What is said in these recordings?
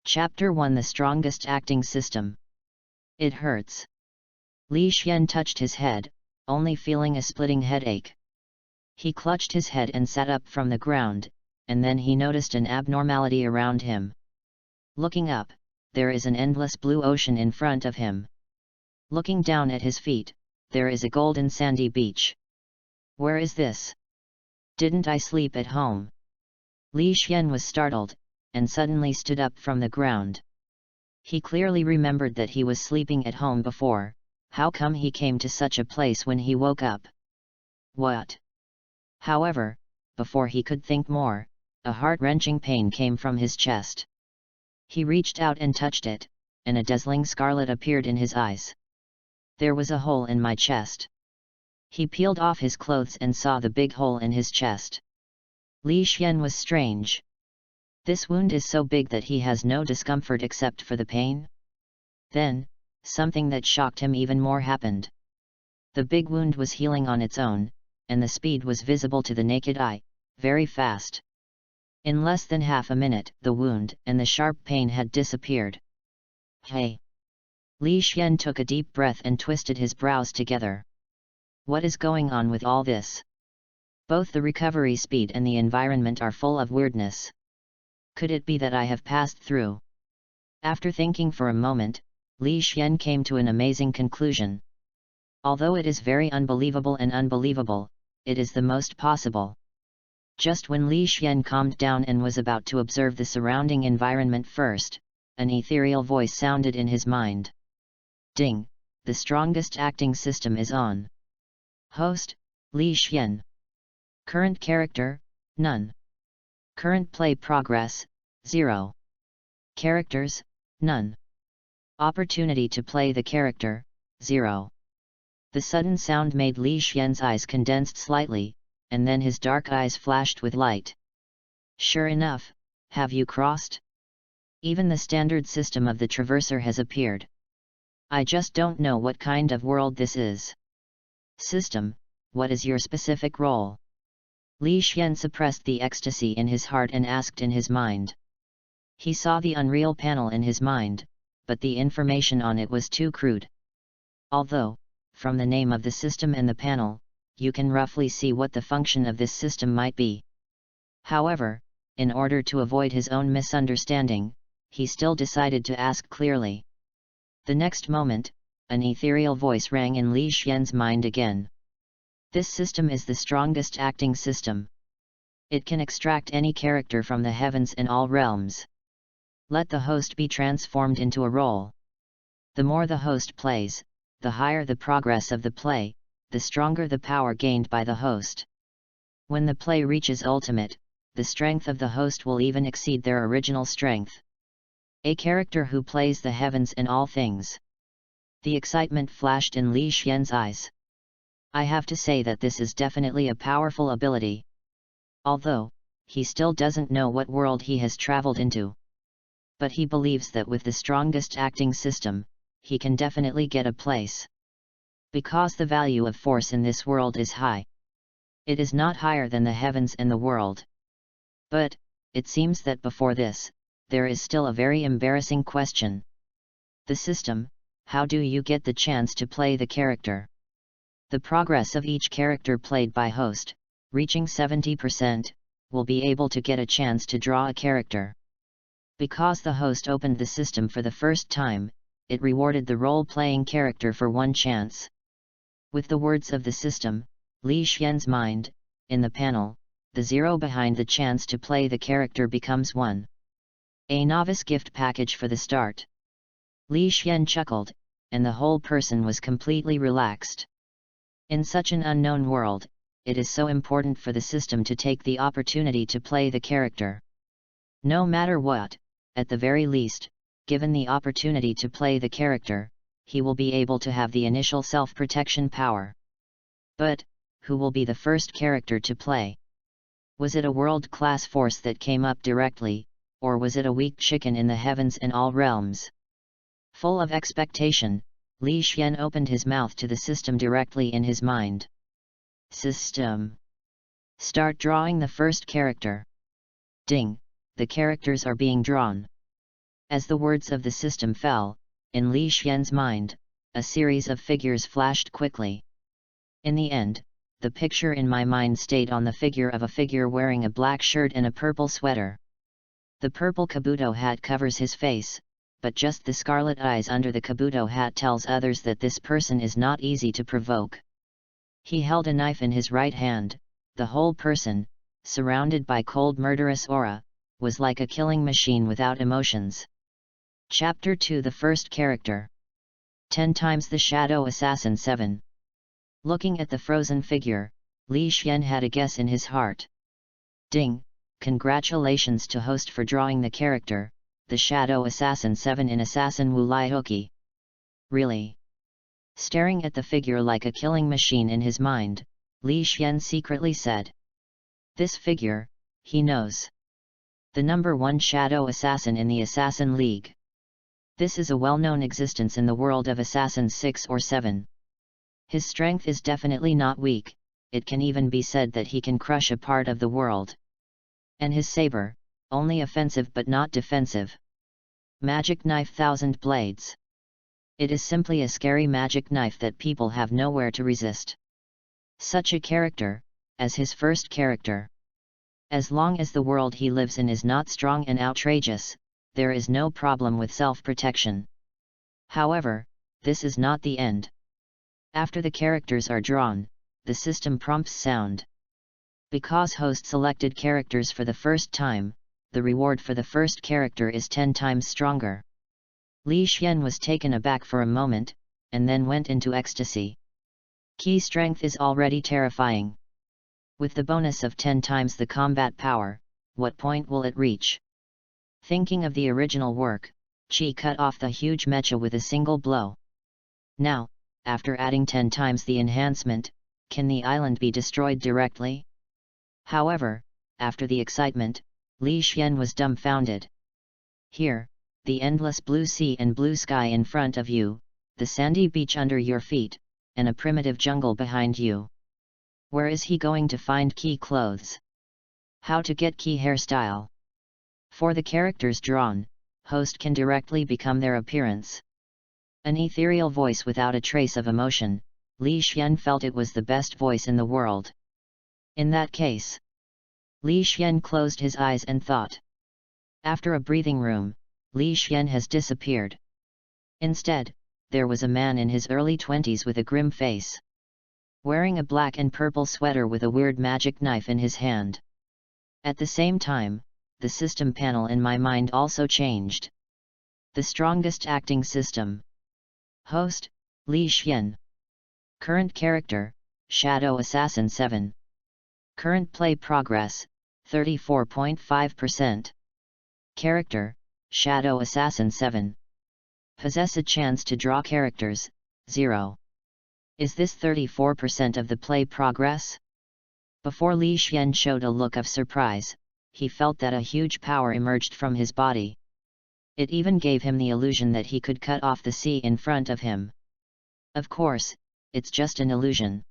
Chapter 1: The Strongest Acting System. It hurts. Li Xian touched his head, only feeling a splitting headache. He clutched his head and sat up from the ground, and then he noticed an abnormality around him. Looking up, there is an endless blue ocean in front of him. Looking down at his feet, there is a golden sandy beach. Where is this? Didn't I sleep at home? Li Xian was startled, and suddenly stood up from the ground. He clearly remembered that he was sleeping at home before. How come he came to such a place when he woke up? What? However, before he could think more, a heart-wrenching pain came from his chest. He reached out and touched it, and a dazzling scarlet appeared in his eyes. There was a hole in my chest. He peeled off his clothes and saw the big hole in his chest. Li Xian was strange. This wound is so big that he has no discomfort except for the pain? Then, something that shocked him even more happened. The big wound was healing on its own, and the speed was visible to the naked eye, very fast. In less than half a minute, the wound and the sharp pain had disappeared. Hey! Li Xian took a deep breath and twisted his brows together. What is going on with all this? Both the recovery speed and the environment are full of weirdness. Could it be that I have passed through? After thinking for a moment, Li Xian came to an amazing conclusion. Although it is very unbelievable and unbelievable, it is the most possible. Just when Li Xian calmed down and was about to observe the surrounding environment first, an ethereal voice sounded in his mind. Ding! The strongest acting system is on. Host: Li Xian. Current character: none. Current play progress: 0. Characters: none. Opportunity to play the character: 0. The sudden sound made Li Xian's eyes condensed slightly, and then his dark eyes flashed with light. Sure enough, have you crossed? Even the standard system of the Traverser has appeared. I just don't know what kind of world this is. System, what is your specific role? Li Xian suppressed the ecstasy in his heart and asked in his mind. He saw the Unreal panel in his mind, but the information on it was too crude. Although, from the name of the system and the panel, you can roughly see what the function of this system might be. However, in order to avoid his own misunderstanding, he still decided to ask clearly. The next moment, an ethereal voice rang in Li Xian's mind again. This system is the strongest acting system. It can extract any character from the heavens and all realms. Let the host be transformed into a role. The more the host plays, the higher the progress of the play, the stronger the power gained by the host. When the play reaches ultimate, the strength of the host will even exceed their original strength. A character who plays the heavens and all things. The excitement flashed in Li Xian's eyes. I have to say that this is definitely a powerful ability. Although, he still doesn't know what world he has traveled into. But he believes that with the strongest acting system, he can definitely get a place. Because the value of force in this world is high. It is not higher than the heavens and the world. But, it seems that before this, there is still a very embarrassing question. The system, how do you get the chance to play the character? The progress of each character played by host, reaching 70%, will be able to get a chance to draw a character. Because the host opened the system for the first time, it rewarded the role-playing character for one chance. With the words of the system, Li Xian's mind, in the panel, the 0 behind the chance to play the character becomes 1. A novice gift package for the start. Li Xian chuckled, and the whole person was completely relaxed. In such an unknown world, it is so important for the system to take the opportunity to play the character. No matter what, at the very least, given the opportunity to play the character, he will be able to have the initial self-protection power. But, who will be the first character to play? Was it a world-class force that came up directly, or was it a weak chicken in the heavens and all realms? Full of expectation, Li Xian opened his mouth to the system directly in his mind. System. Start drawing the first character. Ding! The characters are being drawn. As the words of the system fell, in Li Xian's mind, a series of figures flashed quickly. In the end, the picture in my mind stayed on the figure of a figure wearing a black shirt and a purple sweater. The purple kabuto hat covers his face, but just the scarlet eyes under the kabuto hat tells others that this person is not easy to provoke. He held a knife in his right hand. The whole person, surrounded by cold murderous aura, was like a killing machine without emotions. Chapter 2. The first character. 10 times the Shadow Assassin 7. Looking at the frozen figure, Li Xian had a guess in his heart. Ding! Congratulations to host for drawing the character, the Shadow Assassin 7 in Assassin Wu Lai Hoki. Really? Staring at the figure like a killing machine in his mind, Li Xian secretly said. This figure, he knows. The number 1 Shadow Assassin in the Assassin League. This is a well-known existence in the world of Assassins 6 or 7. His strength is definitely not weak, it can even be said that he can crush a part of the world. And his saber, only offensive but not defensive. Magic knife 1,000 blades. It is simply a scary magic knife that people have nowhere to resist. Such a character, as his first character. As long as the world he lives in is not strong and outrageous, there is no problem with self-protection. However, this is not the end. After the characters are drawn, the system prompts sound. Because host selected characters for the first time, the reward for the first character is 10 times stronger. Li Xian was taken aback for a moment, and then went into ecstasy. Key strength is already terrifying. With the bonus of 10 times the combat power, what point will it reach? Thinking of the original work, Qi cut off the huge mecha with a single blow. Now, after adding 10 times the enhancement, can the island be destroyed directly? However, after the excitement, Li Xian was dumbfounded. Here, the endless blue sea and blue sky in front of you, the sandy beach under your feet, and a primitive jungle behind you. Where is he going to find key clothes? How to get key hairstyle? For the characters drawn, host can directly become their appearance. An ethereal voice without a trace of emotion, Li Xian felt it was the best voice in the world. In that case, Li Xian closed his eyes and thought. After a breathing room, Li Xian has disappeared. Instead, there was a man in his early 20s with a grim face. Wearing a black and purple sweater with a weird magic knife in his hand. At the same time, the system panel in my mind also changed. The strongest acting system. Host, Li Xian. Current character, Shadow Assassin 7. Current play progress, 34.5%. Character, Shadow Assassin 7. Possess a chance to draw characters, 0. Is this 34% of the play progress? Before Li Xian showed a look of surprise, he felt that a huge power emerged from his body. It even gave him the illusion that he could cut off the sea in front of him. Of course, it's just an illusion.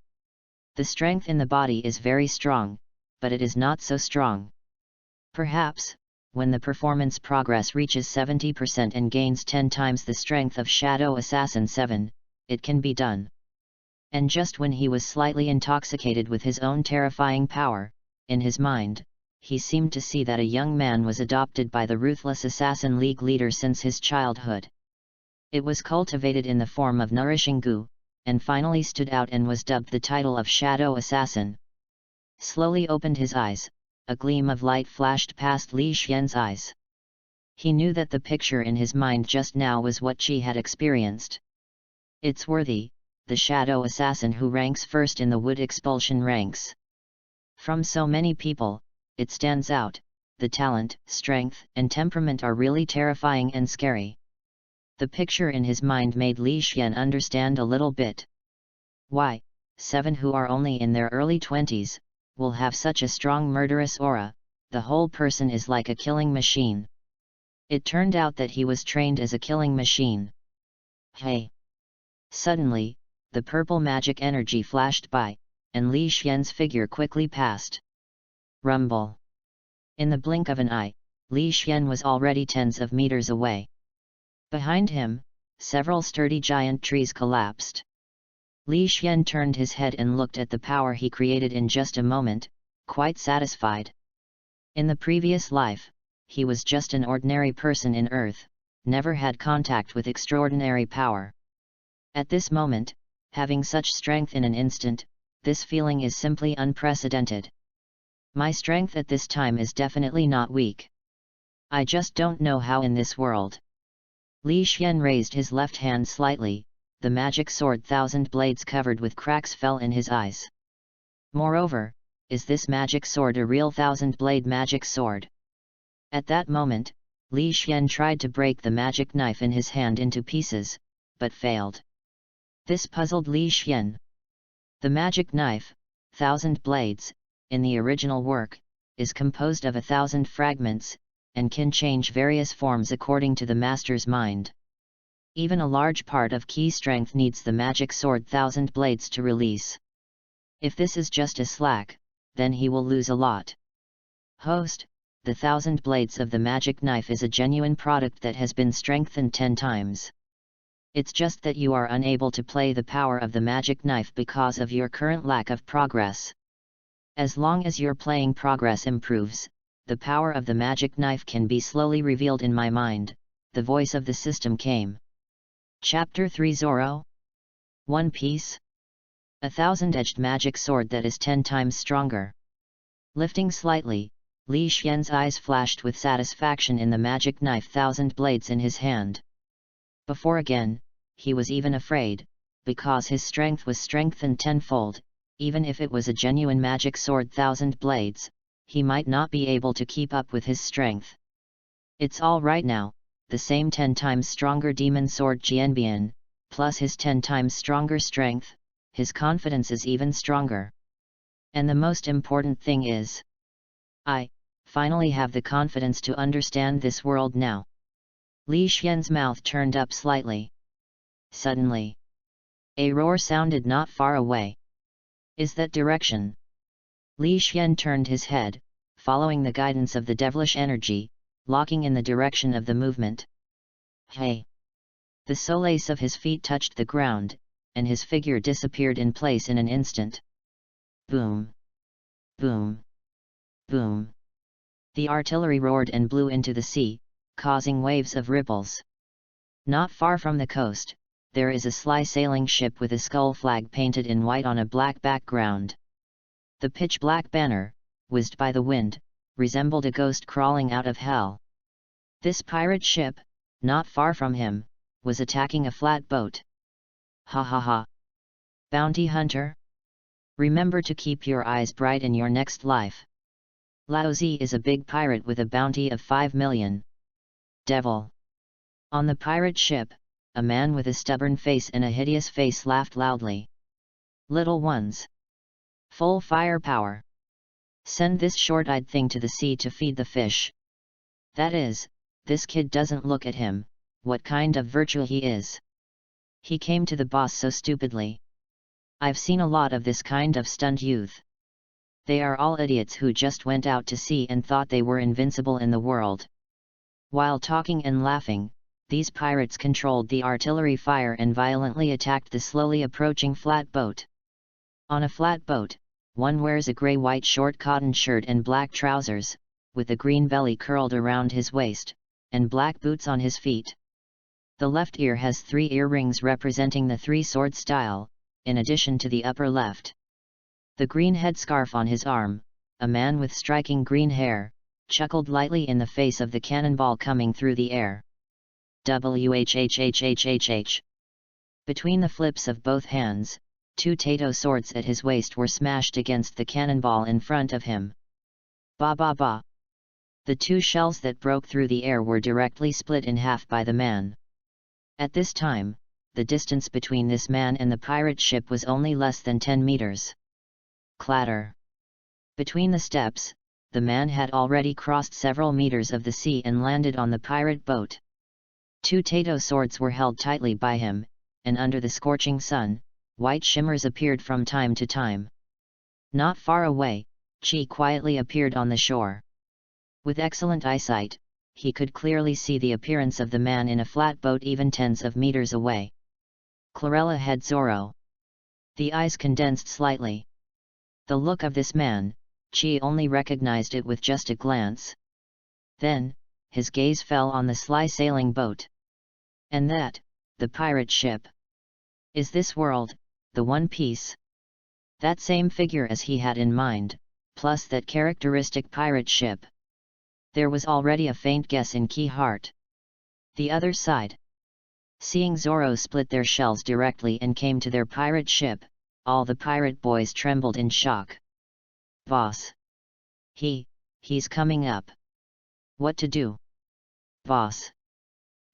The strength in the body is very strong, but it is not so strong. Perhaps, when the performance progress reaches 70% and gains 10 times the strength of Shadow Assassin 7, it can be done. And just when he was slightly intoxicated with his own terrifying power, in his mind, he seemed to see that a young man was adopted by the ruthless Assassin League leader since his childhood. It was cultivated in the form of nourishing goo, and finally stood out and was dubbed the title of Shadow Assassin. Slowly opened his eyes, a gleam of light flashed past Li Xian's eyes. He knew that the picture in his mind just now was what Qi had experienced. It's worthy, the Shadow Assassin who ranks first in the wood expulsion ranks. From so many people, it stands out, the talent, strength, and temperament are really terrifying and scary. The picture in his mind made Li Xian understand a little bit. Why, 7 who are only in their early 20s, will have such a strong murderous aura, the whole person is like a killing machine. It turned out that he was trained as a killing machine. Hey! Suddenly, the purple magic energy flashed by, and Li Xian's figure quickly passed. Rumble! In the blink of an eye, Li Xian was already tens of meters away. Behind him, several sturdy giant trees collapsed. Li Xian turned his head and looked at the power he created in just a moment, quite satisfied. In the previous life, he was just an ordinary person in Earth, never had contact with extraordinary power. At this moment, having such strength in an instant, this feeling is simply unprecedented. My strength at this time is definitely not weak. I just don't know how in this world. Li Xian raised his left hand slightly, the magic sword thousand blades covered with cracks fell in his eyes. Moreover, is this magic sword a real thousand-blade magic sword? At that moment, Li Xian tried to break the magic knife in his hand into pieces, but failed. This puzzled Li Xian. The magic knife, thousand blades, in the original work, is composed of 1,000 fragments, and can change various forms according to the master's mind. Even a large part of key strength needs the magic sword thousand blades to release. If this is just a slack, then he will lose a lot. Host, the thousand blades of the magic knife is a genuine product that has been strengthened 10 times. It's just that you are unable to play the power of the magic knife because of your current lack of progress. As long as your playing progress improves, the power of the magic knife can be slowly revealed in my mind, the voice of the system came. Chapter 3 Zoro? One Piece? A thousand-edged magic sword that is 10 times stronger. Lifting slightly, Li Xian's eyes flashed with satisfaction in the magic knife thousand blades in his hand. Before again, he was even afraid, because his strength was strengthened tenfold, even if it was a genuine magic sword thousand blades, he might not be able to keep up with his strength. It's all right now, the same 10 times stronger demon sword Jianbian, plus his 10 times stronger strength, his confidence is even stronger. And the most important thing is, I finally have the confidence to understand this world now. Li Xian's mouth turned up slightly. Suddenly, a roar sounded not far away. Is that direction? Li Xian turned his head, following the guidance of the devilish energy, locking in the direction of the movement. Hey! The soles of his feet touched the ground, and his figure disappeared in place in an instant. Boom! Boom! Boom! The artillery roared and blew into the sea, causing waves of ripples. Not far from the coast, there is a sly sailing ship with a skull flag painted in white on a black background. The pitch-black banner, whizzed by the wind, resembled a ghost crawling out of hell. This pirate ship, not far from him, was attacking a flat boat. Ha ha ha! Bounty hunter? Remember to keep your eyes bright in your next life. Laozi is a big pirate with a bounty of 5 million. Devil! On the pirate ship, a man with a stubborn face and a hideous face laughed loudly. Little ones! Full firepower! Send this short-eyed thing to the sea to feed the fish. That is, this kid doesn't look at him, what kind of virtue he is. He came to the boss so stupidly. I've seen a lot of this kind of stunned youth. They are all idiots who just went out to sea and thought they were invincible in the world. While talking and laughing, these pirates controlled the artillery fire and violently attacked the slowly approaching flat boat. On a flat boat, one wears a grey-white short cotton shirt and black trousers, with a green belly curled around his waist, and black boots on his feet. The left ear has 3 earrings representing the 3-sword style, in addition to the upper left. The green headscarf on his arm, a man with striking green hair, chuckled lightly in the face of the cannonball coming through the air. Whhhhhhh. Between the flips of both hands, 2 Tato swords at his waist were smashed against the cannonball in front of him. Ba ba ba! The 2 shells that broke through the air were directly split in half by the man. At this time, the distance between this man and the pirate ship was only less than 10 meters. Clatter! Between the steps, the man had already crossed several meters of the sea and landed on the pirate boat. 2 Tato swords were held tightly by him, and under the scorching sun, white shimmers appeared from time to time. Not far away, Chi quietly appeared on the shore. With excellent eyesight, he could clearly see the appearance of the man in a flatboat even tens of meters away. Chlorella had Zoro. The eyes condensed slightly. The look of this man, she only recognized it with just a glance. Then, his gaze fell on the sly sailing boat. And that, the pirate ship. Is this world, the One Piece? That same figure as he had in mind, plus that characteristic pirate ship. There was already a faint guess in Key's heart. The other side. Seeing Zoro split their shells directly and came to their pirate ship, all the pirate boys trembled in shock. Boss. He's coming up. What to do? Boss.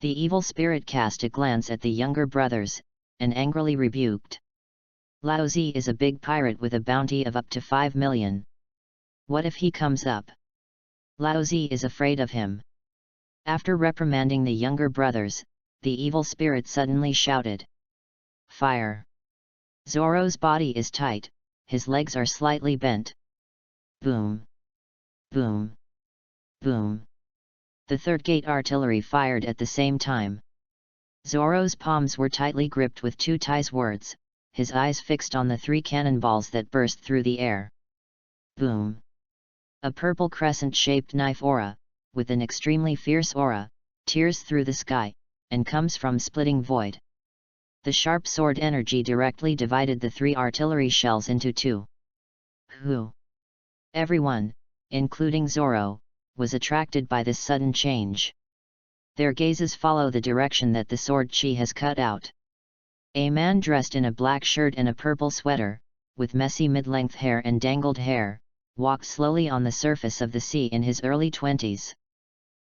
The evil spirit cast a glance at the younger brothers, and angrily rebuked. Laozi is a big pirate with a bounty of up to 5 million. What if he comes up? Laozi is afraid of him. After reprimanding the younger brothers, the evil spirit suddenly shouted. Fire! Zoro's body is tight, his legs are slightly bent. Boom! Boom! Boom! The third gate artillery fired at the same time. Zoro's palms were tightly gripped with two ties words, his eyes fixed on the 3 cannonballs that burst through the air. Boom! A purple crescent-shaped knife aura, with an extremely fierce aura, tears through the sky, and comes from splitting void. The sharp sword energy directly divided the 3 artillery shells into 2. Who? Everyone, including Zoro, was attracted by this sudden change. Their gazes follow the direction that the sword chi has cut out. A man dressed in a black shirt and a purple sweater, with messy mid-length hair and dangled hair, walked slowly on the surface of the sea in his early 20s.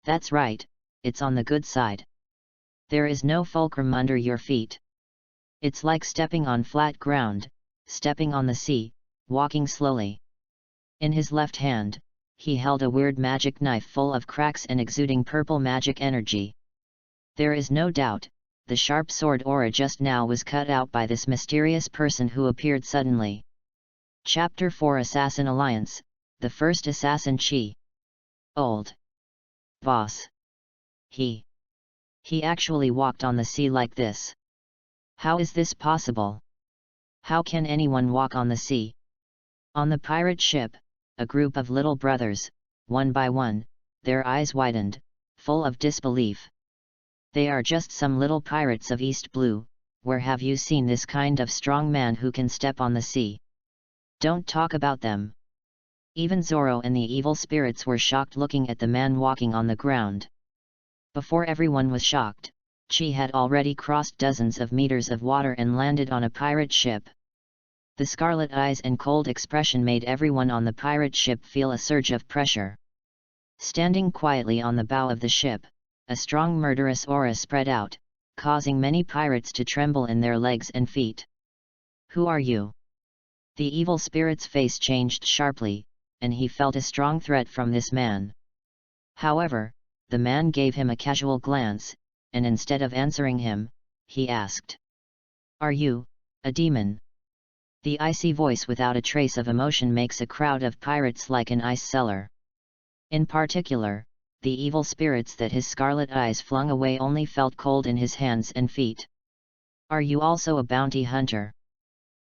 That's right, it's on the good side. There is no fulcrum under your feet. It's like stepping on flat ground, stepping on the sea, walking slowly. In his left hand, he held a weird magic knife full of cracks and exuding purple magic energy. There is no doubt, the sharp sword aura just now was cut out by this mysterious person who appeared suddenly. Chapter 4 Assassin Alliance, the first assassin Chi. Old. Boss. He actually walked on the sea like this. How is this possible? How can anyone walk on the sea? On the pirate ship, a group of little brothers, one by one, their eyes widened, full of disbelief. They are just some little pirates of East Blue, where have you seen this kind of strong man who can step on the sea? Don't talk about them. Even Zoro and the evil spirits were shocked looking at the man walking on the ground. Before everyone was shocked, Chi had already crossed dozens of meters of water and landed on a pirate ship. The scarlet eyes and cold expression made everyone on the pirate ship feel a surge of pressure. Standing quietly on the bow of the ship, a strong murderous aura spread out, causing many pirates to tremble in their legs and feet. Who are you? The evil spirit's face changed sharply, and he felt a strong threat from this man. However, the man gave him a casual glance, and instead of answering him, he asked. Are you, a demon? The icy voice without a trace of emotion makes a crowd of pirates like an ice cellar. In particular, the evil spirits that his scarlet eyes flung away only felt cold in his hands and feet. Are you also a bounty hunter?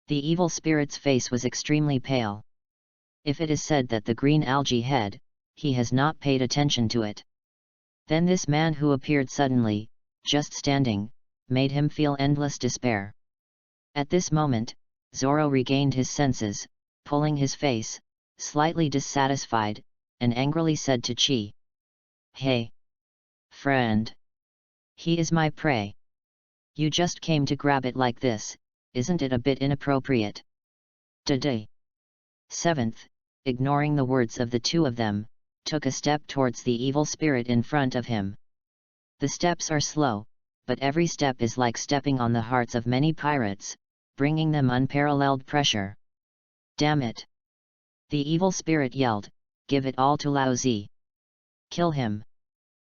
The evil spirit's face was extremely pale. If it is said that the green algae head, he has not paid attention to it. Then this man who appeared suddenly, just standing, made him feel endless despair. At this moment, Zoro regained his senses, pulling his face, slightly dissatisfied, and angrily said to Chi. Hey! Friend! He is my prey. You just came to grab it like this, isn't it a bit inappropriate? Today. 7th, ignoring the words of the two of them, took a step towards the evil spirit in front of him. The steps are slow, but every step is like stepping on the hearts of many pirates, bringing them unparalleled pressure. Damn it! The evil spirit yelled, give it all to Laozi. Kill him!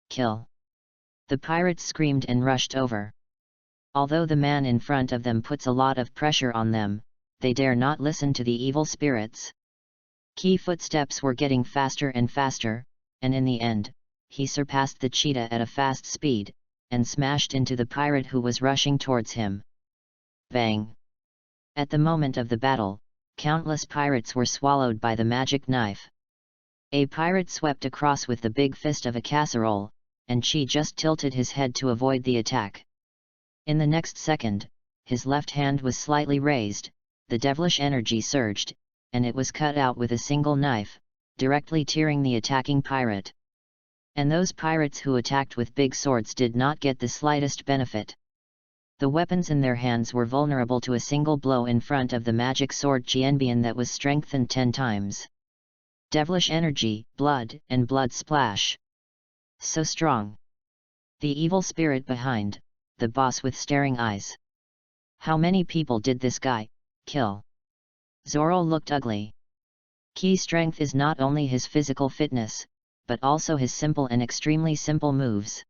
Kill! The pirates screamed and rushed over. Although the man in front of them puts a lot of pressure on them, they dare not listen to the evil spirits. Key footsteps were getting faster and faster, and in the end, he surpassed the cheetah at a fast speed, and smashed into the pirate who was rushing towards him. Bang! At the moment of the battle, countless pirates were swallowed by the magic knife. A pirate swept across with the big fist of a casserole, and Chi just tilted his head to avoid the attack. In the next second, his left hand was slightly raised, the devilish energy surged, and it was cut out with a single knife, directly tearing the attacking pirate. And those pirates who attacked with big swords did not get the slightest benefit. The weapons in their hands were vulnerable to a single blow in front of the magic sword Qianbian that was strengthened 10 times. Devilish energy, blood, and blood splash. So strong. The evil spirit behind, the boss with staring eyes. How many people did this guy kill? Zoro looked ugly. Key strength is not only his physical fitness, but also his simple and extremely simple moves.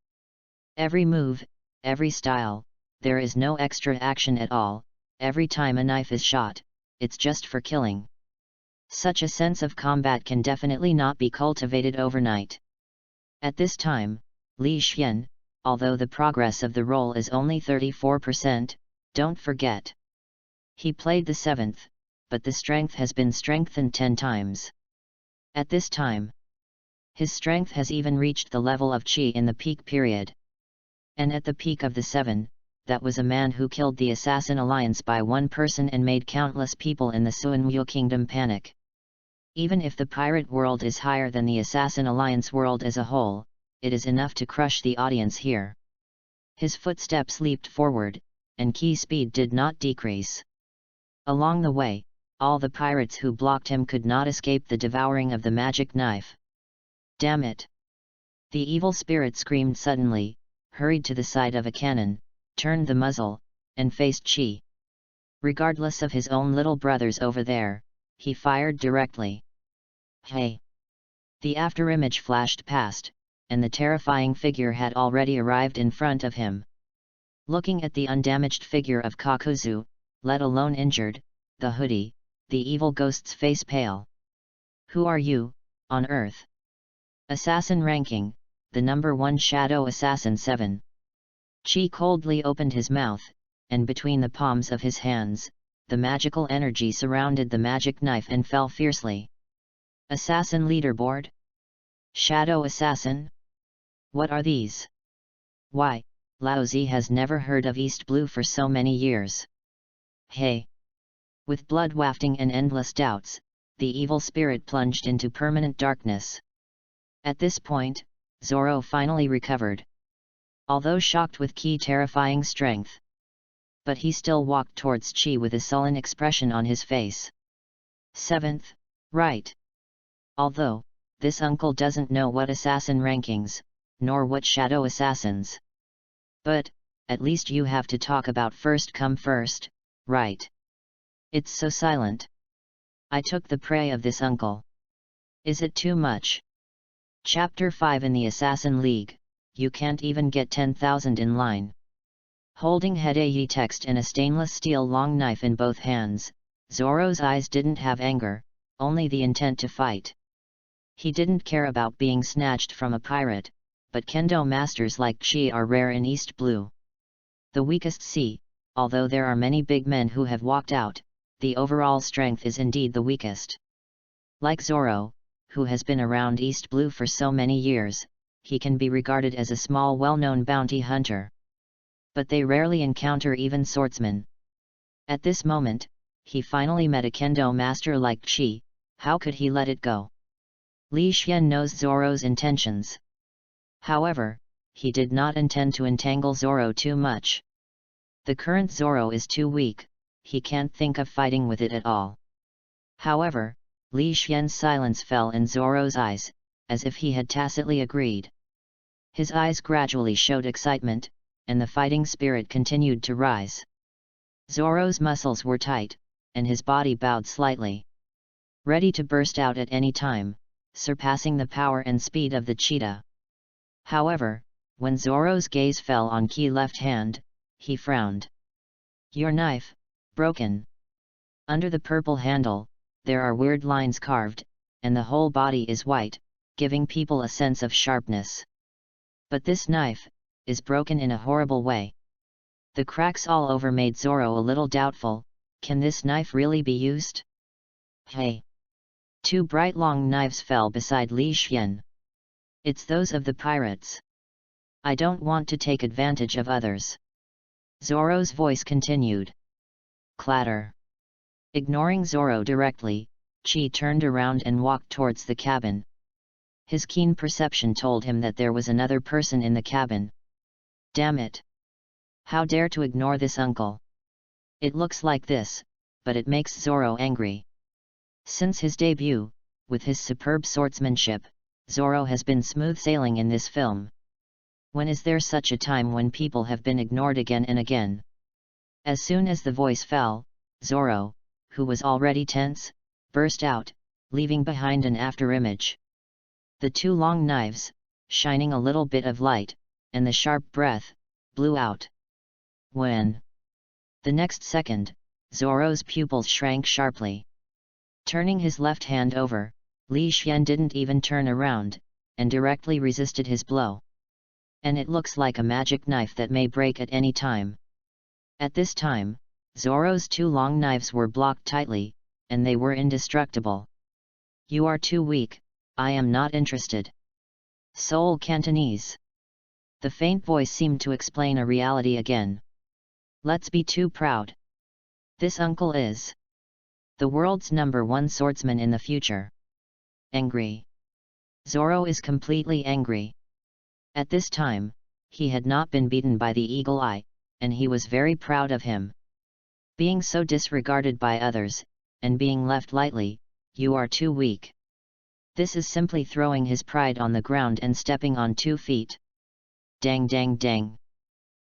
Every move, every style, there is no extra action at all. Every time a knife is shot, it's just for killing. Such a sense of combat can definitely not be cultivated overnight. At this time, Li Xian, although the progress of the role is only 34%, don't forget. He played the 7th, but the strength has been strengthened 10 times. At this time, his strength has even reached the level of Qi in the peak period. And at the peak of the 7, that was a man who killed the Assassin Alliance by one person and made countless people in the Suanmu Kingdom panic. Even if the pirate world is higher than the Assassin Alliance world as a whole, it is enough to crush the audience here. His footsteps leaped forward, and key speed did not decrease. Along the way, all the pirates who blocked him could not escape the devouring of the magic knife. Damn it! The evil spirit screamed suddenly, hurried to the side of a cannon, turned the muzzle, and faced Chi. Regardless of his own little brothers over there, he fired directly. Hey! The afterimage flashed past, and the terrifying figure had already arrived in front of him. Looking at the undamaged figure of Kakuzu, let alone injured, the hoodie, the evil ghost's face pale. Who are you, on Earth? Assassin ranking, the number 1 Shadow Assassin 7. Chi coldly opened his mouth, and between the palms of his hands, the magical energy surrounded the magic knife and fell fiercely. Assassin leaderboard? Shadow Assassin? What are these? Why, Laozi has never heard of East Blue for so many years. Hey! With blood wafting and endless doubts, the evil spirit plunged into permanent darkness. At this point, Zoro finally recovered. Although shocked with Ki's terrifying strength. But he still walked towards Chi with a sullen expression on his face. 7th, right. Although, this uncle doesn't know what assassin rankings, nor what shadow assassins. But, at least you have to talk about first come first, right? It's so silent. I took the prey of this uncle. Is it too much? Chapter 5 in the Assassin League, you can't even get 10,000 in line. Holding Hedayi text and a stainless steel long knife in both hands, Zoro's eyes didn't have anger, only the intent to fight. He didn't care about being snatched from a pirate, but kendo masters like Chi are rare in East Blue. The weakest C, although there are many big men who have walked out, the overall strength is indeed the weakest. Like Zoro, who has been around East Blue for so many years, he can be regarded as a small well-known bounty hunter. But they rarely encounter even swordsmen. At this moment, he finally met a kendo master like Chi. How could he let it go? Li Xian knows Zoro's intentions. However, he did not intend to entangle Zoro too much. The current Zoro is too weak, he can't think of fighting with it at all. However, Li Xian's silence fell in Zoro's eyes, as if he had tacitly agreed. His eyes gradually showed excitement, and the fighting spirit continued to rise. Zoro's muscles were tight, and his body bowed slightly. Ready to burst out at any time, surpassing the power and speed of the cheetah. However, when Zoro's gaze fell on Ki's left hand, he frowned. Your knife, broken. Under the purple handle, there are weird lines carved, and the whole body is white, giving people a sense of sharpness. But this knife is broken in a horrible way. The cracks all over made Zoro a little doubtful. Can this knife really be used? Hey! 2 bright long knives fell beside Li Xian. It's those of the pirates. I don't want to take advantage of others. Zoro's voice continued. Clatter. Ignoring Zoro directly, Chi turned around and walked towards the cabin. His keen perception told him that there was another person in the cabin. Damn it! How dare to ignore this uncle? It looks like this, but it makes Zoro angry. Since his debut, with his superb swordsmanship, Zoro has been smooth sailing in this film. When is there such a time when people have been ignored again and again? As soon as the voice fell, Zoro, who was already tense, burst out, leaving behind an afterimage. The 2 long knives, shining a little bit of light, and the sharp breath, blew out. When? The next second, Zoro's pupils shrank sharply. Turning his left hand over, Li Xian didn't even turn around, and directly resisted his blow. And it looks like a magic knife that may break at any time. At this time, Zoro's 2 long knives were blocked tightly, and they were indestructible. You are too weak, I am not interested. Seoul Cantonese. The faint voice seemed to explain a reality again. Let's be too proud. This uncle is the world's #1 swordsman in the future. Angry. Zoro is completely angry. At this time, he had not been beaten by the Eagle Eye, and he was very proud of him. Being so disregarded by others, and being left lightly, you are too weak. This is simply throwing his pride on the ground and stepping on 2 feet. Dang dang dang.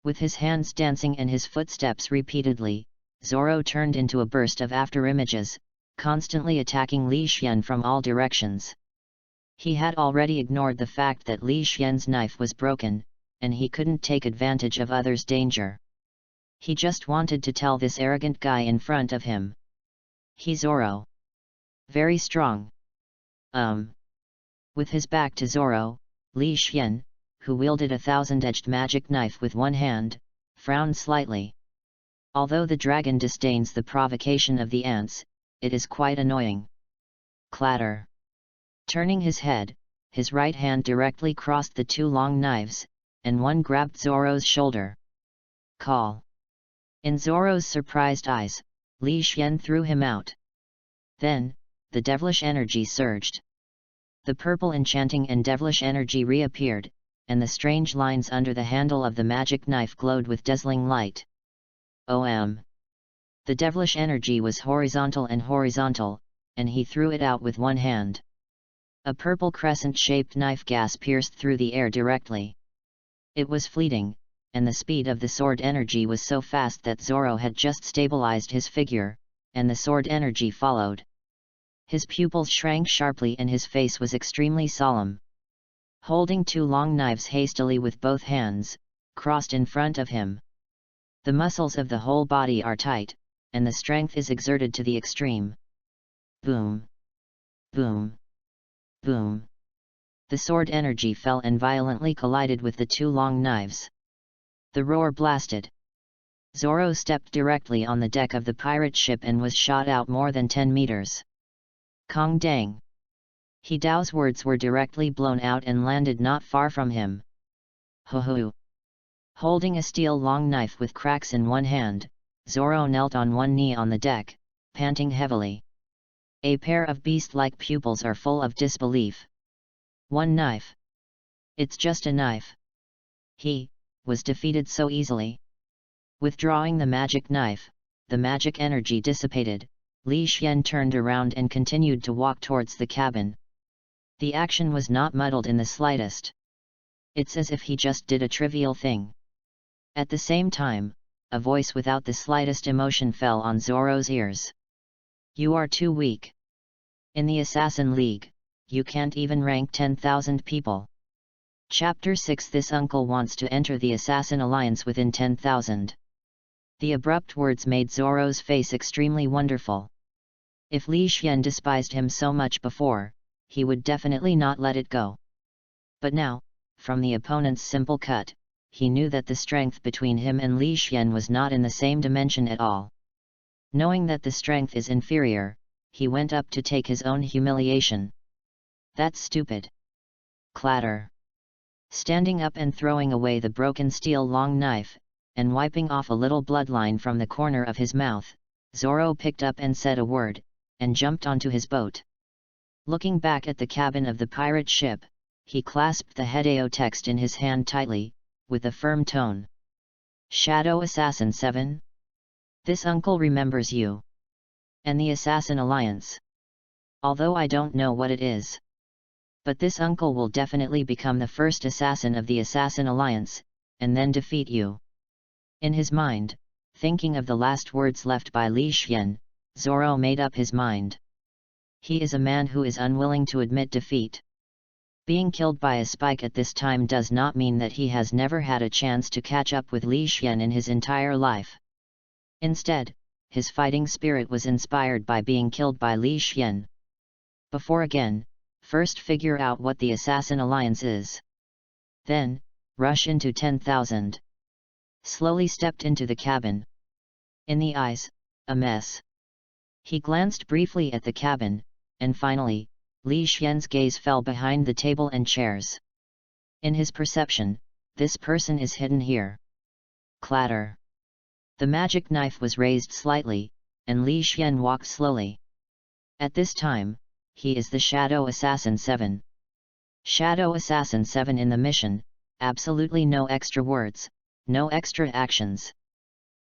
With his hands dancing and his footsteps repeatedly, Zoro turned into a burst of afterimages, constantly attacking Li Xian from all directions. He had already ignored the fact that Li Xian's knife was broken, and he couldn't take advantage of others' danger. He just wanted to tell this arrogant guy in front of him. He's Zoro. Very strong. With his back to Zoro, Li Xian, who wielded a 1000-edged magic knife with one hand, frowned slightly. Although the dragon disdains the provocation of the ants, it is quite annoying. Clatter. Turning his head, his right hand directly crossed the 2 long knives, and one grabbed Zoro's shoulder. Call. In Zoro's surprised eyes, Li Xian threw him out. Then, the devilish energy surged. The purple enchanting and devilish energy reappeared, and the strange lines under the handle of the magic knife glowed with dazzling light. The devilish energy was horizontal, and he threw it out with one hand. A purple crescent-shaped knife gas pierced through the air directly. It was fleeting, and the speed of the sword energy was so fast that Zoro had just stabilized his figure, and the sword energy followed. His pupils shrank sharply and his face was extremely solemn. Holding 2 long knives hastily with both hands, crossed in front of him. The muscles of the whole body are tight, and the strength is exerted to the extreme. Boom! Boom! Boom! The sword energy fell and violently collided with the 2 long knives. The roar blasted. Zoro stepped directly on the deck of the pirate ship and was shot out more than 10 meters. Kong dang! He Dao's words were directly blown out and landed not far from him. Ho-ho! Holding a steel long knife with cracks in one hand, Zoro knelt on one knee on the deck, panting heavily. A pair of beast-like pupils are full of disbelief. One knife. It's just a knife. He was defeated so easily. Withdrawing the magic knife, the magic energy dissipated. Li Xian turned around and continued to walk towards the cabin. The action was not muddled in the slightest. It's as if he just did a trivial thing. At the same time, a voice without the slightest emotion fell on Zoro's ears. You are too weak. In the Assassin League, you can't even rank 10,000 people. Chapter 6. This uncle wants to enter the Assassin Alliance within 10,000. The abrupt words made Zoro's face extremely wonderful. If Li Xian despised him so much before, he would definitely not let it go. But now, from the opponent's simple cut, he knew that the strength between him and Li Xian was not in the same dimension at all. Knowing that the strength is inferior, he went up to take his own humiliation. That's stupid. Clatter. Standing up and throwing away the broken steel long knife, and wiping off a little bloodline from the corner of his mouth, Zoro picked up and said a word, and jumped onto his boat. Looking back at the cabin of the pirate ship, he clasped the Hideo text in his hand tightly, with a firm tone. Shadow Assassin 7? This uncle remembers you. And the Assassin Alliance. Although I don't know what it is. But this uncle will definitely become the first assassin of the Assassin Alliance, and then defeat you. In his mind, thinking of the last words left by Li Xian, Zoro made up his mind. He is a man who is unwilling to admit defeat. Being killed by a spike at this time does not mean that he has never had a chance to catch up with Li Xian in his entire life. Instead, his fighting spirit was inspired by being killed by Li Xian. Before again, first figure out what the Assassin Alliance is. Then, rush into 10,000. Slowly stepped into the cabin. In the eyes, a mess. He glanced briefly at the cabin, and finally, Li Xian's gaze fell behind the table and chairs. In his perception, this person is hidden here. Clatter. The magic knife was raised slightly, and Li Xian walked slowly. At this time, he is the Shadow Assassin 7. Shadow Assassin 7 in the mission, absolutely no extra words, no extra actions.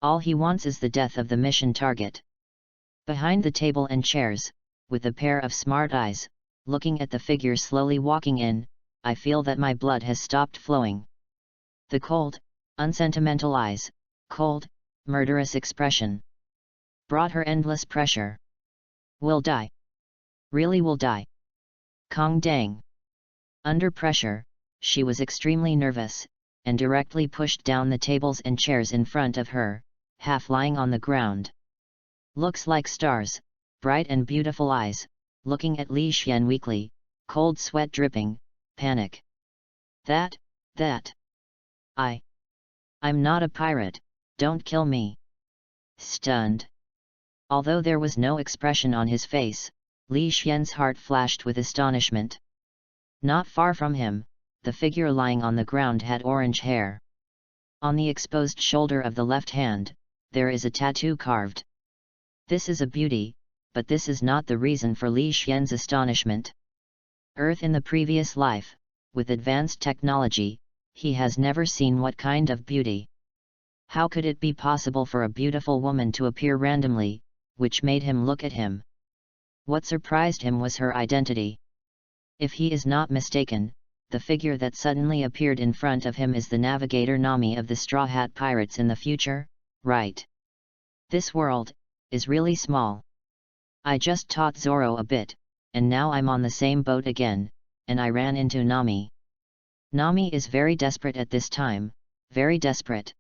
All he wants is the death of the mission target. Behind the table and chairs, with a pair of smart eyes, looking at the figure slowly walking in, I feel that my blood has stopped flowing. The cold, unsentimental eyes, cold, murderous expression, brought her endless pressure. Will die. Really will die. Kong dang. Under pressure, she was extremely nervous, and directly pushed down the tables and chairs in front of her, half lying on the ground. Looks like stars, bright and beautiful eyes, looking at Li Xian weakly, cold sweat dripping, panic. That. I'm not a pirate, don't kill me. Stunned. Although there was no expression on his face, Li Xian's heart flashed with astonishment. Not far from him, the figure lying on the ground had orange hair. On the exposed shoulder of the left hand, there is a tattoo carved. This is a beauty, but this is not the reason for Li Xian's astonishment. Earth in the previous life, with advanced technology, he has never seen what kind of beauty. How could it be possible for a beautiful woman to appear randomly, which made him look at him? What surprised him was her identity. If he is not mistaken, the figure that suddenly appeared in front of him is the navigator Nami of the Straw Hat Pirates in the future, right? This world is really small. I just taught Zoro a bit, and now I'm on the same boat again, and I ran into Nami. Nami is very desperate at this time, very desperate.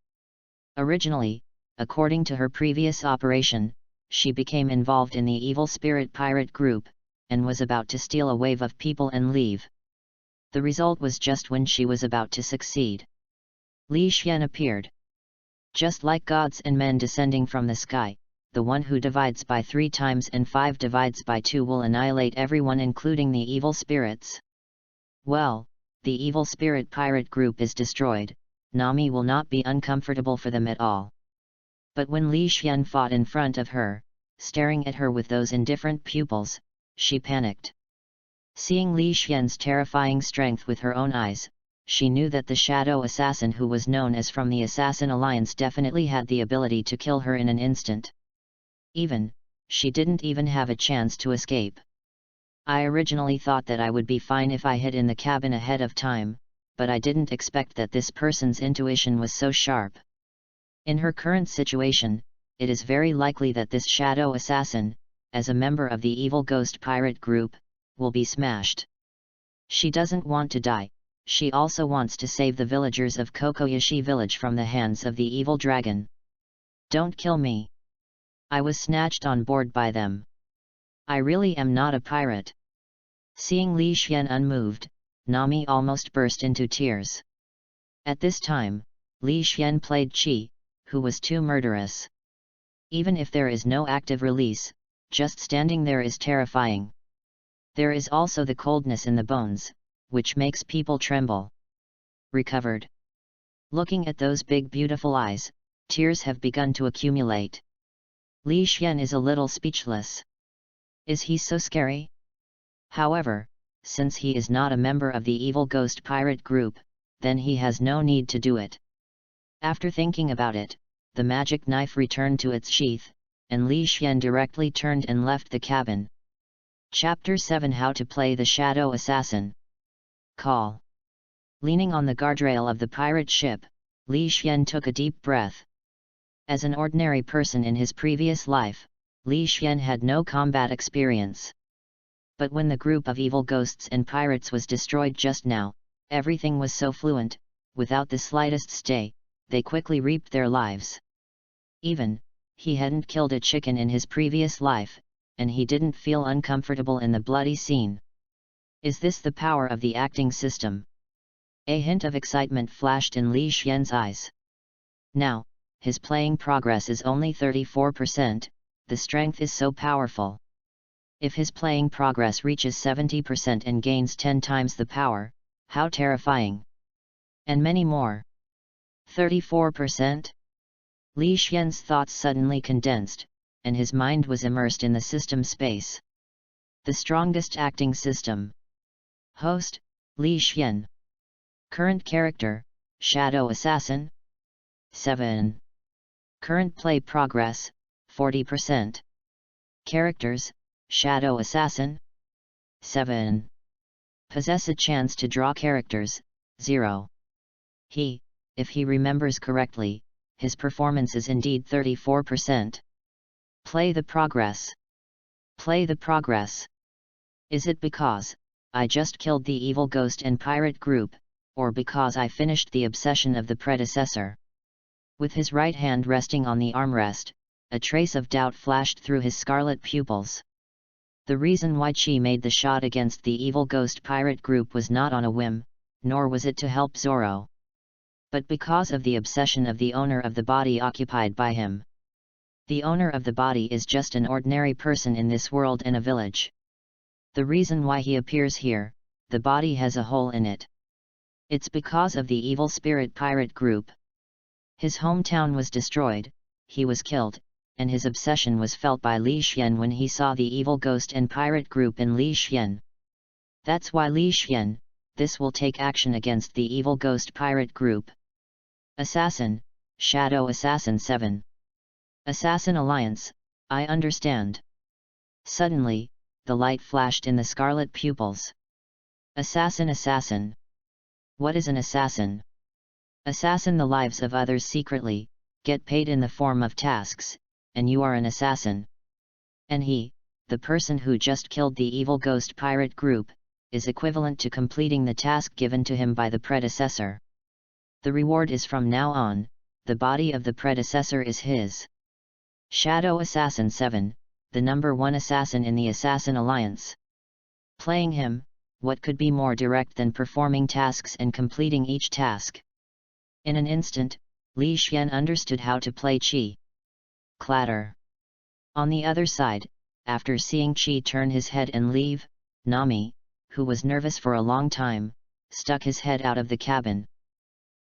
Originally, according to her previous operation, she became involved in the evil spirit pirate group, and was about to steal a wave of people and leave. The result was just when she was about to succeed. Li Xian appeared. Just like gods and men descending from the sky, the one who divides by 3 times and 5 divides by 2 will annihilate everyone including the evil spirits. Well, the evil spirit pirate group is destroyed, Nami will not be uncomfortable for them at all. But when Li Xian fought in front of her, staring at her with those indifferent pupils, she panicked. Seeing Li Xian's terrifying strength with her own eyes, she knew that the shadow assassin who was known as from the Assassin Alliance definitely had the ability to kill her in an instant. She didn't even have a chance to escape. I originally thought that I would be fine if I hid in the cabin ahead of time, but I didn't expect that this person's intuition was so sharp. In her current situation, it is very likely that this shadow assassin, as a member of the evil ghost pirate group, will be smashed. She doesn't want to die, she also wants to save the villagers of Kokoyashi village from the hands of the evil dragon. Don't kill me. I was snatched on board by them. I really am not a pirate. Seeing Li Xian unmoved, Nami almost burst into tears. At this time, Li Xian played Qi, who was too murderous. Even if there is no active release, just standing there is terrifying. There is also the coldness in the bones, which makes people tremble. Recovered. Looking at those big beautiful eyes, tears have begun to accumulate. Li Xian is a little speechless. Is he so scary? However, since he is not a member of the evil ghost pirate group, then he has no need to do it. After thinking about it, the magic knife returned to its sheath, and Li Xian directly turned and left the cabin. Chapter 7 How to Play the Shadow Assassin. Call. Leaning on the guardrail of the pirate ship, Li Xian took a deep breath. As an ordinary person in his previous life, Li Xian had no combat experience. But when the group of evil ghosts and pirates was destroyed just now, everything was so fluent, without the slightest stay, they quickly reaped their lives. Even, he hadn't killed a chicken in his previous life, and he didn't feel uncomfortable in the bloody scene. Is this the power of the acting system? A hint of excitement flashed in Li Xian's eyes. Now, his playing progress is only 34%, the strength is so powerful. If his playing progress reaches 70% and gains 10 times the power, how terrifying! And many more. 34%? Li Xian's thoughts suddenly condensed, and his mind was immersed in the system space. The strongest acting system. Host, Li Xian. Current character, Shadow Assassin. 7. Current play progress, 40%. Characters, Shadow Assassin. 7. Possess a chance to draw characters, 0. If he remembers correctly, his performance is indeed 34%. Play the progress. Play the progress. Is it because I just killed the evil ghost and pirate group, or because I finished the obsession of the predecessor? With his right hand resting on the armrest, a trace of doubt flashed through his scarlet pupils. The reason why Qi made the shot against the evil ghost pirate group was not on a whim, nor was it to help Zoro, but because of the obsession of the owner of the body occupied by him. The owner of the body is just an ordinary person in this world and a village. The reason why he appears here, the body has a hole in it. It's because of the evil spirit pirate group. His hometown was destroyed, he was killed, and his obsession was felt by Li Xian when he saw the evil ghost and pirate group in Li Xian. That's why Li Xian, this will take action against the evil ghost pirate group. Assassin, Shadow Assassin 7. Assassin Alliance, I understand. Suddenly, the light flashed in the scarlet pupils. Assassin. What is an assassin? Assassin the lives of others secretly, get paid in the form of tasks, and you are an assassin. And he, the person who just killed the evil ghost pirate group, is equivalent to completing the task given to him by the predecessor. The reward is from now on, the body of the predecessor is his. Shadow Assassin 7, the number 1 assassin in the Assassin Alliance. Playing him, what could be more direct than performing tasks and completing each task? In an instant, Li Xian understood how to play Qi. Clatter. On the other side, after seeing Qi turn his head and leave, Nami, who was nervous for a long time, stuck his head out of the cabin.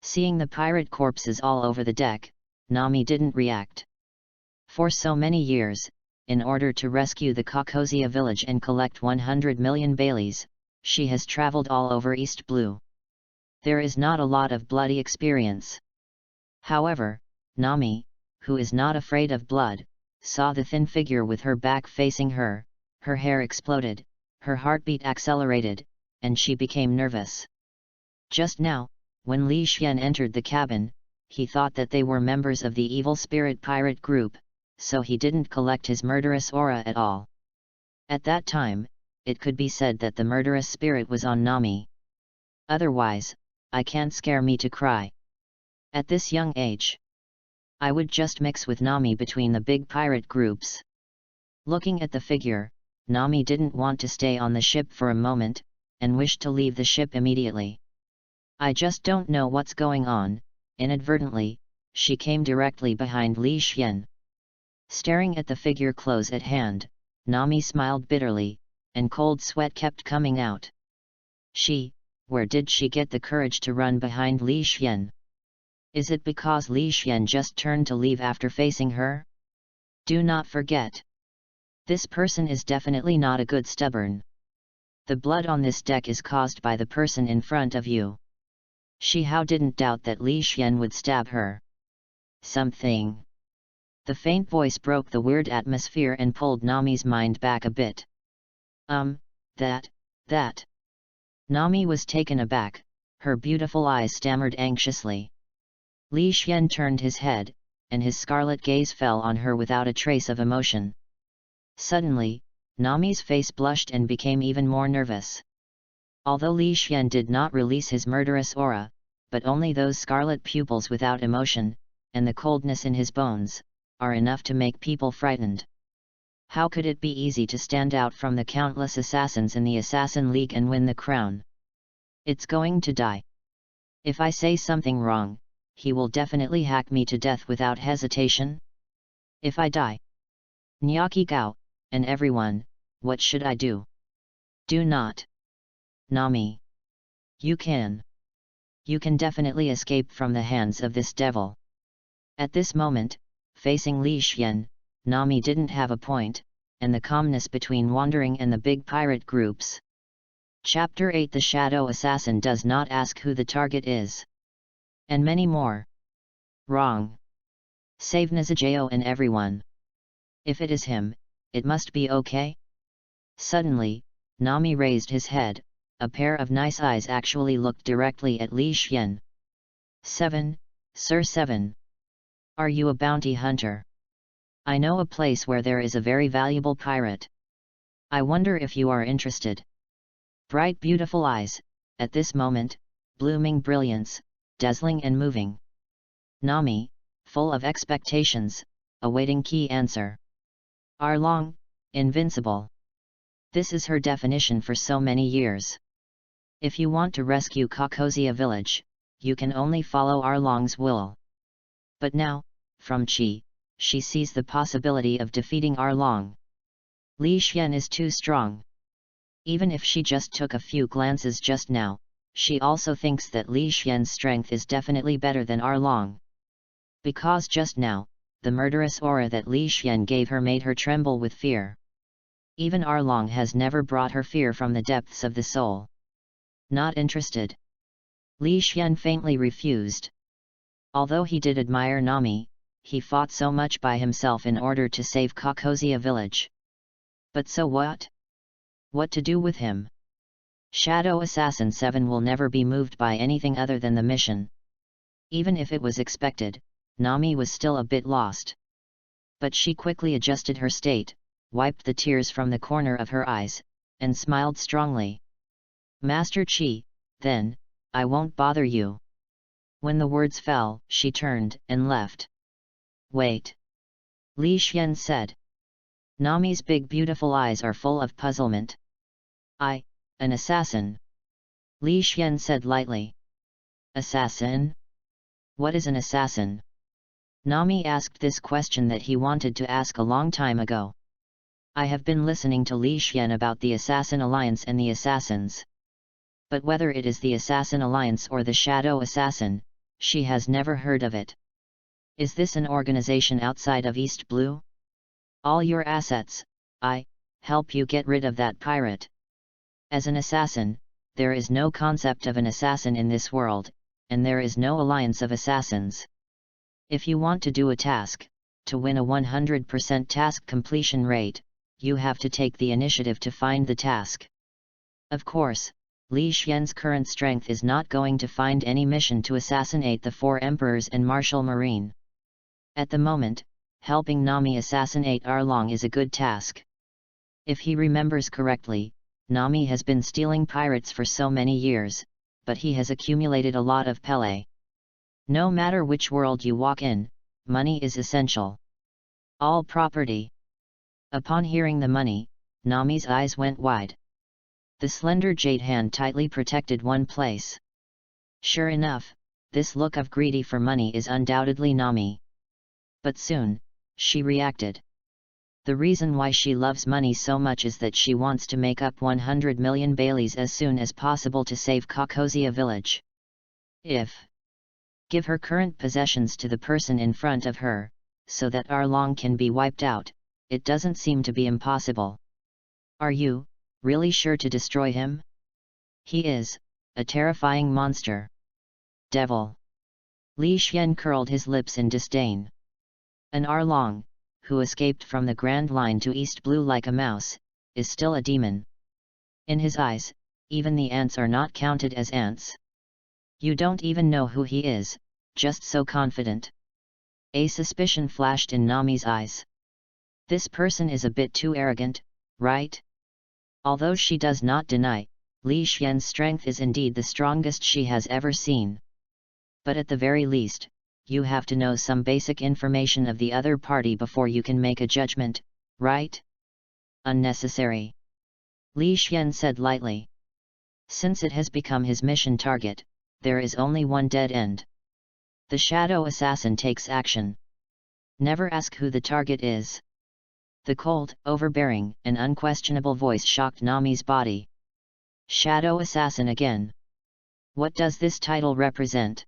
Seeing the pirate corpses all over the deck, Nami didn't react. For so many years, in order to rescue the Kokozia village and collect 100 million Baileys, she has traveled all over East Blue. There is not a lot of bloody experience. However, Nami, who is not afraid of blood, saw the thin figure with her back facing her, her hair exploded, her heartbeat accelerated, and she became nervous. Just now, when Li Xian entered the cabin, he thought that they were members of the evil spirit pirate group, so he didn't collect his murderous aura at all. At that time, it could be said that the murderous spirit was on Nami. Otherwise, I can't scare me to cry. At this young age, I would just mix with Nami between the big pirate groups. Looking at the figure, Nami didn't want to stay on the ship for a moment, and wished to leave the ship immediately. I just don't know what's going on. Inadvertently, she came directly behind Li Xian. Staring at the figure close at hand, Nami smiled bitterly, and cold sweat kept coming out. Where did she get the courage to run behind Li Xian? Is it because Li Xian just turned to leave after facing her? Do not forget. This person is definitely not a good stubborn. The blood on this deck is caused by the person in front of you. How didn't doubt that Li Xian would stab her. Something. The faint voice broke the weird atmosphere and pulled Nami's mind back a bit. That. Nami was taken aback, her beautiful eyes stammered anxiously. Li Xian turned his head, and his scarlet gaze fell on her without a trace of emotion. Suddenly, Nami's face blushed and became even more nervous. Although Li Xian did not release his murderous aura, but only those scarlet pupils without emotion, and the coldness in his bones, are enough to make people frightened. How could it be easy to stand out from the countless assassins in the Assassin League and win the crown? It's going to die. If I say something wrong, he will definitely hack me to death without hesitation. If I die, Nyaki Gao, and everyone, what should I do? Do not. Nami. You can definitely escape from the hands of this devil. At this moment, facing Li Xian, Nami didn't have a point, and the calmness between Wandering and the big pirate groups. Chapter 8 The Shadow Assassin does not ask who the target is. And many more. Wrong. Save Nizajeo and everyone. If it is him, it must be okay? Suddenly, Nami raised his head, a pair of nice eyes actually looked directly at Li Xian. 7, Sir 7. Are you a bounty hunter? I know a place where there is a very valuable pirate. I wonder if you are interested. Bright beautiful eyes, at this moment, blooming brilliance, dazzling and moving. Nami, full of expectations, awaiting key answer. Arlong, invincible. This is her definition for so many years. If you want to rescue Kokozia village, you can only follow Arlong's will. But now, from Chi, she sees the possibility of defeating Arlong. Li Xian is too strong. Even if she just took a few glances just now, she also thinks that Li Xian's strength is definitely better than Arlong. Because just now, the murderous aura that Li Xian gave her made her tremble with fear. Even Arlong has never brought her fear from the depths of the soul. Not interested. Li Xian faintly refused. Although he did admire Nami, he fought so much by himself in order to save Kokozia village. But so what? What to do with him? Shadow Assassin 7 will never be moved by anything other than the mission. Even if it was expected, Nami was still a bit lost. But she quickly adjusted her state, wiped the tears from the corner of her eyes, and smiled strongly. Master Chi, then, I won't bother you. When the words fell, she turned and left. Wait. Li Xian said. Nami's big beautiful eyes are full of puzzlement. An assassin. Li Xian said lightly. Assassin? What is an assassin? Nami asked this question that he wanted to ask a long time ago. I have been listening to Li Xian about the Assassin Alliance and the assassins. But whether it is the Assassin Alliance or the Shadow Assassin, she has never heard of it. Is this an organization outside of East Blue? All your assets, help you get rid of that pirate. As an assassin, there is no concept of an assassin in this world, and there is no alliance of assassins. If you want to do a task, to win a 100% task completion rate, you have to take the initiative to find the task. Of course, Li Xian's current strength is not going to find any mission to assassinate the 4 emperors and Martial Marine. At the moment, helping Nami assassinate Arlong is a good task. If he remembers correctly, Nami has been stealing pirates for so many years, but he has accumulated a lot of Pele. No matter which world you walk in, money is essential. All property. Upon hearing the money, Nami's eyes went wide. The slender jade hand tightly protected one place. Sure enough, this look of greedy for money is undoubtedly Nami. But soon, she reacted. The reason why she loves money so much is that she wants to make up 100 million Baileys as soon as possible to save Kokosia village. Give her current possessions to the person in front of her, so that Arlong can be wiped out, it doesn't seem to be impossible. Are you really sure to destroy him? He is a terrifying monster. Devil. Li Xian curled his lips in disdain. An Arlong, who escaped from the Grand Line to East Blue like a mouse, is still a demon. In his eyes, even the ants are not counted as ants. You don't even know who he is, just so confident. A suspicion flashed in Nami's eyes. This person is a bit too arrogant, right? Although she does not deny, Li Xian's strength is indeed the strongest she has ever seen. But at the very least, you have to know some basic information of the other party before you can make a judgment, right? Unnecessary. Li Xian said lightly. Since it has become his mission target, there is only one dead end. The shadow assassin takes action. Never ask who the target is. The cold, overbearing, and unquestionable voice shocked Nami's body. Shadow assassin again. What does this title represent?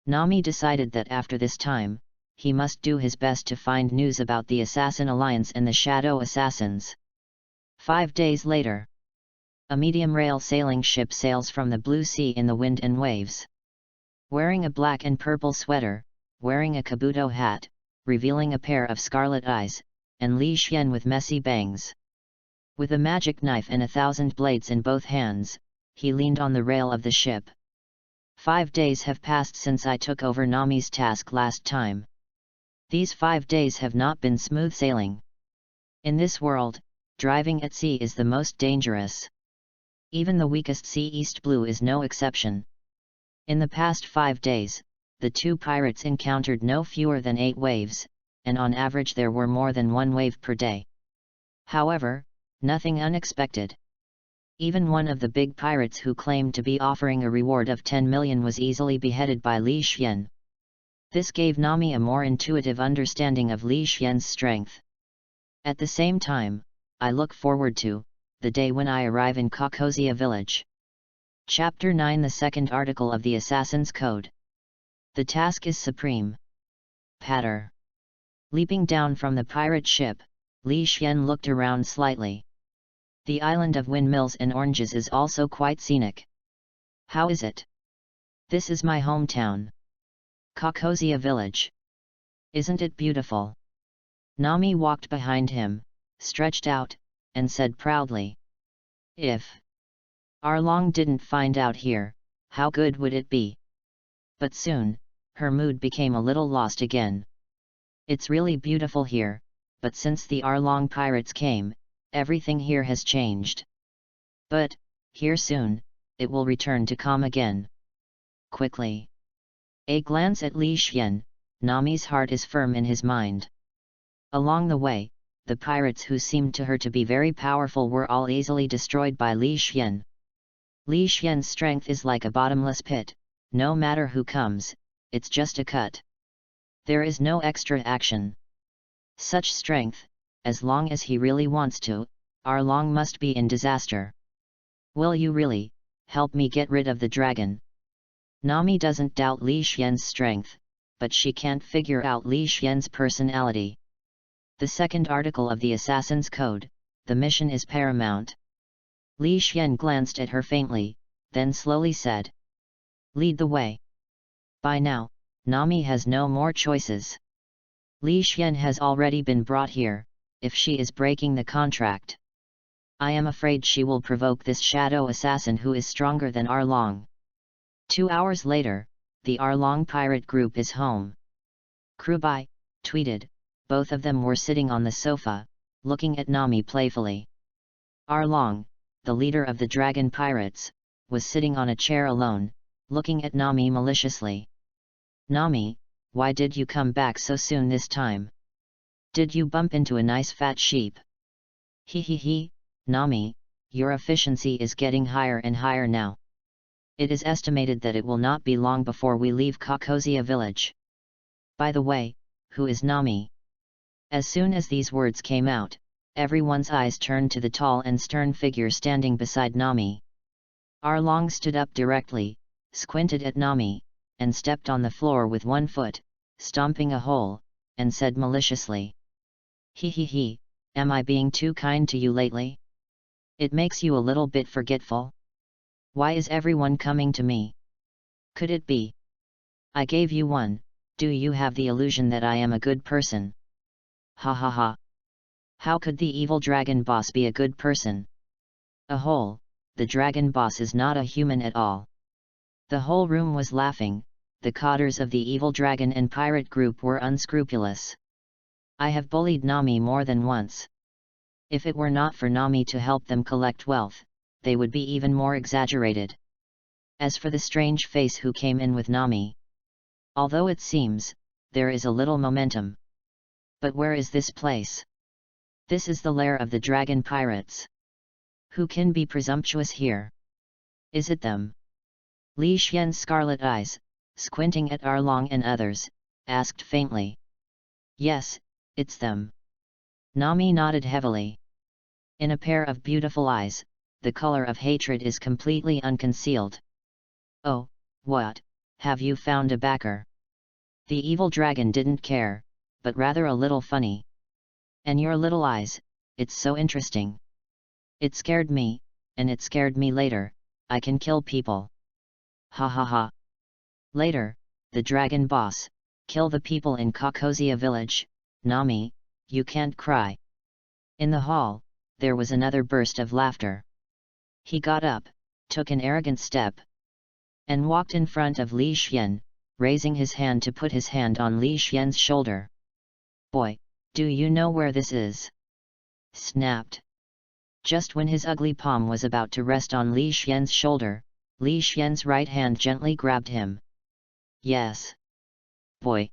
Nami decided that after this time, he must do his best to find news about the Assassin Alliance and the Shadow Assassins. 5 days later. A medium rail sailing ship sails from the blue sea in the wind and waves. Wearing a black and purple sweater, wearing a kabuto hat, revealing a pair of scarlet eyes, and Li Xian with messy bangs. With a magic knife and 1,000 blades in both hands, he leaned on the rail of the ship. 5 days have passed since I took over Nami's task last time. These 5 days have not been smooth sailing. In this world, driving at sea is the most dangerous. Even the weakest sea East Blue is no exception. In the past 5 days, the two pirates encountered no fewer than 8 waves, and on average there were more than 1 wave per day. However, nothing unexpected. Even one of the big pirates who claimed to be offering a reward of 10 million was easily beheaded by Li Xian. This gave Nami a more intuitive understanding of Li Xian's strength. At the same time, I look forward to the day when I arrive in Kokosia village. Chapter 9, the second article of the Assassin's Code. The task is supreme. Patter. Leaping down from the pirate ship, Li Xian looked around slightly. The island of windmills and oranges is also quite scenic. How is it? This is my hometown. Kokosia village. Isn't it beautiful? Nami walked behind him, stretched out, and said proudly. If Arlong didn't find out here, how good would it be? But soon, her mood became a little lost again. It's really beautiful here, but since the Arlong pirates came, everything here has changed. But, here soon, it will return to calm again. Quickly. A glance at Li Xian, Nami's heart is firm in his mind. Along the way, the pirates who seemed to her to be very powerful were all easily destroyed by Li Xian. Li Xian's strength is like a bottomless pit, no matter who comes, it's just a cut. There is no extra action. Such strength, as long as he really wants to, Arlong must be in disaster. Will you really help me get rid of the dragon? Nami doesn't doubt Li Xian's strength, but she can't figure out Li Xian's personality. The second article of the Assassin's Code, the mission is paramount. Li Xian glanced at her faintly, then slowly said. Lead the way. By now, Nami has no more choices. Li Xian has already been brought here, if she is breaking the contract. I am afraid she will provoke this shadow assassin who is stronger than Arlong. 2 hours later, the Arlong pirate group is home. Krubai tweeted, both of them were sitting on the sofa, looking at Nami playfully. Arlong, the leader of the dragon pirates, was sitting on a chair alone, looking at Nami maliciously. Nami, why did you come back so soon this time? Did you bump into a nice fat sheep? He, Nami, your efficiency is getting higher and higher now. It is estimated that it will not be long before we leave Kokozia village. By the way, who is Nami? As soon as these words came out, everyone's eyes turned to the tall and stern figure standing beside Nami. Arlong stood up directly, squinted at Nami, and stepped on the floor with one foot, stomping a hole, and said maliciously. He, am I being too kind to you lately? It makes you a little bit forgetful. Why is everyone coming to me? Could it be? I gave you one, do you have the illusion that I am a good person? Ha. How could the evil dragon boss be a good person? A hole, the dragon boss is not a human at all. The whole room was laughing, the codders of the evil dragon and pirate group were unscrupulous. I have bullied Nami more than once. If it were not for Nami to help them collect wealth, they would be even more exaggerated. As for the strange face who came in with Nami, although it seems, there is a little momentum. But where is this place? This is the lair of the dragon pirates. Who can be presumptuous here? Is it them? Li Xian's scarlet eyes, squinting at Arlong and others, asked faintly. Yes, it's them. Nami nodded heavily. In a pair of beautiful eyes, the color of hatred is completely unconcealed. Oh, what, have you found a backer? The evil dragon didn't care, but rather a little funny. And your little eyes, it's so interesting. It scared me, and it scared me later, I can kill people. Ha. Later, the dragon boss, kill the people in Kokozia village. Nami, you can't cry. In the hall, there was another burst of laughter. He got up, took an arrogant step, and walked in front of Li Xian, raising his hand to put his hand on Li Xian's shoulder. Boy, do you know where this is? Snapped. Just when his ugly palm was about to rest on Li Xian's shoulder, Li Xian's right hand gently grabbed him. Yes. Boy.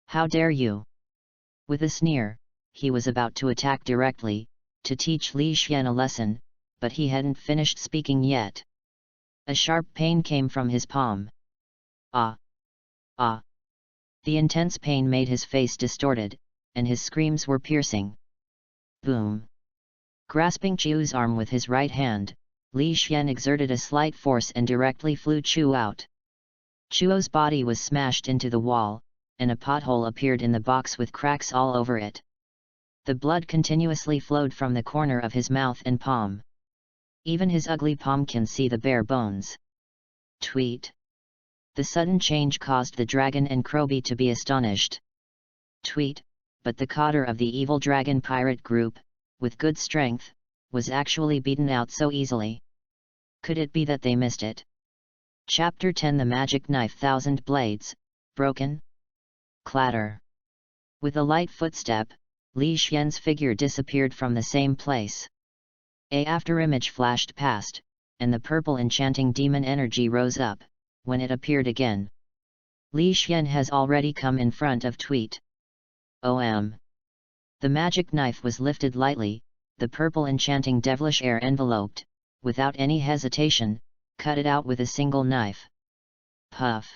How dare you? With a sneer, he was about to attack directly, to teach Li Xian a lesson, but he hadn't finished speaking yet. A sharp pain came from his palm. Ah! The intense pain made his face distorted, and his screams were piercing. Boom! Grasping Chu's arm with his right hand, Li Xian exerted a slight force and directly flew Chu out. Chuo's body was smashed into the wall, and a pothole appeared in the box with cracks all over it. The blood continuously flowed from the corner of his mouth and palm. Even his ugly palm can see the bare bones. Tweet! The sudden change caused the dragon and Krobi to be astonished. Tweet! But the codder of the evil dragon pirate group, with good strength, was actually beaten out so easily. Could it be that they missed it? Chapter 10 The Magic Knife 1000 Blades, Broken? Clatter! With a light footstep, Li Xian's figure disappeared from the same place. A afterimage flashed past, and the purple enchanting demon energy rose up, when it appeared again. Li Xian has already come in front of Tweet. The magic knife was lifted lightly, the purple enchanting devilish air enveloped, without any hesitation, cut it out with a single knife. Puff!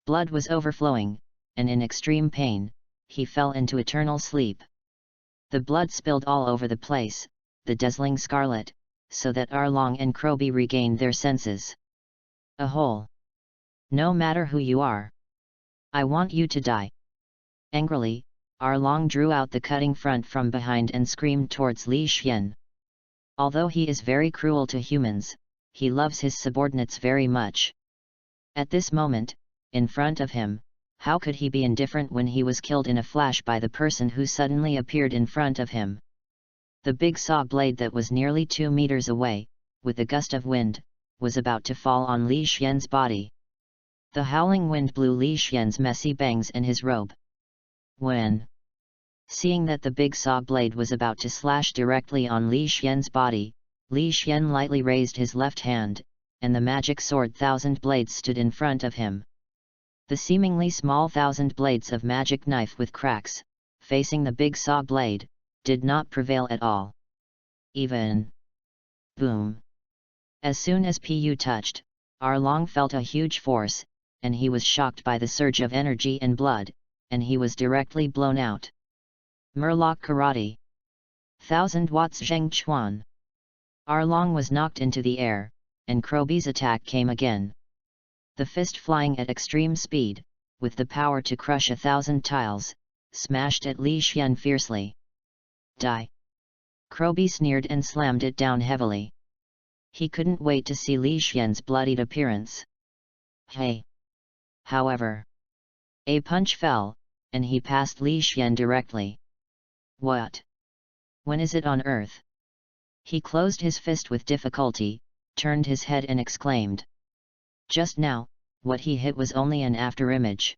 Blood was overflowing, and in extreme pain, he fell into eternal sleep. The blood spilled all over the place, the dazzling scarlet, so that Arlong and Krobi regained their senses. A hole! No matter who you are. I want you to die. Angrily, Arlong drew out the cutting front from behind and screamed towards Li Xian. Although he is very cruel to humans, he loves his subordinates very much. At this moment, in front of him, how could he be indifferent when he was killed in a flash by the person who suddenly appeared in front of him? The big saw blade that was nearly 2 meters away, with a gust of wind, was about to fall on Li Xian's body. The howling wind blew Li Xian's messy bangs and his robe. When, seeing that the big saw blade was about to slash directly on Li Xian's body, Li Xian lightly raised his left hand, and the magic sword 1000 blades stood in front of him. The seemingly small 1000 blades of magic knife with cracks, facing the big saw blade, did not prevail at all. Even. Boom. As soon as Pu touched, Arlong felt a huge force, and he was shocked by the surge of energy and blood, and he was directly blown out. Murloc Karate. 1000 watts Zheng Chuan. Arlong was knocked into the air, and Krobi's attack came again. The fist flying at extreme speed, with the power to crush 1,000 tiles, smashed at Li Xian fiercely. Die! Krobi sneered and slammed it down heavily. He couldn't wait to see Li Xian's bloodied appearance. Hey! However, a punch fell, and he passed Li Xian directly. What? When is it on earth? He closed his fist with difficulty, turned his head and exclaimed. Just now, what he hit was only an afterimage.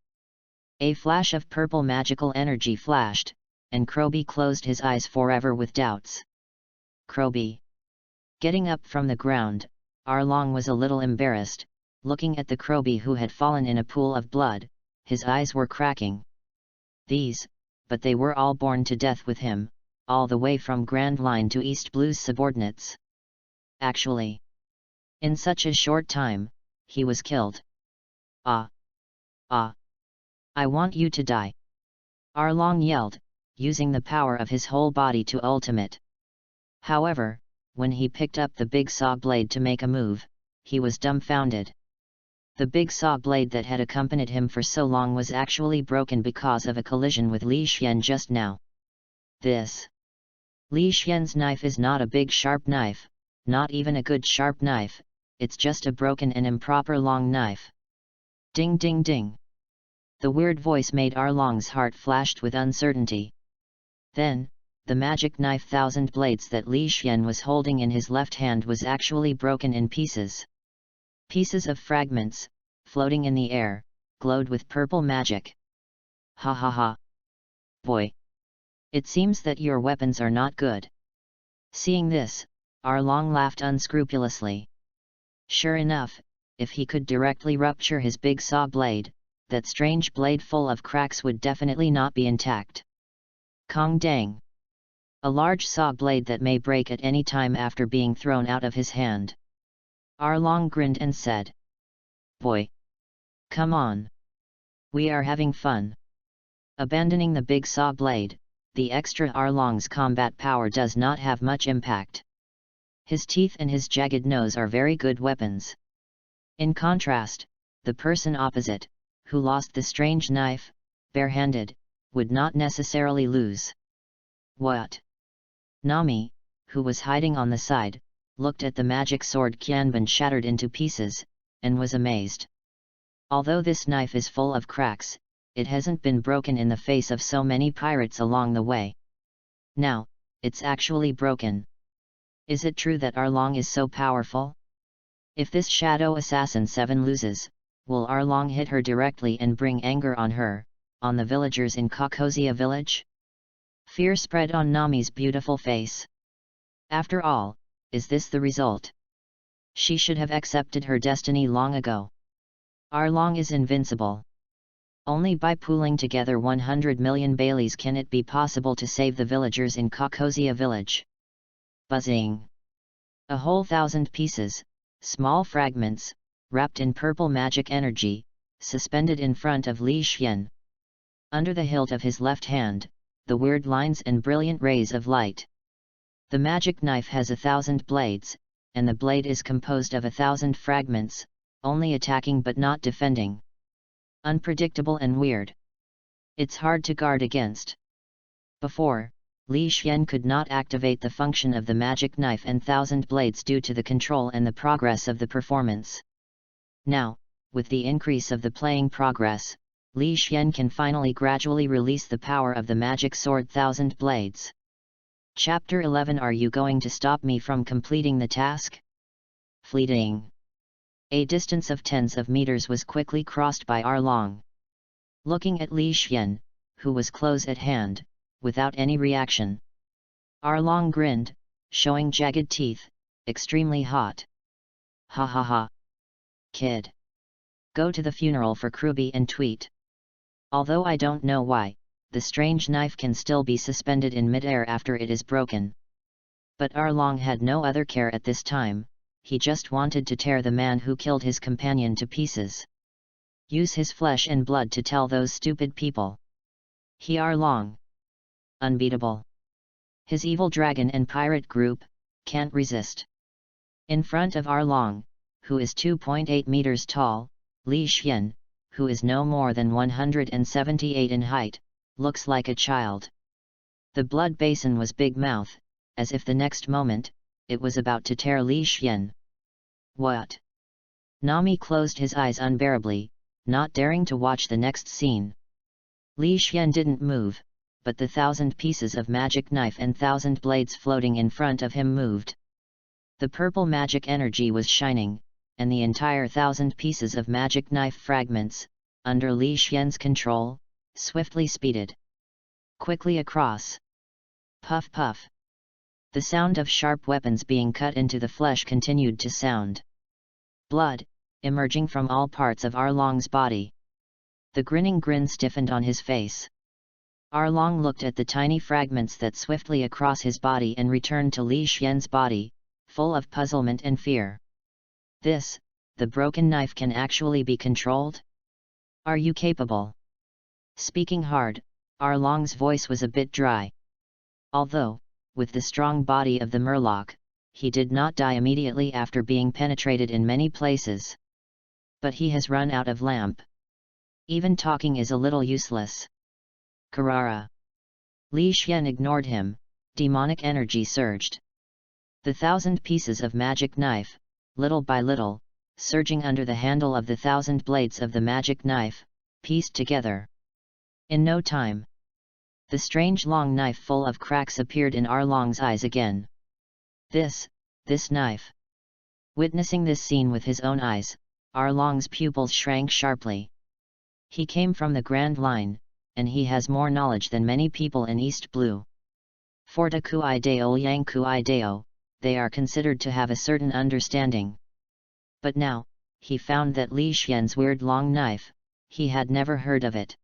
A flash of purple magical energy flashed, and Krobi closed his eyes forever with doubts. Krobi. Getting up from the ground, Arlong was a little embarrassed, looking at the Krobi who had fallen in a pool of blood. His eyes were cracking. But they were all born to death with him, all the way from Grand Line to East Blue's subordinates. Actually, in such a short time, he was killed. Ah! I want you to die! Arlong yelled, using the power of his whole body to ultimate. However, when he picked up the big saw blade to make a move, he was dumbfounded. The big saw blade that had accompanied him for so long was actually broken because of a collision with Li Xian just now. Li Xian's knife is not a big sharp knife, not even a good sharp knife, it's just a broken and improper long knife. Ding ding ding. The weird voice made Arlong's heart flashed with uncertainty. Then, the magic knife 1,000 blades that Li Xian was holding in his left hand was actually broken in pieces. Pieces of fragments, floating in the air, glowed with purple magic. Ha ha ha. Boy! It seems that your weapons are not good. Seeing this, Arlong laughed unscrupulously. Sure enough, if he could directly rupture his big saw blade, that strange blade full of cracks would definitely not be intact. Kong dang! A large saw blade that may break at any time after being thrown out of his hand. Arlong grinned and said. Boy! Come on! We are having fun. Abandoning the big saw blade, the extra Arlong's combat power does not have much impact. His teeth and his jagged nose are very good weapons. In contrast, the person opposite, who lost the strange knife, barehanded, would not necessarily lose. What? Nami, who was hiding on the side, looked at the magic sword Qianban shattered into pieces, and was amazed. Although this knife is full of cracks, it hasn't been broken in the face of so many pirates along the way. Now, it's actually broken. Is it true that Arlong is so powerful? If this Shadow Assassin 7 loses, will Arlong hit her directly and bring anger on her, on the villagers in Kokozia village? Fear spread on Nami's beautiful face. After all, is this the result? She should have accepted her destiny long ago. Arlong is invincible. Only by pooling together 100 million Baileys can it be possible to save the villagers in Kokozia village. Buzzing! A whole 1,000 pieces, small fragments, wrapped in purple magic energy, suspended in front of Li Xian. Under the hilt of his left hand, the weird lines and brilliant rays of light. The magic knife has 1,000 blades, and the blade is composed of 1,000 fragments, only attacking but not defending. Unpredictable and weird. It's hard to guard against. Before, Li Xian could not activate the function of the magic knife and 1,000 blades due to the control and the progress of the performance. Now, with the increase of the playing progress, Li Xian can finally gradually release the power of the magic sword 1,000 blades. Chapter 11. Are you going to stop me from completing the task? Fleeting. A distance of tens of meters was quickly crossed by Arlong. Looking at Li Xian, who was close at hand, without any reaction. Arlong grinned, showing jagged teeth, extremely hot. Ha ha ha. Kid. Go to the funeral for Kruby and tweet. Although I don't know why, the strange knife can still be suspended in midair after it is broken. But Arlong had no other care at this time, he just wanted to tear the man who killed his companion to pieces. Use his flesh and blood to tell those stupid people. He Arlong. Unbeatable. His evil dragon and pirate group can't resist. In front of Arlong, who is 2.8 meters tall, Li Xian, who is no more than 178 in height, looks like a child. The blood basin was big mouth, as if the next moment, it was about to tear Li Xian. What? Nami closed his eyes unbearably, not daring to watch the next scene. Li Xian didn't move, but the 1,000 pieces of magic knife and 1,000 blades floating in front of him moved. The purple magic energy was shining, and the entire 1,000 pieces of magic knife fragments, under Li Xian's control, swiftly speeded quickly across. Puff puff. The sound of sharp weapons being cut into the flesh continued to sound. Blood, emerging from all parts of Arlong's body. The grinning grin stiffened on his face. Arlong looked at the tiny fragments that swiftly across his body and returned to Li Xian's body, full of puzzlement and fear. This, the broken knife can actually be controlled? Are you capable? Speaking hard, Arlong's voice was a bit dry. Although, with the strong body of the Murloc, he did not die immediately after being penetrated in many places. But he has run out of lamp. Even talking is a little useless. Carrara. Li Xian ignored him, demonic energy surged. The 1,000 pieces of magic knife, little by little, surging under the handle of the 1,000 blades of the magic knife, pieced together. In no time, the strange long knife full of cracks appeared in Arlong's eyes again. This knife. Witnessing this scene with his own eyes, Arlong's pupils shrank sharply. He came from the Grand Line, and he has more knowledge than many people in East Blue. Forta Kui Deo Yang Kui Deo, they are considered to have a certain understanding. But now, he found that Li Xian's weird long knife, he had never heard of it.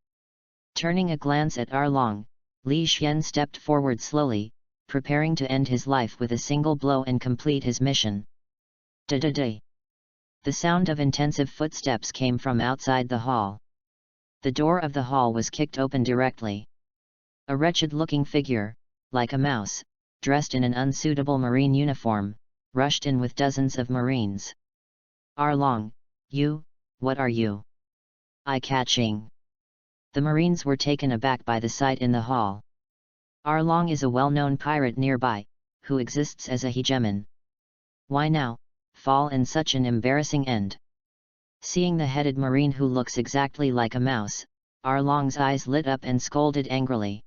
Turning a glance at Arlong, Li Xian stepped forward slowly, preparing to end his life with a single blow and complete his mission. Da-da-da. The sound of intensive footsteps came from outside the hall. The door of the hall was kicked open directly. A wretched-looking figure, like a mouse, dressed in an unsuitable marine uniform, rushed in with dozens of marines. Arlong, you, what are you? Eye-catching. The marines were taken aback by the sight in the hall. Arlong is a well-known pirate nearby, who exists as a hegemon. Why now, fall in such an embarrassing end? Seeing the headed marine who looks exactly like a mouse, Arlong's eyes lit up and scolded angrily.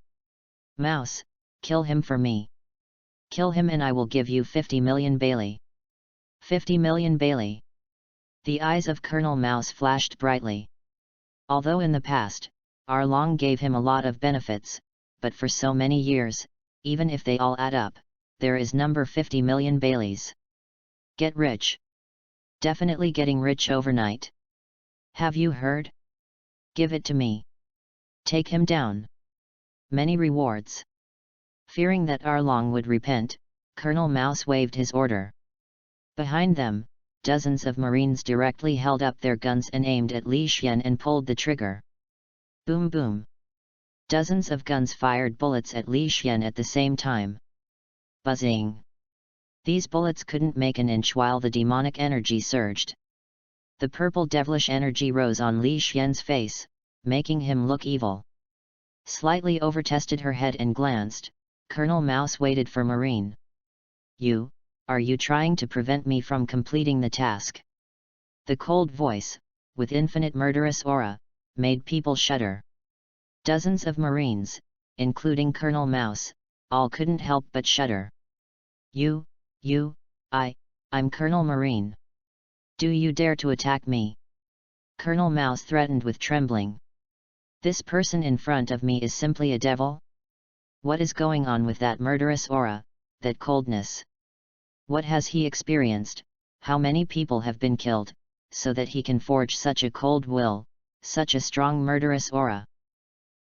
Mouse, kill him for me. Kill him and I will give you 50 million Bailey. 50 million Bailey. The eyes of Colonel Mouse flashed brightly. Although in the past, Arlong gave him a lot of benefits, but for so many years, even if they all add up, there is number 50 million Baileys. Get rich. Definitely getting rich overnight. Have you heard? Give it to me. Take him down. Many rewards. Fearing that Arlong would repent, Colonel Mouse waved his order. Behind them, dozens of marines directly held up their guns and aimed at Li Xian and pulled the trigger. Boom boom. Dozens of guns fired bullets at Li Xian at the same time. Buzzing. These bullets couldn't make an inch while the demonic energy surged. The purple devilish energy rose on Li Xian's face, making him look evil. Slightly overtested her head and glanced, Colonel Mouse waited for Marine. Are you trying to prevent me from completing the task? The cold voice, with infinite murderous aura, made people shudder. Dozens of Marines, including Colonel Mouse, all couldn't help but shudder. I'm Colonel Marine. Do you dare to attack me? Colonel Mouse threatened with trembling. This person in front of me is simply a devil? What is going on with that murderous aura, that coldness? What has he experienced, how many people have been killed, so that he can forge such a cold will, such a strong murderous aura?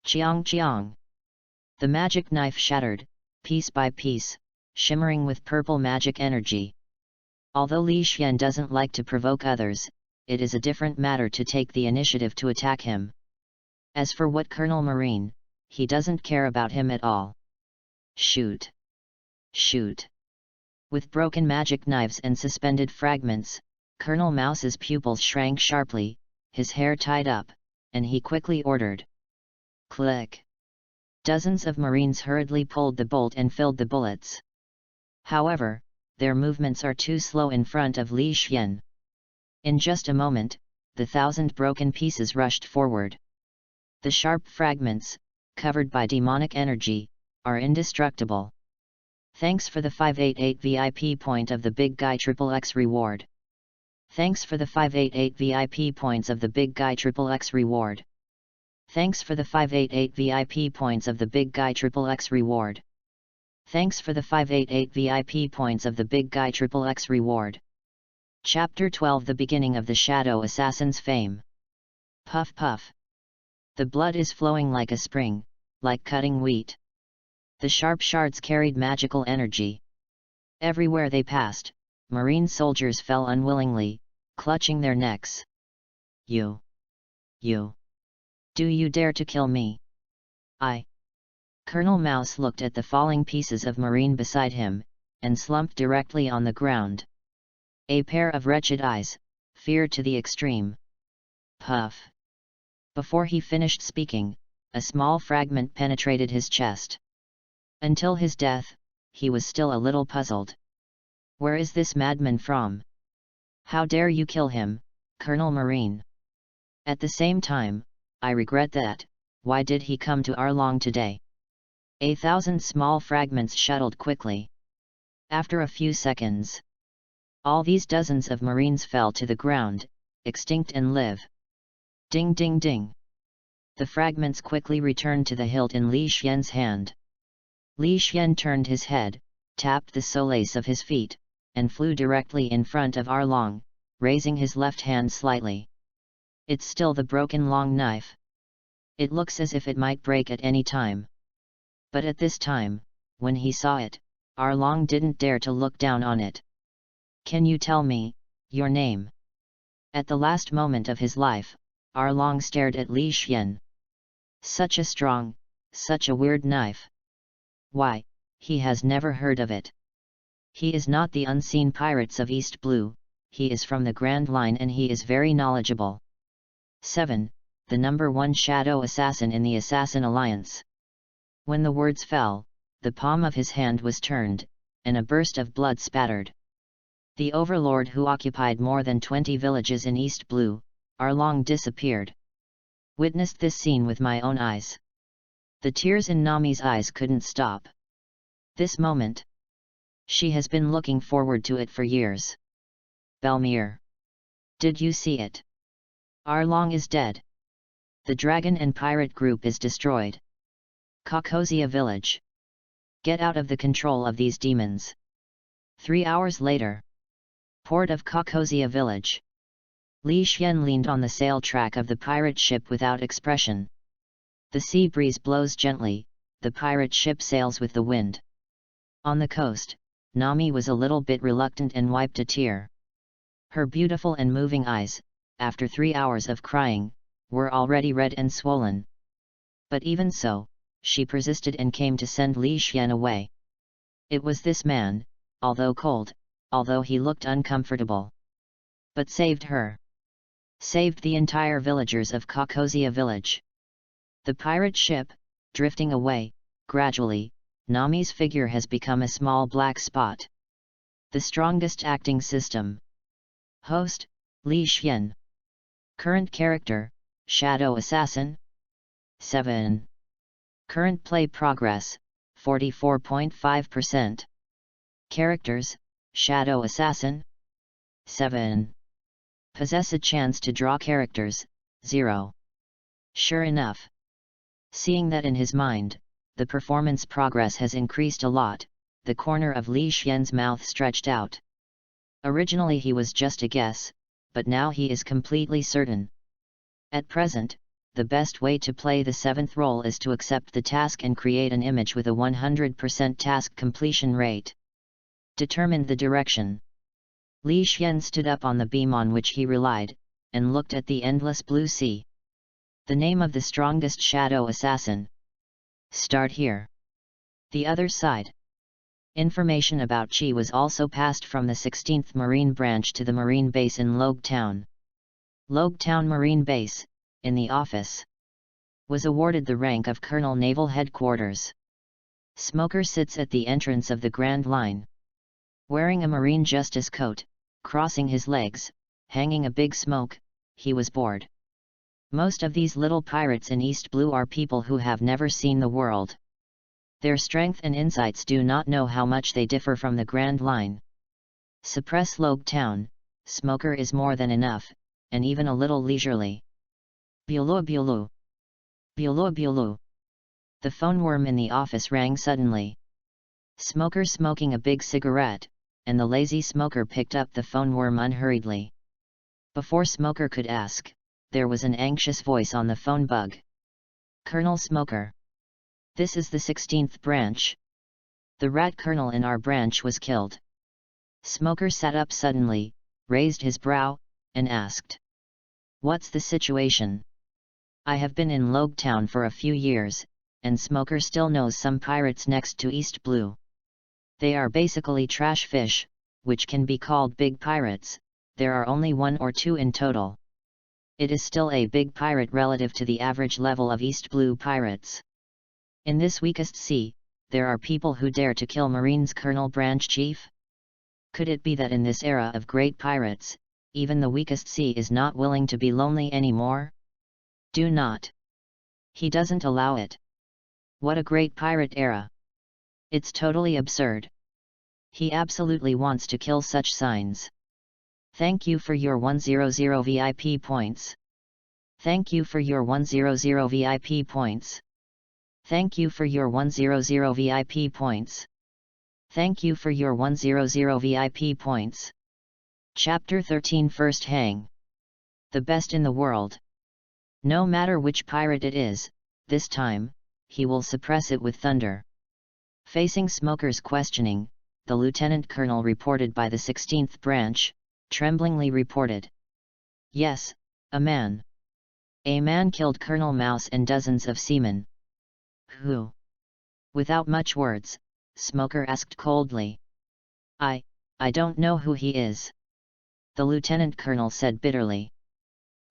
Chiang chiang! The magic knife shattered, piece by piece, shimmering with purple magic energy. Although Li Xian doesn't like to provoke others, it is a different matter to take the initiative to attack him. As for what Colonel Marine, he doesn't care about him at all. Shoot! Shoot! With broken magic knives and suspended fragments, Colonel Mouse's pupils shrank sharply, his hair tied up, and he quickly ordered. Click! Dozens of Marines hurriedly pulled the bolt and filled the bullets. However, their movements are too slow in front of Li Xian. In just a moment, the 1,000 broken pieces rushed forward. The sharp fragments, covered by demonic energy, are indestructible. Thanks for the 588 VIP point of the big guy XXX reward. Thanks for the 588 VIP points of the big guy XXX reward. Thanks for the 588 VIP points of the big guy XXX reward. Thanks for the 588 VIP points of the big guy XXX reward. Chapter 12 The beginning of the Shadow Assassin's fame. Puff puff. The blood is flowing like a spring, like cutting wheat. The sharp shards carried magical energy. Everywhere they passed, Marine soldiers fell unwillingly, clutching their necks. You! Do you dare to kill me? Colonel Mouse looked at the falling pieces of Marine beside him, and slumped directly on the ground. A pair of wretched eyes, fear to the extreme. Puff! Before he finished speaking, a small fragment penetrated his chest. Until his death, he was still a little puzzled. Where is this madman from? How dare you kill him, Colonel Marine? At the same time, I regret that. Why did he come to Arlong today? 1,000 small fragments shuttled quickly. After a few seconds, all these dozens of Marines fell to the ground, extinct and live. Ding ding ding. The fragments quickly returned to the hilt in Li Xian's hand. Li Xian turned his head, tapped the solace of his feet, and flew directly in front of Arlong, raising his left hand slightly. It's still the broken long knife. It looks as if it might break at any time. But at this time, when he saw it, Arlong didn't dare to look down on it. Can you tell me your name? At the last moment of his life, Arlong stared at Li Xian. Such a strong, such a weird knife. Why, he has never heard of it. He is not the unseen pirates of East Blue, he is from the Grand Line and he is very knowledgeable. 7. The number 1 shadow assassin in the Assassin Alliance. When the words fell, the palm of his hand was turned, and a burst of blood spattered. The overlord who occupied more than 20 villages in East Blue, Arlong disappeared. Witnessed this scene with my own eyes. The tears in Nami's eyes couldn't stop. This moment. She has been looking forward to it for years. Belmere. Did you see it? Arlong is dead. The dragon and pirate group is destroyed. Kokosia village. Get out of the control of these demons. 3 hours later. Port of Kokosia village. Li Xian leaned on the sail track of the pirate ship without expression. The sea breeze blows gently, the pirate ship sails with the wind. On the coast, Nami was a little bit reluctant and wiped a tear. Her beautiful and moving eyes, after 3 hours of crying, were already red and swollen. But even so, she persisted and came to send Li Xian away. It was this man, although cold, although he looked uncomfortable, but saved her. Saved the entire villagers of Kokosia village. The pirate ship, drifting away, gradually, Nami's figure has become a small black spot. The strongest acting system. Host, Li Xian. Current character, Shadow Assassin. 7. Current play progress, 44.5%. Characters, Shadow Assassin. 7. Possess a chance to draw characters, 0. Sure enough. Seeing that in his mind, the performance progress has increased a lot, the corner of Li Xian's mouth stretched out. Originally he was just a guess, but now he is completely certain. At present, the best way to play the 7th role is to accept the task and create an image with a 100% task completion rate. determined the direction. Li Xian stood up on the beam on which he relied, and looked at the endless blue sea. The name of the strongest shadow assassin. Start here. The other side. Information about Qi was also passed from the 16th Marine Branch to the Marine Base in Logue Town. Logue Town Marine Base, in the office, was awarded the rank of Colonel Naval Headquarters. Smoker sits at the entrance of the Grand Line. Wearing a Marine Justice coat, crossing his legs, hanging a big smoke, he was bored. Most of these little pirates in East Blue are people who have never seen the world. Their strength and insights do not know how much they differ from the Grand Line. Suppress Logue Town, Smoker is more than enough, and even a little leisurely. Bulu bulu. Bulu bulu. The phone worm in the office rang suddenly. Smoker smoking a big cigarette, and the lazy Smoker picked up the phone worm unhurriedly. Before Smoker could ask, there was an anxious voice on the phone bug. Colonel Smoker. This is the 16th branch. The rat colonel in our branch was killed. Smoker sat up suddenly, raised his brow, and asked. What's the situation? I have been in Logue Town for a few years, and Smoker still knows some pirates next to East Blue. They are basically trash fish, which can be called big pirates. There are only 1 or 2 in total. It is still a big pirate relative to the average level of East Blue pirates. In this weakest sea, there are people who dare to kill Marine's Colonel Branch Chief? Could it be that in this era of great pirates, even the weakest sea is not willing to be lonely anymore? Do not. He doesn't allow it. What a great pirate era. It's totally absurd. He absolutely wants to kill such signs. Thank you for your 100 VIP points. Thank you for your 100 VIP points. Thank you for your 100 VIP points. Thank you for your 100 VIP points. Chapter 13 First Hang. The best in the world. No matter which pirate it is, this time, he will suppress it with thunder. Facing Smoker's questioning, the lieutenant colonel reported by the 16th branch, tremblingly reported. Yes, a man. A man killed Colonel Mouse and dozens of seamen. Who? Without much words, Smoker asked coldly. I don't know who he is. The lieutenant colonel said bitterly.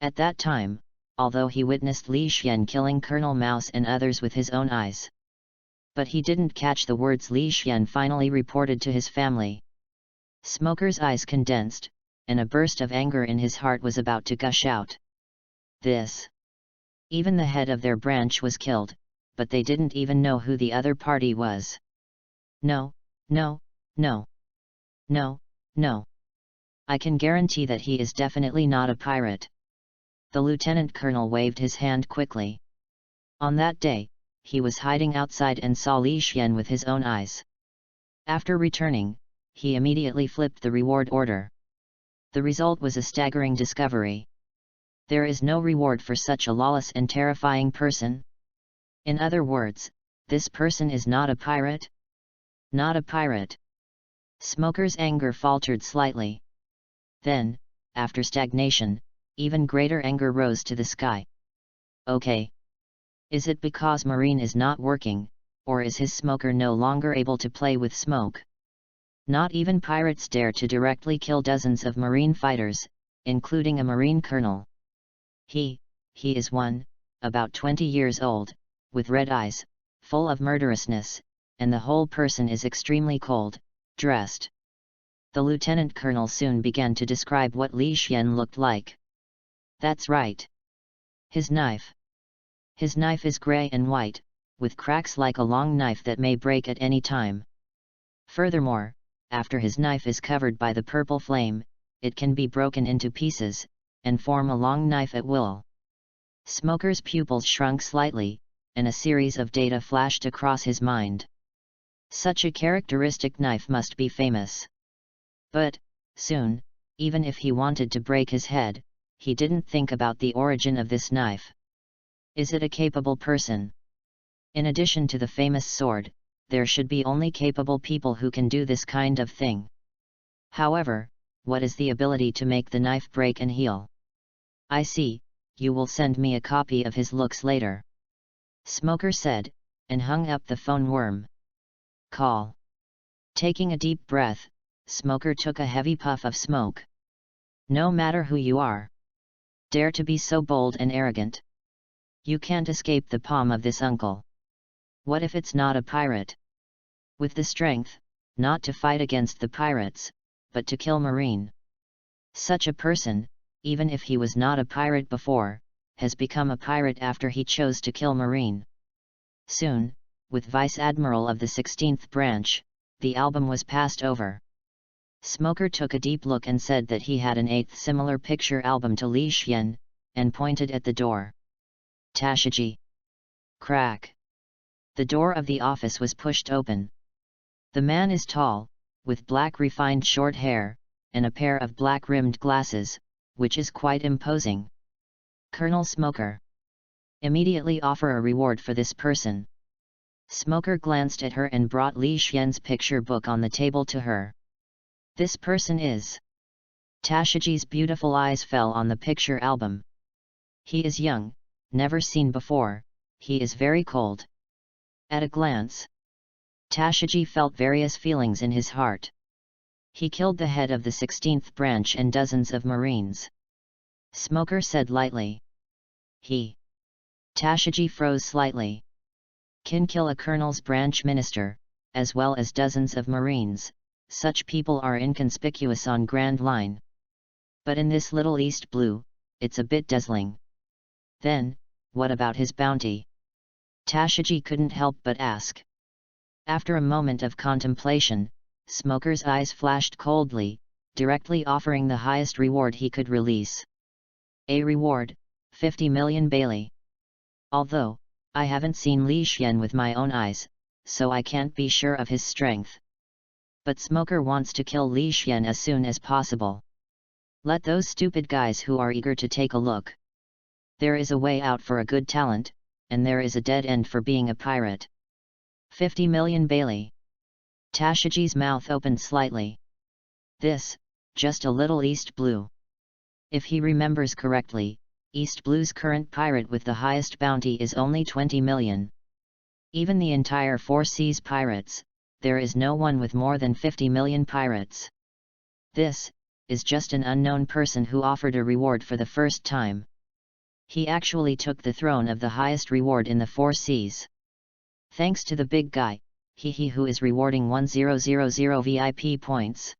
At that time, although he witnessed Li Xian killing Colonel Mouse and others with his own eyes. But he didn't catch the words Li Xian finally reported to his family. Smoker's eyes condensed, and a burst of anger in his heart was about to gush out. This. Even the head of their branch was killed, but they didn't even know who the other party was. No, no, no. No, no. I can guarantee that he is definitely not a pirate. The lieutenant colonel waved his hand quickly. On that day, he was hiding outside and saw Li Xian with his own eyes. After returning, he immediately flipped the reward order. The result was a staggering discovery. There is no reward for such a lawless and terrifying person. In other words, this person is not a pirate? Not a pirate. Smoker's anger faltered slightly. Then, after stagnation, even greater anger rose to the sky. Okay. Is it because Marine is not working, or is his Smoker no longer able to play with smoke? Not even pirates dare to directly kill dozens of Marine fighters, including a Marine colonel. He is one, about 20 years old, with red eyes, full of murderousness, and the whole person is extremely cold, dressed. The lieutenant colonel soon began to describe what Li Xian looked like. That's right. His knife. His knife is grey and white, with cracks like a long knife that may break at any time. Furthermore, after his knife is covered by the purple flame, it can be broken into pieces, and form a long knife at will. Smoker's pupils shrunk slightly, and a series of data flashed across his mind. Such a characteristic knife must be famous. But, soon, even if he wanted to break his head, he didn't think about the origin of this knife. Is it a capable person? In addition to the famous sword, there should be only capable people who can do this kind of thing. However, what is the ability to make the knife break and heal? I see, you will send me a copy of his looks later. Smoker said, and hung up the phone. Worm. Call. Taking a deep breath, Smoker took a heavy puff of smoke. No matter who you are. Dare to be so bold and arrogant. You can't escape the palm of this uncle. What if it's not a pirate? With the strength, not to fight against the pirates, but to kill Marine. Such a person, even if he was not a pirate before, has become a pirate after he chose to kill Marine. Soon, with Vice Admiral of the 16th Branch, the album was passed over. Smoker took a deep look and said that he had an 8th similar picture album to Li Xian, and pointed at the door. Tashiji. Crack. The door of the office was pushed open. The man is tall, with black refined short hair, and a pair of black-rimmed glasses, which is quite imposing. Colonel Smoker. Immediately offer a reward for this person. Smoker glanced at her and brought Li Xian's picture book on the table to her. This person is... Tashiji's beautiful eyes fell on the picture album. He is young, never seen before, he is very cold. At a glance, Tashiji felt various feelings in his heart. He killed the head of the 16th Branch and dozens of Marines. Smoker said lightly. He. Tashiji froze slightly. Can kill a colonel's branch minister, as well as dozens of Marines. Such people are inconspicuous on Grand Line. But in this little East Blue, it's a bit dazzling. Then, what about his bounty? Tashiji couldn't help but ask. After a moment of contemplation, Smoker's eyes flashed coldly, directly offering the highest reward he could release. A reward, 50 million Bailey. Although, I haven't seen Li Xian with my own eyes, so I can't be sure of his strength. But Smoker wants to kill Li Xian as soon as possible. Let those stupid guys who are eager to take a look. There is a way out for a good talent, and there is a dead end for being a pirate. 50 million Bailey. Tashiji's mouth opened slightly. This, just a little East Blue. If he remembers correctly, East Blue's current pirate with the highest bounty is only 20 million. Even the entire Four Seas pirates, there is no one with more than 50 million pirates. This, is just an unknown person who offered a reward for the first time. He actually took the throne of the highest reward in the Four Seas. Thanks to the big guy, who is rewarding 1000 VIP points.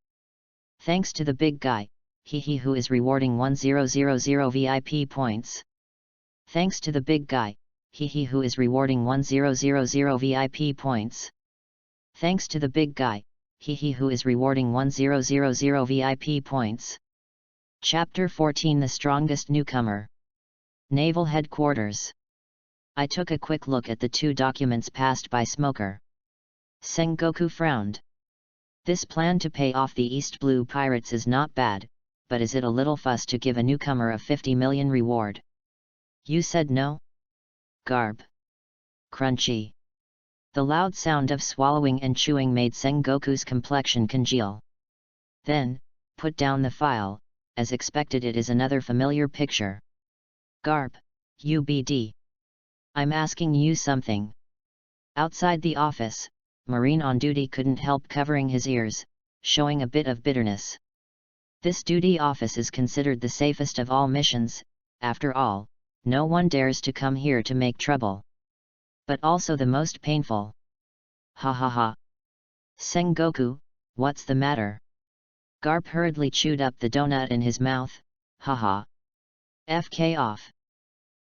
Thanks to the big guy, who is rewarding 1000 VIP points. Thanks to the big guy, who is rewarding 1000 VIP points. Thanks to the big guy, who is rewarding 1000 VIP points. Chapter 14 The Strongest Newcomer. Naval Headquarters. I took a quick look at the two documents passed by Smoker. Sengoku frowned. This plan to pay off the East Blue pirates is not bad, but is it a little fuss to give a newcomer a 50 million reward? You said no? Garb. Crunchy. The loud sound of swallowing and chewing made Sengoku's complexion congeal. Then, put down the file, as expected. It is another familiar picture. Garb, UBD. I'm asking you something. Outside the office, Marine on duty couldn't help covering his ears, showing a bit of bitterness. This duty office is considered the safest of all missions, after all, no one dares to come here to make trouble. But also the most painful. Ha ha ha. Sengoku, what's the matter? Garp hurriedly chewed up the donut in his mouth, haha. FK off.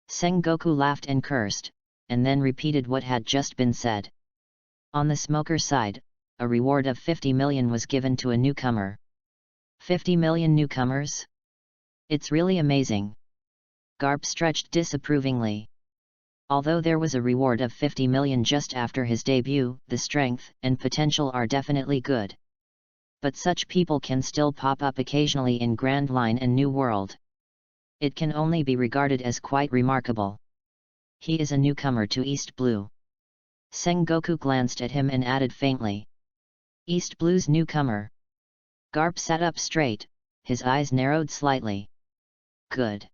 Sengoku laughed and cursed, and then repeated what had just been said. On the Smoker side, a reward of 50 million was given to a newcomer. 50 million newcomers? It's really amazing. Garp stretched disapprovingly. Although there was a reward of 50 million just after his debut, the strength and potential are definitely good. But such people can still pop up occasionally in Grand Line and New World. It can only be regarded as quite remarkable. He is a newcomer to East Blue. Sengoku glanced at him and added faintly. East Blue's newcomer. Garp sat up straight, his eyes narrowed slightly. Good.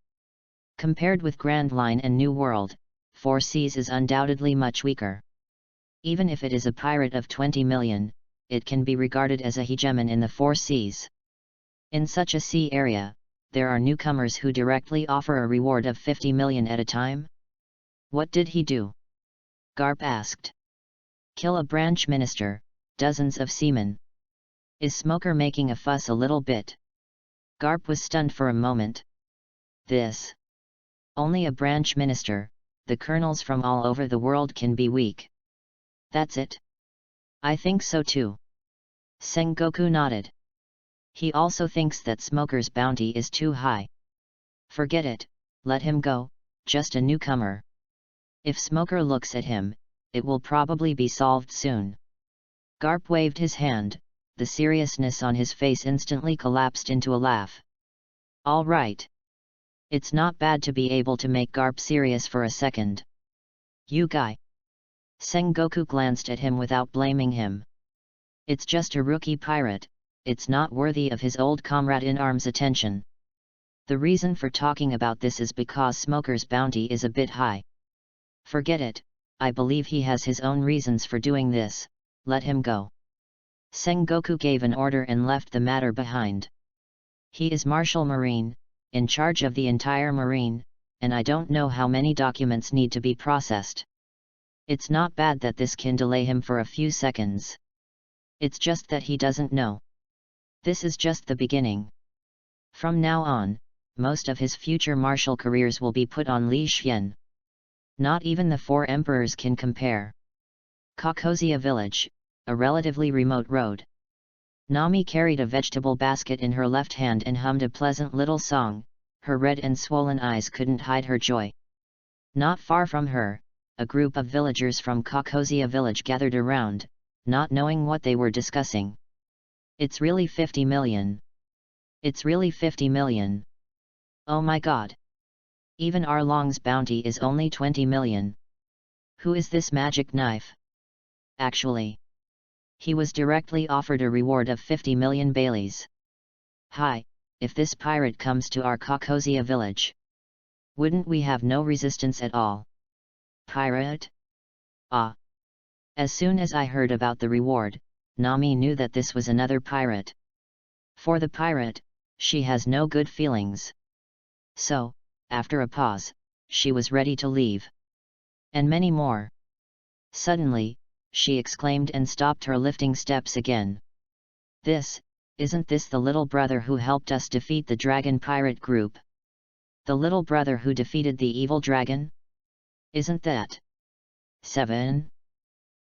Compared with Grand Line and New World, Four Seas is undoubtedly much weaker. Even if it is a pirate of 20 million, it can be regarded as a hegemon in the Four Seas. In such a sea area, there are newcomers who directly offer a reward of 50 million at a time? What did he do? Garp asked. Kill a branch minister, dozens of seamen. Is Smoker making a fuss a little bit? Garp was stunned for a moment. This. Only a branch minister, the colonels from all over the world can be weak. That's it? I think so too. Sengoku nodded. He also thinks that Smoker's bounty is too high. Forget it, let him go, just a newcomer. If Smoker looks at him, it will probably be solved soon. Garp waved his hand, the seriousness on his face instantly collapsed into a laugh. All right. It's not bad to be able to make Garp serious for a second. You guy. Sengoku glanced at him without blaming him. It's just a rookie pirate, it's not worthy of his old comrade in arms' attention. The reason for talking about this is because Smoker's bounty is a bit high. Forget it, I believe he has his own reasons for doing this, let him go. Sengoku gave an order and left the matter behind. He is Marshal Marine, in charge of the entire Marine, and I don't know how many documents need to be processed. It's not bad that this can delay him for a few seconds. It's just that he doesn't know. This is just the beginning. From now on, most of his future martial careers will be put on Li Xian. Not even the Four Emperors can compare. Kokozia Village, a relatively remote road. Nami carried a vegetable basket in her left hand and hummed a pleasant little song, her red and swollen eyes couldn't hide her joy. Not far from her, a group of villagers from Kokozia Village gathered around, not knowing what they were discussing. It's really 50 million. It's really 50 million. Oh my god. Even Arlong's bounty is only 20 million. Who is this magic knife? Actually, he was directly offered a reward of 50 million Baileys. Hi, if this pirate comes to our Kokozia village, wouldn't we have no resistance at all? Pirate? Ah. As soon as I heard about the reward, Nami knew that this was another pirate. For the pirate, she has no good feelings. So, after a pause, she was ready to leave. And many more. Suddenly, she exclaimed and stopped her lifting steps again. Isn't this the little brother who helped us defeat the dragon pirate group? The little brother who defeated the evil dragon? Isn't that 7?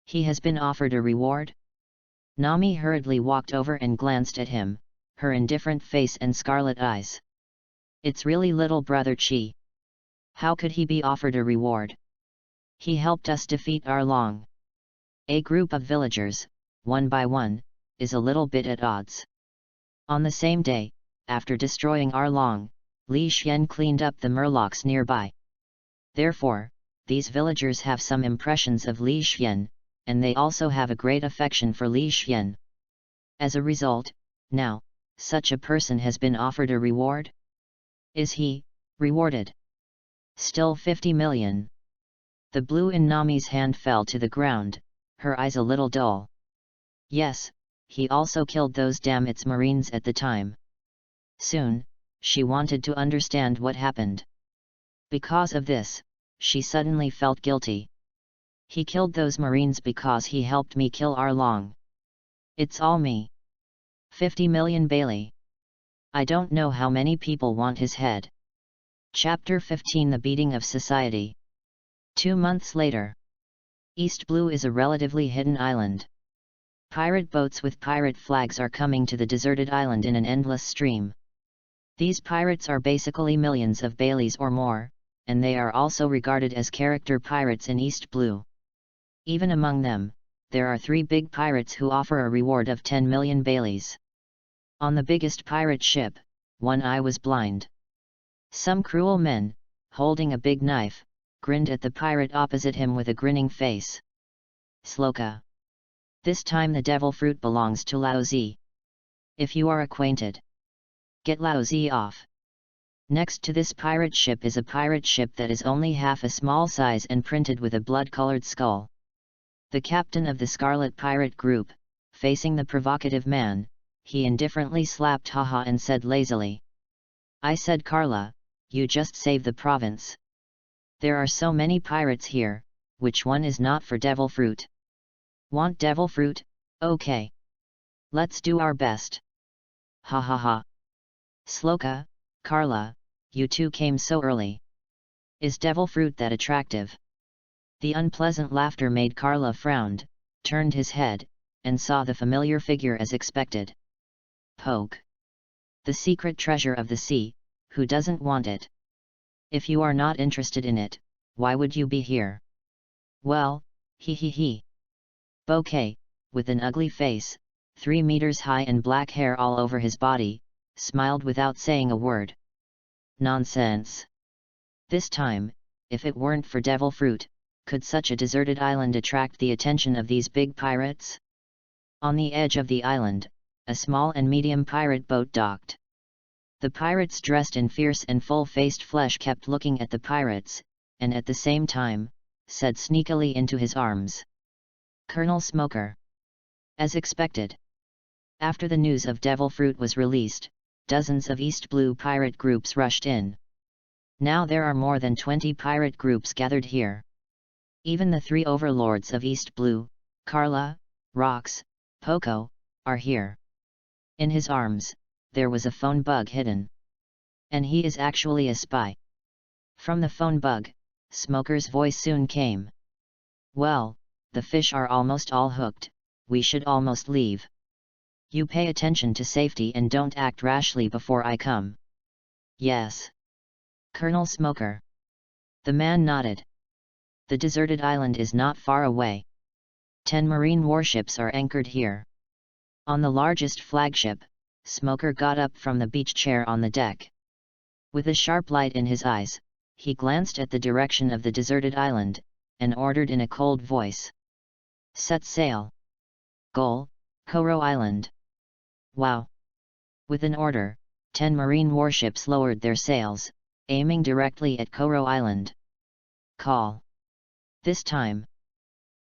He has been offered a reward? Nami hurriedly walked over and glanced at him, her indifferent face and scarlet eyes. It's really little brother Chi. How could he be offered a reward? He helped us defeat Arlong. A group of villagers, one by one, is a little bit at odds. On the same day, after destroying Arlong, Li Xian cleaned up the murlocs nearby. Therefore, these villagers have some impressions of Li Xian, and they also have a great affection for Li Xian. As a result, now, such a person has been offered a reward? Is he rewarded? Still 50 million. The blue in Nami's hand fell to the ground, her eyes a little dull. Yes, he also killed those damn its marines at the time. Soon, she wanted to understand what happened. Because of this, she suddenly felt guilty. He killed those marines because he helped me kill Arlong. It's all me. 50 million Bailey. I don't know how many people want his head. Chapter 15 The Beating of Society. 2 months later. East Blue is a relatively hidden island. Pirate boats with pirate flags are coming to the deserted island in an endless stream. These pirates are basically millions of Baileys or more, and they are also regarded as character pirates in East Blue. Even among them, there are 3 big pirates who offer a reward of 10 million Baileys. On the biggest pirate ship, one eye was blind. Some cruel men, holding a big knife, grinned at the pirate opposite him with a grinning face. Sloka. This time the devil fruit belongs to Laozi. If you are acquainted, get Laozi off. Next to this pirate ship is a pirate ship that is only half a small size and printed with a blood-colored skull. The captain of the Scarlet Pirate group, facing the provocative man, he indifferently slapped Haha and said lazily, "I said Carla, you just save the province. There are so many pirates here, which one is not for devil fruit? Want devil fruit? Okay. Let's do our best. Ha ha ha. Sloka, Carla, you two came so early. Is devil fruit that attractive?" The unpleasant laughter made Carla frowned, turned his head, and saw the familiar figure as expected. Poke. The secret treasure of the sea, who doesn't want it? If you are not interested in it, why would you be here? Well, he. Bouquet, with an ugly face, 3 meters high and black hair all over his body, smiled without saying a word. Nonsense. This time, if it weren't for devil fruit, could such a deserted island attract the attention of these big pirates? On the edge of the island, a small and medium pirate boat docked. The pirates dressed in fierce and full-faced flesh kept looking at the pirates, and at the same time, said sneakily into his arms, "Colonel Smoker." As expected. After the news of devil fruit was released, dozens of East Blue pirate groups rushed in. Now there are more than 20 pirate groups gathered here. Even the 3 overlords of East Blue, Carla, Rox, Poco, are here. In his arms, there was a phone bug hidden. And he is actually a spy. From the phone bug, Smoker's voice soon came. "Well, the fish are almost all hooked, we should almost leave. You pay attention to safety and don't act rashly before I come." "Yes, Colonel Smoker." The man nodded. The deserted island is not far away. 10 marine warships are anchored here. On the largest flagship, Smoker got up from the beach chair on the deck. With a sharp light in his eyes, he glanced at the direction of the deserted island, and ordered in a cold voice, "Set sail. Goal, Koro Island." Wow! With an order, 10 marine warships lowered their sails, aiming directly at Koro Island. Call. This time,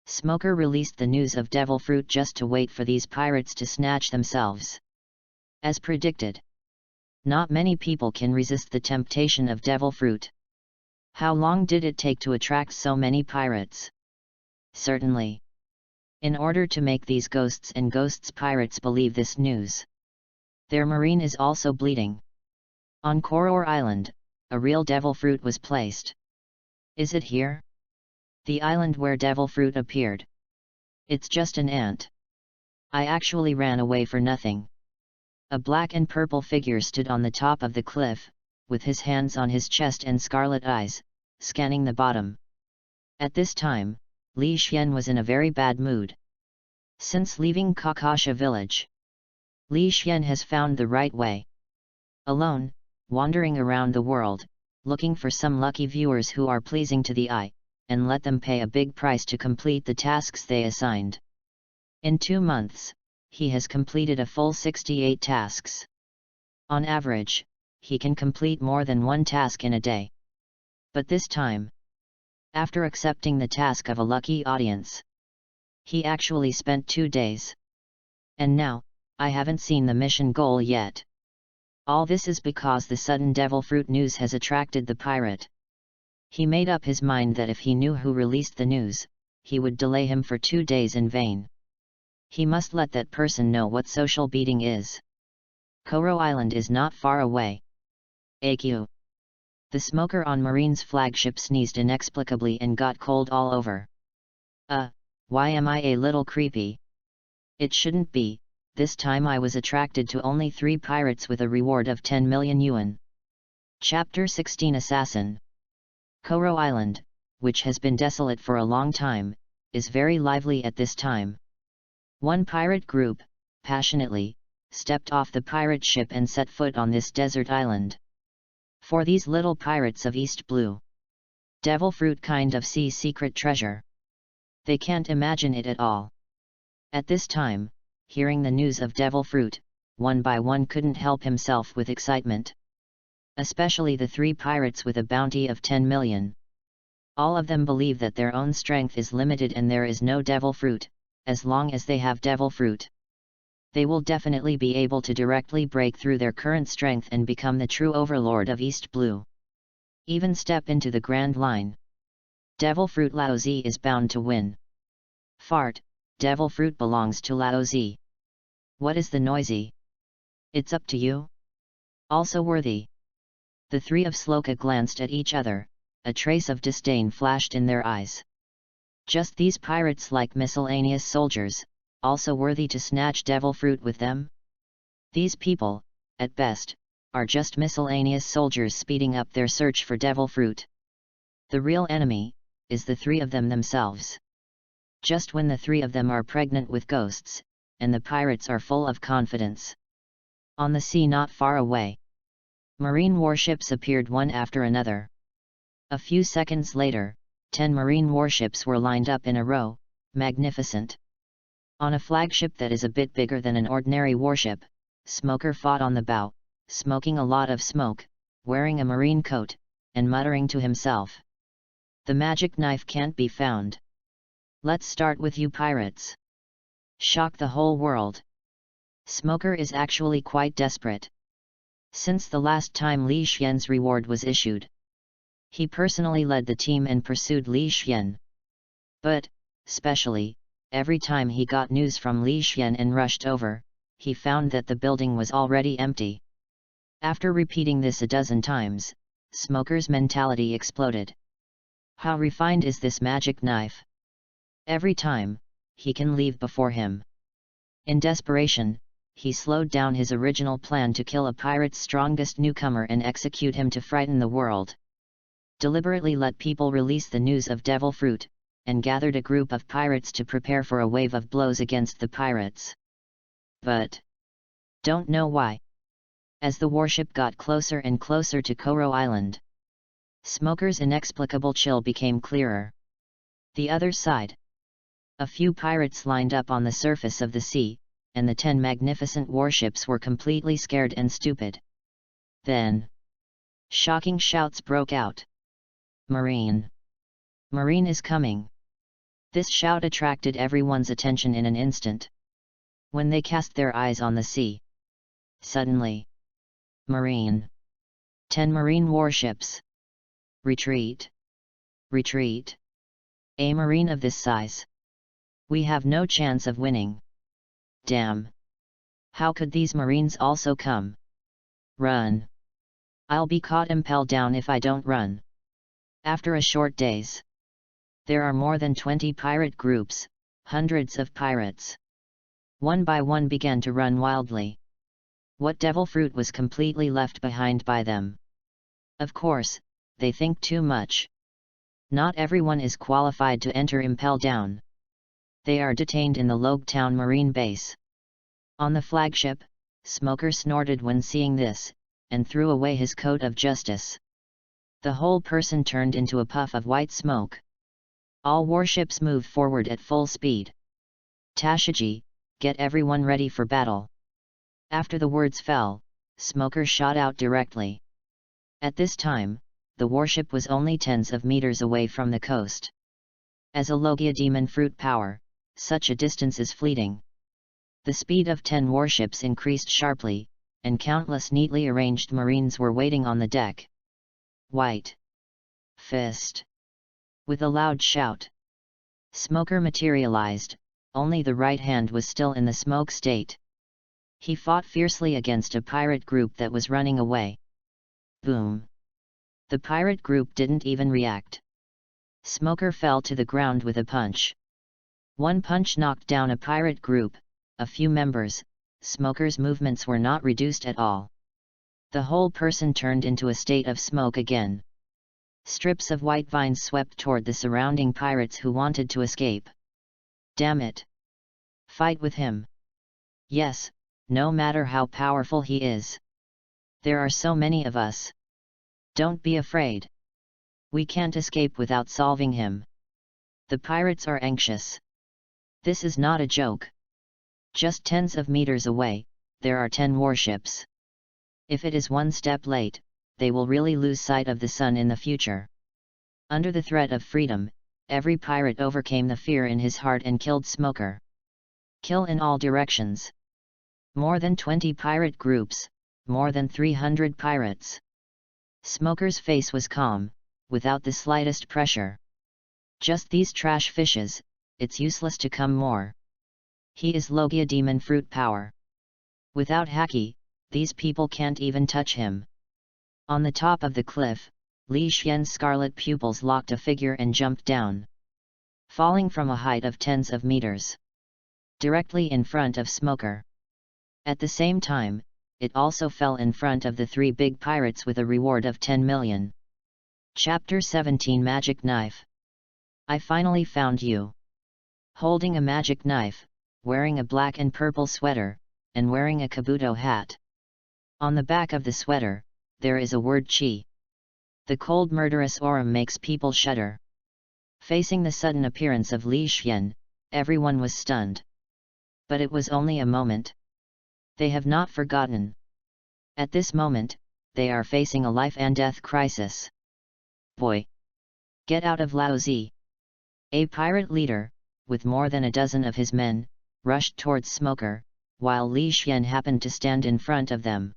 Smoker released the news of devil fruit just to wait for these pirates to snatch themselves. As predicted, not many people can resist the temptation of devil fruit. How long did it take to attract so many pirates? Certainly. In order to make these ghosts and ghosts pirates believe this news, their marine is also bleeding. On Koror Island, a real devil fruit was placed. Is it here? The island where devil fruit appeared. It's just an ant. I actually ran away for nothing. A black and purple figure stood on the top of the cliff, with his hands on his chest and scarlet eyes, scanning the bottom. At this time, Li Xian was in a very bad mood. Since leaving Kakasha village, Li Xian has found the right way. Alone, wandering around the world, looking for some lucky viewers who are pleasing to the eye, and let them pay a big price to complete the tasks they assigned. In 2 months, he has completed a full 68 tasks. On average, he can complete more than 1 task in a day. But this time, after accepting the task of a lucky audience, he actually spent 2 days. And now, I haven't seen the mission goal yet. All this is because the sudden devil fruit news has attracted the pirate. He made up his mind that if he knew who released the news, he would delay him for 2 days in vain. He must let that person know what social beating is. Koro Island is not far away. AQ. The smoker on Marine's flagship sneezed inexplicably and got cold all over. Why am I a little creepy? It shouldn't be, this time I was attracted to only 3 pirates with a reward of 10 million yuan. Chapter 16 Assassin. Koro Island, which has been desolate for a long time, is very lively at this time. One pirate group, passionately, stepped off the pirate ship and set foot on this desert island. For these little pirates of East Blue, devil fruit kind of sea secret treasure. They can't imagine it at all. At this time, hearing the news of devil fruit, one by one couldn't help himself with excitement. Especially the 3 pirates with a bounty of 10 million. All of them believe that their own strength is limited and there is no devil fruit. As long as they have devil fruit, they will definitely be able to directly break through their current strength and become the true overlord of East Blue. Even step into the Grand Line. Devil fruit Laozi is bound to win. Fart, devil fruit belongs to Laozi. What is the noisy? It's up to you. Also worthy. The 3 of Sloka glanced at each other, a trace of disdain flashed in their eyes. Just these pirates like miscellaneous soldiers, also worthy to snatch devil fruit with them? These people, at best, are just miscellaneous soldiers speeding up their search for devil fruit. The real enemy is the 3 of them themselves. Just when the 3 of them are pregnant with ghosts, and the pirates are full of confidence. On the sea not far away, marine warships appeared one after another. A few seconds later, 10 marine warships were lined up in a row, magnificent. On a flagship that is a bit bigger than an ordinary warship, Smoker fought on the bow, smoking a lot of smoke, wearing a marine coat, and muttering to himself. The magic knife can't be found. Let's start with you pirates. Shock the whole world. Smoker is actually quite desperate. Since the last time Li Xian's reward was issued, he personally led the team and pursued Li Xian. But, especially, every time he got news from Li Xian and rushed over, he found that the building was already empty. After repeating this a dozen times, Smoker's mentality exploded. How refined is this magic knife? Every time, he can leave before him. In desperation, he slowed down his original plan to kill a pirate's strongest newcomer and execute him to frighten the world. Deliberately let people release the news of devil fruit, and gathered a group of pirates to prepare for a wave of blows against the pirates. But don't know why. As the warship got closer and closer to Kobo Island, Smoker's inexplicable chill became clearer. The other side. A few pirates lined up on the surface of the sea, and the 10 magnificent warships were completely scared and stupid. Then, shocking shouts broke out. Marine! Marine is coming! This shout attracted everyone's attention in an instant. When they cast their eyes on the sea, suddenly, Marine! 10 marine warships! Retreat! Retreat! A marine of this size! We have no chance of winning. Damn! How could these marines also come? Run! I'll be caught impelled down if I don't run. After a short days, there are more than 20 pirate groups, hundreds of pirates. One by one began to run wildly. What devil fruit was completely left behind by them? Of course, they think too much. Not everyone is qualified to enter Impel Down. They are detained in the Logue Town Marine Base. On the flagship, Smoker snorted when seeing this, and threw away his coat of justice. The whole person turned into a puff of white smoke. All warships moved forward at full speed. Tashiji, get everyone ready for battle. After the words fell, Smoker shot out directly. At this time, the warship was only tens of meters away from the coast. As a Logia demon fruit power, such a distance is fleeting. The speed of 10 warships increased sharply, and countless neatly arranged marines were waiting on the deck. White fist! With a loud shout, Smoker materialized, only the right hand was still in the smoke state. He fought fiercely against a pirate group that was running away. Boom! The pirate group didn't even react. Smoker fell to the ground with a punch. One punch knocked down a pirate group, a few members. Smoker's movements were not reduced at all. The whole person turned into a state of smoke again. Strips of white vines swept toward the surrounding pirates who wanted to escape. Damn it! Fight with him! Yes, no matter how powerful he is. There are so many of us. Don't be afraid. We can't escape without solving him. The pirates are anxious. This is not a joke. Just tens of meters away, there are 10 warships. If it is one step late, they will really lose sight of the sun in the future. Under the threat of freedom, every pirate overcame the fear in his heart and killed Smoker. Kill in all directions. More than 20 pirate groups, more than 300 pirates. Smoker's face was calm, without the slightest pressure. Just these trash fishes, it's useless to come more. He is Logia demon fruit power. Without Haki, these people can't even touch him. On the top of the cliff, Li Xian's scarlet pupils locked a figure and jumped down. Falling from a height of tens of meters. Directly in front of Smoker. At the same time, it also fell in front of the 3 big pirates with a reward of 10 million. Chapter 17 Magic Knife. I finally found you. Holding a magic knife, wearing a black and purple sweater, and wearing a kabuto hat. On the back of the sweater, there is a word Chi. The cold murderous aura makes people shudder. Facing the sudden appearance of Li Xian, everyone was stunned. But it was only a moment. They have not forgotten. At this moment, they are facing a life and death crisis. Boy! Get out of Laozi! A pirate leader, with more than a dozen of his men, rushed towards Smoker, while Li Xian happened to stand in front of them.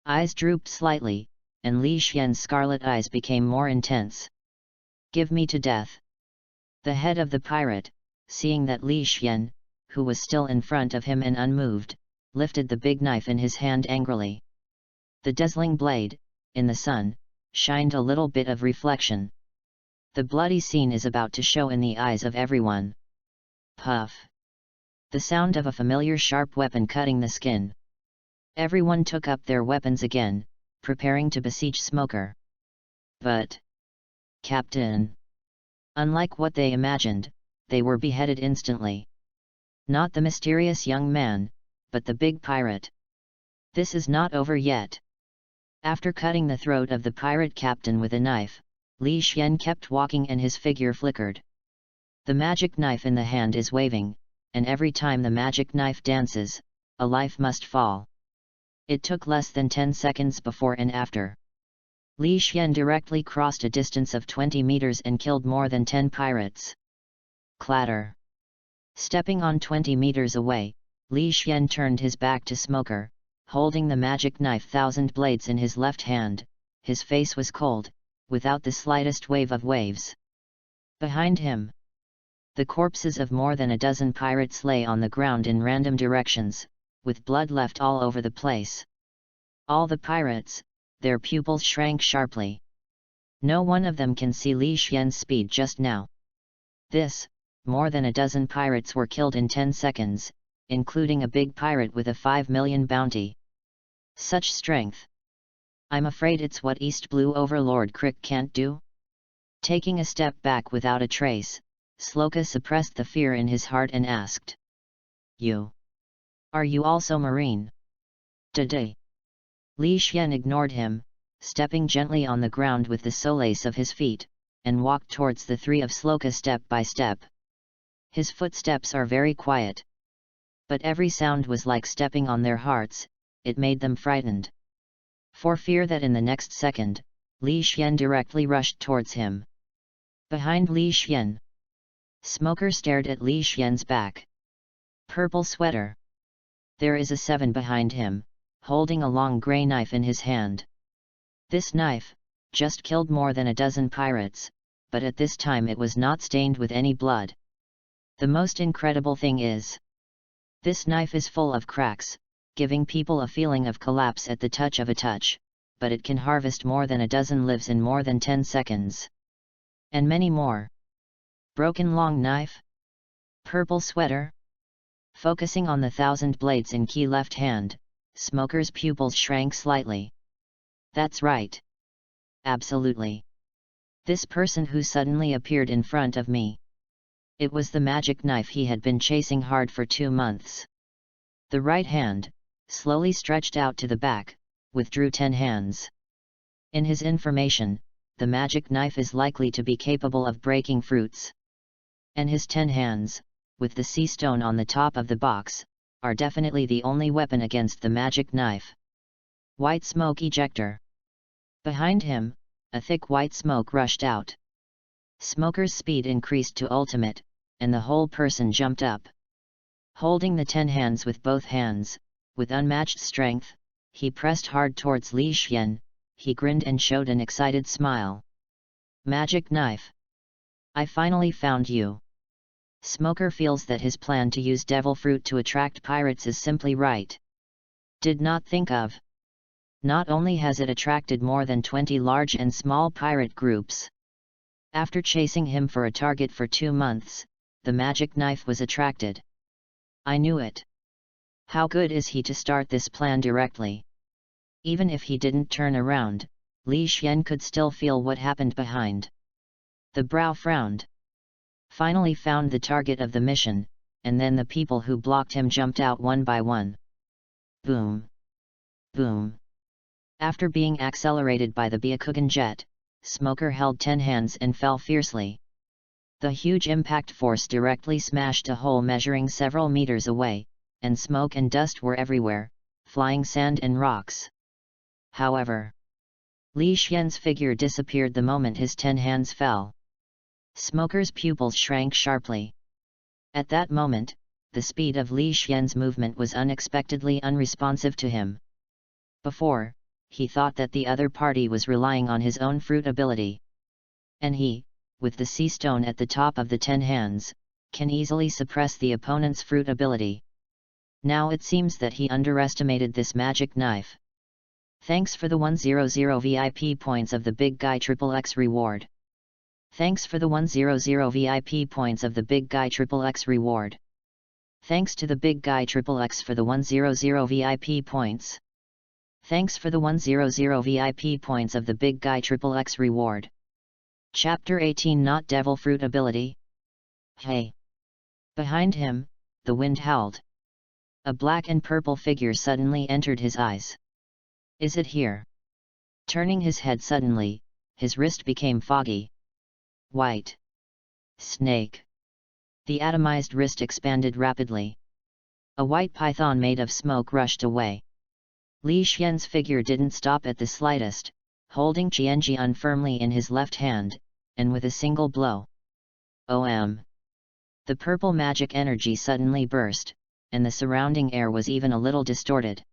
Eyes drooped slightly, and Li Xian's scarlet eyes became more intense. Give me to death! The head of the pirate, seeing that Li Xian, who was still in front of him and unmoved, lifted the big knife in his hand angrily. The dazzling blade, in the sun, shined a little bit of reflection. The bloody scene is about to show in the eyes of everyone. Puff! The sound of a familiar sharp weapon cutting the skin. Everyone took up their weapons again, preparing to besiege Smoker. But, Captain! Unlike what they imagined, they were beheaded instantly. Not the mysterious young man, but the big pirate. This is not over yet. After cutting the throat of the pirate captain with a knife, Li Xian kept walking and his figure flickered. The magic knife in the hand is waving, and every time the magic knife dances, a life must fall. It took less than 10 seconds before and after. Li Xian directly crossed a distance of 20 meters and killed more than 10 pirates. Clatter! Stepping on 20 meters away, Li Xian turned his back to Smoker, holding the magic knife thousand blades in his left hand. His face was cold, without the slightest wave of waves. Behind him, the corpses of more than a dozen pirates lay on the ground in random directions, with blood left all over the place. All the pirates, their pupils shrank sharply. No one of them can see Li Xian's speed just now. More than a dozen pirates were killed in 10 seconds, including a big pirate with a 5 million bounty. Such strength! I'm afraid it's what East Blue Overlord Crick can't do? Taking a step back without a trace, Sloka suppressed the fear in his heart and asked. Are you also Marine? Today. Li Xian ignored him, stepping gently on the ground with the solace of his feet, and walked towards the 3 of Sloka step by step. His footsteps are very quiet. But every sound was like stepping on their hearts, it made them frightened. For fear that in the next second, Li Xian directly rushed towards him. Behind Li Xian, Smoker stared at Li Xian's back. Purple sweater. There is a 7 behind him, holding a long grey knife in his hand. This knife, just killed more than a dozen pirates, but at this time it was not stained with any blood. The most incredible thing is, this knife is full of cracks, giving people a feeling of collapse at the touch of a touch, but it can harvest more than a dozen lives in more than 10 seconds. And many more. Broken long knife? Purple sweater? Focusing on the 1,000 blades in key left hand, Smoker's pupils shrank slightly. That's right. Absolutely. This person who suddenly appeared in front of me. It was the magic knife he had been chasing hard for 2 months. The right hand, slowly stretched out to the back, withdrew 10 hands. In his information, the magic knife is likely to be capable of breaking fruits. And his 10 hands, with the sea stone on the top of the box, are definitely the only weapon against the magic knife. White smoke ejector. Behind him, a thick white smoke rushed out. Smoker's speed increased to ultimate, and the whole person jumped up. Holding the 10 hands with both hands, with unmatched strength, he pressed hard towards Li Xian. He grinned and showed an excited smile. Magic knife. I finally found you. Smoker feels that his plan to use devil fruit to attract pirates is simply right. Did not think of. Not only has it attracted more than 20 large and small pirate groups. After chasing him for a target for 2 months, the magic knife was attracted. I knew it. How good is he to start this plan directly? Even if he didn't turn around, Li Xian could still feel what happened behind. The brow frowned. Finally found the target of the mission, and then the people who blocked him jumped out one by one. Boom! Boom! After being accelerated by the Byakugan jet, Smoker held 10 hands and fell fiercely. The huge impact force directly smashed a hole measuring several meters away, and smoke and dust were everywhere, flying sand and rocks. However, Li Xian's figure disappeared the moment his 10 hands fell. Smoker's pupils shrank sharply. At that moment, the speed of Li Xian's movement was unexpectedly unresponsive to him. Before, he thought that the other party was relying on his own fruit ability. And he, with the sea stone at the top of the 10 hands, can easily suppress the opponent's fruit ability. Now it seems that he underestimated this magic knife. Thanks for the 100 VIP points of the Big Guy XXX reward. Thanks for the 100 VIP points of the Big Guy XXX reward. Thanks to the Big Guy XXX for the 100 VIP points. Thanks for the 100 VIP points of the Big Guy XXX reward. Chapter 18 Not Devil Fruit Ability. Hey! Behind him, the wind howled. A black and purple figure suddenly entered his eyes. Is it here? Turning his head suddenly, his wrist became foggy. White. Snake. The atomized wrist expanded rapidly. A white python made of smoke rushed away. Li Xian's figure didn't stop at the slightest, holding Qianjian firmly in his left hand, and with a single blow. The purple magic energy suddenly burst, and the surrounding air was even a little distorted.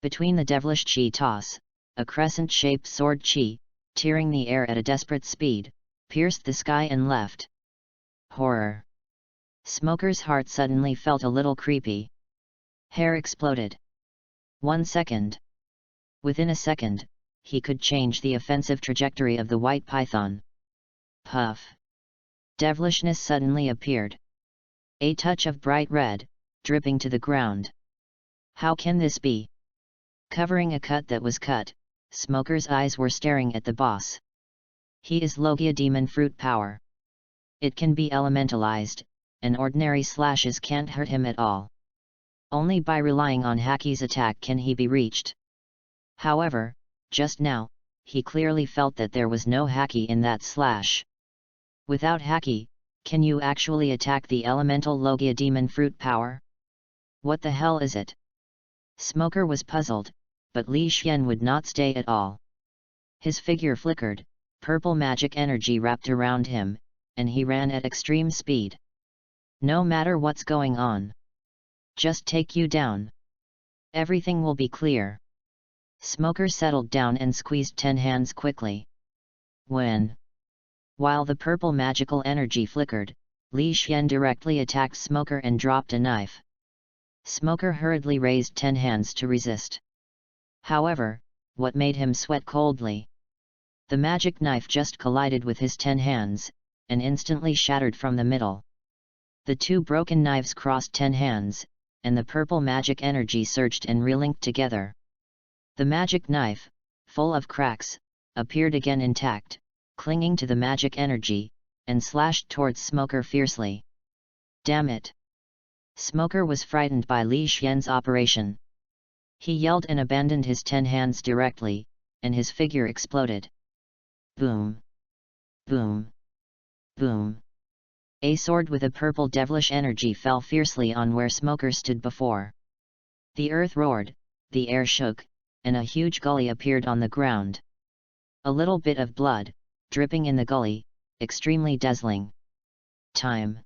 Between the devilish chi toss, a crescent-shaped sword chi, tearing the air at a desperate speed, pierced the sky and left. Horror! Smoker's heart suddenly felt a little creepy. Hair exploded. 1 second. Within a second, he could change the offensive trajectory of the white python. Puff! Devilishness suddenly appeared. A touch of bright red, dripping to the ground. How can this be? Covering a cut that was cut, Smoker's eyes were staring at the boss. He is Logia Demon Fruit Power. It can be elementalized, and ordinary slashes can't hurt him at all. Only by relying on Haki's attack can he be reached. However, just now, he clearly felt that there was no Haki in that slash. Without Haki, can you actually attack the elemental Logia Demon Fruit Power? What the hell is it? Smoker was puzzled, but Li Xian would not stay at all. His figure flickered, purple magic energy wrapped around him, and he ran at extreme speed. No matter what's going on. Just take you down. Everything will be clear. Smoker settled down and squeezed 10 hands quickly. While the purple magical energy flickered, Li Xian directly attacked Smoker and dropped a knife. Smoker hurriedly raised 10 hands to resist. However, what made him sweat coldly? The magic knife just collided with his 10 hands, and instantly shattered from the middle. The two broken knives crossed 10 hands, and the purple magic energy surged and relinked together. The magic knife, full of cracks, appeared again intact, clinging to the magic energy, and slashed towards Smoker fiercely. Damn it! Smoker was frightened by Li Xian's operation. He yelled and abandoned his 10 hands directly, and his figure exploded. Boom! Boom! Boom! A sword with a purple devilish energy fell fiercely on where Smoker stood before. The earth roared, the air shook, and a huge gully appeared on the ground. A little bit of blood, dripping in the gully, extremely dazzling. Time.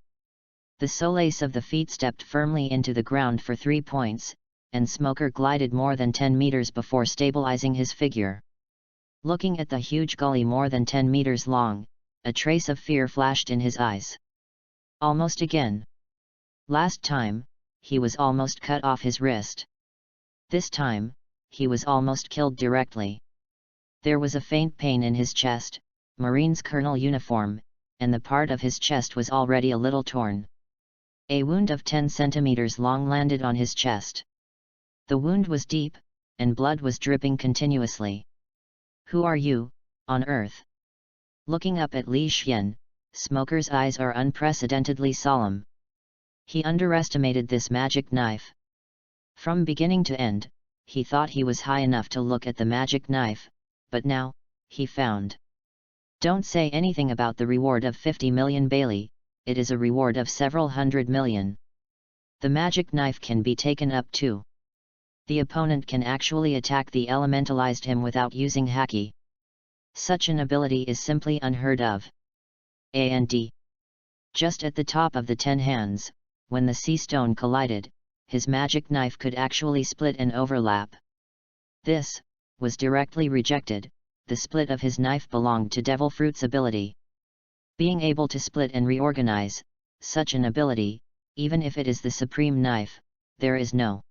The solace of the feet stepped firmly into the ground for 3 points, and Smoker glided more than 10 meters before stabilizing his figure. Looking at the huge gully more than 10 meters long, a trace of fear flashed in his eyes. Almost again. Last time, he was almost cut off his wrist. This time, he was almost killed directly. There was a faint pain in his chest, Marine's colonel uniform, and the part of his chest was already a little torn. A wound of 10 centimeters long landed on his chest. The wound was deep, and blood was dripping continuously. Who are you, on earth? Looking up at Li Xian, Smoker's eyes are unprecedentedly solemn. He underestimated this magic knife. From beginning to end, he thought he was high enough to look at the magic knife, but now, he found. Don't say anything about the reward of 50 million Bailey, it is a reward of several hundred million. The magic knife can be taken up too. The opponent can actually attack the elementalized him without using haki. Such an ability is simply unheard of. And just at the top of the 10 hands, when the sea stone collided, his magic knife could actually split and overlap. This was directly rejected. The split of his knife belonged to Devil Fruit's ability. Being able to split and reorganize, such an ability, even if it is the supreme knife, there is no.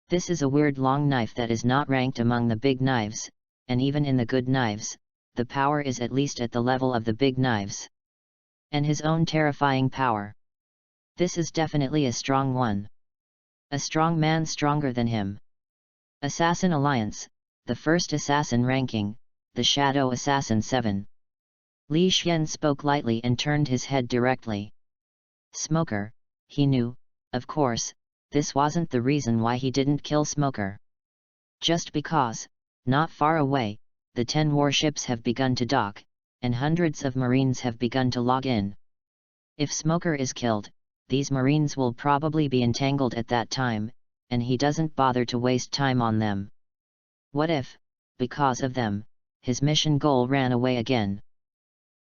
This is a weird long knife that is not ranked among the big knives, and even in the good knives, the power is at least at the level of the big knives. And his own terrifying power. This is definitely a strong one. A strong man stronger than him. Assassin Alliance, the first assassin ranking, the Shadow Assassin 7. Li Xian spoke lightly and turned his head directly. Smoker, he knew, of course, this wasn't the reason why he didn't kill Smoker. Just because, not far away, the 10 warships have begun to dock, and hundreds of Marines have begun to log in. If Smoker is killed, these Marines will probably be entangled at that time, and he doesn't bother to waste time on them. What if, because of them, his mission goal ran away again?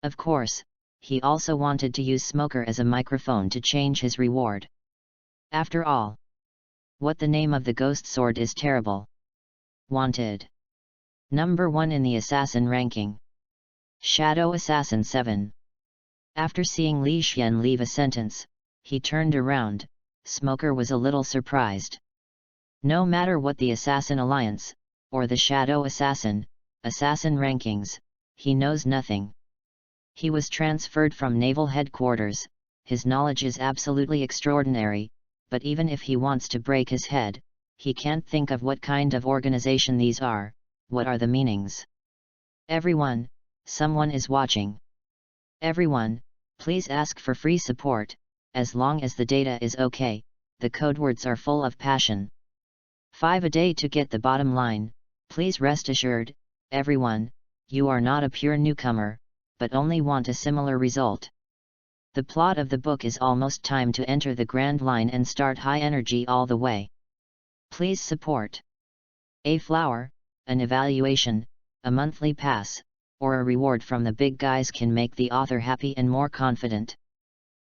Of course, he also wanted to use Smoker as a microphone to change his reward. After all, what the name of the ghost sword is terrible. Wanted. Number 1 in the assassin ranking. Shadow Assassin 7. After seeing Li Xian leave a sentence, he turned around. Smoker was a little surprised. No matter what the Assassin Alliance, or the Shadow Assassin rankings, he knows nothing. He was transferred from Naval Headquarters, his knowledge is absolutely extraordinary, but even if he wants to break his head, he can't think of what kind of organization these are, what are the meanings. Everyone, someone is watching. Everyone, please ask for free support, as long as the data is okay, the codewords are full of passion. 5 a day to get the bottom line, please rest assured, everyone, you are not a pure newcomer, but only want a similar result. The plot of the book is almost time to enter the grand line and start high energy all the way. Please support. A flower, an evaluation, a monthly pass, or a reward from the big guys can make the author happy and more confident.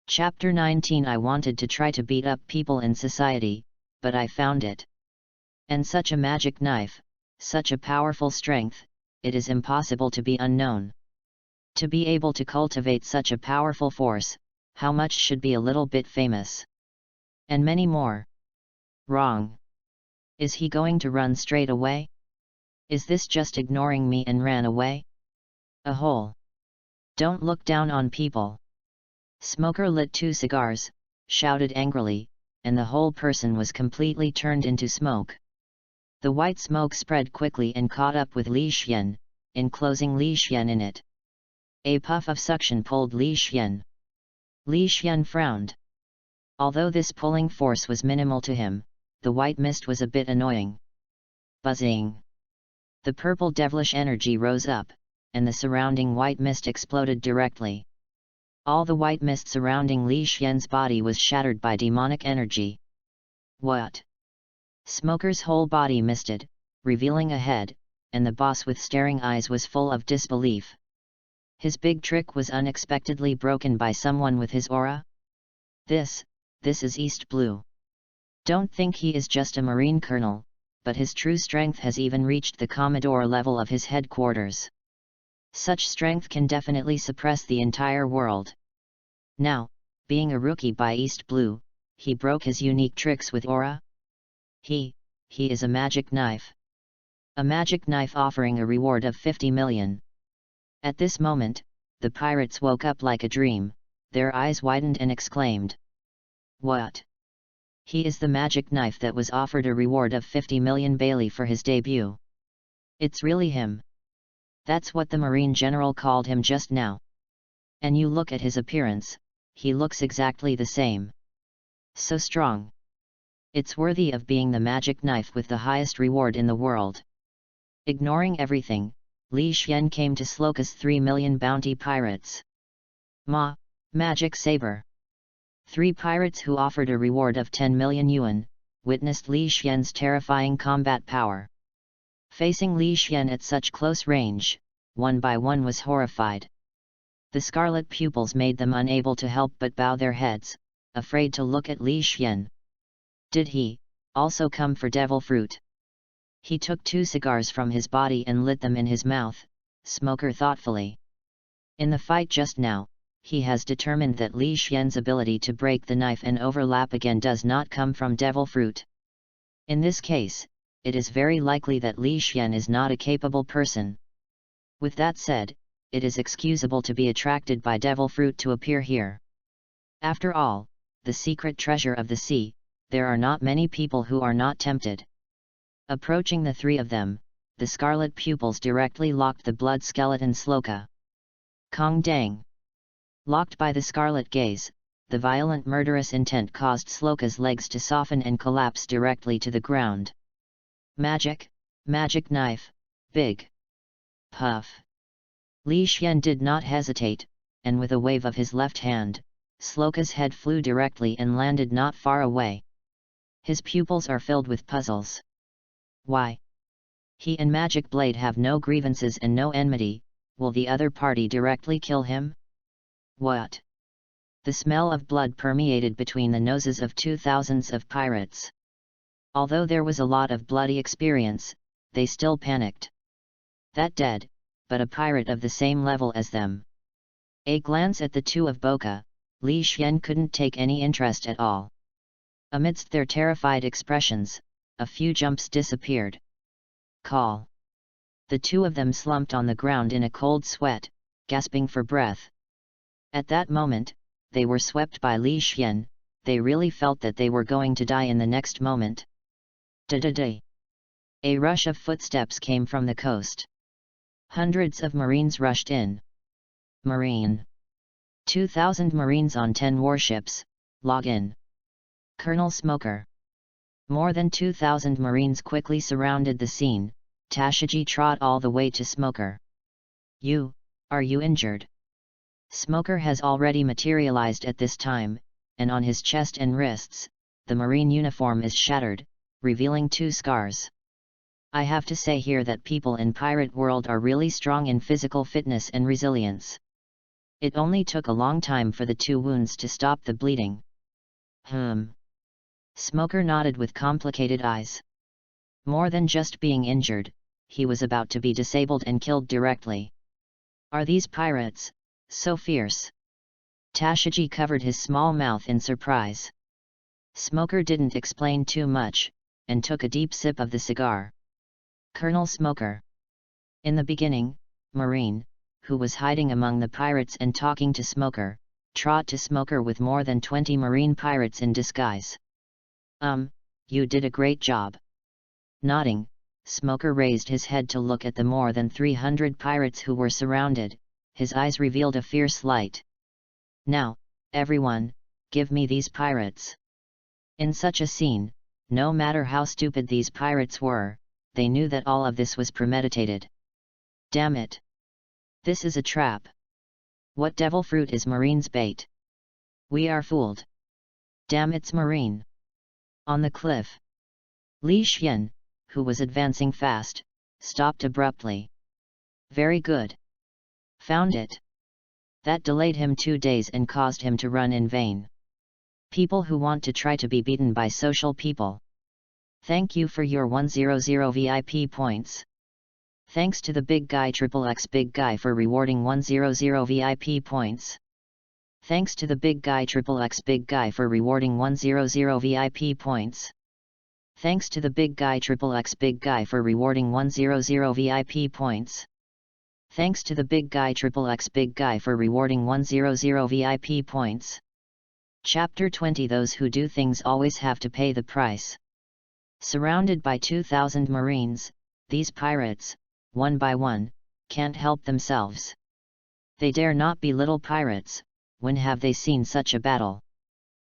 Chapter 19. I wanted to try to beat up people in society, but I found it. And such a magic knife, such a powerful strength, it is impossible to be unknown. To be able to cultivate such a powerful force, how much should be a little bit famous? And many more. Wrong. Is he going to run straight away? Is this just ignoring me and ran away? A hole. Don't look down on people. Smoker lit 2 cigars, shouted angrily, and the whole person was completely turned into smoke. The white smoke spread quickly and caught up with Li Xian, enclosing Li Xian in it. A puff of suction pulled Li Xian. Li Xian frowned. Although this pulling force was minimal to him, the white mist was a bit annoying. Buzzing. The purple devilish energy rose up, and the surrounding white mist exploded directly. All the white mist surrounding Li Xian's body was shattered by demonic energy. What? Smoker's whole body misted, revealing a head, and the boss with staring eyes was full of disbelief. His big trick was unexpectedly broken by someone with his aura? This is East Blue. Don't think he is just a Marine colonel, but his true strength has even reached the Commodore level of his headquarters. Such strength can definitely suppress the entire world. Now, being a rookie by East Blue, he broke his unique tricks with aura? He is a magic knife. A magic knife offering a reward of 50 million. At this moment, the pirates woke up like a dream, their eyes widened and exclaimed. What? He is the magic knife that was offered a reward of 50 million Bailey for his debut. It's really him. That's what the Marine General called him just now. And you look at his appearance, he looks exactly the same. So strong. It's worthy of being the magic knife with the highest reward in the world. Ignoring everything, Li Xian came to Sloka's 3 million bounty pirates. Magic saber. 3 pirates who offered a reward of 10 million yuan, witnessed Li Xian's terrifying combat power. Facing Li Xian at such close range, one by one was horrified. The scarlet pupils made them unable to help but bow their heads, afraid to look at Li Xian. Did he also come for devil fruit? He took 2 cigars from his body and lit them in his mouth, Smoker thoughtfully. In the fight just now, he has determined that Li Xian's ability to break the knife and overlap again does not come from devil fruit. In this case, it is very likely that Li Xian is not a capable person. With that said, it is excusable to be attracted by devil fruit to appear here. After all, the secret treasure of the sea, there are not many people who are not tempted. Approaching the 3 of them, the scarlet pupils directly locked the blood skeleton Sloka. Kong dang! Locked by the scarlet gaze, the violent murderous intent caused Sloka's legs to soften and collapse directly to the ground. Magic knife, big. Puff. Li Xian did not hesitate, and with a wave of his left hand, Sloka's head flew directly and landed not far away. His pupils are filled with puzzles. Why? He and Magic Blade have no grievances and no enmity, will the other party directly kill him? What? The smell of blood permeated between the noses of 2,000s of pirates. Although there was a lot of bloody experience, they still panicked. That dead, but a pirate of the same level as them. A glance at the 2 of Boca, Li Xian couldn't take any interest at all. Amidst their terrified expressions, a few jumps disappeared. Call. The 2 of them slumped on the ground in a cold sweat, gasping for breath. At that moment, they were swept by Li Xian, they really felt that they were going to die in the next moment. Da-da-da. A rush of footsteps came from the coast. Hundreds of Marines rushed in. Marine. 2,000 Marines on 10 warships, log in. Colonel Smoker. More than 2,000 Marines quickly surrounded the scene. Tashiji trot all the way to Smoker. Are you injured? Smoker has already materialized at this time, and on his chest and wrists, the Marine uniform is shattered, revealing 2 scars. I have to say here that people in pirate world are really strong in physical fitness and resilience. It only took a long time for the 2 wounds to stop the bleeding. Smoker nodded with complicated eyes. More than just being injured, he was about to be disabled and killed directly. Are these pirates so fierce? Tashiji covered his small mouth in surprise. Smoker didn't explain too much, and took a deep sip of the cigar. Colonel Smoker. In the beginning, Marine, who was hiding among the pirates and talking to Smoker, trot to Smoker with more than 20 Marine pirates in disguise. You did a great job. Nodding, Smoker raised his head to look at the more than 300 pirates who were surrounded, his eyes revealed a fierce light. Now, everyone, give me these pirates. In such a scene, no matter how stupid these pirates were, they knew that all of this was premeditated. Damn it! This is a trap. What devil fruit is Marine's bait? We are fooled. Damn, it's Marine. On the cliff. Li Xian, who was advancing fast, stopped abruptly. Very good. Found it. That delayed him 2 days and caused him to run in vain. People who want to try to be beaten by social people. Thank you for your 100 VIP points. Thanks to the big guy XXX big guy for rewarding 100 VIP points. Thanks to the big guy XXX big guy for rewarding 100 VIP points. Thanks to the big guy XXX big guy for rewarding 100 VIP points. Thanks to the big guy XXX big guy for rewarding 100 VIP points. Chapter 20. Those who do things always have to pay the price. Surrounded by 2,000 Marines, these pirates, one by one, can't help themselves. They dare not be little pirates. When have they seen such a battle?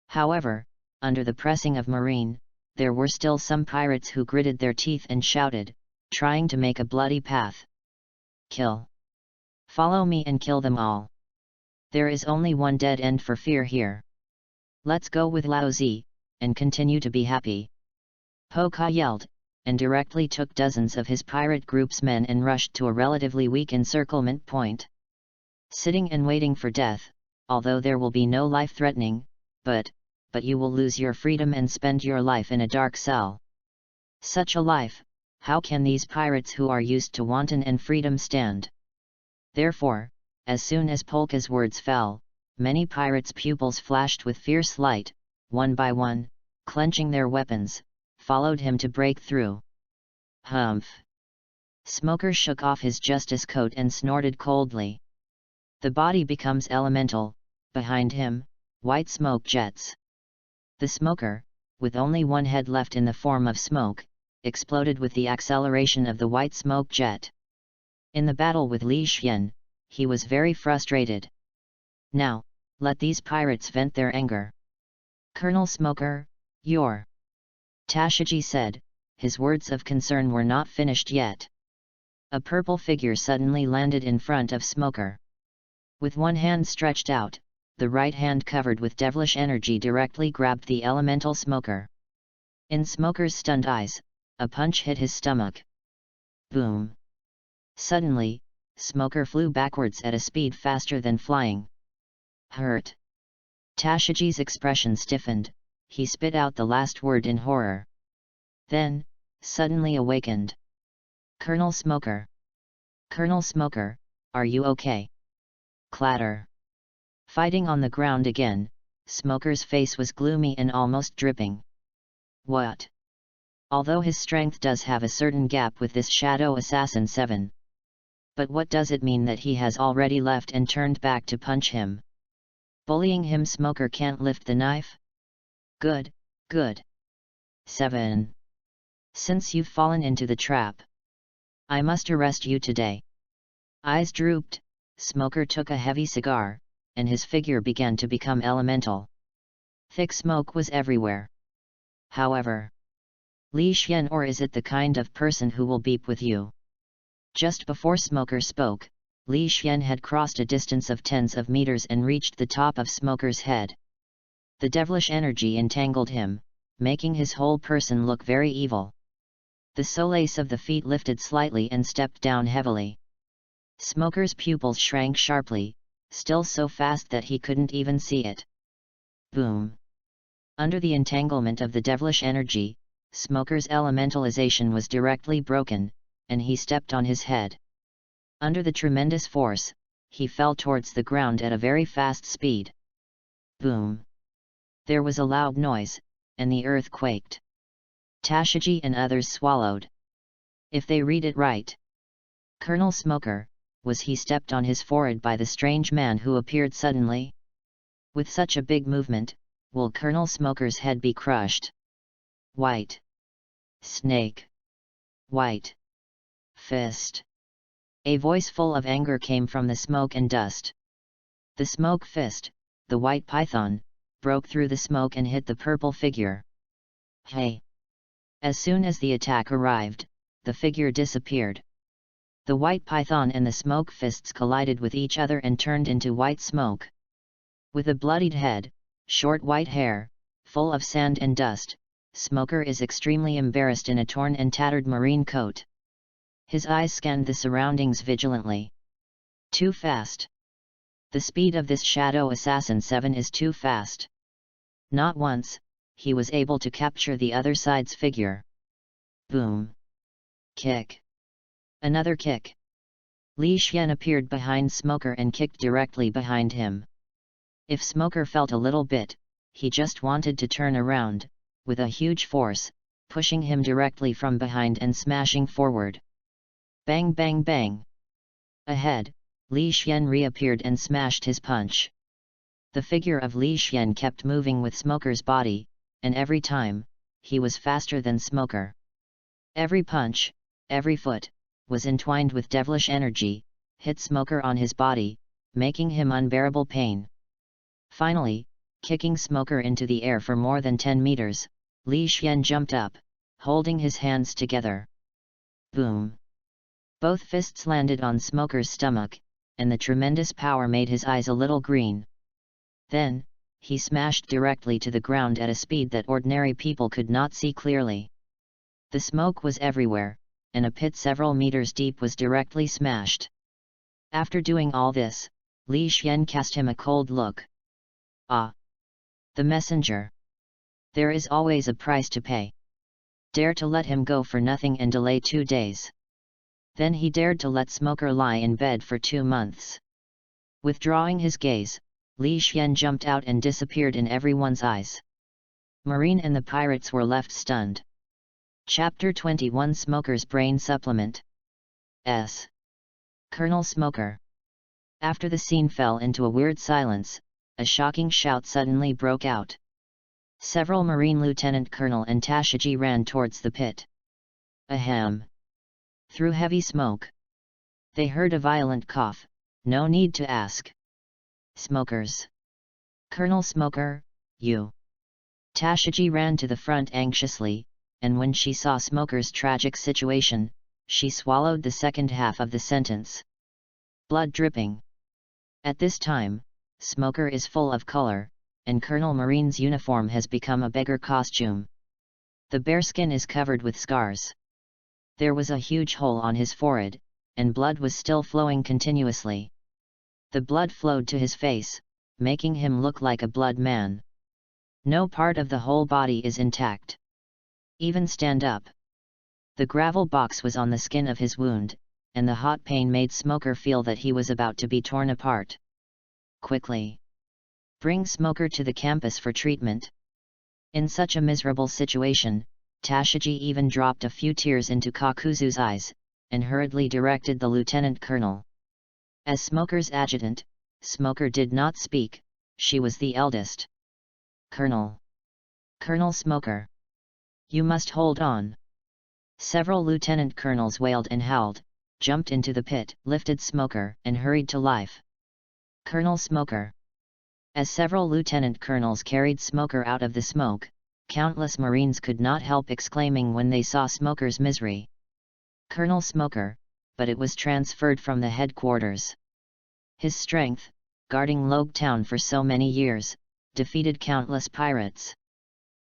However, under the pressing of Marine, there were still some pirates who gritted their teeth and shouted, trying to make a bloody path. Kill. Follow me and kill them all. There is only one dead end for fear here. Let's go with Lao Zi, and continue to be happy. Po Ka yelled, and directly took dozens of his pirate group's men and rushed to a relatively weak encirclement point. Sitting and waiting for death, although there will be no life-threatening, but you will lose your freedom and spend your life in a dark cell. Such a life, how can these pirates who are used to wanton and freedom stand? Therefore, as soon as Polka's words fell, many pirates' pupils flashed with fierce light, one by one, clenching their weapons, followed him to break through. Humph! Smoker shook off his justice coat and snorted coldly. The body becomes elemental, behind him, white smoke jets. The smoker, with only one head left in the form of smoke, exploded with the acceleration of the white smoke jet. In the battle with Li Xian, he was very frustrated. Now, let these pirates vent their anger. Colonel Smoker, you're... Tashiji said, his words of concern were not finished yet. A purple figure suddenly landed in front of Smoker. With one hand stretched out, the right hand covered with devilish energy directly grabbed the elemental Smoker. In Smoker's stunned eyes, a punch hit his stomach. Boom! Suddenly, Smoker flew backwards at a speed faster than flying. Hurt! Tashiji's expression stiffened, he spit out the last word in horror. Then, suddenly awakened. Colonel Smoker! Colonel Smoker, are you okay? Clatter! Fighting on the ground again, Smoker's face was gloomy and almost dripping. What? Although his strength does have a certain gap with this Shadow Assassin 7. But what does it mean that he has already left and turned back to punch him? Bullying him, Smoker can't lift the knife? Good, good. 7. Since you've fallen into the trap, I must arrest you today. Eyes drooped, Smoker took a heavy cigar, and his figure began to become elemental. Thick smoke was everywhere. However, Li Xian, or is it the kind of person who will beep with you? Just before Smoker spoke, Li Xian had crossed a distance of tens of meters and reached the top of Smoker's head. The devilish energy entangled him, making his whole person look very evil. The solace of the feet lifted slightly and stepped down heavily. Smoker's pupils shrank sharply, still so fast that he couldn't even see it. Boom! Under the entanglement of the devilish energy, Smoker's elementalization was directly broken, and he stepped on his head. Under the tremendous force, he fell towards the ground at a very fast speed. Boom! There was a loud noise, and the earth quaked. Tashiji and others swallowed. If they read it right. Colonel Smoker, was he stepped on his forehead by the strange man who appeared suddenly? With such a big movement, will Colonel Smoker's head be crushed? White snake. White fist. A voice full of anger came from the smoke and dust. The smoke fist, the white python, broke through the smoke and hit the purple figure. Hey! As soon as the attack arrived, the figure disappeared. The white python and the smoke fists collided with each other and turned into white smoke. With a bloodied head, short white hair, full of sand and dust, Smoker is extremely embarrassed in a torn and tattered marine coat. His eyes scanned the surroundings vigilantly. Too fast. The speed of this shadow assassin 7 is too fast. Not once, he was able to capture the other side's figure. Boom. Kick. Another kick. Li Xian appeared behind Smoker and kicked directly behind him. If Smoker felt a little bit, he just wanted to turn around, with a huge force, pushing him directly from behind and smashing forward. Bang bang bang. Ahead, Li Xian reappeared and smashed his punch. The figure of Li Xian kept moving with Smoker's body, and every time, he was faster than Smoker. Every punch, every foot, was entwined with devilish energy, hit Smoker on his body, making him unbearable pain. Finally, kicking Smoker into the air for more than 10 meters, Li Xian jumped up, holding his hands together. Boom! Both fists landed on Smoker's stomach, and the tremendous power made his eyes a little green. Then, he smashed directly to the ground at a speed that ordinary people could not see clearly. The smoke was everywhere, and a pit several meters deep was directly smashed. After doing all this, Li Xian cast him a cold look. Ah! The messenger! There is always a price to pay. Dare to let him go for nothing and delay 2 days. Then he dared to let Smoker lie in bed for 2 months. Withdrawing his gaze, Li Xian jumped out and disappeared in everyone's eyes. Marine and the pirates were left stunned. Chapter 21 Smoker's Brain Supplement. S. Colonel Smoker. After the scene fell into a weird silence, a shocking shout suddenly broke out. Several Marine Lieutenant Colonel and Tashiji ran towards the pit. Ahem! Through heavy smoke. They heard a violent cough, no need to ask. Smokers. Colonel Smoker, you. Tashiji ran to the front anxiously, and when she saw Smoker's tragic situation, she swallowed the second half of the sentence. Blood dripping. At this time, Smoker is full of color, and Colonel Marine's uniform has become a beggar costume. The bearskin is covered with scars. There was a huge hole on his forehead, and blood was still flowing continuously. The blood flowed to his face, making him look like a blood man. No part of the whole body is intact. Even stand up. The gravel box was on the skin of his wound, and the hot pain made Smoker feel that he was about to be torn apart. Quickly! Bring Smoker to the campus for treatment. In such a miserable situation, Tashiji even dropped a few tears into Kakuzu's eyes, and hurriedly directed the lieutenant colonel. As Smoker's adjutant, Smoker did not speak, she was the eldest. Colonel! Colonel Smoker! You must hold on! Several lieutenant colonels wailed and howled, jumped into the pit, lifted Smoker, and hurried to life. Colonel Smoker! As several lieutenant colonels carried Smoker out of the smoke, countless Marines could not help exclaiming when they saw Smoker's misery. Colonel Smoker, but it was transferred from the headquarters. His strength, guarding Logue Town for so many years, defeated countless pirates.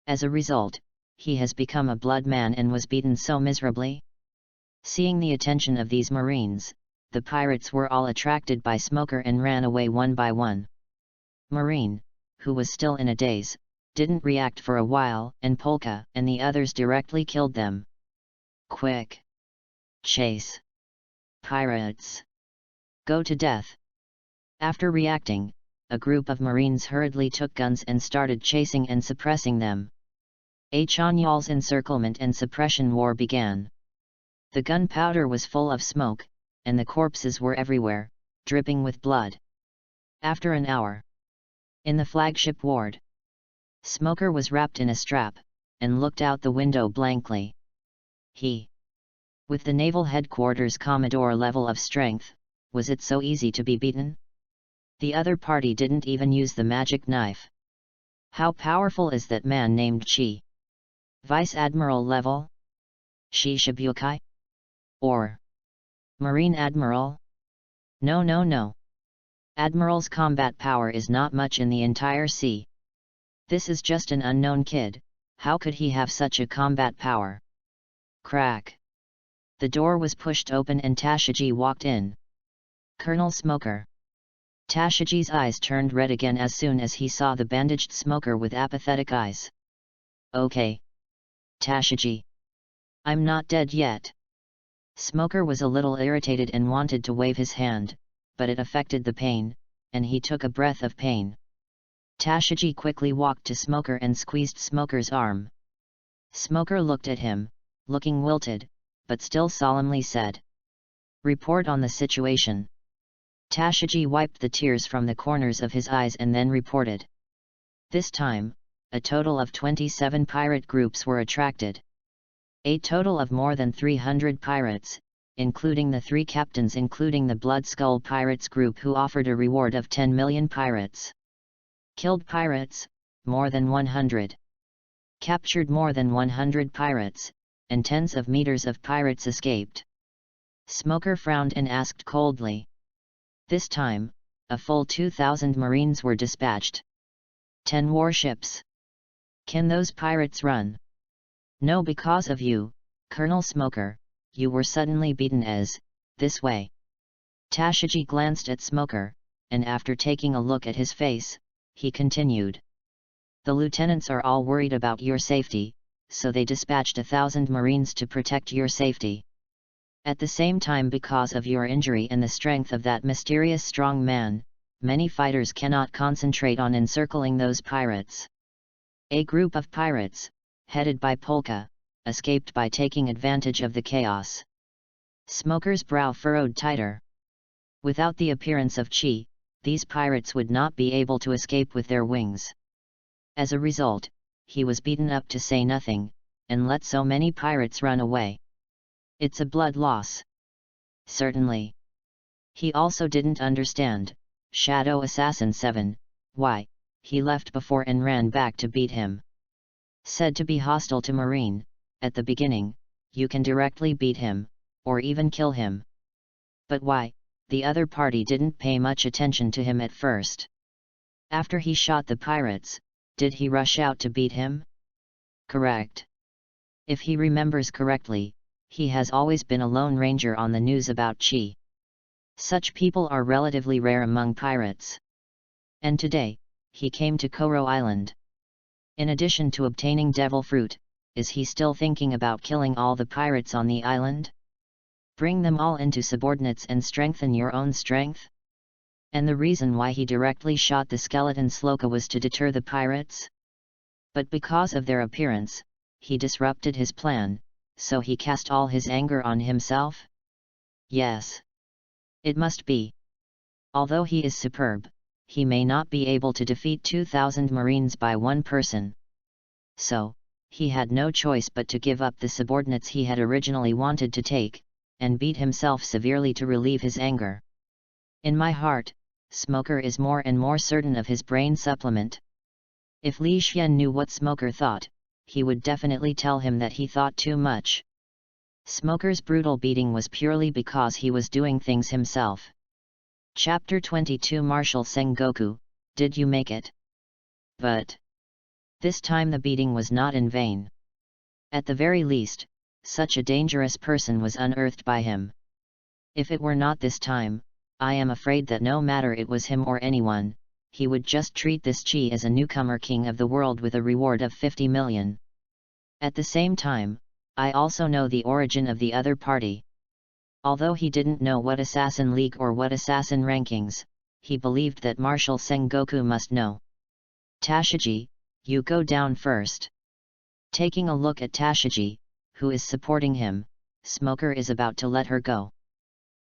As a result, he has become a blood man and was beaten so miserably. Seeing the attention of these Marines, the pirates were all attracted by Smoker and ran away one by one. Marine, who was still in a daze, didn't react for a while, and Polka and the others directly killed them. Quick! Chase! Pirates! Go to death! After reacting, a group of Marines hurriedly took guns and started chasing and suppressing them. Chanyal's encirclement and suppression war began. The gunpowder was full of smoke, and the corpses were everywhere, dripping with blood. After an hour, in the flagship ward, Smoker was wrapped in a strap, and looked out the window blankly. He, with the naval headquarters Commodore level of strength, was it so easy to be beaten? The other party didn't even use the magic knife. How powerful is that man named Chi? Vice Admiral level? Shi Shibukai? Or Marine Admiral? No, no, no. Admiral's combat power is not much in the entire sea. This is just an unknown kid, how could he have such a combat power? Crack. The door was pushed open and Tashigi walked in. Colonel Smoker. Tashigi's eyes turned red again as soon as he saw the bandaged Smoker with apathetic eyes. Okay. Tashigi. I'm not dead yet. Smoker was a little irritated and wanted to wave his hand, but it affected the pain, and he took a breath of pain. Tashigi quickly walked to Smoker and squeezed Smoker's arm. Smoker looked at him, looking wilted, but still solemnly said, "Report on the situation." Tashigi wiped the tears from the corners of his eyes and then reported. This time, a total of 27 pirate groups were attracted. A total of more than 300 pirates, including the 3 captains including the Blood Skull Pirates group who offered a reward of 10 million pirates. Killed pirates, more than 100. Captured more than 100 pirates, and tens of meters of pirates escaped. Smoker frowned and asked coldly. This time, a full 2,000 marines were dispatched. 10 warships. Can those pirates run? No, because of you, Colonel Smoker, you were suddenly beaten this way. Tashigi glanced at Smoker, and after taking a look at his face, he continued. The lieutenants are all worried about your safety, so they dispatched 1,000 marines to protect your safety. At the same time, because of your injury and the strength of that mysterious strong man, many fighters cannot concentrate on encircling those pirates. A group of pirates, headed by Polka, escaped by taking advantage of the chaos. Smoker's brow furrowed tighter. Without the appearance of chi, these pirates would not be able to escape with their wings. As a result, he was beaten up to say nothing, and let so many pirates run away. It's a blood loss. Certainly. He also didn't understand, Shadow Assassin 7, why he left before and ran back to beat him. Said to be hostile to Marine, at the beginning, you can directly beat him, or even kill him. But why, the other party didn't pay much attention to him at first. After he shot the pirates, did he rush out to beat him? Correct. If he remembers correctly, he has always been a lone ranger on the news about chi. Such people are relatively rare among pirates. And today, he came to Kobo Island. In addition to obtaining devil fruit, is he still thinking about killing all the pirates on the island? Bring them all into subordinates and strengthen your own strength? And the reason why he directly shot the skeleton Sloka was to deter the pirates? But because of their appearance, he disrupted his plan, so he cast all his anger on himself? Yes. It must be. Although he is superb, he may not be able to defeat 2,000 marines by one person. So, he had no choice but to give up the subordinates he had originally wanted to take, and beat himself severely to relieve his anger. In my heart, Smoker is more and more certain of his brain supplement. If Li Xian knew what Smoker thought, he would definitely tell him that he thought too much. Smoker's brutal beating was purely because he was doing things himself. Chapter 22 Marshal Sengoku, did you make it? But this time the beating was not in vain. At the very least, such a dangerous person was unearthed by him. If it were not this time, I am afraid that no matter it was him or anyone, he would just treat this chi as a newcomer king of the world with a reward of 50 million. At the same time, I also know the origin of the other party. Although he didn't know what assassin league or what assassin rankings, he believed that Marshal Sengoku must know. Tashigi, you go down first. Taking a look at Tashigi, who is supporting him, Smoker is about to let her go.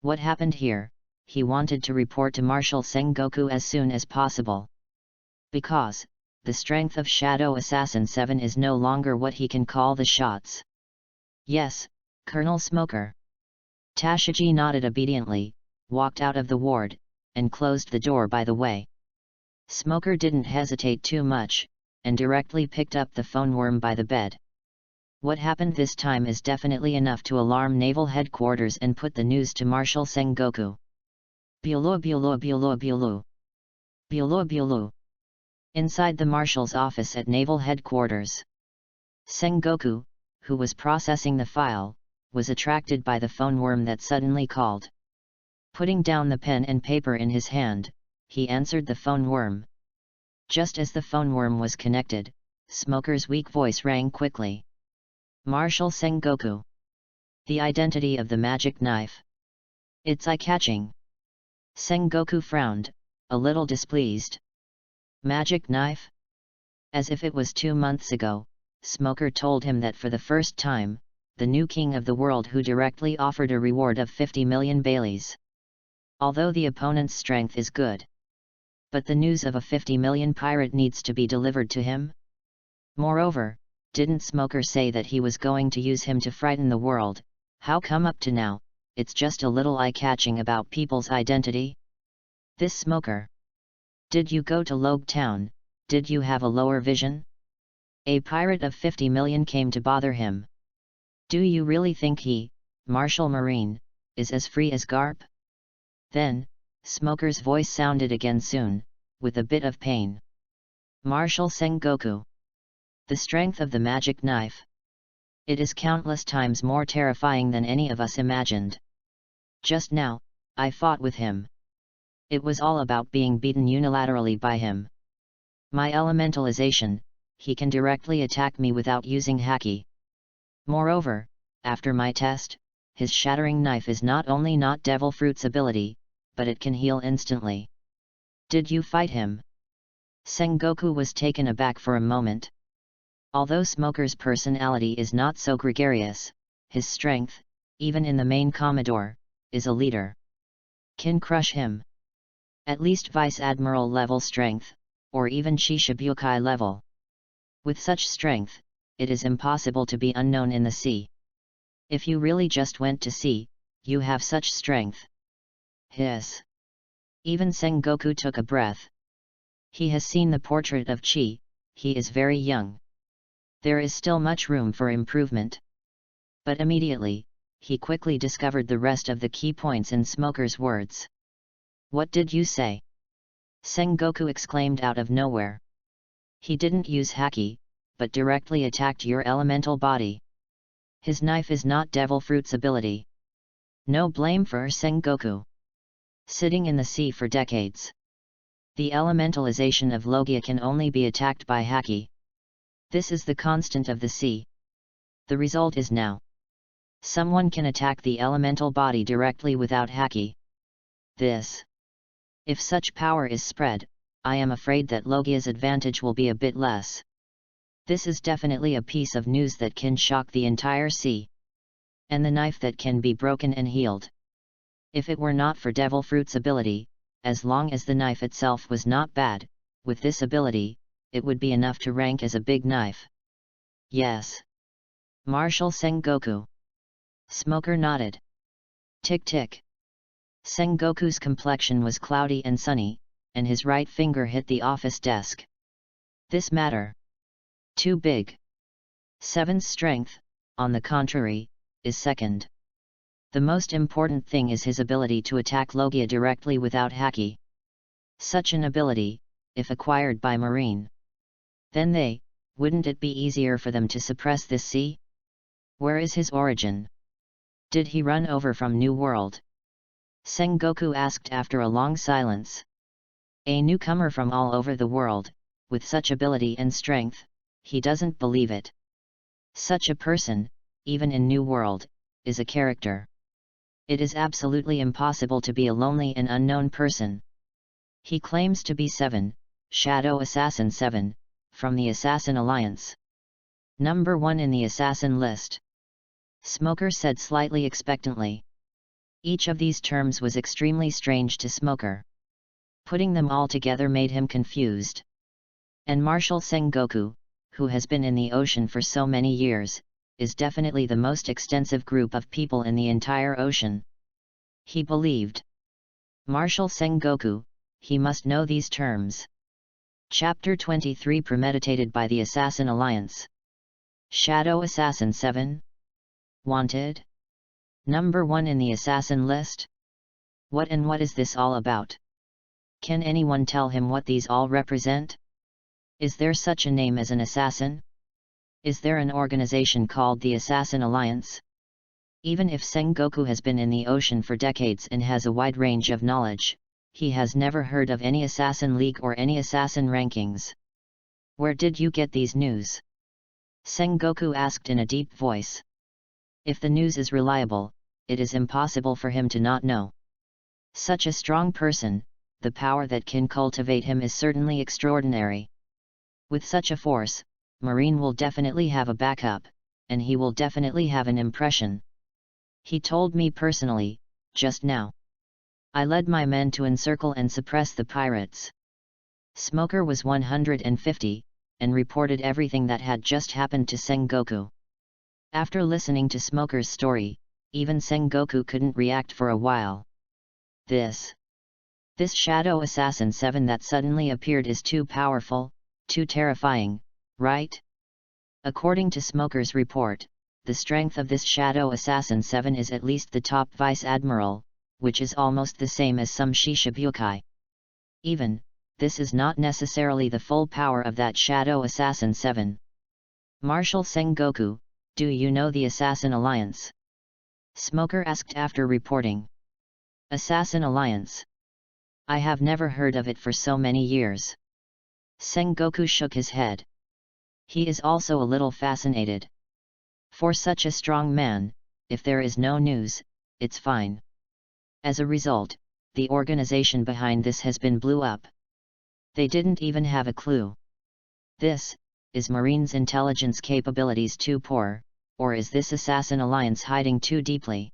What happened here? He wanted to report to Marshal Sengoku as soon as possible. Because the strength of Shadow Assassin 7 is no longer what he can call the shots. Yes, Colonel Smoker. Tashigi nodded obediently, walked out of the ward, and closed the door by the way. Smoker didn't hesitate too much, and directly picked up the phone worm by the bed. What happened this time is definitely enough to alarm naval headquarters and put the news to Marshal Sengoku. Bulo bulo bulo bulo. Bulo bulo. Inside the marshal's office at naval headquarters, Sengoku, who was processing the file, was attracted by the phone worm that suddenly called. Putting down the pen and paper in his hand, he answered the phone worm. Just as the phone worm was connected, Smoker's weak voice rang quickly. Marshal Sengoku. The identity of the magic knife. It's eye-catching. Sengoku frowned, a little displeased. Magic knife? As if it was 2 months ago, Smoker told him that for the first time, the new king of the world who directly offered a reward of 50 million Baileys. Although the opponent's strength is good. But the news of a 50 million pirate needs to be delivered to him? Moreover, didn't Smoker say that he was going to use him to frighten the world? How come up to now, it's just a little eye-catching about people's identity? This Smoker. Did you go to Logue Town? Did you have a lower vision? A pirate of 50 million came to bother him. Do you really think he, Marshal Marine, is as free as Garp? Then, Smoker's voice sounded again soon, with a bit of pain. Marshal Sengoku. The strength of the magic knife. It is countless times more terrifying than any of us imagined. Just now, I fought with him. It was all about being beaten unilaterally by him. My elementalization, he can directly attack me without using haki. Moreover, after my test, his shattering knife is not only not Devil Fruit's ability, but it can heal instantly. Did you fight him? Sengoku was taken aback for a moment. Although Smoker's personality is not so gregarious, his strength, even in the main Commodore, is a leader. Can crush him. At least Vice Admiral level strength, or even Shishibukai level. With such strength, it is impossible to be unknown in the sea. If you really just went to sea, you have such strength. Hiss. Even Sengoku took a breath. He has seen the portrait of Chi, he is very young. There is still much room for improvement. But immediately, he quickly discovered the rest of the key points in Smoker's words. What did you say? Sengoku exclaimed out of nowhere. He didn't use haki, but directly attacked your elemental body. His knife is not Devil Fruit's ability. No blame for Sengoku. Sitting in the sea for decades. The elementalization of Logia can only be attacked by haki. This is the constant of the sea. The result is now. Someone can attack the elemental body directly without haki. This. If such power is spread, I am afraid that Logia's advantage will be a bit less. This is definitely a piece of news that can shock the entire sea. And the knife that can be broken and healed. If it were not for Devil Fruit's ability, as long as the knife itself was not bad, with this ability, it would be enough to rank as a big knife. Yes. Marshal Sengoku. Smoker nodded. Tick tick. Sengoku's complexion was cloudy and sunny, and his right finger hit the office desk. This matter. Too big. 7's strength, on the contrary, is second. The most important thing is his ability to attack Logia directly without haki. Such an ability, if acquired by Marine. Then wouldn't it be easier for them to suppress this sea? Where is his origin? Did he run over from New World? Sengoku asked after a long silence. A newcomer from all over the world, with such ability and strength, he doesn't believe it. Such a person, even in New World, is a character. It is absolutely impossible to be a lonely and unknown person. He claims to be 7, Shadow Assassin 7, from the Assassin Alliance. Number 1 in the assassin list. Smoker said slightly expectantly. Each of these terms was extremely strange to Smoker. Putting them all together made him confused. And Marshal Sengoku, who has been in the ocean for so many years, is definitely the most extensive group of people in the entire ocean. He believed. Marshal Sengoku, he must know these terms. Chapter 23 Premeditated by the Assassin Alliance. Shadow Assassin 7? Wanted? Number 1 in the assassin list? What is this all about? Can anyone tell him what these all represent? Is there such a name as an assassin? Is there an organization called the Assassin Alliance? Even if Sengoku has been in the ocean for decades and has a wide range of knowledge, he has never heard of any assassin league or any assassin rankings. Where did you get these news? Sengoku asked in a deep voice. If the news is reliable, it is impossible for him to not know. Such a strong person, the power that can cultivate him is certainly extraordinary. With such a force, Marine will definitely have a backup, and he will definitely have an impression. He told me personally, just now. I led my men to encircle and suppress the pirates. Smoker was 150, and reported everything that had just happened to Sengoku. After listening to Smoker's story, even Sengoku couldn't react for a while. This Shadow Assassin 7 that suddenly appeared is too powerful, too terrifying, right? According to Smoker's report, the strength of this Shadow Assassin 7 is at least the top Vice Admiral, which is almost the same as some Shishibukai. Even, this is not necessarily the full power of that Shadow Assassin 7. Marshal Sengoku, do you know the Assassin Alliance? Smoker asked after reporting. Assassin Alliance? I have never heard of it for so many years. Sengoku shook his head. He is also a little fascinated. For such a strong man, if there is no news, it's fine. As a result, the organization behind this has been blew up. They didn't even have a clue. Is Marine's intelligence capabilities too poor, or is this Assassin Alliance hiding too deeply?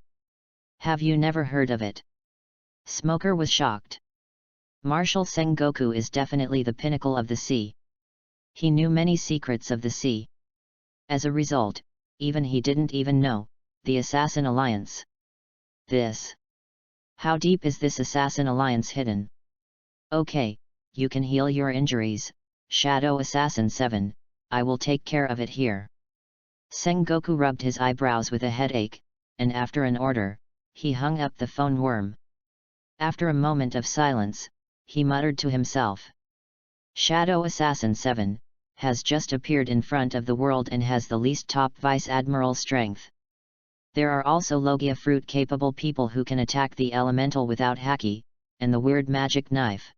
Have you never heard of it? Smoker was shocked. Marshal Sengoku is definitely the pinnacle of the sea. He knew many secrets of the sea. As a result, even he didn't even know the Assassin Alliance. How deep is this Assassin Alliance hidden? Okay, you can heal your injuries, Shadow Assassin 7, I will take care of it here. Sengoku rubbed his eyebrows with a headache, and after an order, he hung up the phone worm. After a moment of silence, he muttered to himself. Shadow Assassin 7, has just appeared in front of the world and has the least top Vice Admiral strength. There are also Logia fruit capable people who can attack the elemental without haki, and the weird magic knife.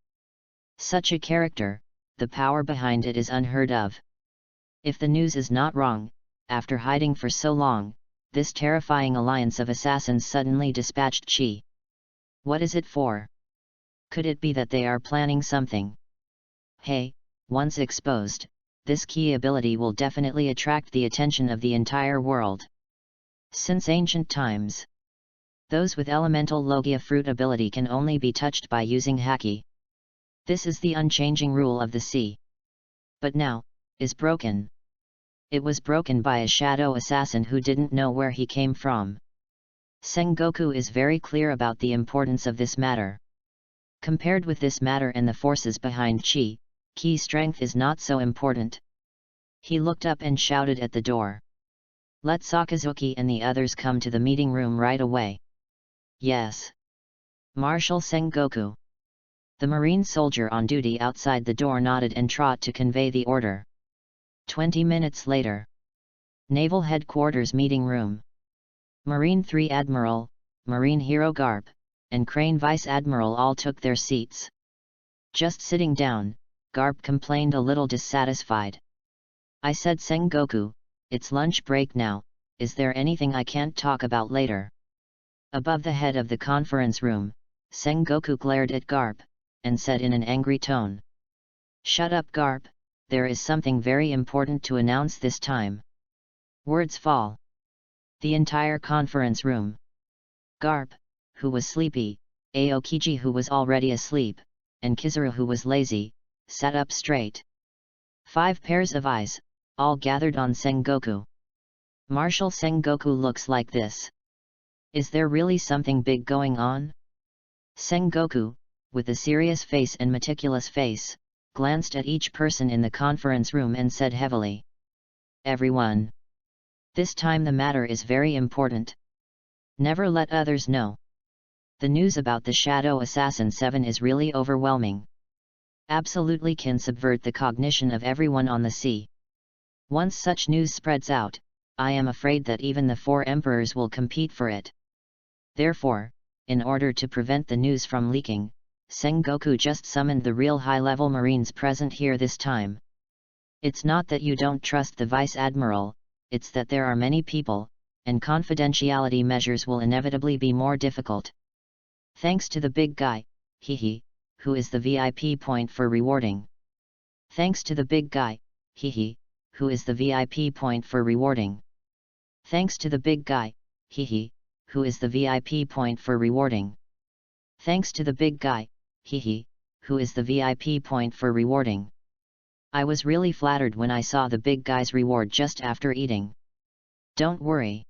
Such a character, the power behind it is unheard of. If the news is not wrong, after hiding for so long, this terrifying alliance of assassins suddenly dispatched Chi. What is it for? Could it be that they are planning something? Hey, once exposed, this key ability will definitely attract the attention of the entire world. Since ancient times, those with elemental Logia fruit ability can only be touched by using haki. This is the unchanging rule of the sea. But now, is broken. It was broken by a shadow assassin who didn't know where he came from. Sengoku is very clear about the importance of this matter. Compared with this matter and the forces behind Chi, key strength is not so important. He looked up and shouted at the door. Let Sakazuki and the others come to the meeting room right away. Yes. Marshal Sengoku. The marine soldier on duty outside the door nodded and trotted to convey the order. 20 minutes later. Naval Headquarters meeting room. Marine 3 Admiral, Marine Hero Garp, and Crane Vice Admiral all took their seats. Just sitting down, Garp complained a little dissatisfied. I said, Sengoku, it's lunch break now, is there anything I can't talk about later? Above the head of the conference room, Sengoku glared at Garp, and said in an angry tone. Shut up, Garp, there is something very important to announce this time. Words fall. The entire conference room. Garp, who was sleepy, Aokiji who was already asleep, and Kizaru who was lazy, sat up straight. 5 pairs of eyes, all gathered on Sengoku. Marshal Sengoku looks like this. Is there really something big going on? Sengoku, with a serious face and meticulous face, glanced at each person in the conference room and said heavily. Everyone. This time the matter is very important. Never let others know. The news about the Shadow Assassin 7 is really overwhelming. Absolutely can subvert the cognition of everyone on the sea. Once such news spreads out, I am afraid that even the 4 emperors will compete for it. Therefore, in order to prevent the news from leaking, Sengoku just summoned the real high-level marines present here this time. It's not that you don't trust the Vice Admiral, it's that there are many people, and confidentiality measures will inevitably be more difficult. Thanks to the big guy, hehe, who is the VIP point for rewarding. Thanks to the big guy, hehe, who is the VIP point for rewarding. Thanks to the big guy, hehe, who is the VIP point for rewarding. Thanks to the big guy, hehe, who is the VIP point for rewarding. I was really flattered when I saw the big guy's reward just after eating. Don't worry.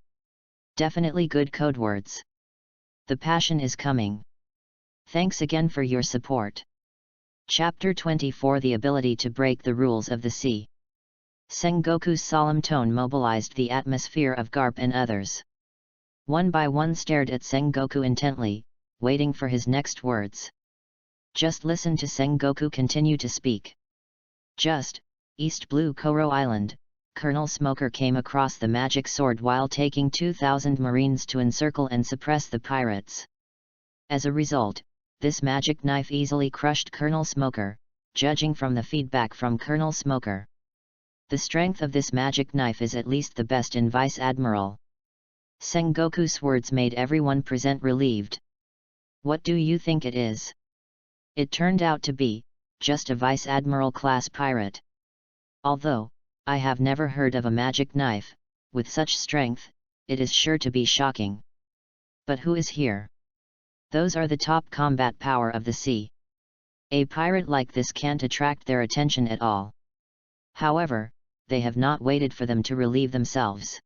Definitely good code words. The passion is coming. Thanks again for your support. Chapter 24 The Ability to Break the Rules of the Sea. Sengoku's solemn tone mobilized the atmosphere of Garp and others. One by one stared at Sengoku intently, waiting for his next words. Just listen to Sengoku continue to speak. Just, East Blue Koro Island, Colonel Smoker came across the magic sword while taking 2,000 marines to encircle and suppress the pirates. As a result, this magic knife easily crushed Colonel Smoker, judging from the feedback from Colonel Smoker. The strength of this magic knife is at least the best in Vice Admiral. Sengoku's words made everyone present relieved. What do you think it is? It turned out to be just a Vice Admiral class pirate. Although I have never heard of a magic knife with such strength, it is sure to be shocking. But who is here? Those are the top combat power of the sea. A pirate like this can't attract their attention at all. However, they have not waited for them to relieve themselves.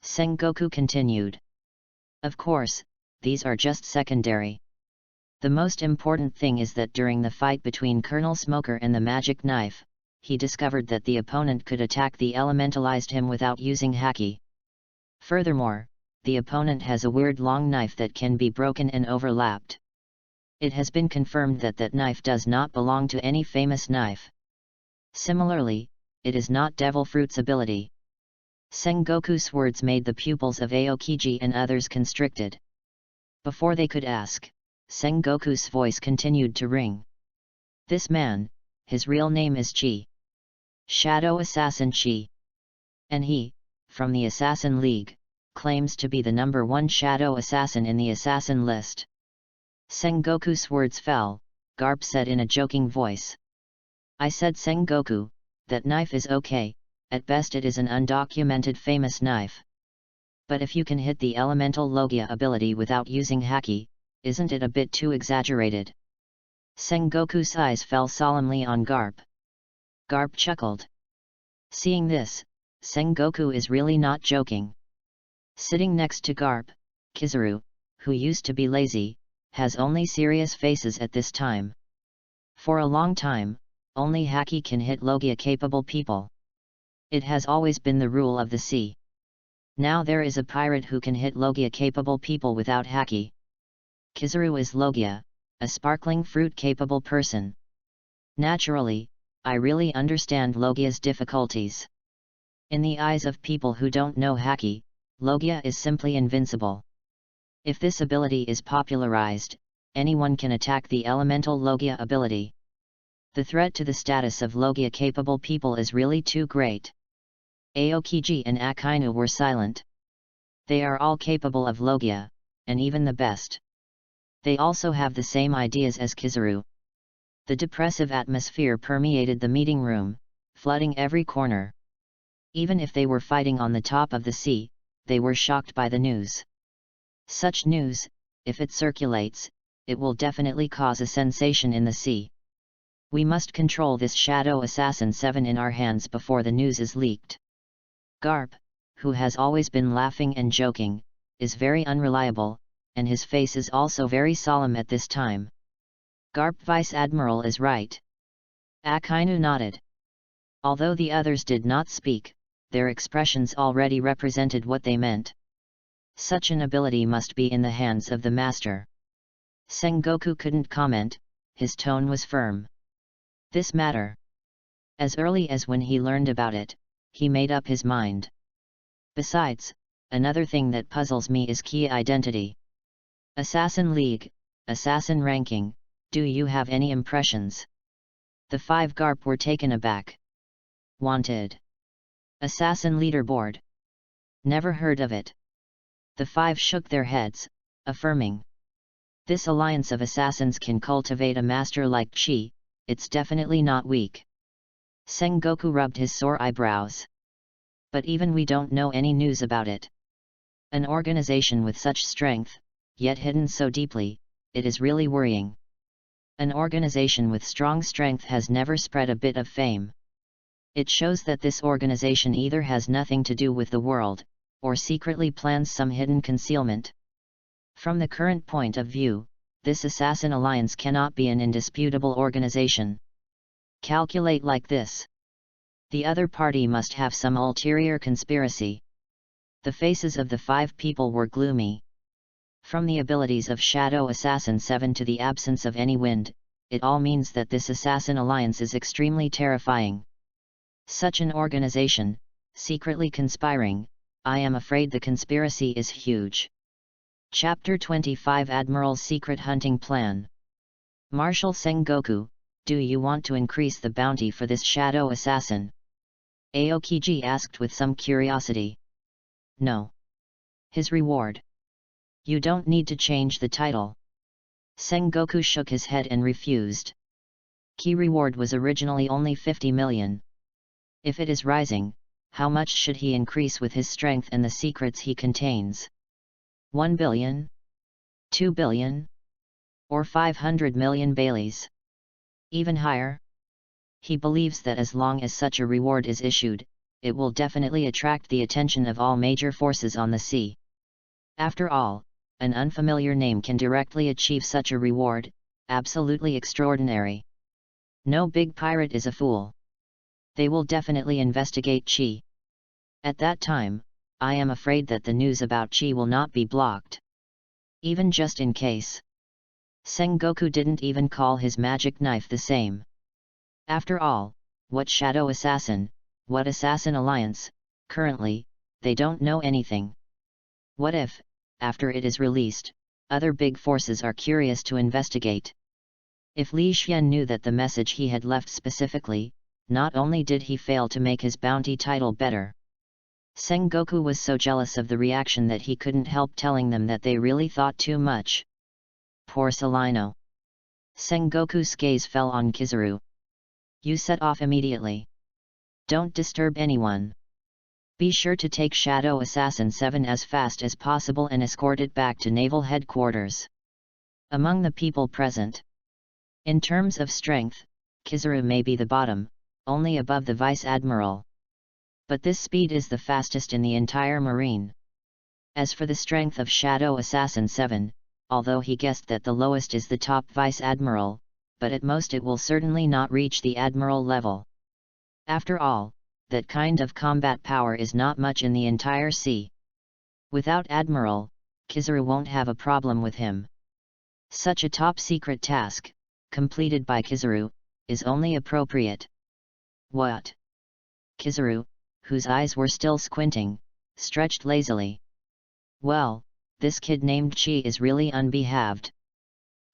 Sengoku continued. Of course, these are just secondary. The most important thing is that during the fight between Colonel Smoker and the magic knife, he discovered that the opponent could attack the elementalized him without using haki. Furthermore, the opponent has a weird long knife that can be broken and overlapped. It has been confirmed that that knife does not belong to any famous knife. Similarly, it is not Devil Fruit's ability. Sengoku's words made the pupils of Aokiji and others constricted. Before they could ask, Sengoku's voice continued to ring. This man, his real name is Chi. Shadow Assassin Chi. And he, from the Assassin League, claims to be the #1 shadow assassin in the assassin list. Sengoku's words fell, Garp said in a joking voice. I said Sengoku, that knife is okay, at best it is an undocumented famous knife. But if you can hit the elemental Logia ability without using haki, isn't it a bit too exaggerated? Sengoku's eyes fell solemnly on Garp. Garp chuckled. Seeing this, Sengoku is really not joking. Sitting next to Garp, Kizaru, who used to be lazy, has only serious faces at this time. For a long time, only haki can hit Logia-capable people. It has always been the rule of the sea. Now there is a pirate who can hit Logia-capable people without haki. Kizaru is Logia, a sparkling fruit-capable person. Naturally, I really understand Logia's difficulties. In the eyes of people who don't know haki, Logia is simply invincible. If this ability is popularized, anyone can attack the elemental Logia ability. The threat to the status of Logia-capable people is really too great. Aokiji and Akainu were silent. They are all capable of Logia, and even the best. They also have the same ideas as Kizaru. The depressive atmosphere permeated the meeting room, flooding every corner. Even if they were fighting on the top of the sea, they were shocked by the news. Such news, if it circulates, it will definitely cause a sensation in the sea. We must control this Shadow Assassin 7 in our hands before the news is leaked. Garp, who has always been laughing and joking, is very unreliable, and his face is also very solemn at this time. Garp Vice Admiral is right. Akainu nodded. Although the others did not speak, their expressions already represented what they meant. Such an ability must be in the hands of the master. Sengoku couldn't comment, his tone was firm. This matter. As early as when he learned about it, he made up his mind. Besides, another thing that puzzles me is key identity. Assassin League, Assassin Ranking, do you have any impressions? The 5 Garp were taken aback. Wanted. Assassin Leaderboard. Never heard of it. The 5 shook their heads, affirming. This alliance of assassins can cultivate a master like Chi, it's definitely not weak. Sengoku rubbed his sore eyebrows. But even we don't know any news about it. An organization with such strength, yet hidden so deeply, it is really worrying. An organization with strong strength has never spread a bit of fame. It shows that this organization either has nothing to do with the world, or secretly plans some hidden concealment. From the current point of view, this assassin alliance cannot be an indisputable organization. Calculate like this. The other party must have some ulterior conspiracy. The faces of the 5 people were gloomy. From the abilities of Shadow Assassin 7 to the absence of any wind, it all means that this assassin alliance is extremely terrifying. Such an organization, secretly conspiring, I am afraid the conspiracy is huge. Chapter 25 Admiral's Secret Hunting Plan. Marshal Sengoku, do you want to increase the bounty for this shadow assassin? Aokiji asked with some curiosity. No. His reward. You don't need to change the title. Sengoku shook his head and refused. Key reward was originally only 50 million. If it is rising, how much should he increase with his strength and the secrets he contains? 1 billion? 2 billion? Or 500 million Baileys? Even higher? He believes that as long as such a reward is issued, it will definitely attract the attention of all major forces on the sea. After all, an unfamiliar name can directly achieve such a reward, absolutely extraordinary. No big pirate is a fool. They will definitely investigate Chi. At that time, I am afraid that the news about Chi will not be blocked. Even just in case. Sengoku didn't even call his magic knife the same. After all, what shadow assassin, what assassin alliance, currently, they don't know anything. What if, after it is released, other big forces are curious to investigate? If Li Xian knew that the message he had left specifically, not only did he fail to make his bounty title better. Sengoku was so jealous of the reaction that he couldn't help telling them that they really thought too much. Poor Salino. Sengoku's gaze fell on Kizaru. You set off immediately. Don't disturb anyone. Be sure to take Shadow Assassin 7 as fast as possible and escort it back to naval headquarters. Among the people present. In terms of strength, Kizaru may be the bottom, only above the Vice Admiral. But this speed is the fastest in the entire Marine. As for the strength of Shadow Assassin 7, although he guessed that the lowest is the top Vice Admiral, but at most it will certainly not reach the Admiral level. After all, that kind of combat power is not much in the entire sea. Without Admiral, Kizaru won't have a problem with him. Such a top-secret task, completed by Kizaru, is only appropriate. What? Kizaru, whose eyes were still squinting, stretched lazily. Well, this kid named Chi is really unbehaved.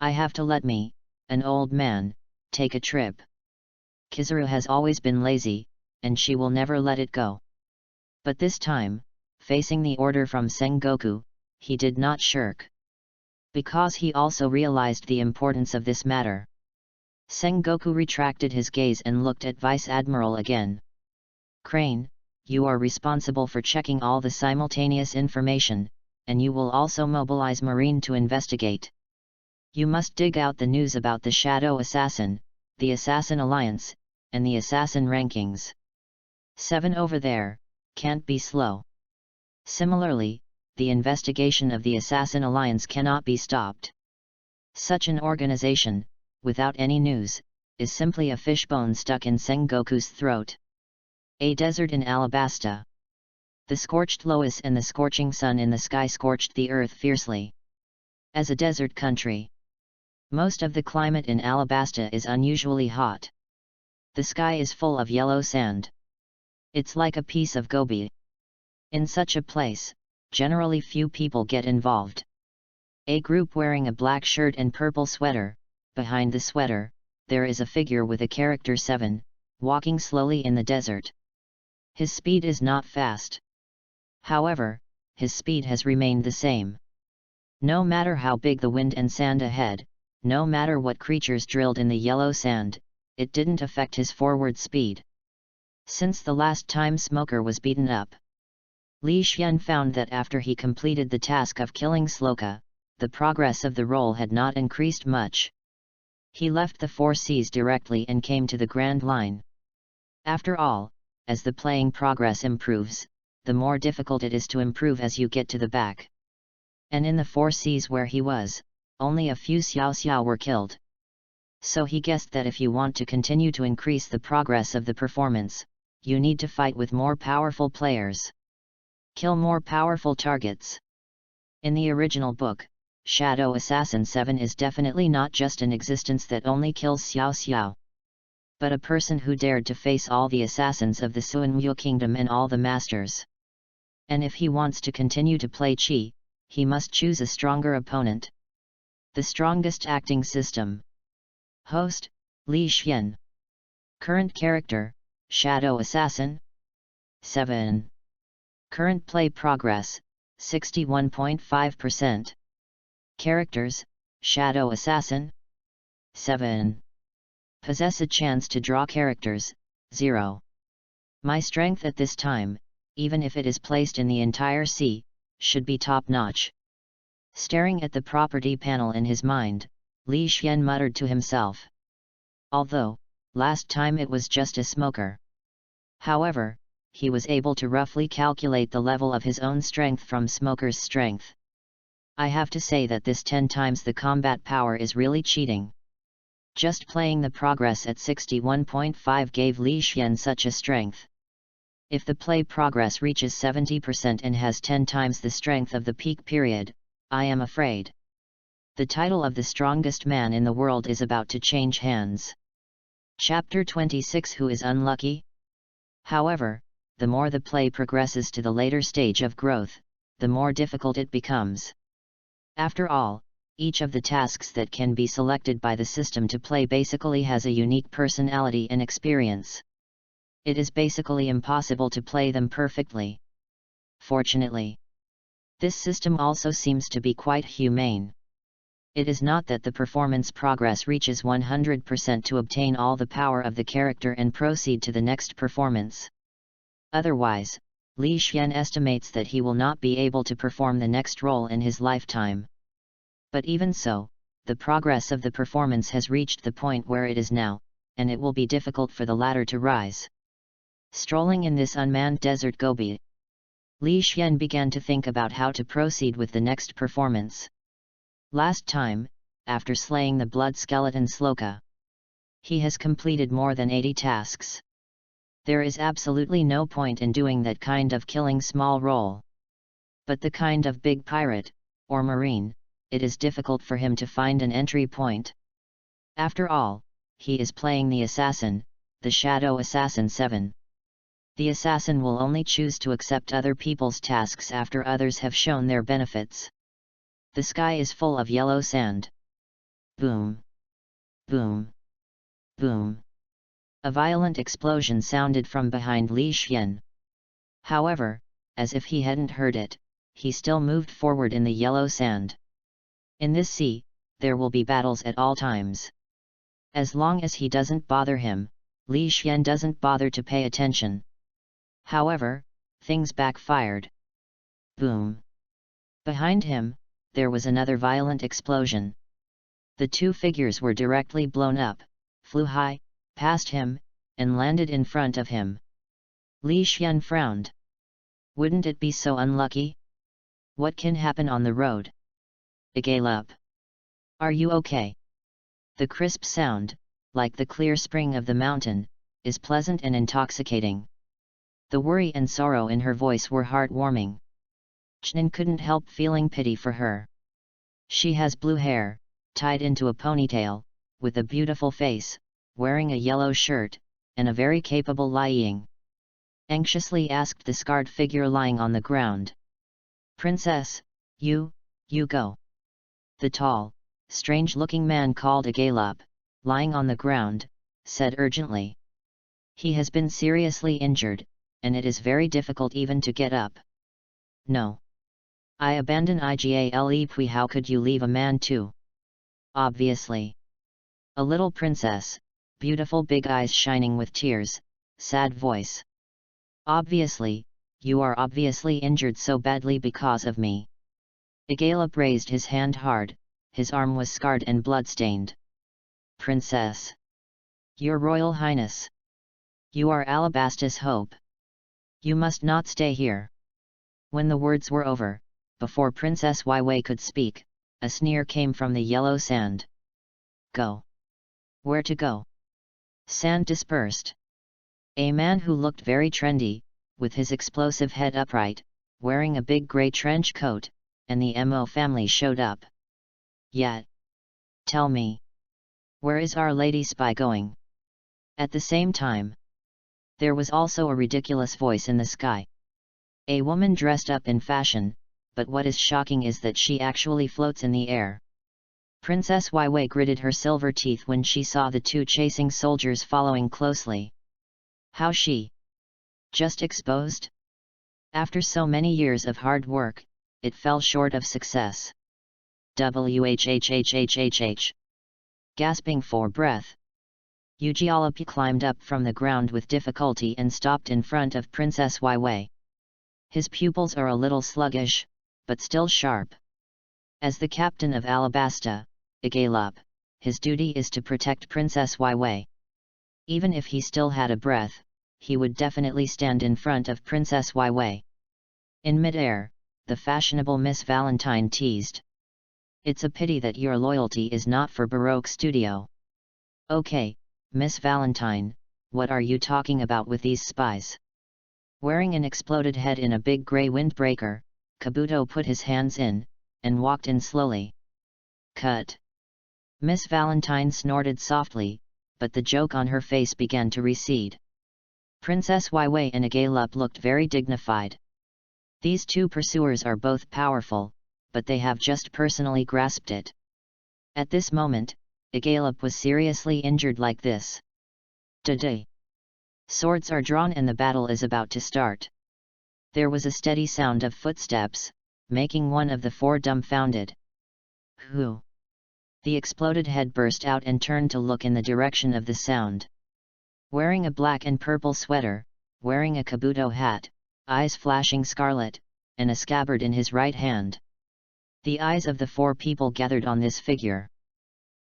I have to let me, an old man, take a trip. Kizaru has always been lazy, and she will never let it go. But this time, facing the order from Sengoku, he did not shirk. Because he also realized the importance of this matter. Sengoku retracted his gaze and looked at Vice Admiral again. Crane, you are responsible for checking all the simultaneous information, and you will also mobilize Marine to investigate. You must dig out the news about the Shadow Assassin, the Assassin Alliance, and the Assassin Rankings. 7 over there, can't be slow. Similarly, the investigation of the Assassin Alliance cannot be stopped. Such an organization, without any news, is simply a fishbone stuck in Sengoku's throat. A desert in Alabasta. The scorched loess and the scorching sun in the sky scorched the earth fiercely. As a desert country, most of the climate in Alabasta is unusually hot. The sky is full of yellow sand. It's like a piece of gobi. In such a place, generally few people get involved. A group wearing a black shirt and purple sweater. Behind the sweater, there is a figure with a character 7, walking slowly in the desert. His speed is not fast. However, his speed has remained the same. No matter how big the wind and sand ahead, no matter what creatures drilled in the yellow sand, it didn't affect his forward speed. Since the last time Smoker was beaten up, Li Xian found that after he completed the task of killing Sloka, the progress of the role had not increased much. He left the 4 Cs directly and came to the Grand Line. After all, as the playing progress improves, the more difficult it is to improve as you get to the back. And in the 4 Cs where he was, only a few Xiao Xiao were killed. So he guessed that if you want to continue to increase the progress of the performance, you need to fight with more powerful players. Kill more powerful targets. In the original book, Shadow Assassin 7 is definitely not just an existence that only kills Xiao Xiao, but a person who dared to face all the assassins of the Suanmu Kingdom and all the masters. And if he wants to continue to play Qi, he must choose a stronger opponent. The strongest acting system. Host, Li Xian. Current character, Shadow Assassin 7. Current play progress, 61.5%. Characters, Shadow Assassin 7. Possess a chance to draw characters, 0. My strength at this time, even if it is placed in the entire C, should be top-notch. Staring at the property panel in his mind, Li Xian muttered to himself. Although, last time it was just a smoker. However, he was able to roughly calculate the level of his own strength from Smoker's strength. I have to say that this 10 times the combat power is really cheating. Just playing the progress at 61.5 gave Li Xian such a strength. If the play progress reaches 70% and has 10 times the strength of the peak period, I am afraid the title of the strongest man in the world is about to change hands. Chapter 26 Who is unlucky? However, the more the play progresses to the later stage of growth, the more difficult it becomes. After all, each of the tasks that can be selected by the system to play basically has a unique personality and experience. It is basically impossible to play them perfectly. Fortunately, this system also seems to be quite humane. It is not that the performance progress reaches 100% to obtain all the power of the character and proceed to the next performance. Otherwise, Li Xian estimates that he will not be able to perform the next role in his lifetime. But even so, the progress of the performance has reached the point where it is now, and it will be difficult for the latter to rise. Strolling in this unmanned desert gobi, Li Xian began to think about how to proceed with the next performance. Last time, after slaying the blood skeleton Sloka, he has completed more than 80 tasks. There is absolutely no point in doing that kind of killing small role. But the kind of big pirate, or marine, it is difficult for him to find an entry point. After all, he is playing the assassin, the Shadow Assassin 7. The assassin will only choose to accept other people's tasks after others have shown their benefits. The sky is full of yellow sand. Boom! Boom! Boom! A violent explosion sounded from behind Li Xian. However, as if he hadn't heard it, he still moved forward in the yellow sand. In this sea, there will be battles at all times. As long as he doesn't bother him, Li Xian doesn't bother to pay attention. However, things backfired. Boom! Behind him, there was another violent explosion. The two figures were directly blown up, flew high, past him, and landed in front of him. Li Xian frowned. Wouldn't it be so unlucky? What can happen on the road? Igalup. Are you okay? The crisp sound, like the clear spring of the mountain, is pleasant and intoxicating. The worry and sorrow in her voice were heartwarming. Chen couldn't help feeling pity for her. She has blue hair, tied into a ponytail, with a beautiful face, wearing a yellow shirt, and a very capable lying. Anxiously asked the scarred figure lying on the ground. Princess, you go. The tall, strange-looking man called Agalop, lying on the ground, said urgently. He has been seriously injured, and it is very difficult even to get up. No. I abandon Igale. How could you leave a man too? Obviously. A little princess, beautiful big eyes shining with tears, sad voice. Obviously, you are obviously injured so badly because of me. Agalop raised his hand hard, his arm was scarred and bloodstained. Princess. Your Royal Highness. You are Alabasta's hope. You must not stay here. When the words were over, before Princess Waiwei could speak, a sneer came from the yellow sand. Go. Where to go? Sand dispersed. A man who looked very trendy, with his explosive head upright, wearing a big grey trench coat, and the Mo family showed up. Yet. Tell me. Where is Our Lady Spy going? At the same time. There was also a ridiculous voice in the sky. A woman dressed up in fashion, but what is shocking is that she actually floats in the air. Princess Waiwei gritted her silver teeth when she saw the two chasing soldiers following closely. How she? Just exposed? After so many years of hard work, it fell short of success. Whhhhhhh. Gasping for breath. Ujialapi climbed up from the ground with difficulty and stopped in front of Princess Waiwei. His pupils are a little sluggish, but still sharp. As the captain of Alabasta, Agalop, his duty is to protect Princess Waiwei. Even if he still had a breath, he would definitely stand in front of Princess Waiwei. In mid-air, the fashionable Miss Valentine teased. It's a pity that your loyalty is not for Baroque Studio. Okay, Miss Valentine, what are you talking about with these spies? Wearing an exploded head in a big grey windbreaker, Kabuto put his hands in, and walked in slowly. Cut. Miss Valentine snorted softly, but the joke on her face began to recede. Princess Waiwei and Agalop looked very dignified. These two pursuers are both powerful, but they have just personally grasped it. At this moment, Agalop was seriously injured like this. Today. Swords are drawn and the battle is about to start. There was a steady sound of footsteps, making one of the four dumbfounded. Who? The exploded head burst out and turned to look in the direction of the sound. Wearing a black and purple sweater, wearing a kabuto hat, eyes flashing scarlet, and a scabbard in his right hand. The eyes of the four people gathered on this figure.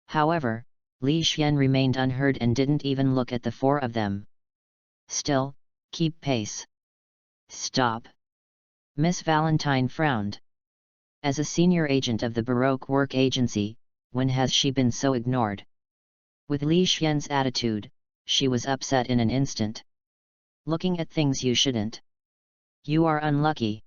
However, Li Xian remained unheard and didn't even look at the four of them. Still, keep pace. Stop. Miss Valentine frowned. As a senior agent of the Baroque Work Agency, when has she been so ignored? With Li Xian's attitude, she was upset in an instant. Looking at things you shouldn't. You are unlucky.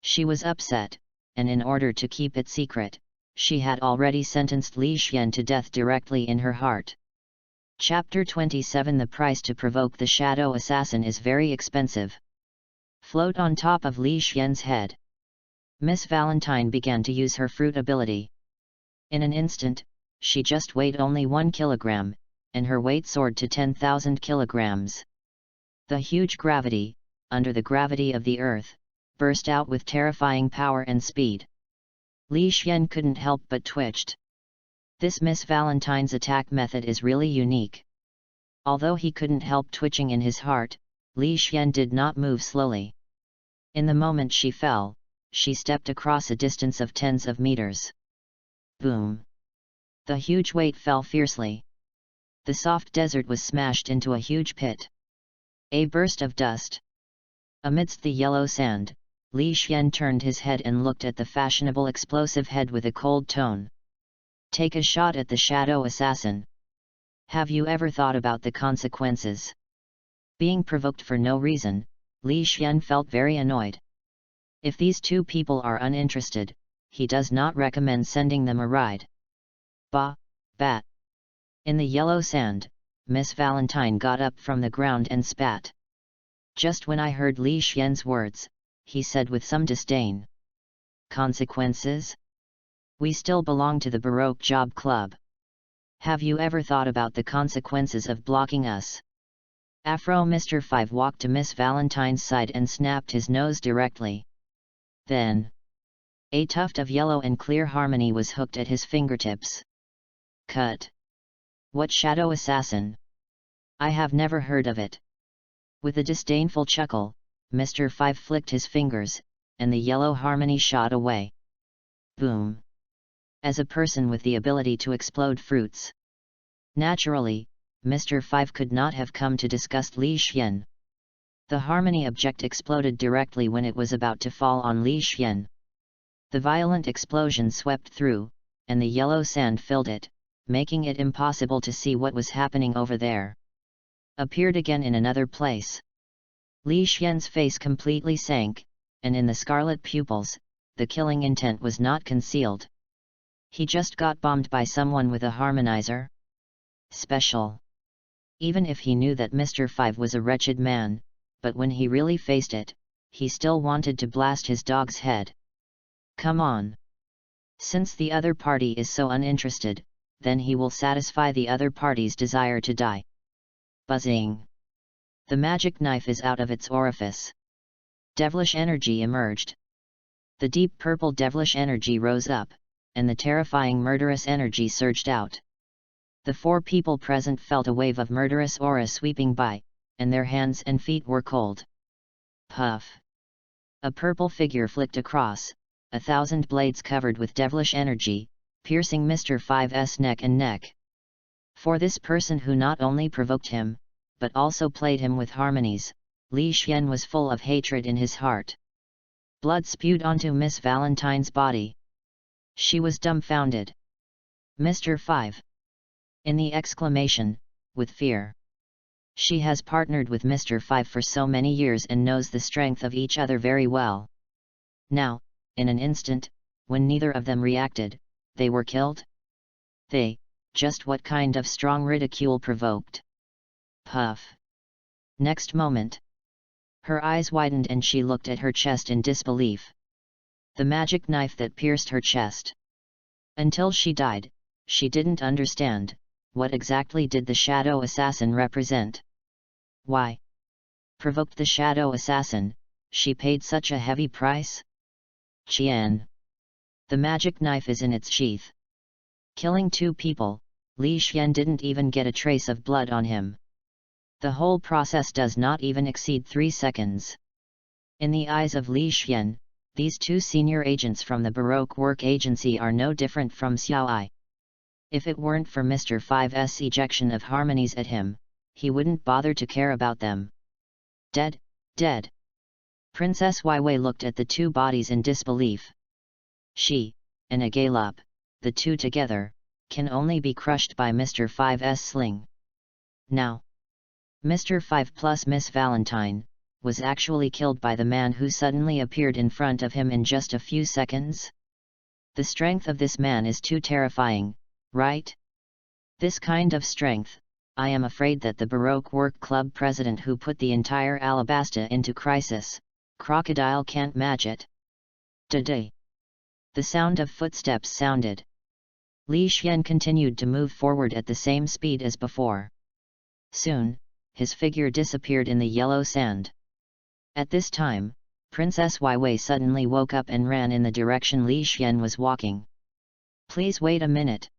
She was upset, and in order to keep it secret, she had already sentenced Li Xian to death directly in her heart. Chapter 27. The price to provoke the shadow assassin is very expensive. Float on top of Li Xian's head. Miss Valentine began to use her fruit ability. In an instant, she just weighed only 1 kilogram, and her weight soared to 10,000 kilograms. The huge gravity, under the gravity of the earth, burst out with terrifying power and speed. Li Xian couldn't help but twitched. This Miss Valentine's attack method is really unique. Although he couldn't help twitching in his heart, Li Xian did not move slowly. In the moment she fell, she stepped across a distance of tens of meters. Boom! The huge weight fell fiercely. The soft desert was smashed into a huge pit. A burst of dust. Amidst the yellow sand, Li Xian turned his head and looked at the fashionable explosive head with a cold tone. Take a shot at the shadow assassin. Have you ever thought about the consequences? Being provoked for no reason, Li Xian felt very annoyed. If these two people are uninterested, he does not recommend sending them a ride. Ba, bat. In the yellow sand, Miss Valentine got up from the ground and spat. Just when I heard Li Xian's words, he said with some disdain. Consequences? We still belong to the Baroque Job Club. Have you ever thought about the consequences of blocking us? Afro Mr. Five walked to Miss Valentine's side and snapped his nose directly. Then, a tuft of yellow and clear harmony was hooked at his fingertips. Cut. What shadow assassin? I have never heard of it. With a disdainful chuckle, Mr. Five flicked his fingers, and the yellow harmony shot away. Boom. As a person with the ability to explode fruits. Naturally, Mr. Five could not have come to disgust Li Xian. The harmony object exploded directly when it was about to fall on Li Xian. The violent explosion swept through, and the yellow sand filled it, making it impossible to see what was happening over there. Appeared again in another place. Li Xian's face completely sank, and in the scarlet pupils, the killing intent was not concealed. He just got bombed by someone with a harmonizer? Special. Even if he knew that Mr. Five was a wretched man, but when he really faced it, he still wanted to blast his dog's head. Come on. Since the other party is so uninterested, then he will satisfy the other party's desire to die. Buzzing. The magic knife is out of its orifice. Devilish energy emerged. The deep purple devilish energy rose up, and the terrifying murderous energy surged out. The four people present felt a wave of murderous aura sweeping by, and their hands and feet were cold. Puff. A purple figure flicked across, 1,000 blades covered with devilish energy, piercing Mr. Five's neck and neck. For this person who not only provoked him, but also played him with harmonies, Li Xian was full of hatred in his heart. Blood spewed onto Miss Valentine's body. She was dumbfounded. Mr. Five. In the exclamation, with fear. She has partnered with Mr. Five for so many years and knows the strength of each other very well. Now, in an instant, when neither of them reacted, they were killed? Just what kind of strong ridicule provoked? Puff. Next moment. Her eyes widened and she looked at her chest in disbelief. The magic knife that pierced her chest. Until she died, she didn't understand, what exactly did the shadow assassin represent? Why? Provoked the shadow assassin, she paid such a heavy price? Qian. The magic knife is in its sheath. Killing two people, Li Xian didn't even get a trace of blood on him. The whole process does not even exceed 3 seconds. In the eyes of Li Xian, these two senior agents from the Baroque Work Agency are no different from Xiao Ai. If it weren't for Mr. Five's ejection of harmonies at him, he wouldn't bother to care about them. Dead, dead. Princess Weiwei looked at the two bodies in disbelief. She, and Agalop, the two together, can only be crushed by Mr. Five's sling. Now, Mr. Five plus Miss Valentine, was actually killed by the man who suddenly appeared in front of him in just a few seconds? The strength of this man is too terrifying, right? This kind of strength, I am afraid that the Baroque Work Club president who put the entire Alabasta into crisis, Crocodile can't match it. Da-day. The sound of footsteps sounded. Li Xian continued to move forward at the same speed as before. Soon, his figure disappeared in the yellow sand. At this time, Princess Weiwei suddenly woke up and ran in the direction Li Xian was walking. Please wait a minute.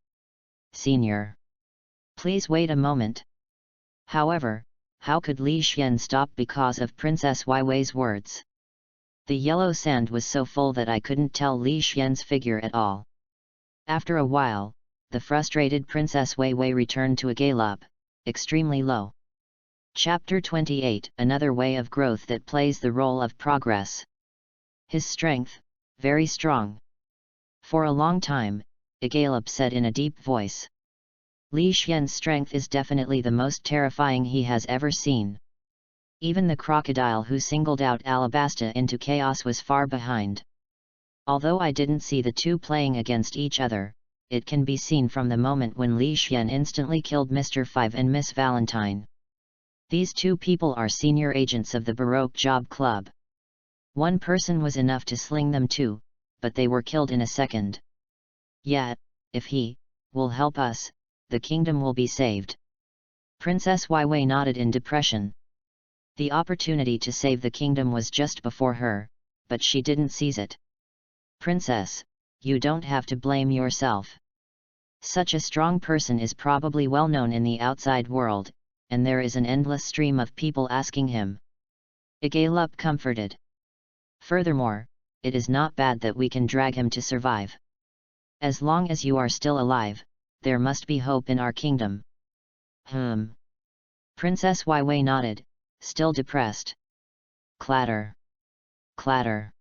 Senior. Please wait a moment. However, how could Li Xian stop because of Princess Weiwei's words? The yellow sand was so full that I couldn't tell Li Xian's figure at all. After a while, the frustrated Princess Weiwei returned to Agalop, extremely low. Chapter 28, another way of growth that plays the role of progress. His strength, very strong. For a long time, Agalop said in a deep voice. Li Xian's strength is definitely the most terrifying he has ever seen. Even the crocodile who singled out Alabasta into chaos was far behind. Although I didn't see the two playing against each other, it can be seen from the moment when Li Xian instantly killed Mr. Five and Miss Valentine. These two people are senior agents of the Baroque Job Club. One person was enough to sling them two, but they were killed in a second. Yet, if he will help us, the kingdom will be saved. Princess Weiwei nodded in depression. The opportunity to save the kingdom was just before her, but she didn't seize it. Princess, you don't have to blame yourself. Such a strong person is probably well known in the outside world, and there is an endless stream of people asking him. Igalup comforted. Furthermore, it is not bad that we can drag him to survive. As long as you are still alive, there must be hope in our kingdom. Princess Weiwei nodded, still depressed. Clatter. Clatter.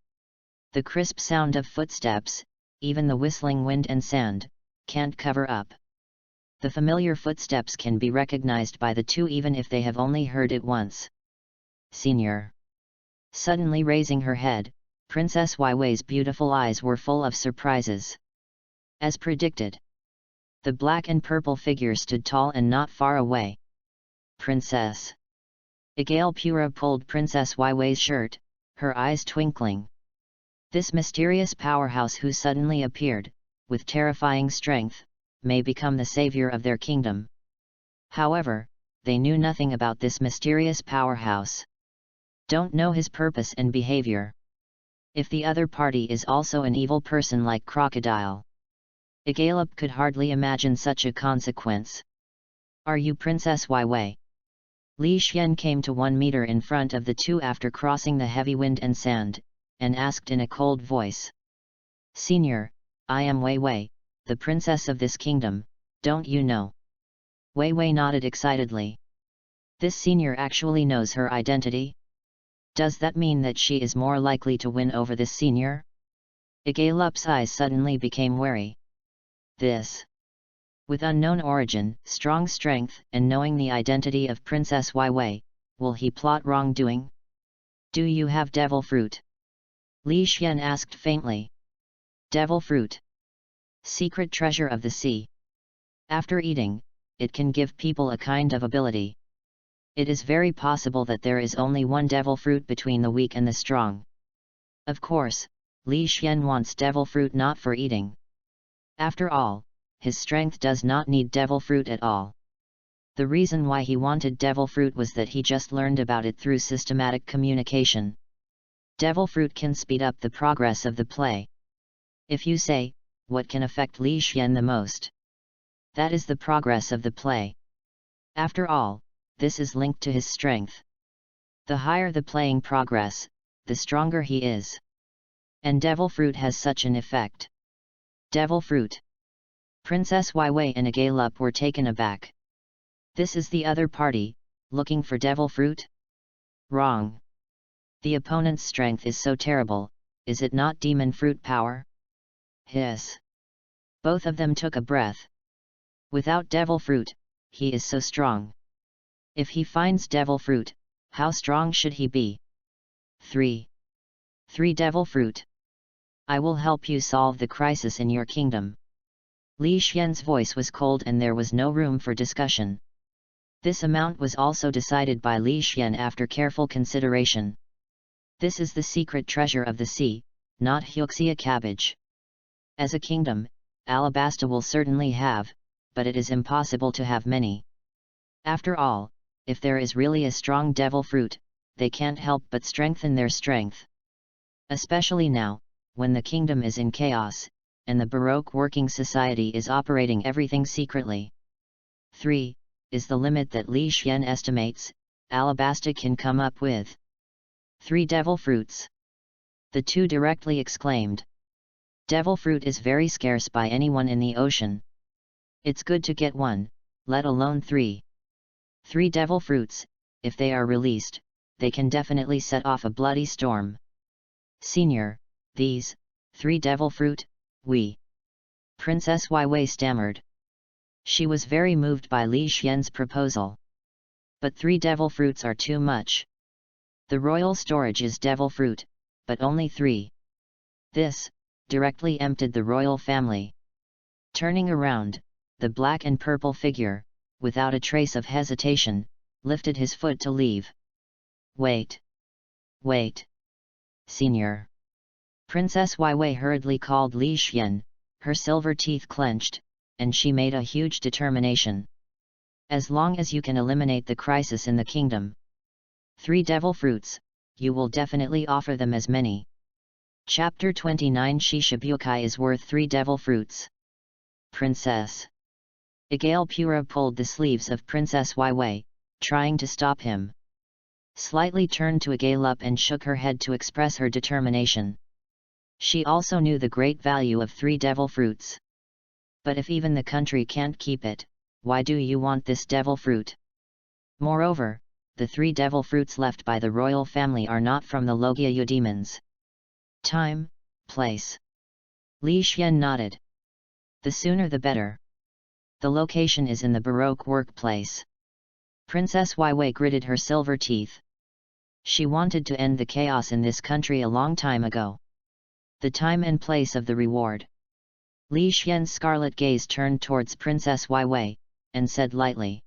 The crisp sound of footsteps, even the whistling wind and sand, can't cover up. The familiar footsteps can be recognized by the two even if they have only heard it once. Senior. Suddenly raising her head, Princess Weiwei's beautiful eyes were full of surprises. As predicted, the black and purple figure stood tall and not far away. Princess. Igale Pura pulled Princess Weiwei's shirt, her eyes twinkling. This mysterious powerhouse who suddenly appeared, with terrifying strength, may become the savior of their kingdom. However, they knew nothing about this mysterious powerhouse. Don't know his purpose and behavior. If the other party is also an evil person like Crocodile. Igalup could hardly imagine such a consequence. Are you Princess Weiwei? Li Xian came to 1 meter in front of the two after crossing the heavy wind and sand, and asked in a cold voice. Senior, I am Weiwei, the princess of this kingdom, don't you know? Weiwei nodded excitedly. This senior actually knows her identity? Does that mean that she is more likely to win over this senior? Igalup's eyes suddenly became wary. This. With unknown origin, strong strength, and knowing the identity of Princess Weiwei, will he plot wrongdoing? Do you have devil fruit? Li Xian asked faintly. Devil fruit. Secret treasure of the sea. After eating, it can give people a kind of ability. It is very possible that there is only one devil fruit between the weak and the strong. Of course, Li Xian wants devil fruit not for eating. After all, his strength does not need devil fruit at all. The reason why he wanted devil fruit was that he just learned about it through systematic communication. Devil fruit can speed up the progress of the play. If you say, what can affect Li Xian the most? That is the progress of the play. After all, this is linked to his strength. The higher the playing progress, the stronger he is. And devil fruit has such an effect. Devil fruit. Princess Weiwei and Igalup were taken aback. This is the other party, looking for devil fruit? Wrong. The opponent's strength is so terrible, is it not demon fruit power? Hiss. Both of them took a breath. Without devil fruit, he is so strong. If he finds devil fruit, how strong should he be? 3 devil fruit. I will help you solve the crisis in your kingdom. Li Xian's voice was cold and there was no room for discussion. This amount was also decided by Li Xian after careful consideration. This is the secret treasure of the sea, not Huxia cabbage. As a kingdom, Alabasta will certainly have, but it is impossible to have many. After all, if there is really a strong devil fruit, they can't help but strengthen their strength. Especially now, when the kingdom is in chaos, and the Baroque working society is operating everything secretly. 3 is the limit that Li Xian estimates, Alabasta can come up with. 3 devil fruits. The two directly exclaimed. Devil fruit is very scarce by anyone in the ocean. It's good to get one, let alone 3. 3 devil fruits, if they are released, they can definitely set off a bloody storm. Senior, these 3 devil fruit, we. Princess Weiwei stammered. She was very moved by Li Xian's proposal. But 3 devil fruits are too much. The royal storage is devil fruit, but only 3. This directly emptied the royal family. Turning around, the black and purple figure, without a trace of hesitation, lifted his foot to leave. Wait! Wait! Senior! Princess Weiwei hurriedly called Li Xian, her silver teeth clenched, and she made a huge determination. As long as you can eliminate the crisis in the kingdom. 3 devil fruits, you will definitely offer them as many. Chapter 29 Shishibukai is worth 3 devil fruits. Princess. Igale Pura pulled the sleeves of Princess Weiwei, trying to stop him. Slightly turned to Igale and shook her head to express her determination. She also knew the great value of 3 devil fruits. But if even the country can't keep it, why do you want this devil fruit? Moreover, the 3 devil fruits left by the royal family are not from the Logia demons. Time, place. Li Xian nodded. The sooner the better. The location is in the Baroque workplace. Princess Weiwei gritted her silver teeth. She wanted to end the chaos in this country a long time ago. The time and place of the reward. Li Xian's scarlet gaze turned towards Princess Weiwei, and said lightly.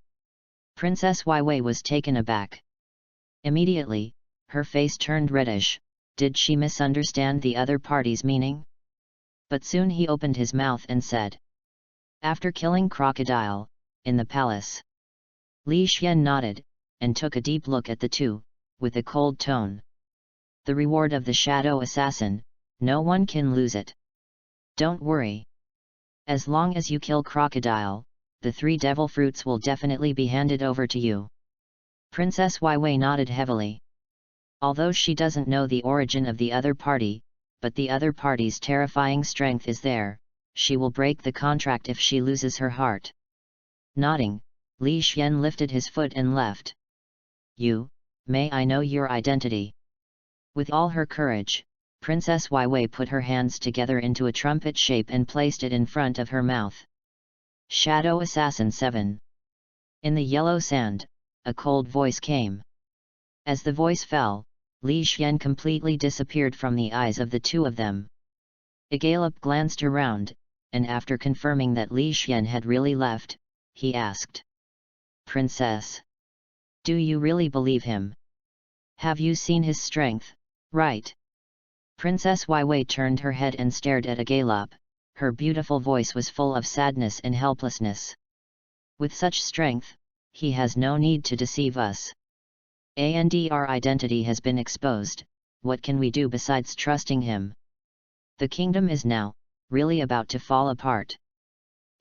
Princess Weiwei was taken aback. Immediately, her face turned reddish. Did she misunderstand the other party's meaning? But soon he opened his mouth and said. After killing Crocodile, in the palace. Li Xian nodded, and took a deep look at the two, with a cold tone. The reward of the shadow assassin, no one can lose it. Don't worry. As long as you kill Crocodile, the 3 devil fruits will definitely be handed over to you. Princess Weiwei nodded heavily. Although she doesn't know the origin of the other party, but the other party's terrifying strength is there, she will break the contract if she loses her heart. Nodding, Li Xian lifted his foot and left. You, may I know your identity? With all her courage, Princess Weiwei put her hands together into a trumpet shape and placed it in front of her mouth. Shadow Assassin 7. In the yellow sand, a cold voice came. As the voice fell, Li Xian completely disappeared from the eyes of the two of them. Igale glanced around, and after confirming that Li Xian had really left, he asked. Princess. Do you really believe him? Have you seen his strength, right? Princess Weiwei turned her head and stared at Igale. Her beautiful voice was full of sadness and helplessness. With such strength, he has no need to deceive us. Our identity has been exposed, what can we do besides trusting him? The kingdom is now, really about to fall apart.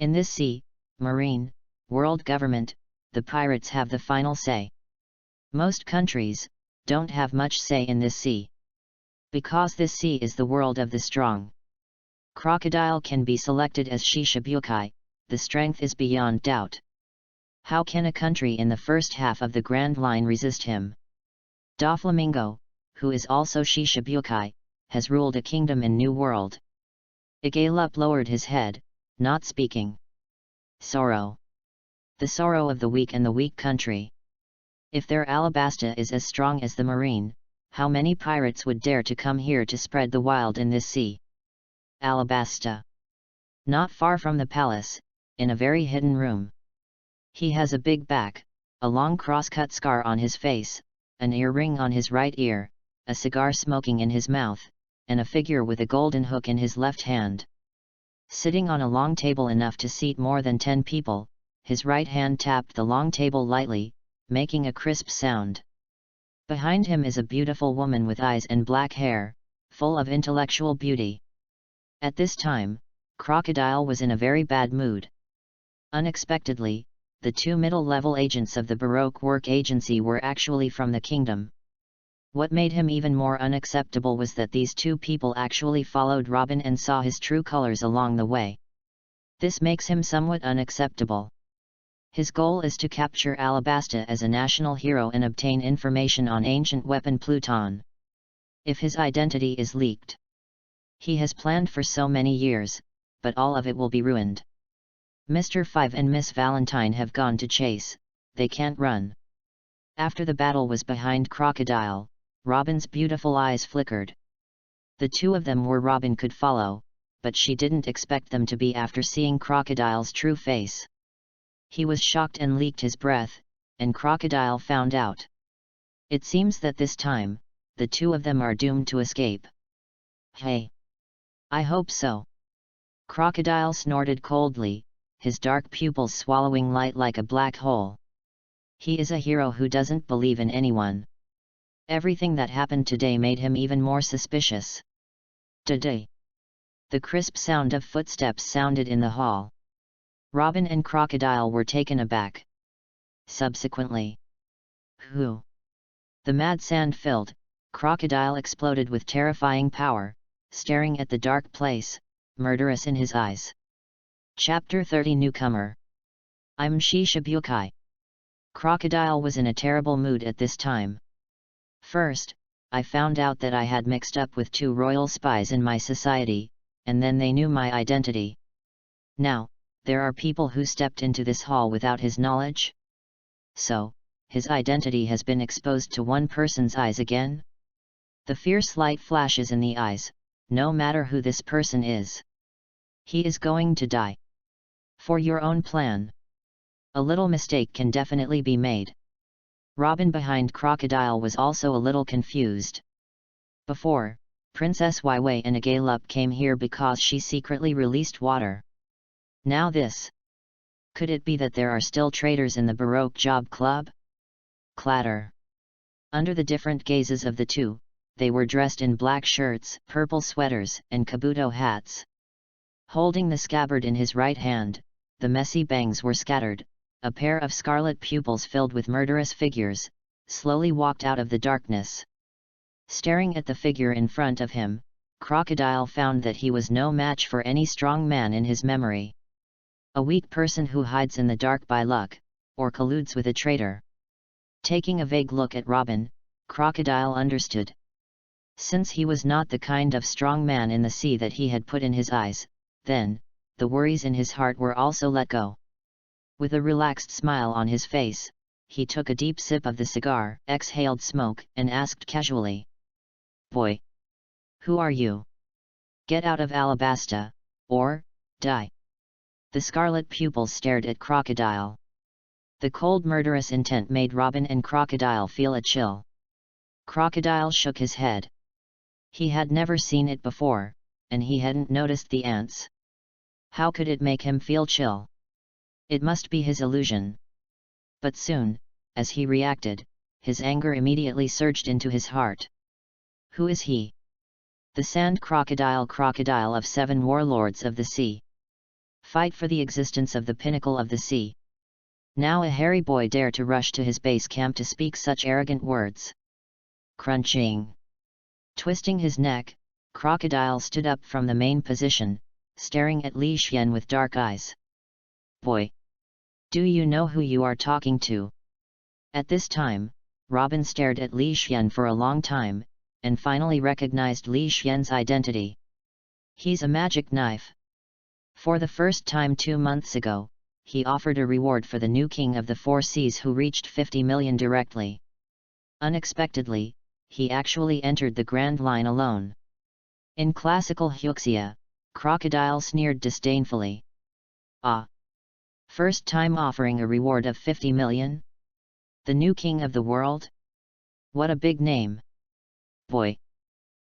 In this sea, marine, world government, the pirates have the final say. Most countries don't have much say in this sea. Because this sea is the world of the strong. Crocodile can be selected as Shishibukai, the strength is beyond doubt. How can a country in the first half of the Grand Line resist him? Doflamingo, who is also Shishibukai, has ruled a kingdom in New World. Igale lowered his head, not speaking. Sorrow. The sorrow of the weak and the weak country. If their Alabasta is as strong as the marine, how many pirates would dare to come here to spread the wild in this sea? Alabasta. Not far from the palace, in a very hidden room. He has a big back, a long cross-cut scar on his face, an earring on his right ear, a cigar smoking in his mouth, and a figure with a golden hook in his left hand. Sitting on a long table enough to seat more than 10 people, his right hand tapped the long table lightly, making a crisp sound. Behind him is a beautiful woman with eyes and black hair, full of intellectual beauty. At this time, Crocodile was in a very bad mood. Unexpectedly, the 2 middle-level agents of the Baroque Work Agency were actually from the kingdom. What made him even more unacceptable was that these 2 people actually followed Robin and saw his true colors along the way. This makes him somewhat unacceptable. His goal is to capture Alabasta as a national hero and obtain information on ancient weapon Pluton. If his identity is leaked, he has planned for so many years, but all of it will be ruined. Mr. Five and Miss Valentine have gone to chase, they can't run. After the battle was behind Crocodile, Robin's beautiful eyes flickered. The two of them were Robin could follow, but she didn't expect them to be after seeing Crocodile's true face. He was shocked and leaked his breath, and Crocodile found out. It seems that this time, the two of them are doomed to escape. Hey! I hope so. Crocodile snorted coldly, his dark pupils swallowing light like a black hole. He is a hero who doesn't believe in anyone. Everything that happened today made him even more suspicious. Today. The crisp sound of footsteps sounded in the hall. Robin and Crocodile were taken aback. Subsequently. Who? The mad sand-filled Crocodile exploded with terrifying power, staring at the dark place, murderous in his eyes. Chapter 30 Newcomer. I'm Shishibukai. Crocodile was in a terrible mood at this time. First, I found out that I had mixed up with two royal spies in my society, and then they knew my identity. Now, there are people who stepped into this hall without his knowledge? So, his identity has been exposed to one person's eyes again? The fierce light flashes in the eyes, no matter who this person is. He is going to die. For your own plan. A little mistake can definitely be made. Robin behind Crocodile was also a little confused. Before, Princess Waiwei and Agalup came here because she secretly released water. Now this. Could it be that there are still traitors in the Baroque Job Club? Clatter. Under the different gazes of the two, they were dressed in black shirts, purple sweaters, and kabuto hats. Holding the scabbard in his right hand, the messy bangs were scattered, a pair of scarlet pupils filled with murderous figures, slowly walked out of the darkness. Staring at the figure in front of him, Crocodile found that he was no match for any strong man in his memory. A weak person who hides in the dark by luck, or colludes with a traitor. Taking a vague look at Robin, Crocodile understood. Since he was not the kind of strong man in the sea that he had put in his eyes, then, the worries in his heart were also let go. With a relaxed smile on his face, he took a deep sip of the cigar, exhaled smoke, and asked casually. Boy! Who are you? Get out of Alabasta, or die! The scarlet pupils stared at Crocodile. The cold murderous intent made Robin and Crocodile feel a chill. Crocodile shook his head. He had never seen it before, and he hadn't noticed the ants. How could it make him feel chill? It must be his illusion. But soon, as he reacted, his anger immediately surged into his heart. Who is he? The sand crocodile of 7 warlords of the sea. Fight for the existence of the pinnacle of the sea. Now a hairy boy dare to rush to his base camp to speak such arrogant words. Crunching. Twisting his neck, Crocodile stood up from the main position, staring at Li Xian with dark eyes. Boy! Do you know who you are talking to? At this time, Robin stared at Li Xian for a long time, and finally recognized Li Xian's identity. He's a magic knife. For the first time 2 months ago, he offered a reward for the new king of the 4 seas who reached 50 million directly. Unexpectedly, he actually entered the Grand Line alone. In classical Huxia, Crocodile sneered disdainfully. Ah! First time offering a reward of 50 million? The new king of the world? What a big name! Boy!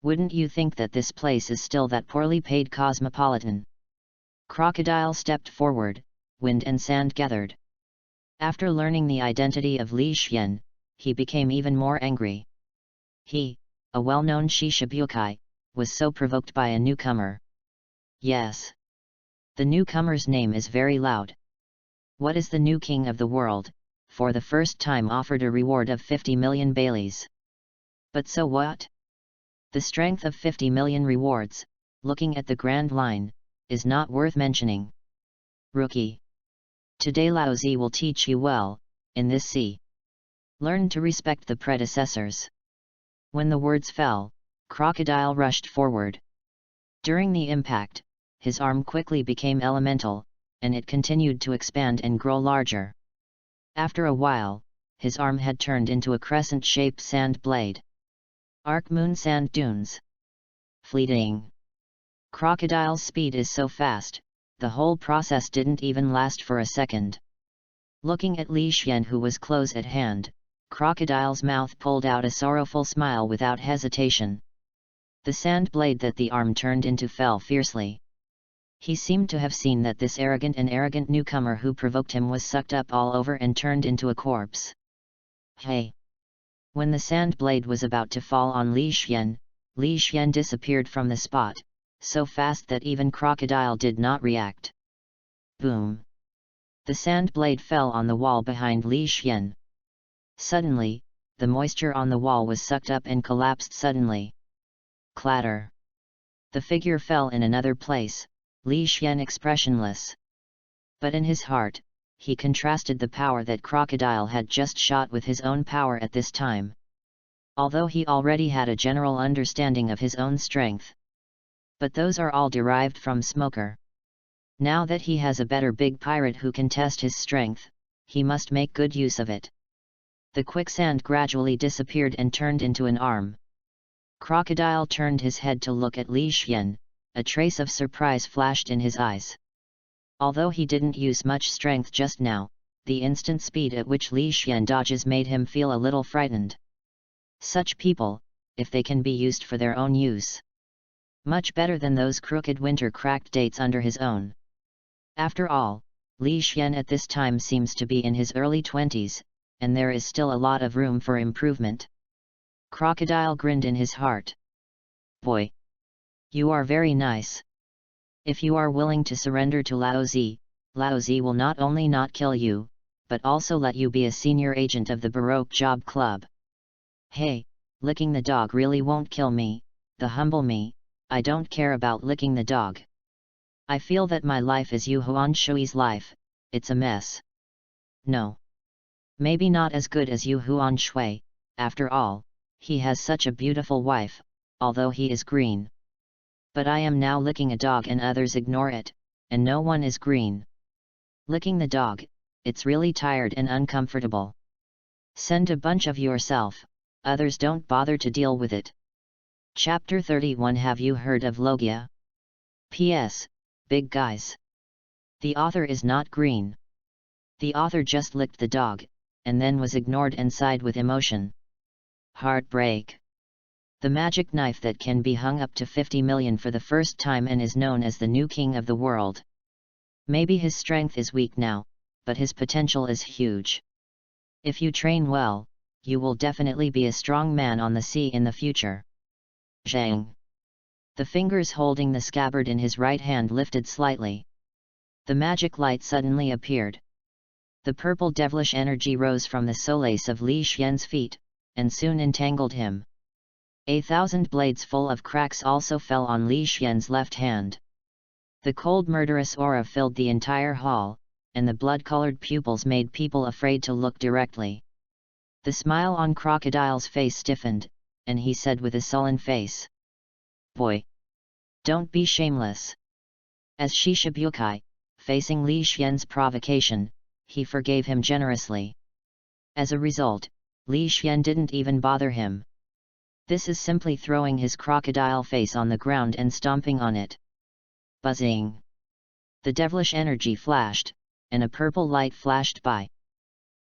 Wouldn't you think that this place is still that poorly paid cosmopolitan? Crocodile stepped forward, wind and sand gathered. After learning the identity of Li Xian, he became even more angry. He, a well-known Shishibukai, was so provoked by a newcomer. Yes. The newcomer's name is very loud. What is the new king of the world, for the first time offered a reward of 50 million Baileys? But so what? The strength of 50 million rewards, looking at the Grand Line, is not worth mentioning. Rookie. Today Laozi will teach you well, in this sea. Learn to respect the predecessors. When the words fell, Crocodile rushed forward. During the impact, his arm quickly became elemental, and it continued to expand and grow larger. After a while, his arm had turned into a crescent-shaped sand blade. Arc Moon Sand Dunes. Fleeting. Crocodile's speed is so fast, the whole process didn't even last for a second. Looking at Li Xian, who was close at hand, Crocodile's mouth pulled out a sorrowful smile without hesitation. The sand blade that the arm turned into fell fiercely. He seemed to have seen that this arrogant newcomer who provoked him was sucked up all over and turned into a corpse. Hey! When the sand blade was about to fall on Li Xian disappeared from the spot, so fast that even Crocodile did not react. Boom! The sand blade fell on the wall behind Li Xian. Suddenly, the moisture on the wall was sucked up and collapsed suddenly. Clatter! The figure fell in another place, Li Xian expressionless. But in his heart, he contrasted the power that Crocodile had just shot with his own power at this time. Although he already had a general understanding of his own strength. But those are all derived from Smoker. Now that he has a better big pirate who can test his strength, he must make good use of it. The quicksand gradually disappeared and turned into an arm. Crocodile turned his head to look at Li Xian, a trace of surprise flashed in his eyes. Although he didn't use much strength just now, the instant speed at which Li Xian dodges made him feel a little frightened. Such people, if they can be used for their own use. Much better than those crooked winter cracked dates under his own. After all, Li Xian at this time seems to be in his early 20s, and there is still a lot of room for improvement. Crocodile grinned in his heart. Boy! You are very nice. If you are willing to surrender to Lao Zi will not only not kill you, but also let you be a senior agent of the Baroque Job Club. Hey, licking the dog really won't kill me, the humble me, I don't care about licking the dog. I feel that my life is Yu Huan Shui's life, it's a mess. No. Maybe not as good as Yu Huan Shui, after all, he has such a beautiful wife, although he is green. But I am now licking a dog and others ignore it, and no one is green. Licking the dog, it's really tired and uncomfortable. Send a bunch of yourself, others don't bother to deal with it. Chapter 31. Have you heard of Logia? P.S. Big guys. The author is not green. The author just licked the dog, and then was ignored and sighed with emotion. Heartbreak. The magic knife that can be hung up to 50 million for the first time and is known as the new king of the world. Maybe his strength is weak now, but his potential is huge. If you train well, you will definitely be a strong man on the sea in the future. Zhang. The fingers holding the scabbard in his right hand lifted slightly. The magic light suddenly appeared. The purple devilish energy rose from the solace of Li Xian's feet, and soon entangled him. 1,000 blades full of cracks also fell on Li Xian's left hand. The cold murderous aura filled the entire hall, and the blood-colored pupils made people afraid to look directly. The smile on Crocodile's face stiffened, and he said with a sullen face. Boy! Don't be shameless. As Shishibukai, facing Li Xian's provocation, he forgave him generously. As a result, Li Xian didn't even bother him. This is simply throwing his crocodile face on the ground and stomping on it. Buzzing. The devilish energy flashed, and a purple light flashed by.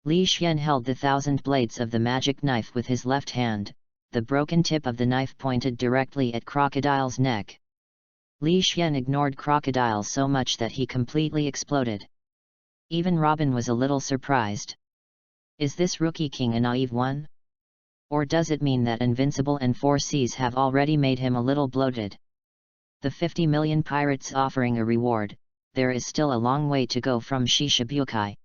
Li Xian held the 1,000 blades of the magic knife with his left hand, the broken tip of the knife pointed directly at Crocodile's neck. Li Xian ignored Crocodile so much that he completely exploded. Even Robin was a little surprised. Is this rookie king a naive one? Or does it mean that Invincible and Four Seas have already made him a little bloated? The 50 million pirates offering a reward, there is still a long way to go from Shishibukai.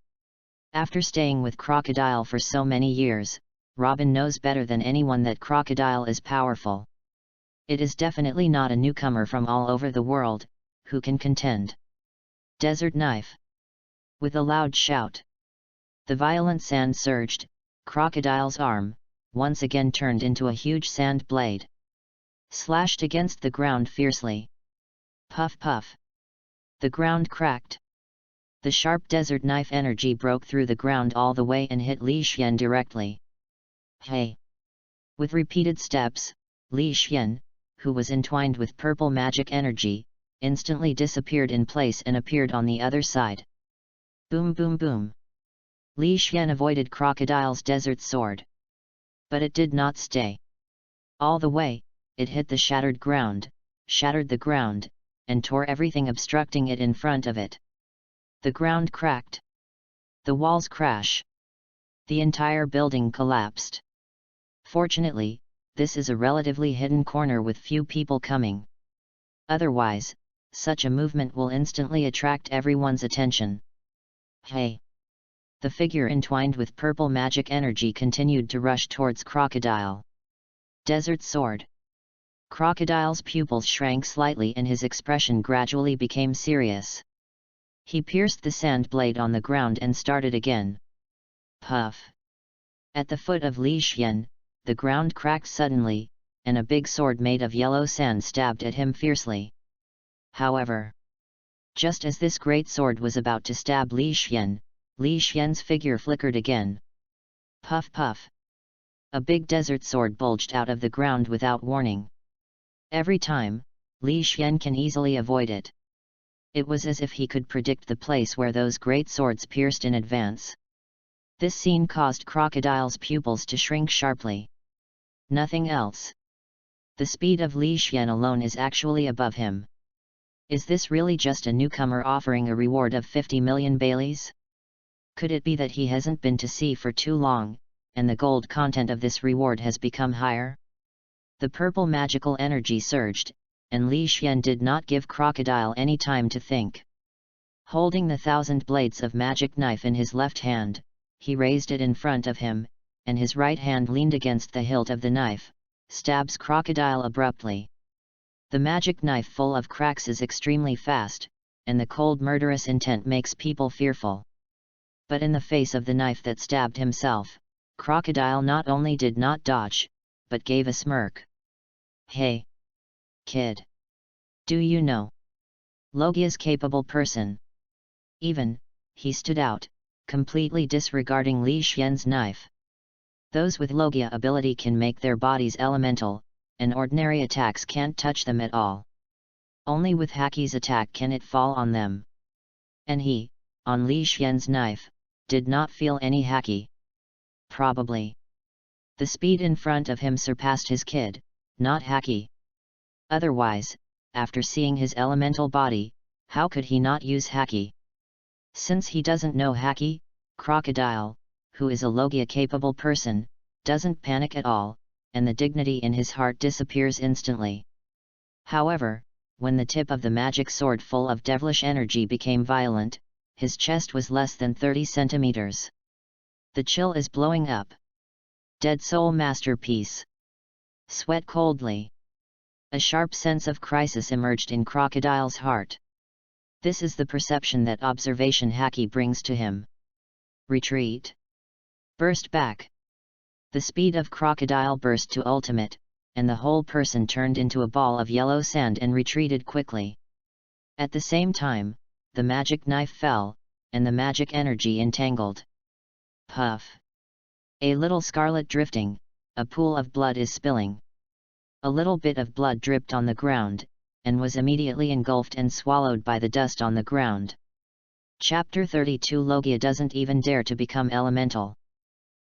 After staying with Crocodile for so many years, Robin knows better than anyone that Crocodile is powerful. It is definitely not a newcomer from all over the world, who can contend. Desert Knife. With a loud shout. The violent sand surged, Crocodile's arm, once again turned into a huge sand blade. Slashed against the ground fiercely. Puff puff. The ground cracked. The sharp desert knife energy broke through the ground all the way and hit Li Xian directly. Hey! With repeated steps, Li Xian, who was entwined with purple magic energy, instantly disappeared in place and appeared on the other side. Boom boom boom. Li Xian avoided Crocodile's desert sword. But it did not stay. All the way, it hit the shattered the ground, and tore everything obstructing it in front of it. The ground cracked. The walls crash. The entire building collapsed. Fortunately, this is a relatively hidden corner with few people coming. Otherwise, such a movement will instantly attract everyone's attention. Hey! The figure entwined with purple magic energy continued to rush towards Crocodile. Desert sword. Crocodile's pupils shrank slightly and his expression gradually became serious. He pierced the sand blade on the ground and started again. Puff! At the foot of Li Xian, the ground cracked suddenly, and a big sword made of yellow sand stabbed at him fiercely. However, just as this great sword was about to stab Li Xian's figure flickered again. Puff puff! A big desert sword bulged out of the ground without warning. Every time, Li Xian can easily avoid it. It was as if he could predict the place where those great swords pierced in advance. This scene caused Crocodile's pupils to shrink sharply. Nothing else. The speed of Li Xian alone is actually above him. Is this really just a newcomer offering a reward of 50 million Baileys? Could it be that he hasn't been to sea for too long, and the gold content of this reward has become higher? The purple magical energy surged, and Li Xian did not give Crocodile any time to think. Holding the 1,000 blades of magic knife in his left hand, he raised it in front of him, and his right hand leaned against the hilt of the knife, stabs Crocodile abruptly. The magic knife full of cracks is extremely fast, and the cold murderous intent makes people fearful. But in the face of the knife that stabbed himself, Crocodile not only did not dodge, but gave a smirk. Hey! Kid! Do you know? Logia's capable person. Even, he stood out, completely disregarding Li Xian's knife. Those with Logia ability can make their bodies elemental, and ordinary attacks can't touch them at all. Only with Haki's attack can it fall on them. And he, on Li Xian's knife, did not feel any Haki. Probably. The speed in front of him surpassed his kid, not Haki. Otherwise, after seeing his elemental body, how could he not use Haki? Since he doesn't know Haki, Crocodile, who is a Logia-capable person, doesn't panic at all, and the dignity in his heart disappears instantly. However, when the tip of the magic sword full of devilish energy became violent, his chest was less than 30 centimeters. The chill is blowing up. Dead Soul masterpiece. Sweat coldly. A sharp sense of crisis emerged in Crocodile's heart. This is the perception that observation Haki brings to him. Retreat. Burst back. The speed of Crocodile burst to ultimate, and the whole person turned into a ball of yellow sand and retreated quickly. At the same time, the magic knife fell, and the magic energy entangled. Puff. A little scarlet drifting, a pool of blood is spilling. A little bit of blood dripped on the ground, and was immediately engulfed and swallowed by the dust on the ground. Chapter 32 Logia doesn't even dare to become elemental.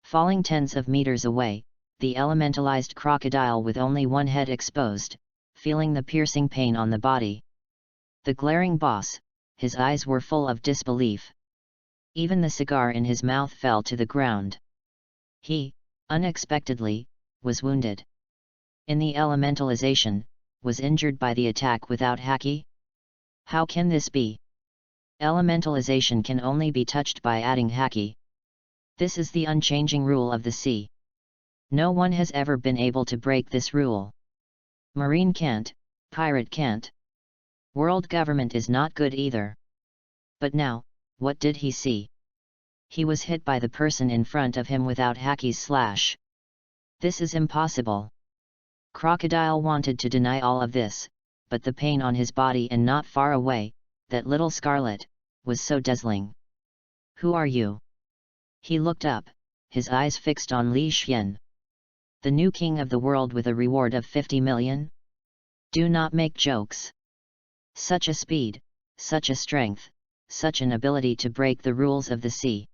Falling tens of meters away, the elementalized crocodile with only one head exposed, feeling the piercing pain on the body. The glaring boss, his eyes were full of disbelief. Even the cigar in his mouth fell to the ground. He, unexpectedly, was wounded. In the elementalization, was injured by the attack without Haki? How can this be? Elementalization can only be touched by adding Haki. This is the unchanging rule of the sea. No one has ever been able to break this rule. Marine can't, pirate can't. World government is not good either. But now, what did he see? He was hit by the person in front of him without Haki's slash. This is impossible. Crocodile wanted to deny all of this, but the pain on his body and not far away, that little scarlet, was so dazzling. Who are you? He looked up, his eyes fixed on Li Xian. The new king of the world with a reward of 50 million? Do not make jokes. Such a speed, such a strength, such an ability to break the rules of the sea.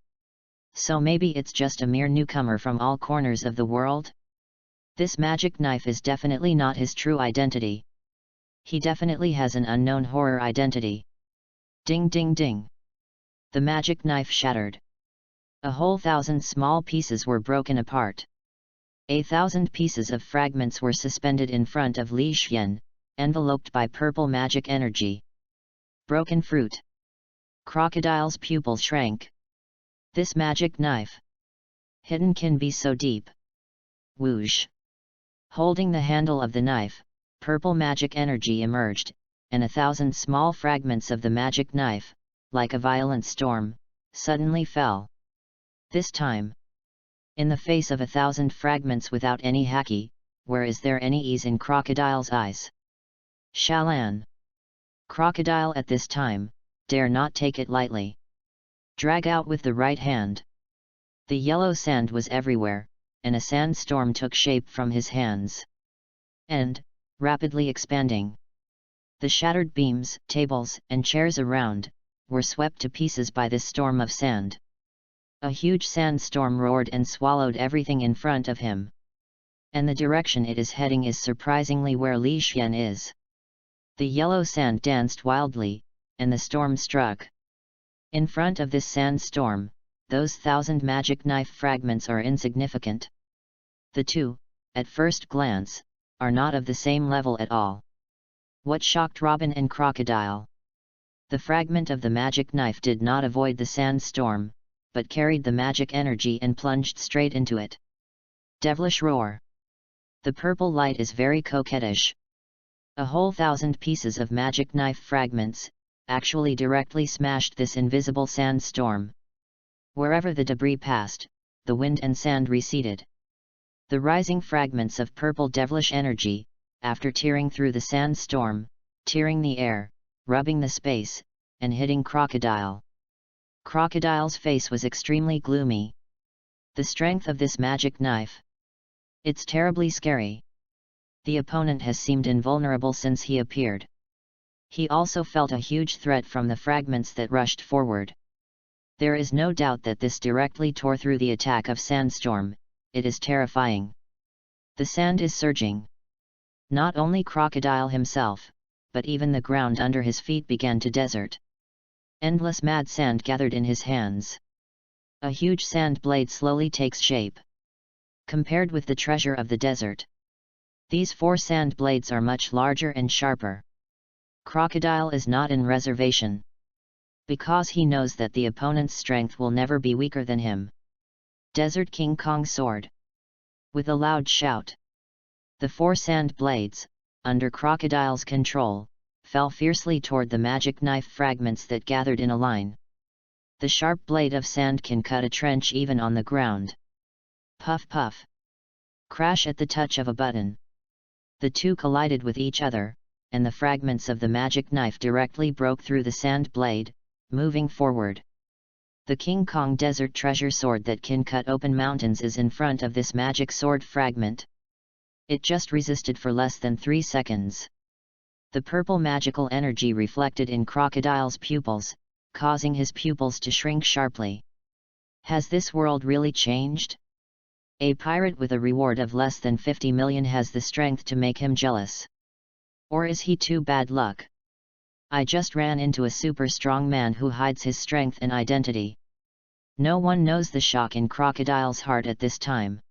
So maybe it's just a mere newcomer from all corners of the world? This magic knife is definitely not his true identity. He definitely has an unknown horror identity. Ding ding ding. The magic knife shattered. A whole 1,000 small pieces were broken apart. 1,000 pieces of fragments were suspended in front of Li Xian, enveloped by purple magic energy. Broken fruit. Crocodile's pupils shrank. This magic knife. Hidden can be so deep. Whoosh. Holding the handle of the knife, purple magic energy emerged, and 1,000 small fragments of the magic knife, like a violent storm, suddenly fell. This time, in the face of 1,000 fragments without any haki, where is there any ease in Crocodile's eyes? Shalan. Crocodile at this time, dare not take it lightly. Drag out with the right hand. The yellow sand was everywhere, and a sandstorm took shape from his hands. And, rapidly expanding. The shattered beams, tables, and chairs around, were swept to pieces by this storm of sand. A huge sandstorm roared and swallowed everything in front of him. And the direction it is heading is surprisingly where Li Xian is. The yellow sand danced wildly, and the storm struck. In front of this sandstorm, those 1,000 magic knife fragments are insignificant. The two, at first glance, are not of the same level at all. What shocked Robin and Crocodile? The fragment of the magic knife did not avoid the sandstorm, but carried the magic energy and plunged straight into it. Devilish roar. The purple light is very coquettish. A whole 1,000 pieces of magic knife fragments, actually directly smashed this invisible sandstorm. Wherever the debris passed, the wind and sand receded. The rising fragments of purple devilish energy, after tearing through the sandstorm, tearing the air, rubbing the space, and hitting Crocodile. Crocodile's face was extremely gloomy. The strength of this magic knife. It's terribly scary. The opponent has seemed invulnerable since he appeared. He also felt a huge threat from the fragments that rushed forward. There is no doubt that this directly tore through the attack of sandstorm. It is terrifying. The sand is surging. Not only Crocodile himself, but even the ground under his feet began to desert. Endless mad sand gathered in his hands. A huge sand blade slowly takes shape. Compared with the treasure of the desert, these 4 sand blades are much larger and sharper. Crocodile is not in reservation. Because he knows that the opponent's strength will never be weaker than him. Desert King Kong sword. With a loud shout, the 4 sand blades, under Crocodile's control, fell fiercely toward the magic knife fragments that gathered in a line. The sharp blade of sand can cut a trench even on the ground. Puff puff. Crash at the touch of a button. The two collided with each other, and the fragments of the magic knife directly broke through the sand blade, moving forward. The King Kong Desert Treasure Sword that can cut open mountains is in front of this magic sword fragment. It just resisted for less than 3 seconds. The purple magical energy reflected in Crocodile's pupils, causing his pupils to shrink sharply. Has this world really changed? A pirate with a reward of less than 50 million has the strength to make him jealous. Or is he too bad luck? I just ran into a super strong man who hides his strength and identity. No one knows the shock in Crocodile's heart at this time.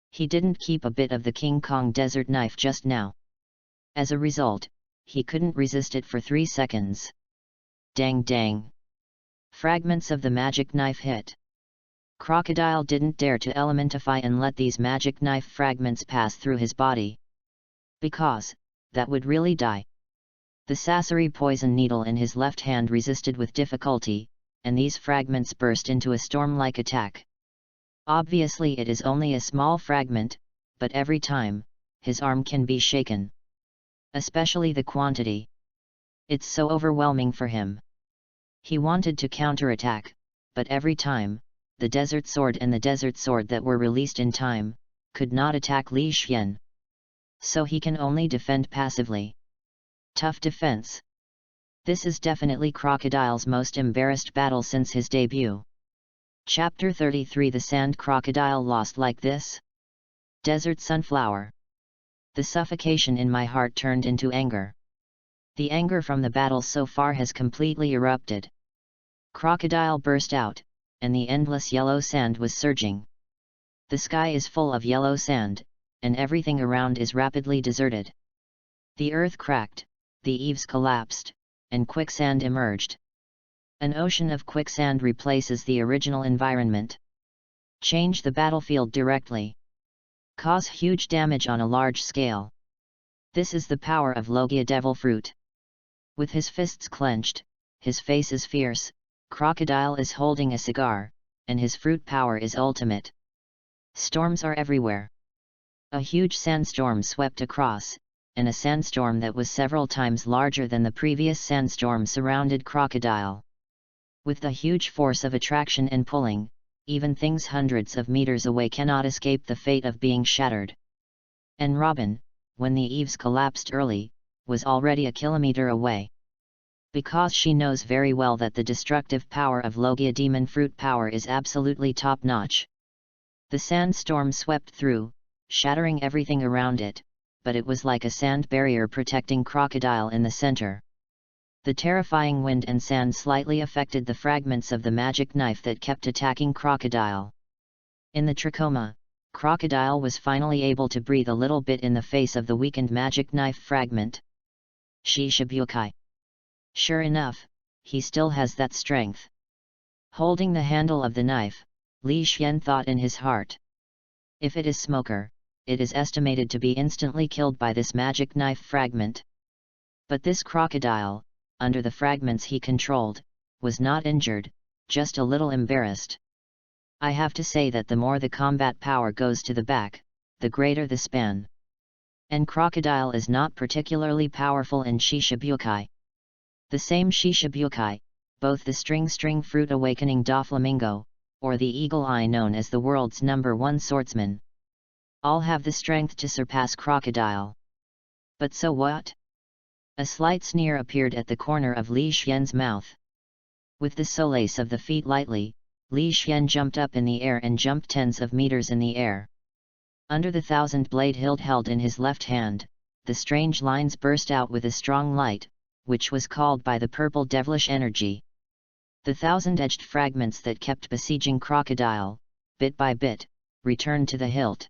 He didn't keep a bit of the King Kong desert knife just now. As a result, he couldn't resist it for 3 seconds. Dang dang. Fragments of the magic knife hit. Crocodile didn't dare to elementify and let these magic knife fragments pass through his body. Because, that would really die. The Sasori poison needle in his left hand resisted with difficulty, and these fragments burst into a storm-like attack. Obviously it is only a small fragment, but every time, his arm can be shaken. Especially the quantity. It's so overwhelming for him. He wanted to counterattack, but every time, the desert sword and the desert sword that were released in time, could not attack Li Xian. So he can only defend passively. Tough defense. This is definitely Crocodile's most embarrassed battle since his debut. Chapter 33 The Sand Crocodile Lost Like This? Desert Sunflower. The suffocation in my heart turned into anger. The anger from the battle so far has completely erupted. Crocodile burst out, and the endless yellow sand was surging. The sky is full of yellow sand, and everything around is rapidly deserted. The earth cracked, the eaves collapsed, and quicksand emerged. An ocean of quicksand replaces the original environment. Change the battlefield directly. Cause huge damage on a large scale. This is the power of Logia Devil Fruit. With his fists clenched, his face is fierce, Crocodile is holding a cigar, and his fruit power is ultimate. Storms are everywhere. A huge sandstorm swept across, and a sandstorm that was several times larger than the previous sandstorm surrounded Crocodile. With the huge force of attraction and pulling, even things hundreds of meters away cannot escape the fate of being shattered. And Robin, when the eaves collapsed early, was already a kilometer away. Because she knows very well that the destructive power of Logia Demon Fruit power is absolutely top-notch. The sandstorm swept through, shattering everything around it, but it was like a sand barrier protecting Crocodile in the center. The terrifying wind and sand slightly affected the fragments of the magic knife that kept attacking Crocodile. In the trachoma, Crocodile was finally able to breathe a little bit in the face of the weakened magic knife fragment. Shishibukai. Sure enough, he still has that strength. Holding the handle of the knife, Li Xian thought in his heart. If it is Smoker, it is estimated to be instantly killed by this magic knife fragment. But this Crocodile, under the fragments he controlled, was not injured, just a little embarrassed. I have to say that the more the combat power goes to the back, the greater the span. And Crocodile is not particularly powerful in Shishibukai. The same Shishibukai, both the String Fruit Awakening Doflamingo, or the Eagle Eye known as the world's #1 swordsman. All have the strength to surpass Crocodile. But so what? A slight sneer appeared at the corner of Li Xian's mouth. With the solace of the feet lightly, Li Xian jumped up in the air and jumped tens of meters in the air. Under the 1000-blade hilt held in his left hand, the strange lines burst out with a strong light, which was called by the purple devilish energy. The 1000-edged fragments that kept besieging Crocodile, bit by bit, returned to the hilt.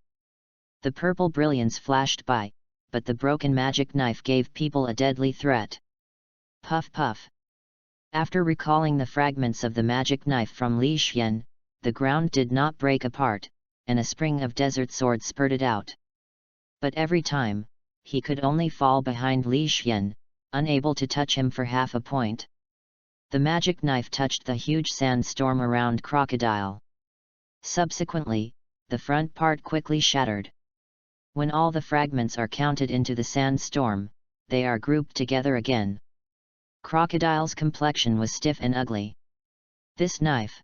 The purple brilliance flashed by, but the broken magic knife gave people a deadly threat. Puff puff. After recalling the fragments of the magic knife from Li Xian, the ground did not break apart, and a spring of desert sword spurted out. But every time, he could only fall behind Li Xian, unable to touch him for half a point. The magic knife touched the huge sandstorm around Crocodile. Subsequently, the front part quickly shattered. When all the fragments are counted into the sandstorm, they are grouped together again. Crocodile's complexion was stiff and ugly. This knife.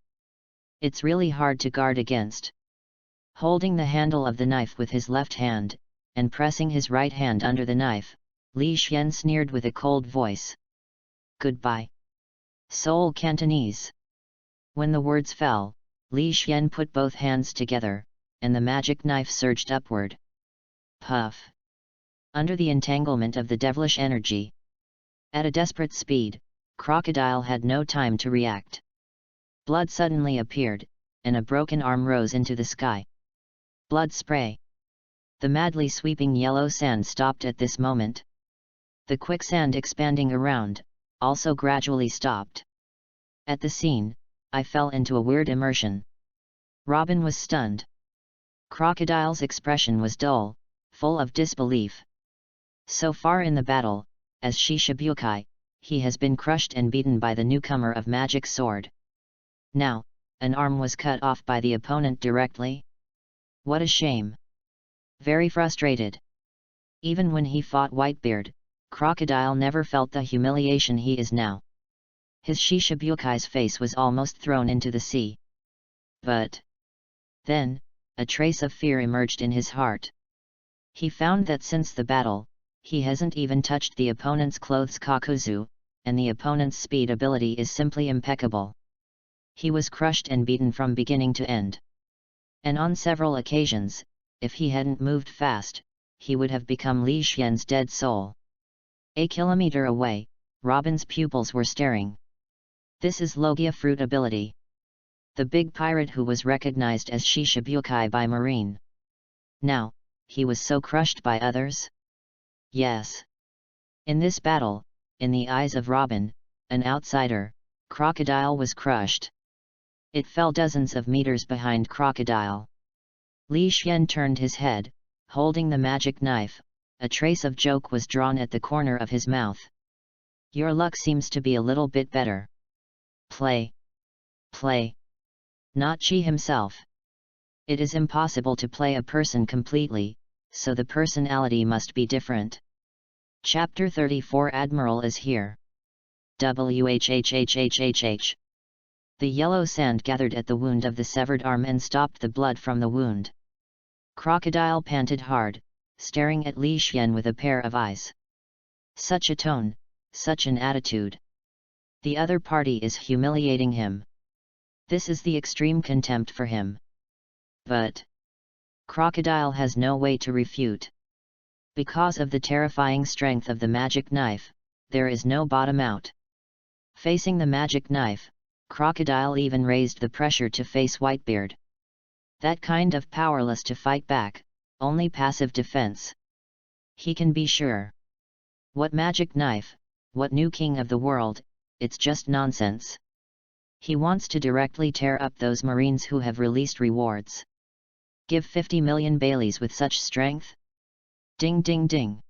It's really hard to guard against. Holding the handle of the knife with his left hand, and pressing his right hand under the knife, Li Xian sneered with a cold voice. Goodbye. Seoul Cantonese. When the words fell, Li Xian put both hands together, and the magic knife surged upward. Puff. Under the entanglement of the devilish energy. At a desperate speed, Crocodile had no time to react. Blood suddenly appeared, and a broken arm rose into the sky. Blood spray. The madly sweeping yellow sand stopped at this moment. The quicksand expanding around, also gradually stopped. At the scene, I fell into a weird immersion. Robin was stunned. Crocodile's expression was dull, full of disbelief. So far in the battle, as Shishibukai, he has been crushed and beaten by the newcomer of Magic Sword. Now, an arm was cut off by the opponent directly. What a shame. Very frustrated. Even when he fought Whitebeard, Crocodile never felt the humiliation he is now. His Shishabukai's face was almost thrown into the sea. But then, a trace of fear emerged in his heart. He found that since the battle, he hasn't even touched the opponent's clothes kakuzu, and the opponent's speed ability is simply impeccable. He was crushed and beaten from beginning to end. And on several occasions, if he hadn't moved fast, he would have become Li Xian's dead soul. A kilometer away, Robin's pupils were staring. This is Logia fruit ability. The big pirate who was recognized as Shishibukai by Marine. Now, he was so crushed by others? Yes. In this battle, in the eyes of Robin, an outsider, Crocodile was crushed. It fell dozens of meters behind Crocodile. Li Xian turned his head, holding the magic knife. A trace of joke was drawn at the corner of his mouth. Your luck seems to be a little bit better. Play. Play. Not Chi himself. It is impossible to play a person completely, so the personality must be different. Chapter 34 Admiral is here. WHHHHHH. The yellow sand gathered at the wound of the severed arm and stopped the blood from the wound. Crocodile panted hard, staring at Li Xian with a pair of eyes. Such a tone, such an attitude. The other party is humiliating him. This is the extreme contempt for him. But Crocodile has no way to refute. Because of the terrifying strength of the magic knife, there is no bottom out. Facing the magic knife, Crocodile even raised the pressure to face Whitebeard. That kind of powerless to fight back, only passive defense. He can be sure. What magic knife, what new king of the world, it's just nonsense. He wants to directly tear up those Marines who have released rewards. Give 50 million Baileys with such strength? Ding ding ding.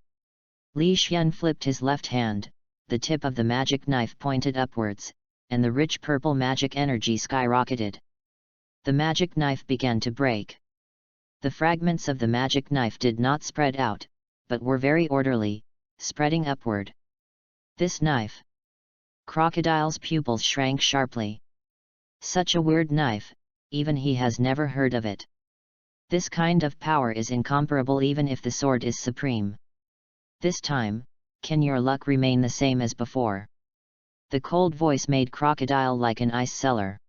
Li Xian flipped his left hand, the tip of the magic knife pointed upwards, and the rich purple magic energy skyrocketed. The magic knife began to break. The fragments of the magic knife did not spread out, but were very orderly, spreading upward. This knife. Crocodile's pupils shrank sharply. Such a weird knife, even he has never heard of it. This kind of power is incomparable even if the sword is supreme. This time, can your luck remain the same as before? The cold voice made Crocodile like an ice cellar.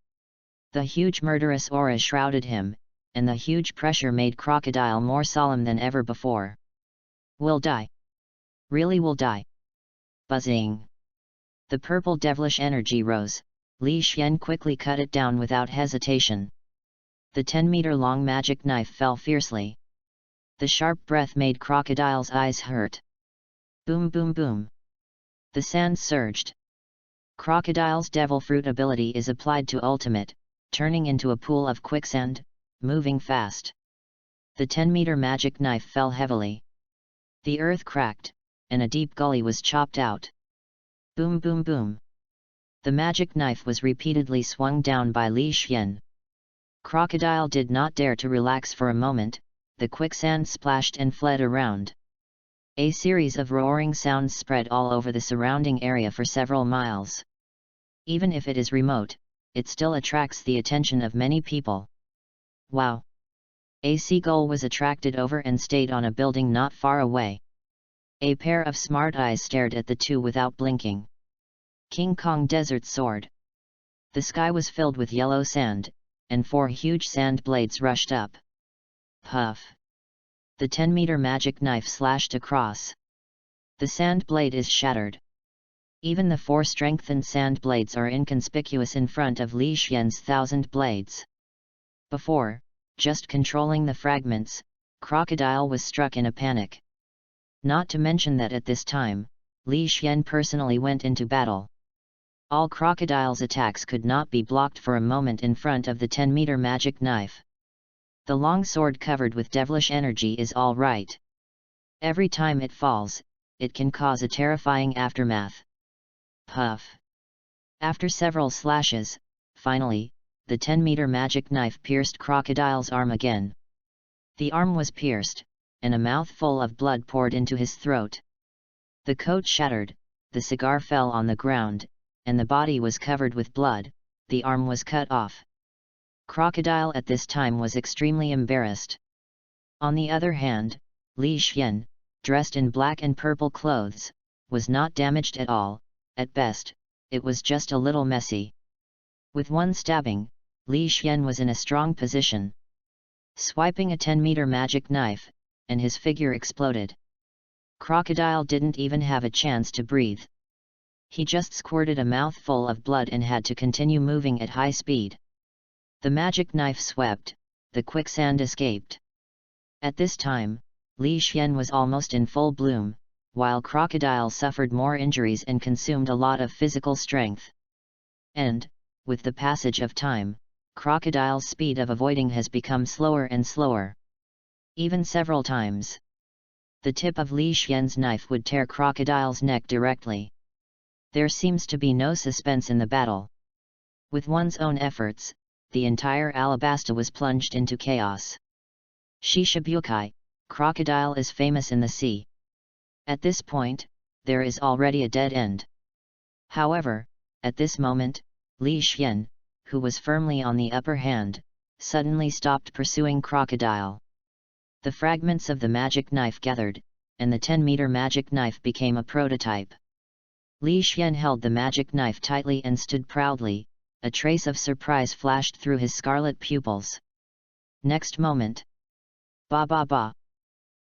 The huge murderous aura shrouded him, and the huge pressure made Crocodile more solemn than ever before. Will die. Really will die. Buzzing. The purple devilish energy rose. Li Xian quickly cut it down without hesitation. The 10-meter-long magic knife fell fiercely. The sharp breath made Crocodile's eyes hurt. Boom boom boom. The sand surged. Crocodile's devil fruit ability is applied to ultimate, turning into a pool of quicksand, moving fast. The 10-meter magic knife fell heavily. The earth cracked, and a deep gully was chopped out. Boom boom boom. The magic knife was repeatedly swung down by Li Xian. Crocodile did not dare to relax for a moment. The quicksand splashed and fled around. A series of roaring sounds spread all over the surrounding area for several miles. Even if it is remote, it still attracts the attention of many people. Wow! A seagull was attracted over and stayed on a building not far away. A pair of smart eyes stared at the two without blinking. King Kong Desert Sword. The sky was filled with yellow sand, and 4 huge sand blades rushed up. Puff! The 10-meter magic knife slashed across. The sand blade is shattered. Even the 4 strengthened sand blades are inconspicuous in front of Li Xian's 1,000 blades. Before, just controlling the fragments, Crocodile was struck in a panic. Not to mention that at this time, Li Xian personally went into battle. All Crocodile's attacks could not be blocked for a moment in front of the 10-meter magic knife. The long sword covered with devilish energy is all right. Every time it falls, it can cause a terrifying aftermath. Puff! After several slashes, finally, the 10-meter magic knife pierced Crocodile's arm again. The arm was pierced, and a mouthful of blood poured into his throat. The coat shattered, the cigar fell on the ground, and the body was covered with blood. The arm was cut off. Crocodile at this time was extremely embarrassed. On the other hand, Li Xian, dressed in black and purple clothes, was not damaged at all. At best, it was just a little messy. With one stabbing, Li Xian was in a strong position. Swiping a 10-meter magic knife, and his figure exploded. Crocodile didn't even have a chance to breathe. He just squirted a mouthful of blood and had to continue moving at high speed. The magic knife swept, the quicksand escaped. At this time, Li Xian was almost in full bloom, while Crocodile suffered more injuries and consumed a lot of physical strength. And, with the passage of time, Crocodile's speed of avoiding has become slower and slower. Even several times. The tip of Li Xian's knife would tear Crocodile's neck directly. There seems to be no suspense in the battle. With one's own efforts, the entire Alabasta was plunged into chaos. Shishibukai, Crocodile is famous in the sea. At this point, there is already a dead end. However, at this moment, Li Xian, who was firmly on the upper hand, suddenly stopped pursuing Crocodile. The fragments of the magic knife gathered, and the 10-meter magic knife became a prototype. Li Xian held the magic knife tightly and stood proudly. A trace of surprise flashed through his scarlet pupils. Next moment. Ba ba ba!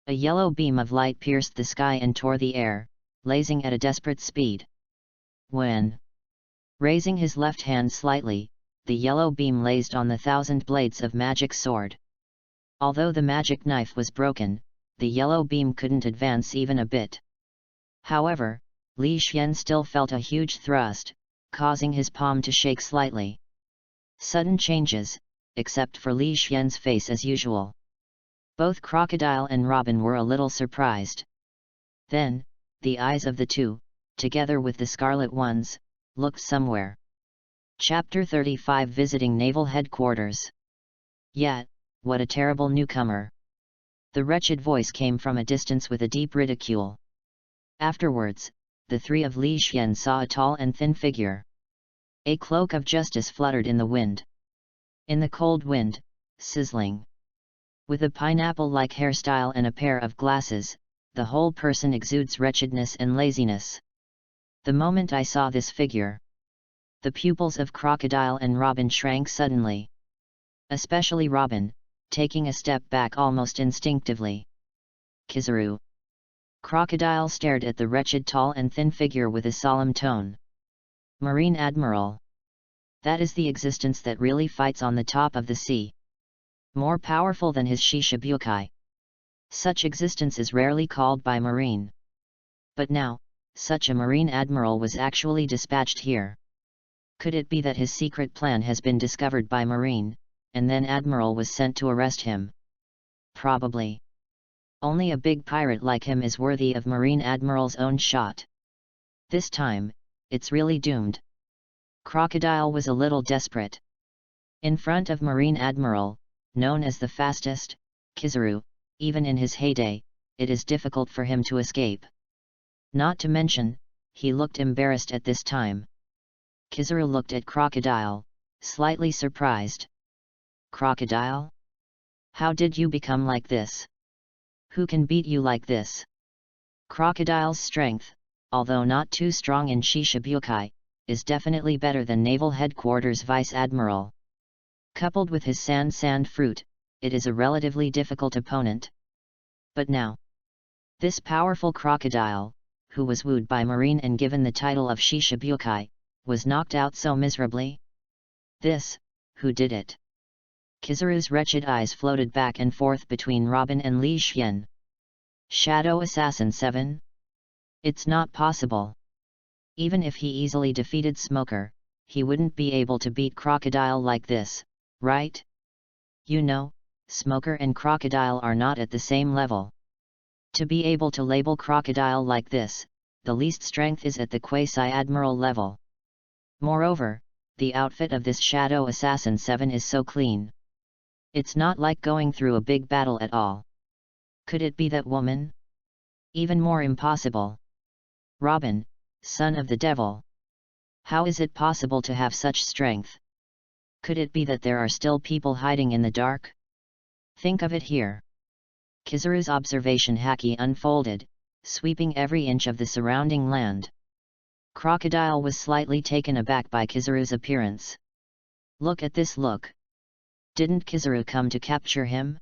A yellow beam of light pierced the sky and tore the air, blazing at a desperate speed. When, raising his left hand slightly, the yellow beam blazed on the 1,000 blades of magic sword. Although the magic knife was broken, the yellow beam couldn't advance even a bit. However, Li Xian still felt a huge thrust, causing his palm to shake slightly. Sudden changes, except for Li Xian's face as usual. Both Crocodile and Robin were a little surprised. Then, the eyes of the two, together with the scarlet ones, looked somewhere. Chapter 35 Visiting Naval Headquarters. Yet, what a terrible newcomer! The wretched voice came from a distance with a deep ridicule. Afterwards, the three of Li Xian saw a tall and thin figure. A cloak of justice fluttered in the wind. In the cold wind, sizzling. With a pineapple-like hairstyle and a pair of glasses, the whole person exudes wretchedness and laziness. The moment I saw this figure, the pupils of Crocodile and Robin shrank suddenly. Especially Robin, taking a step back almost instinctively. Kizaru. Crocodile stared at the wretched tall and thin figure with a solemn tone. Marine Admiral. That is the existence that really fights on the top of the sea. More powerful than his Shishibukai. Such existence is rarely called by Marine. But now, such a Marine Admiral was actually dispatched here. Could it be that his secret plan has been discovered by Marine, and then Admiral was sent to arrest him? Probably. Only a big pirate like him is worthy of Marine Admiral's own shot. This time, it's really doomed. Crocodile was a little desperate. In front of Marine Admiral, known as the fastest, Kizaru, even in his heyday, it is difficult for him to escape. Not to mention, he looked embarrassed at this time. Kizaru looked at Crocodile, slightly surprised. Crocodile? How did you become like this? Who can beat you like this? Crocodile's strength, although not too strong in Shishibukai, is definitely better than Naval Headquarters Vice Admiral. Coupled with his sand fruit, it is a relatively difficult opponent. But now, this powerful Crocodile, who was wooed by Marine and given the title of Shishibukai, was knocked out so miserably. Who did it? Kizaru's wretched eyes floated back and forth between Robin and Li Xian. Shadow Assassin 7? It's not possible. Even if he easily defeated Smoker, he wouldn't be able to beat Crocodile like this, right? You know, Smoker and Crocodile are not at the same level. To be able to label Crocodile like this, the least strength is at the Quasi-Admiral level. Moreover, the outfit of this Shadow Assassin 7 is so clean. It's not like going through a big battle at all. Could it be that woman? Even more impossible. Robin, son of the devil. How is it possible to have such strength? Could it be that there are still people hiding in the dark? Think of it here. Kizaru's observation haki unfolded, sweeping every inch of the surrounding land. Crocodile was slightly taken aback by Kizaru's appearance. Look at this look. Didn't Kizaru come to capture him?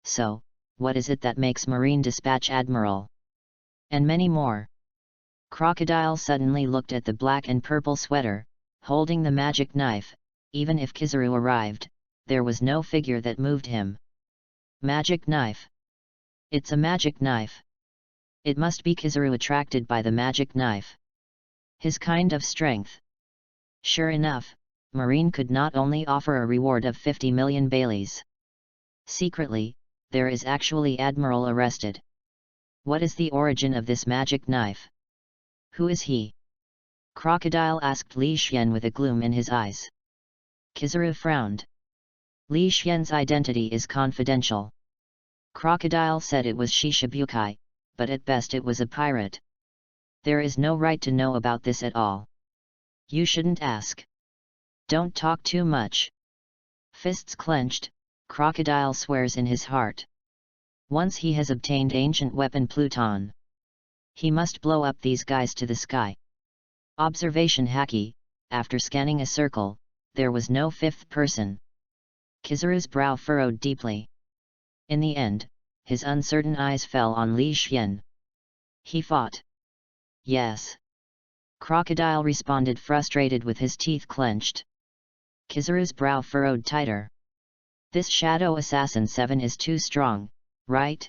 So, what is it that makes Marine dispatch Admiral? And many more. Crocodile suddenly looked at the black and purple sweater, holding the magic knife. Even if Kizaru arrived, there was no figure that moved him. Magic knife. It's a magic knife. It must be Kizaru attracted by the magic knife. His kind of strength. Sure enough, Marine could not only offer a reward of 50 million Baileys. Secretly, there is actually Admiral arrested. What is the origin of this magic knife? Who is he? Crocodile asked Li Xian with a gloom in his eyes. Kizaru frowned. Li Xian's identity is confidential. Crocodile said it was Shishibukai, but at best it was a pirate. There is no right to know about this at all. You shouldn't ask. Don't talk too much. Fists clenched, Crocodile swears in his heart. Once he has obtained ancient weapon Pluton, he must blow up these guys to the sky. Observation haki, after scanning a circle, there was no fifth person. Kizaru's brow furrowed deeply. In the end, his uncertain eyes fell on Li Xian. He fought. Yes. Crocodile responded, frustrated with his teeth clenched. Kizaru's brow furrowed tighter. This Shadow Assassin 7 is too strong, right?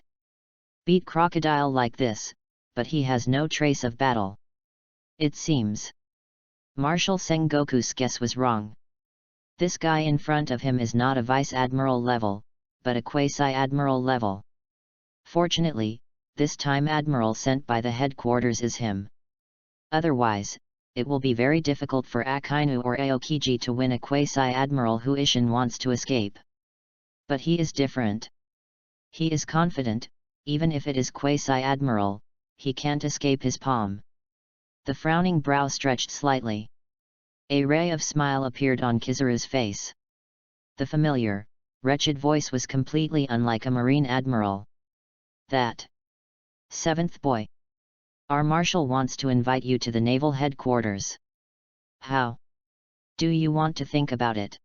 Beat Crocodile like this, but he has no trace of battle. It seems. Marshal Sengoku's guess was wrong. This guy in front of him is not a Vice Admiral level, but a Quasi-Admiral level. Fortunately, this time Admiral sent by the headquarters is him. Otherwise, it will be very difficult for Akainu or Aokiji to win a Quasi-Admiral who Ishin wants to escape. But he is different. He is confident, even if it is Quasi-Admiral, he can't escape his palm. The frowning brow stretched slightly. A ray of smile appeared on Kizaru's face. The familiar, wretched voice was completely unlike a Marine Admiral. That. Seventh boy. Our Marshal wants to invite you to the naval headquarters. How? Do you want to think about it?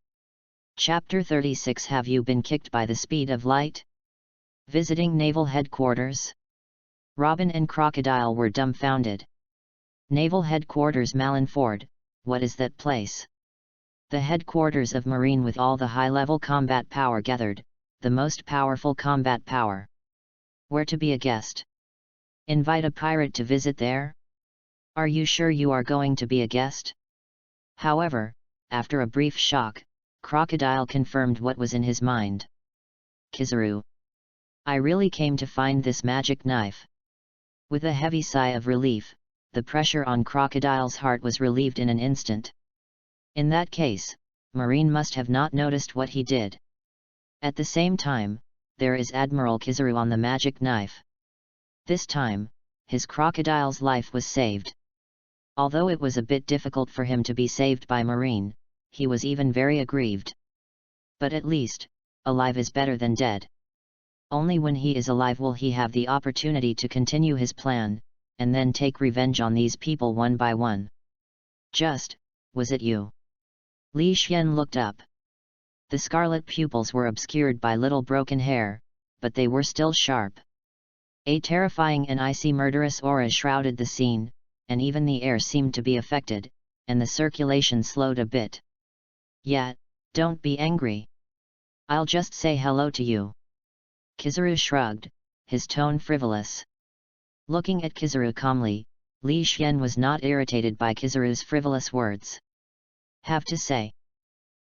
Chapter 36. Have you been kicked by the speed of light? Visiting naval headquarters? Robin and Crocodile were dumbfounded. Naval headquarters Malinford, what is that place? The headquarters of Marine with all the high-level combat power gathered, the most powerful combat power. Where to be a guest? Invite a pirate to visit there? Are you sure you are going to be a guest? However, after a brief shock, Crocodile confirmed what was in his mind. Kizaru. I really came to find this magic knife. With a heavy sigh of relief, the pressure on Crocodile's heart was relieved in an instant. In that case, Marine must have not noticed what he did. At the same time, there is Admiral Kizaru on the magic knife. This time, his Crocodile's life was saved. Although it was a bit difficult for him to be saved by Marine, he was even very aggrieved. But at least, alive is better than dead. Only when he is alive will he have the opportunity to continue his plan, and then take revenge on these people one by one. Was it you? Li Xian looked up. The scarlet pupils were obscured by little broken hair, but they were still sharp. A terrifying and icy murderous aura shrouded the scene, and even the air seemed to be affected, and the circulation slowed a bit. Yeah, don't be angry. I'll just say hello to you. Kizaru shrugged, his tone frivolous. Looking at Kizaru calmly, Li Xian was not irritated by Kizaru's frivolous words. Have to say,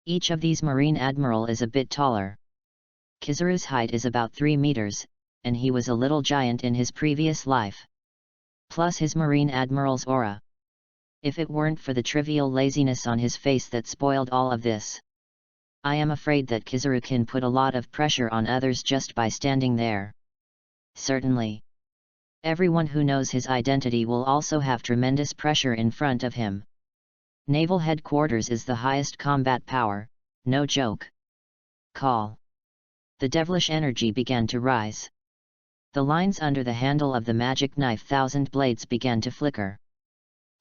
each of these Marine Admiral is a bit taller. Kizaru's height is about 3 meters, and he was a little giant in his previous life. Plus his Marine Admiral's aura. If it weren't for the trivial laziness on his face that spoiled all of this. I am afraid that Kizaru can put a lot of pressure on others just by standing there. Certainly. Everyone who knows his identity will also have tremendous pressure in front of him. Naval headquarters is the highest combat power, No joke. Call. The devilish energy began to rise. The lines under the handle of the magic knife thousand blades began to flicker.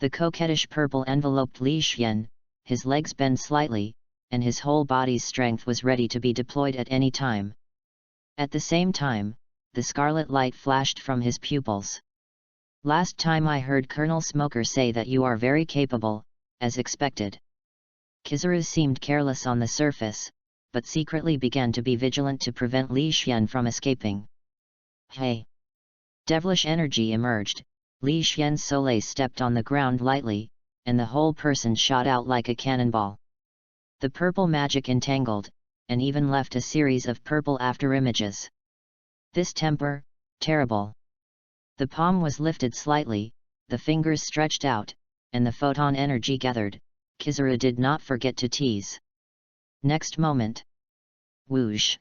The coquettish purple enveloped Li Xian, his legs bent slightly, and his whole body's strength was ready to be deployed at any time. At the same time, the scarlet light flashed from his pupils. Last time I heard Colonel Smoker say that you are very capable, as expected. Kizaru seemed careless on the surface, but secretly began to be vigilant to prevent Li Xian from escaping. Hey! Devilish energy emerged, Li Xian's soleil stepped on the ground lightly, and the whole person shot out like a cannonball. The purple magic entangled, and even left a series of purple afterimages. This temper, terrible. The palm was lifted slightly, the fingers stretched out, and the photon energy gathered. Kizaru did not forget to tease. Next moment. Whoosh!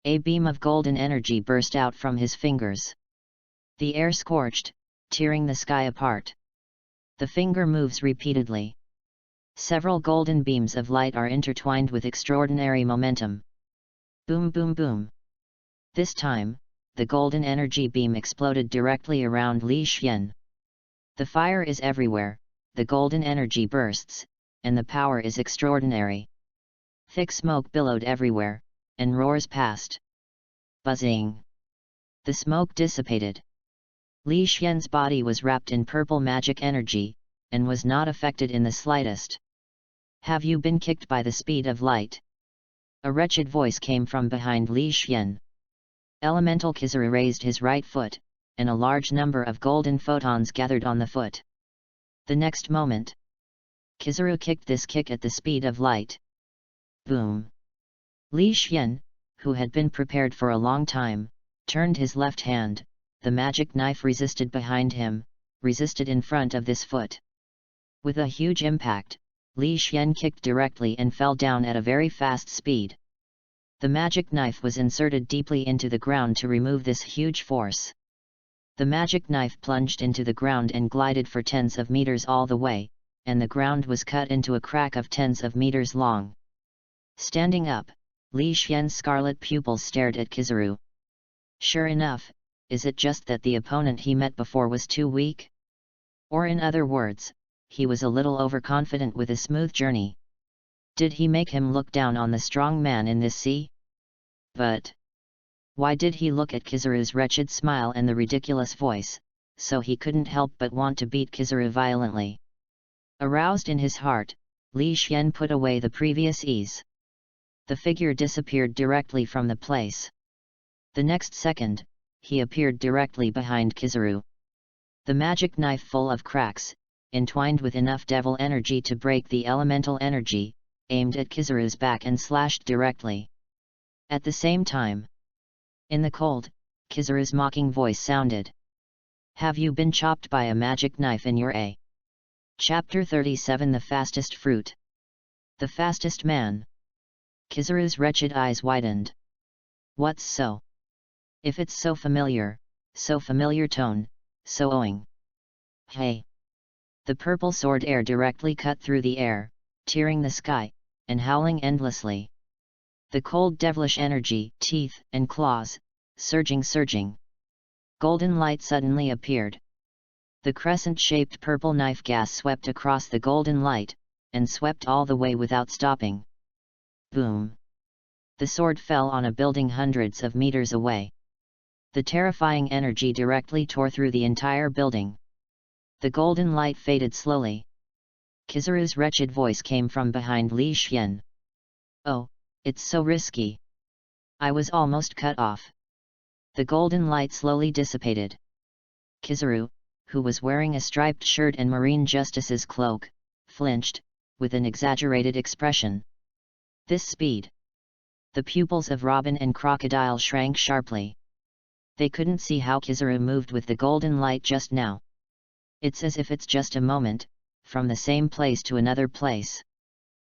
A beam of golden energy burst out from his fingers. The air scorched, tearing the sky apart. The finger moves repeatedly. Several golden beams of light are intertwined with extraordinary momentum. Boom boom boom. This time, the golden energy beam exploded directly around Li Xian. The fire is everywhere, the golden energy bursts, and the power is extraordinary. Thick smoke billowed everywhere, and roars passed. Buzzing. The smoke dissipated. Li Xian's body was wrapped in purple magic energy, and was not affected in the slightest. Have you been kicked by the speed of light? A wretched voice came from behind Li Xian. Elemental Kizaru raised his right foot, and a large number of golden photons gathered on the foot. The next moment, Kizaru kicked this kick at the speed of light. Boom! Li Xian, who had been prepared for a long time, turned his left hand, the magic knife resisted behind him, resisted in front of this foot. With a huge impact, Li Xian kicked directly and fell down at a very fast speed. The magic knife was inserted deeply into the ground to remove this huge force. The magic knife plunged into the ground and glided for tens of meters all the way, and the ground was cut into a crack of tens of meters long. Standing up, Li Xian's scarlet pupils stared at Kizaru. Sure enough, is it just that the opponent he met before was too weak? Or in other words, he was a little overconfident with a smooth journey. Did he make him look down on the strong man in this sea? But why did he look at Kizaru's wretched smile and the ridiculous voice, so he couldn't help but want to beat Kizaru violently? Aroused in his heart, Li Xian put away the previous ease. The figure disappeared directly from the place. The next second, he appeared directly behind Kizaru. The magic knife full of cracks, entwined with enough devil energy to break the elemental energy, aimed at Kizaru's back and slashed directly. At the same time, in the cold, Kizaru's mocking voice sounded. Have you been chopped by a magic knife in your A? Chapter 37 The Fastest Fruit. The Fastest Man. Kizaru's wretched eyes widened. What's so? If it's so familiar tone, so owing. Hey! The purple sword air directly cut through the air, tearing the sky, and howling endlessly. The cold devilish energy, teeth and claws, surging. Golden light suddenly appeared. The crescent-shaped purple knife gas swept across the golden light, and swept all the way without stopping. Boom! The sword fell on a building hundreds of meters away. The terrifying energy directly tore through the entire building. The golden light faded slowly. Kizaru's wretched voice came from behind Li Xian. Oh, it's so risky. I was almost cut off. The golden light slowly dissipated. Kizaru, who was wearing a striped shirt and Marine Justice's cloak, flinched, with an exaggerated expression. This speed! The pupils of Robin and Crocodile shrank sharply. They couldn't see how Kizaru moved with the golden light just now. It's as if it's just a moment, from the same place to another place.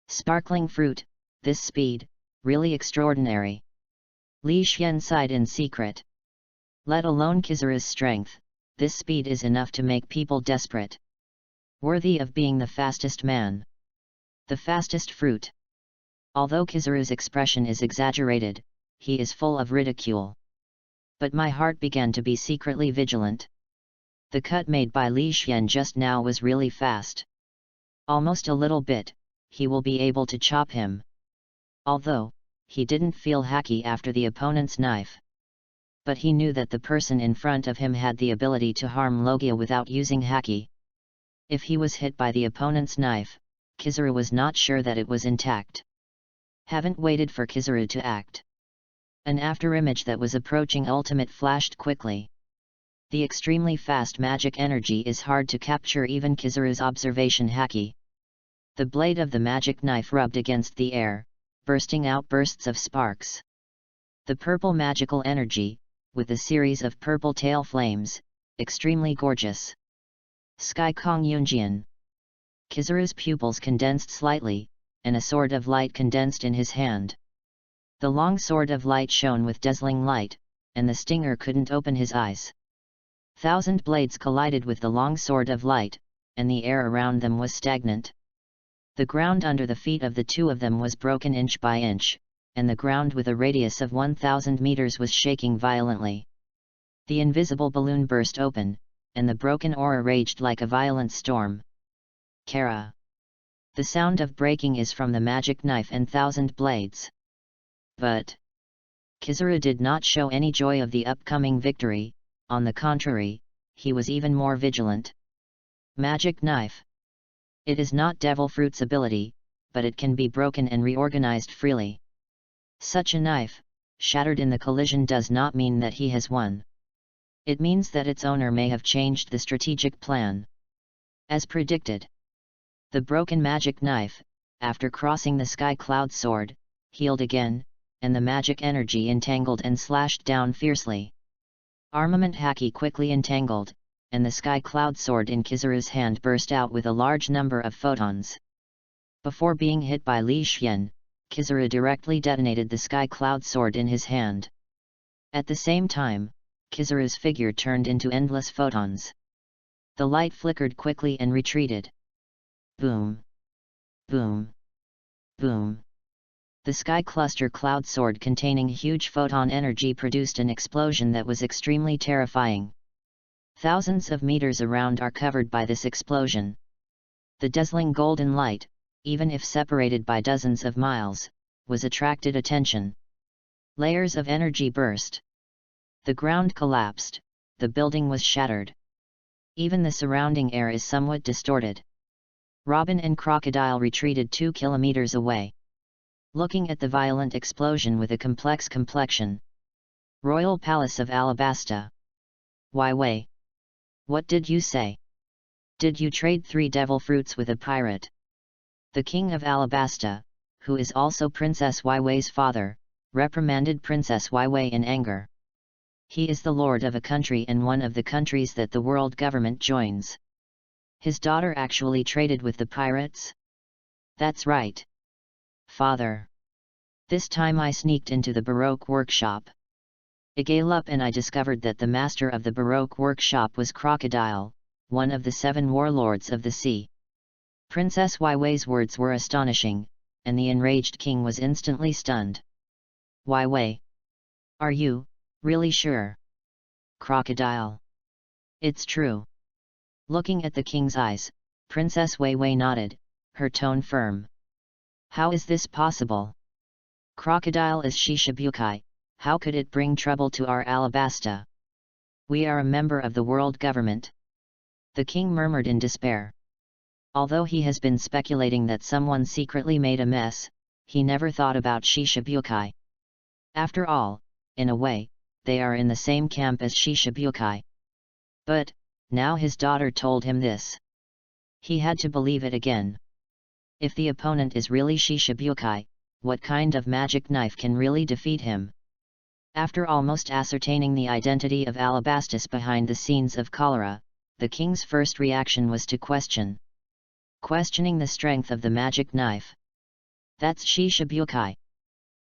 Sparkling fruit, this speed, really extraordinary. Li Xian sighed in secret. Let alone Kizaru's strength, this speed is enough to make people desperate. Worthy of being the fastest man. The fastest fruit. Although Kizaru's expression is exaggerated, he is full of ridicule. But my heart began to be secretly vigilant. The cut made by Li Xian just now was really fast. Almost a little bit, he will be able to chop him. Although, he didn't feel hacky after the opponent's knife. But he knew that the person in front of him had the ability to harm Logia without using hacky. If he was hit by the opponent's knife, Kizaru was not sure that it was intact. Haven't waited for Kizaru to act. An afterimage that was approaching ultimate flashed quickly. The extremely fast magic energy is hard to capture even Kizaru's observation hacky. The blade of the magic knife rubbed against the air, bursting out bursts of sparks. The purple magical energy, with a series of purple tail flames, extremely gorgeous. Sky Kong Yunjian. Kizaru's pupils condensed slightly, and a sword of light condensed in his hand. The long sword of light shone with dazzling light, and the stinger couldn't open his eyes. 1,000 blades collided with the long sword of light, and the air around them was stagnant. The ground under the feet of the two of them was broken inch by inch, and the ground with a radius of 1,000 meters was shaking violently. The invisible balloon burst open, and the broken aura raged like a violent storm. Kara. The sound of breaking is from the magic knife and 1,000 blades. But Kizaru did not show any joy of the upcoming victory, on the contrary, he was even more vigilant. Magic knife. It is not Devil Fruit's ability, but it can be broken and reorganized freely. Such a knife, shattered in the collision, does not mean that he has won. It means that its owner may have changed the strategic plan. As predicted. The broken magic knife, after crossing the sky cloud sword, healed again, and the magic energy entangled and slashed down fiercely. Armament hacky quickly entangled, and the sky cloud sword in Kizaru's hand burst out with a large number of photons. Before being hit by Li Xian, Kizaru directly detonated the sky cloud sword in his hand. At the same time, Kizaru's figure turned into endless photons. The light flickered quickly and retreated. Boom! Boom! Boom! The sky cluster cloud sword containing huge photon energy produced an explosion that was extremely terrifying. Thousands of meters around are covered by this explosion. The dazzling golden light, even if separated by dozens of miles, was attracted attention. Layers of energy burst. The ground collapsed, the building was shattered. Even the surrounding air is somewhat distorted. Robin and Crocodile retreated 2 kilometers away. Looking at the violent explosion with a complex complexion. Royal Palace of Alabasta. Why Wei? What did you say? Did you trade 3 devil fruits with a pirate? The king of Alabasta, who is also Princess Wai Wei's father, reprimanded Princess Wai Wei in anger. He is the lord of a country and one of the countries that the world government joins. His daughter actually traded with the pirates? That's right. Father. This time I sneaked into the Baroque workshop. I gave up and I discovered that the master of the Baroque workshop was Crocodile, one of the 7 warlords of the sea. Princess Wai Wei's words were astonishing, and the enraged king was instantly stunned. Wai Wei? Are you really sure? Crocodile. It's true. Looking at the king's eyes, Princess Wai Wei nodded, her tone firm. How is this possible? Crocodile is Shishibukai, how could it bring trouble to our Alabasta? We are a member of the world government. The king murmured in despair. Although he has been speculating that someone secretly made a mess, he never thought about Shishibukai. After all, in a way, they are in the same camp as Shishibukai. But, now his daughter told him this. He had to believe it again. If the opponent is really Shishibukai, what kind of magic knife can really defeat him? After almost ascertaining the identity of Alabastus behind the scenes of cholera, the king's first reaction was to questioning the strength of the magic knife. That's Shishibukai.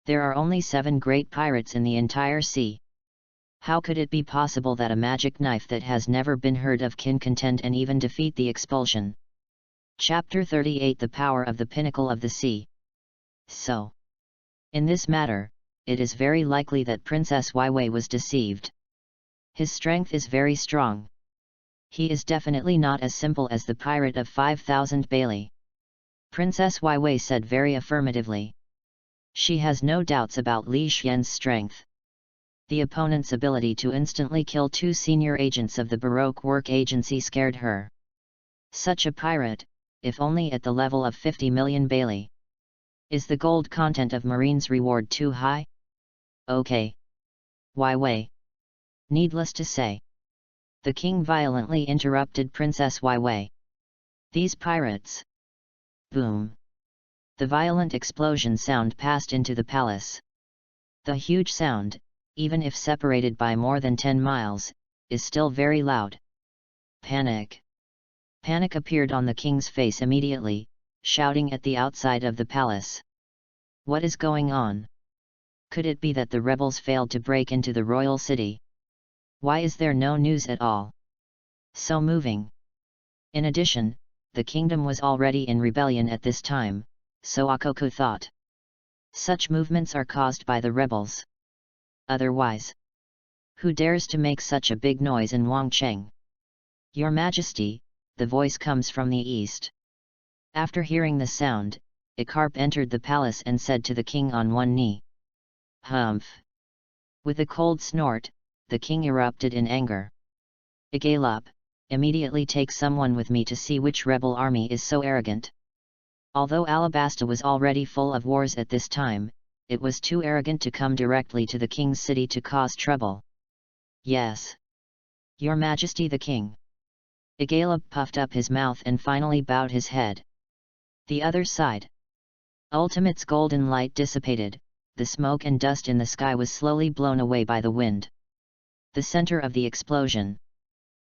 There are only 7 great pirates in the entire sea. How could it be possible that a magic knife that has never been heard of can contend and even defeat the expulsion? Chapter 38 The Power of the Pinnacle of the Sea. So, in this matter, it is very likely that Princess Weiwei was deceived. His strength is very strong. He is definitely not as simple as the pirate of 5,000 Bailey. Princess Weiwei said very affirmatively. She has no doubts about Li Xian's strength. The opponent's ability to instantly kill 2 senior agents of the Baroque Work Agency scared her. Such a pirate, if only at the level of 50 million Bailey. Is the gold content of Marine's reward too high? Okay. Weiwei. Needless to say. The king violently interrupted Princess Weiwei. These pirates. Boom. The violent explosion sound passed into the palace. The huge sound, even if separated by more than 10 miles, is still very loud. Panic. Panic appeared on the king's face immediately, shouting at the outside of the palace. What is going on? Could it be that the rebels failed to break into the royal city? Why is there no news at all? So moving. In addition, the kingdom was already in rebellion at this time, so Akoku thought. Such movements are caused by the rebels. Otherwise, who dares to make such a big noise in Wangcheng? Your Majesty, the voice comes from the east. After hearing the sound, Icarp entered the palace and said to the king on one knee. Humph! With a cold snort, the king erupted in anger. Igalop, immediately take someone with me to see which rebel army is so arrogant. Although Alabasta was already full of wars at this time, it was too arrogant to come directly to the king's city to cause trouble. Yes. Your Majesty the king. Igalop puffed up his mouth and finally bowed his head. The other side. Ultimate's golden light dissipated, the smoke and dust in the sky was slowly blown away by the wind. The center of the explosion.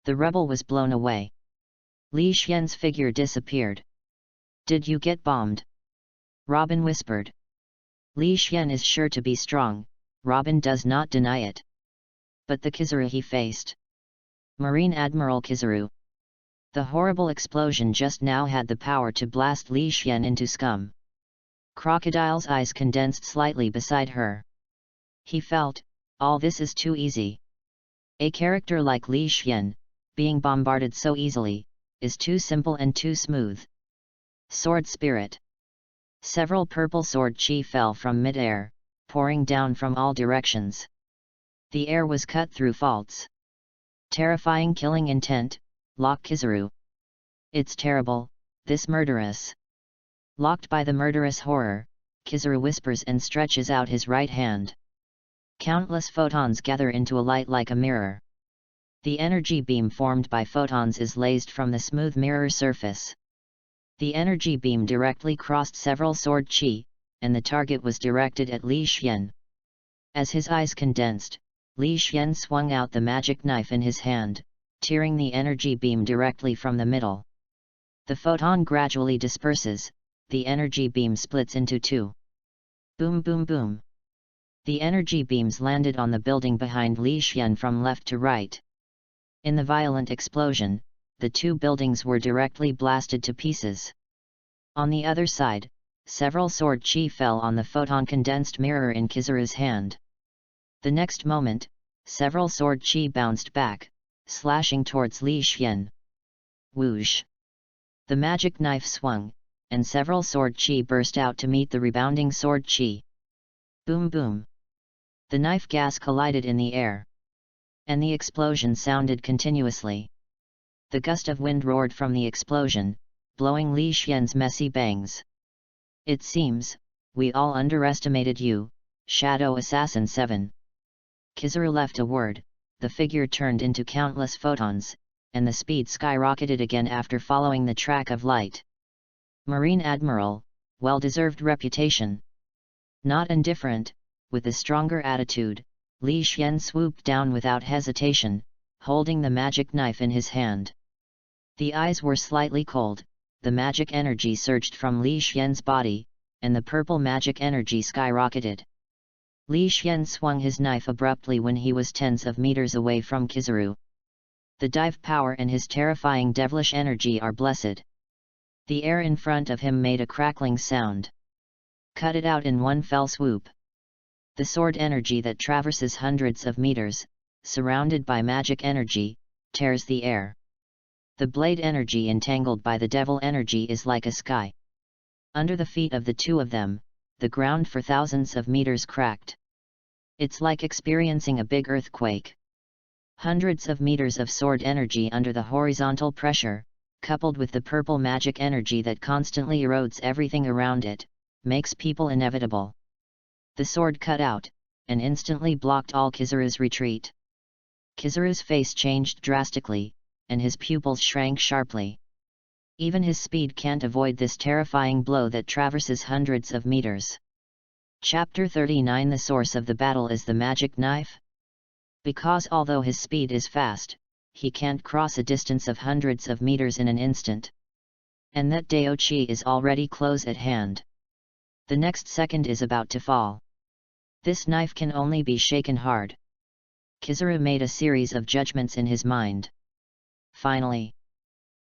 The rebel was blown away. Li Xian's figure disappeared. Did you get bombed? Robin whispered. Li Xian is sure to be strong, Robin does not deny it. But the Kizaru he faced. Marine Admiral Kizaru. The horrible explosion just now had the power to blast Li Xian into scum. Crocodile's eyes condensed slightly beside her. He felt, all this is too easy. A character like Li Xian, being bombarded so easily, is too simple and too smooth. Sword Spirit. Several purple sword chi fell from mid-air, pouring down from all directions. The air was cut through faults. Terrifying killing intent, Lock Kizaru. It's terrible, this murderous. Locked by the murderous horror, Kizaru whispers and stretches out his right hand. Countless photons gather into a light like a mirror. The energy beam formed by photons is lased from the smooth mirror surface. The energy beam directly crossed several sword chi, and the target was directed at Li Xian. As his eyes condensed, Li Xian swung out the magic knife in his hand, tearing the energy beam directly from the middle. The photon gradually disperses, the energy beam splits into 2. Boom boom boom. The energy beams landed on the building behind Li Xian from left to right. In the violent explosion, the 2 buildings were directly blasted to pieces. On the other side, several sword chi fell on the photon-condensed mirror in Kizaru's hand. The next moment, several sword chi bounced back, slashing towards Li Xian. Whoosh! The magic knife swung, and several sword chi burst out to meet the rebounding sword chi. Boom boom! The knife gas collided in the air. And the explosion sounded continuously. The gust of wind roared from the explosion, blowing Li Xian's messy bangs. It seems, we all underestimated you, Shadow Assassin 7. Kizaru left a word, the figure turned into countless photons, and the speed skyrocketed again after following the track of light. Marine Admiral, well-deserved reputation. Not indifferent, with a stronger attitude, Li Xian swooped down without hesitation, holding the magic knife in his hand. The eyes were slightly cold, the magic energy surged from Li Xian's body, and the purple magic energy skyrocketed. Li Xian swung his knife abruptly when he was tens of meters away from Kizaru. The dive power and his terrifying devilish energy are blessed. The air in front of him made a crackling sound. cut it out in one fell swoop. The sword energy that traverses hundreds of meters, surrounded by magic energy, tears the air. The blade energy entangled by the devil energy is like a sky. Under the feet of the two of them, the ground for thousands of meters cracked. It's like experiencing a big earthquake. Hundreds of meters of sword energy under the horizontal pressure, coupled with the purple magic energy that constantly erodes everything around it, makes people inevitable. The sword cut out, and instantly blocked all Kizaru's retreat. Kizaru's face changed drastically, and his pupils shrank sharply. Even his speed can't avoid this terrifying blow that traverses hundreds of meters. Chapter 39. The source of the battle is the magic knife. Because although his speed is fast, he can't cross a distance of hundreds of meters in an instant. And that Daochi is already close at hand. The next second is about to fall. This knife can only be shaken hard. Kizaru made a series of judgments in his mind. Finally,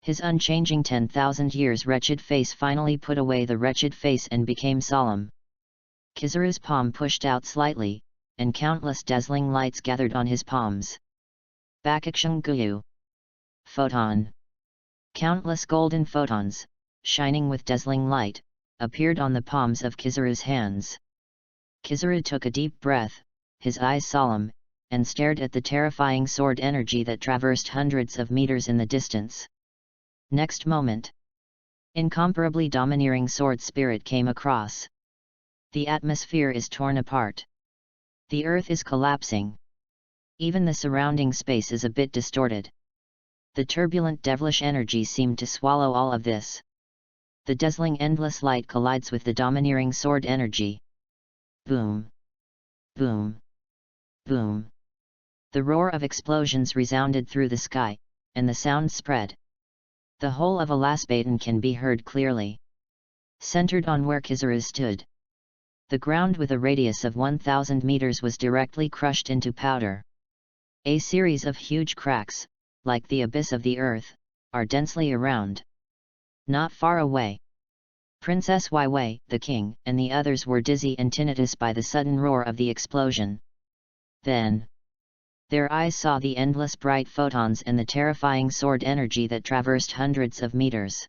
his unchanging 10,000 years wretched face finally put away the wretched face and became solemn. Kizaru's palm pushed out slightly, and countless dazzling lights gathered on his palms. Bakakshunguyu. Photon. Countless golden photons, shining with dazzling light, appeared on the palms of Kizaru's hands. Kizaru took a deep breath, his eyes solemn, and stared at the terrifying sword energy that traversed hundreds of meters in the distance. Next moment, incomparably domineering sword spirit came across. The atmosphere is torn apart. The earth is collapsing. Even the surrounding space is a bit distorted. The turbulent devilish energy seemed to swallow all of this. The dazzling endless light collides with the domineering sword energy. Boom! Boom! Boom! The roar of explosions resounded through the sky, and the sound spread. The whole of Alasbaton can be heard clearly. Centered on where Kizaru stood, the ground with a radius of 1,000 meters was directly crushed into powder. A series of huge cracks, like the abyss of the earth, are densely around. Not far away, Princess Waiwei, the king, and the others were dizzy and tinnitus by the sudden roar of the explosion. Then, their eyes saw the endless bright photons and the terrifying sword energy that traversed hundreds of meters.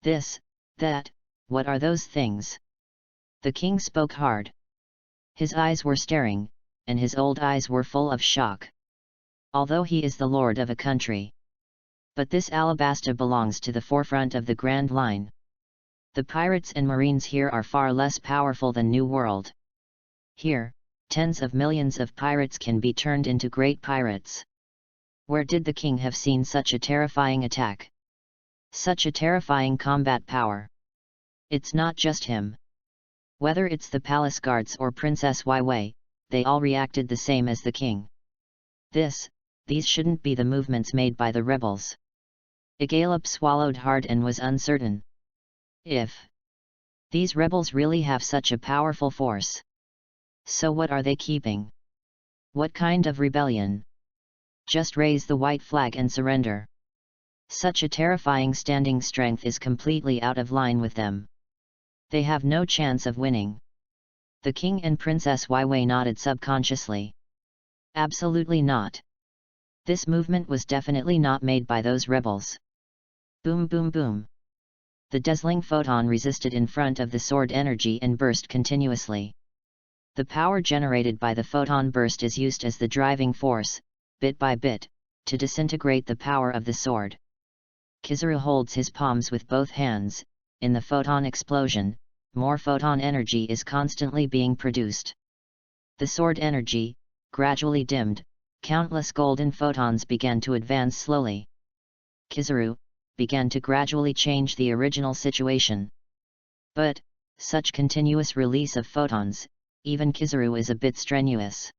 This, that, what are those things? The king spoke hard. His eyes were staring, and his old eyes were full of shock. Although he is the lord of a country. But this Alabasta belongs to the forefront of the Grand Line. The pirates and marines here are far less powerful than New World. Here, tens of millions of pirates can be turned into great pirates. Where did the king have seen such a terrifying attack? Such a terrifying combat power? It's not just him. Whether it's the palace guards or Princess Waiwei, they all reacted the same as the king. These shouldn't be the movements made by the rebels. Igalop swallowed hard and was uncertain. If these rebels really have such a powerful force, so what are they keeping? What kind of rebellion? Just raise the white flag and surrender. Such a terrifying standing strength is completely out of line with them. They have no chance of winning. The king and Princess Waiwei nodded subconsciously. Absolutely not. This movement was definitely not made by those rebels. Boom boom boom. The dazzling photon resisted in front of the sword energy and burst continuously. The power generated by the photon burst is used as the driving force, bit by bit, to disintegrate the power of the sword. Kizaru holds his palms with both hands. In the photon explosion, more photon energy is constantly being produced. The sword energy, gradually dimmed, countless golden photons began to advance slowly. Kizaru began to gradually change the original situation. But, such continuous release of photons, even Kizaru is a bit strenuous.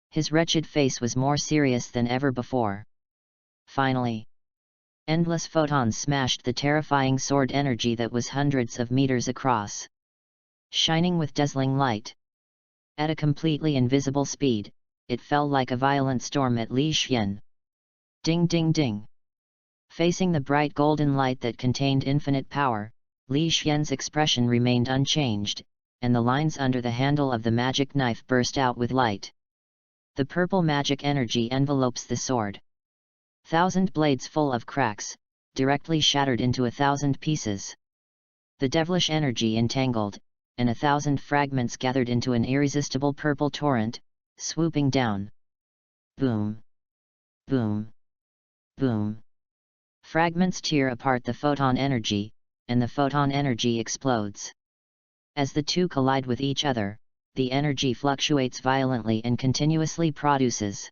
His wretched face was more serious than ever before. Finally, endless photons smashed the terrifying sword energy that was hundreds of meters across. Shining with dazzling light. At a completely invisible speed, it fell like a violent storm at Li Xian. Ding ding ding. Facing the bright golden light that contained infinite power, Li Xian's expression remained unchanged, and the lines under the handle of the magic knife burst out with light. The purple magic energy envelopes the sword. 1,000 blades full of cracks, directly shattered into 1,000 pieces. The devilish energy entangled, and 1,000 fragments gathered into an irresistible purple torrent, swooping down. Boom! Boom! Boom! Fragments tear apart the photon energy, and the photon energy explodes. As the two collide with each other, the energy fluctuates violently and continuously produces.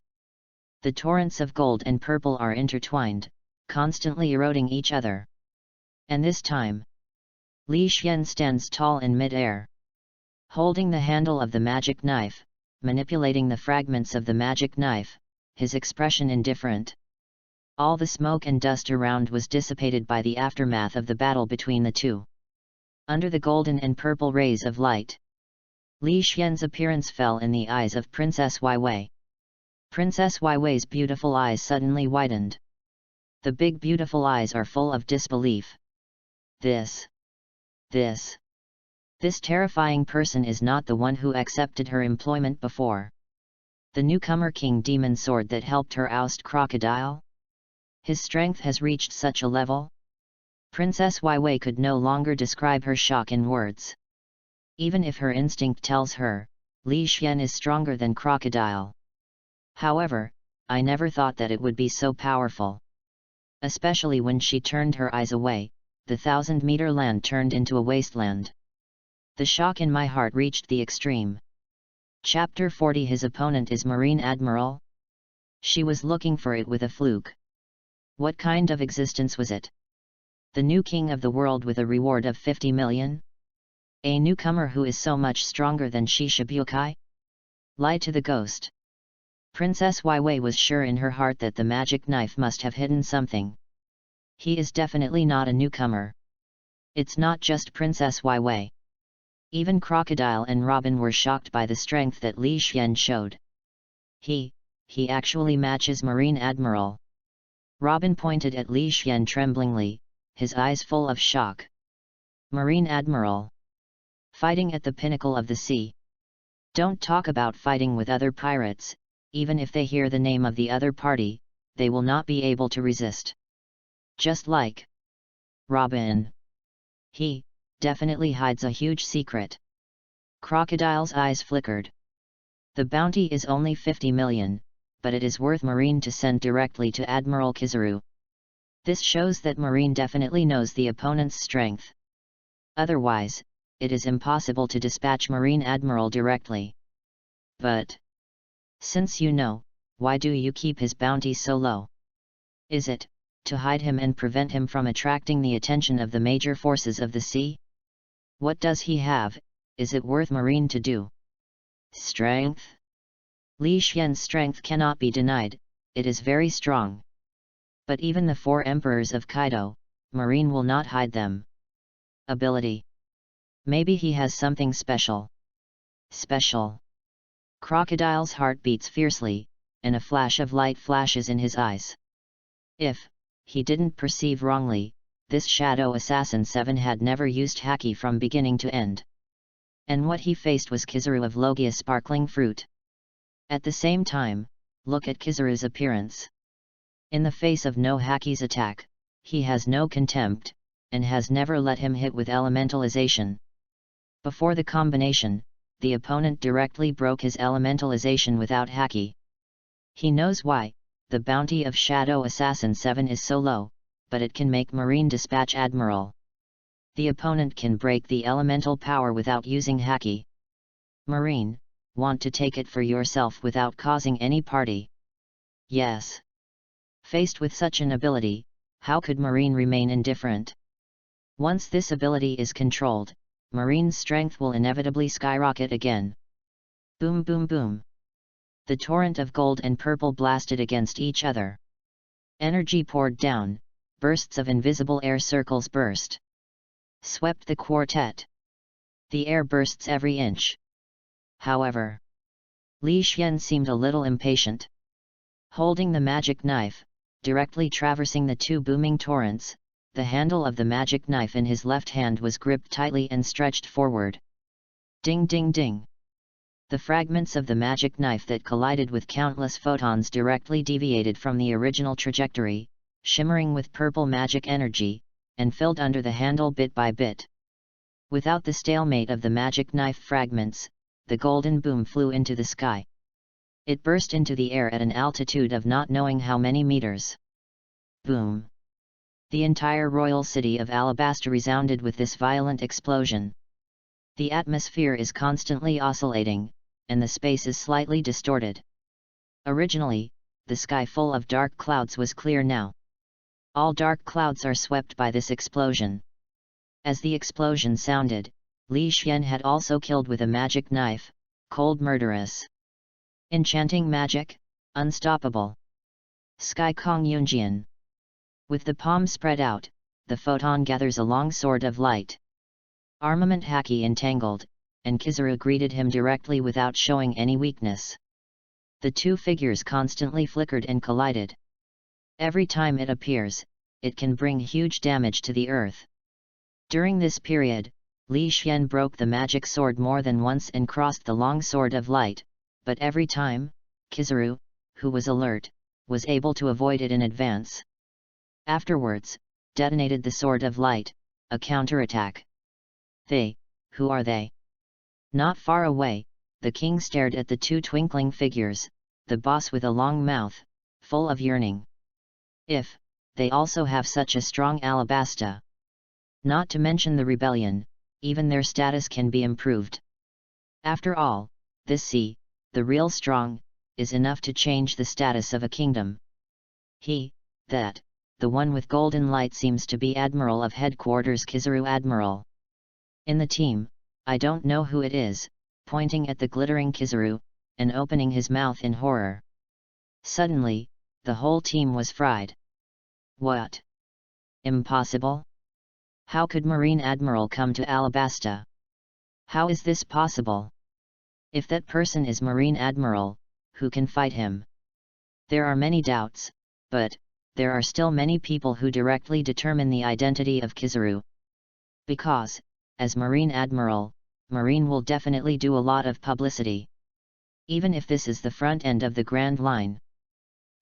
The torrents of gold and purple are intertwined, constantly eroding each other. And this time, Li Xian stands tall in mid-air. Holding the handle of the magic knife, manipulating the fragments of the magic knife, his expression indifferent. All the smoke and dust around was dissipated by the aftermath of the battle between the two. Under the golden and purple rays of light, Li Xian's appearance fell in the eyes of Princess Weiwei. Princess Weiwei's beautiful eyes suddenly widened. The big beautiful eyes are full of disbelief. This terrifying person is not the one who accepted her employment before. The newcomer King Demon Sword that helped her oust Crocodile? His strength has reached such a level? Princess Weiwei could no longer describe her shock in words. Even if her instinct tells her, Li Xian is stronger than Crocodile. However, I never thought that it would be so powerful. Especially when she turned her eyes away, the 1,000-meter land turned into a wasteland. The shock in my heart reached the extreme. Chapter 40. His opponent is Marine Admiral? She was looking for it with a fluke. What kind of existence was it? The new king of the world with a reward of 50 million? A newcomer who is so much stronger than Shi Shibukai? Lie to the ghost. Princess Weiwei was sure in her heart that the magic knife must have hidden something. He is definitely not a newcomer. It's not just Princess Weiwei. Even Crocodile and Robin were shocked by the strength that Li Xian showed. He actually matches Marine Admiral. Robin pointed at Li Xian tremblingly, his eyes full of shock. Marine Admiral. Fighting at the pinnacle of the sea. Don't talk about fighting with other pirates, even if they hear the name of the other party, they will not be able to resist. Just like Robin. He definitely hides a huge secret. Crocodile's eyes flickered. The bounty is only 50 million, but it is worth Marine to send directly to Admiral Kizaru. This shows that Marine definitely knows the opponent's strength. Otherwise, it is impossible to dispatch Marine Admiral directly. But since you know, why do you keep his bounty so low? Is it to hide him and prevent him from attracting the attention of the major forces of the sea? What does he have? Is it worth Marine to do? Strength? Li Xian's strength cannot be denied, it is very strong. But even the 4 emperors of Kaido, Marine will not hide them. Ability. Maybe he has something special. Special. Crocodile's heart beats fiercely, and a flash of light flashes in his eyes. If he didn't perceive wrongly, this Shadow Assassin 7 had never used haki from beginning to end. And what he faced was Kizaru of Logia Sparkling Fruit. At the same time, look at Kizaru's appearance. In the face of no haki's attack, he has no contempt, and has never let him hit with elementalization. Before the combination, the opponent directly broke his elementalization without haki. He knows why, the bounty of Shadow Assassin 7 is so low, but it can make Marine dispatch Admiral. The opponent can break the elemental power without using haki. Marine, want to take it for yourself without causing any party? Yes. Faced with such an ability, how could Marine remain indifferent? Once this ability is controlled, Marine's strength will inevitably skyrocket again. Boom boom boom. The torrent of gold and purple blasted against each other. Energy poured down, bursts of invisible air circles burst. Swept the quartet. The air bursts every inch. However, Li Xian seemed a little impatient. Holding the magic knife, directly traversing the 2 booming torrents, the handle of the magic knife in his left hand was gripped tightly and stretched forward. Ding ding ding. The fragments of the magic knife that collided with countless photons directly deviated from the original trajectory, shimmering with purple magic energy, and filled under the handle bit by bit. Without the stalemate of the magic knife fragments, the golden boom flew into the sky. It burst into the air at an altitude of not knowing how many meters. Boom! The entire royal city of Alabaster resounded with this violent explosion. The atmosphere is constantly oscillating, and the space is slightly distorted. Originally, the sky full of dark clouds was clear now. All dark clouds are swept by this explosion. As the explosion sounded, Li Xian had also killed with a magic knife, cold murderous. Enchanting magic, unstoppable. Sky Kong Yunjian. With the palm spread out, the photon gathers a long sword of light. Armament Haki entangled, and Kizaru greeted him directly without showing any weakness. The two figures constantly flickered and collided. Every time it appears, it can bring huge damage to the earth. During this period, Li Xian broke the magic sword more than once and crossed the long sword of light, but every time, Kizaru, who was alert, was able to avoid it in advance. Afterwards, detonated the sword of light, a counterattack. They, who are they? Not far away, the king stared at the two twinkling figures, the boss with a long mouth, full of yearning. If they also have such a strong Alabasta. Not to mention the rebellion, even their status can be improved. After all, this sea, the real strong, is enough to change the status of a kingdom. The one with golden light seems to be Admiral of Headquarters Kizaru Admiral. In the team, I don't know who it is, pointing at the glittering Kizaru, and opening his mouth in horror. Suddenly, the whole team was fried. What? Impossible? How could Marine Admiral come to Alabasta? How is this possible? If that person is Marine Admiral, who can fight him? There are many doubts, but there are still many people who directly determine the identity of Kizaru. Because, as Marine Admiral, Marine will definitely do a lot of publicity. Even if this is the front end of the Grand Line.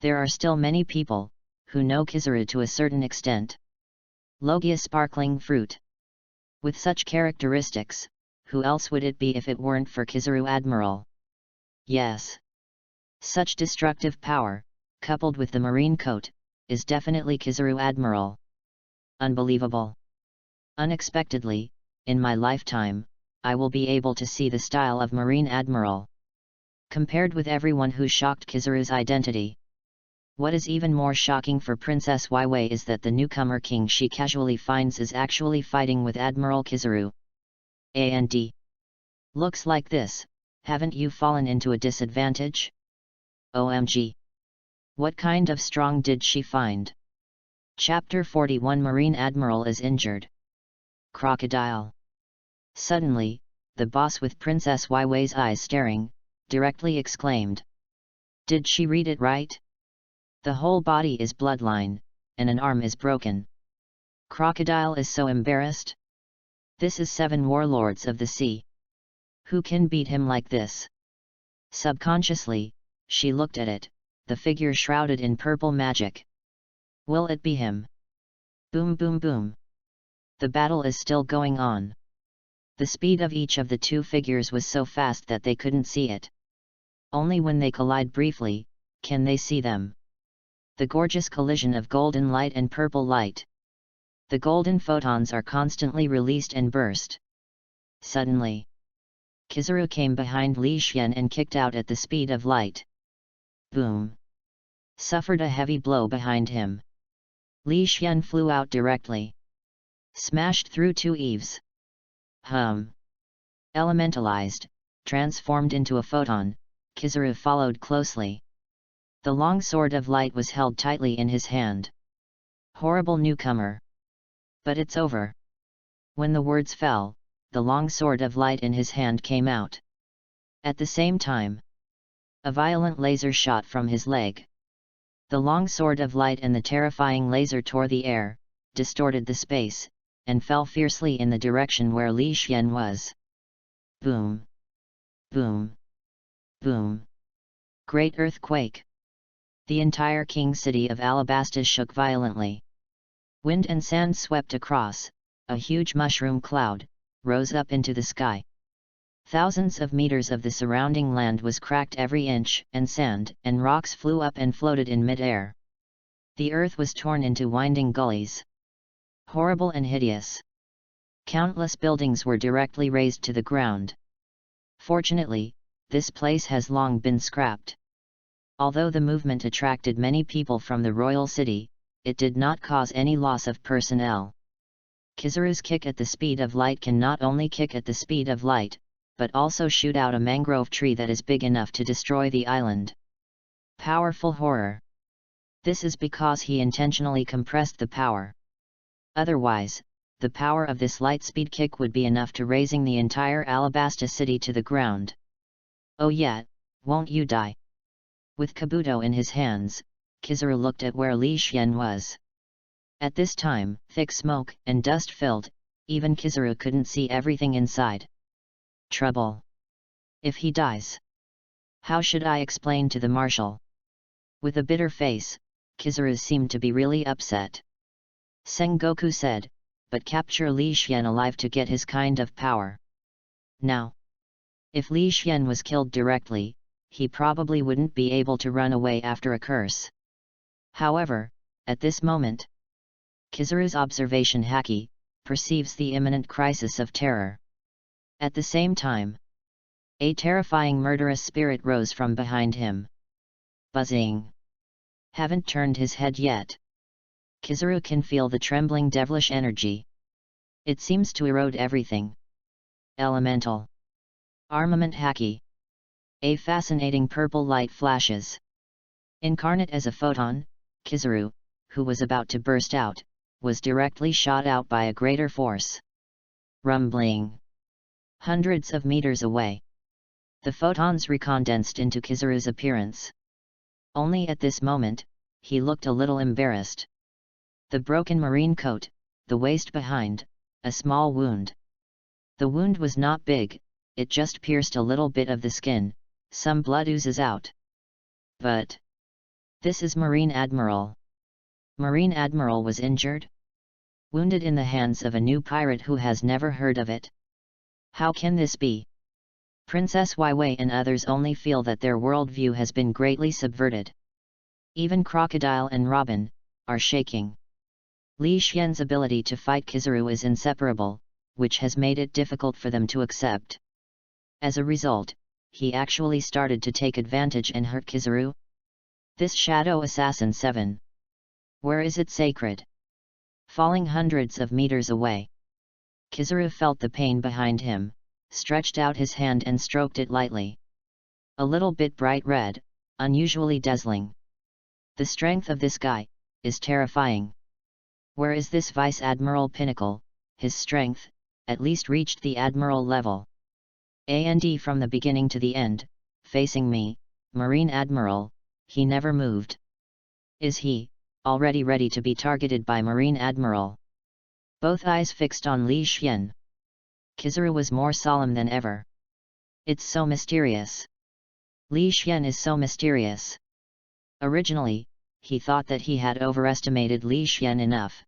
There are still many people who know Kizaru to a certain extent. Logia sparkling fruit. With such characteristics, who else would it be if it weren't for Kizaru Admiral? Yes. Such destructive power, coupled with the marine coat, is definitely Kizaru Admiral. Unbelievable. Unexpectedly, in my lifetime, I will be able to see the style of Marine Admiral. Compared with everyone who shocked Kizaru's identity. What is even more shocking for Princess Weiwei is that the newcomer king she casually finds is actually fighting with Admiral Kizaru. And looks like this, haven't you fallen into a disadvantage? OMG! What kind of strong did she find? Chapter 41 Marine Admiral is injured. Crocodile. Suddenly, the boss with Princess Weiwei's eyes staring, directly exclaimed. Did she read it right? The whole body is bloodline, and an arm is broken. Crocodile is so embarrassed. This is 7 warlords of the sea. Who can beat him like this? Subconsciously, she looked at it, the figure shrouded in purple magic. Will it be him? Boom boom boom. The battle is still going on. The speed of each of the two figures was so fast that they couldn't see it. Only when they collide briefly, can they see them. The gorgeous collision of golden light and purple light. The golden photons are constantly released and burst. Suddenly, Kizaru came behind Li Xian and kicked out at the speed of light. Boom! Suffered a heavy blow behind him. Li Xian flew out directly. Smashed through 2 eaves. Elementalized, transformed into a photon, Kizaru followed closely. The long sword of light was held tightly in his hand. Horrible newcomer. But it's over. When the words fell, the long sword of light in his hand came out. At the same time, a violent laser shot from his leg. The long sword of light and the terrifying laser tore the air, distorted the space, and fell fiercely in the direction where Li Xian was. Boom. Boom. Boom. Great earthquake. The entire king city of Alabasta shook violently. Wind and sand swept across, a huge mushroom cloud rose up into the sky. Thousands of meters of the surrounding land was cracked every inch, and sand and rocks flew up and floated in mid-air. The earth was torn into winding gullies. Horrible and hideous. Countless buildings were directly razed to the ground. Fortunately, this place has long been scrapped. Although the movement attracted many people from the royal city, it did not cause any loss of personnel. Kizaru's kick at the speed of light can not only kick at the speed of light, but also shoot out a mangrove tree that is big enough to destroy the island. Powerful horror. This is because he intentionally compressed the power. Otherwise, the power of this light speed kick would be enough to razing the entire Alabasta city to the ground. Oh yeah, won't you die? With Kabuto in his hands, Kizaru looked at where Li Xian was. At this time, thick smoke and dust filled, even Kizaru couldn't see everything inside. Trouble. If he dies, how should I explain to the marshal? With a bitter face, Kizaru seemed to be really upset. Sengoku said, but capture Li Xian alive to get his kind of power. Now, if Li Xian was killed directly, he probably wouldn't be able to run away after a curse. However, at this moment, Kizaru's observation haki perceives the imminent crisis of terror. At the same time, a terrifying murderous spirit rose from behind him. Buzzing. Haven't turned his head yet. Kizaru can feel the trembling devilish energy. It seems to erode everything. Elemental. Armament haki. A fascinating purple light flashes. Incarnate as a photon, Kizaru, who was about to burst out, was directly shot out by a greater force. Rumbling. Hundreds of meters away. The photons recondensed into Kizaru's appearance. Only at this moment, he looked a little embarrassed. The broken marine coat, the waist behind, a small wound. The wound was not big, it just pierced a little bit of the skin, some blood oozes out. But this is Marine Admiral. Marine Admiral was injured? Wounded in the hands of a new pirate who has never heard of it. How can this be? Princess Weiwei and others only feel that their worldview has been greatly subverted. Even Crocodile and Robin are shaking. Li Xian's ability to fight Kizaru is inseparable, which has made it difficult for them to accept. As a result, he actually started to take advantage and hurt Kizaru. This Shadow Assassin 7. Where is it sacred? Falling hundreds of meters away. Kizaru felt the pain behind him, stretched out his hand and stroked it lightly. A little bit bright red, unusually dazzling. The strength of this guy is terrifying. Where is this Vice Admiral pinnacle? His strength at least reached the Admiral level. And from the beginning to the end, facing me, Marine Admiral, he never moved. Is he already ready to be targeted by Marine Admiral? Both eyes fixed on Li Xian. Kizaru was more solemn than ever. It's so mysterious. Li Xian is so mysterious. Originally, he thought that he had overestimated Li Xian enough.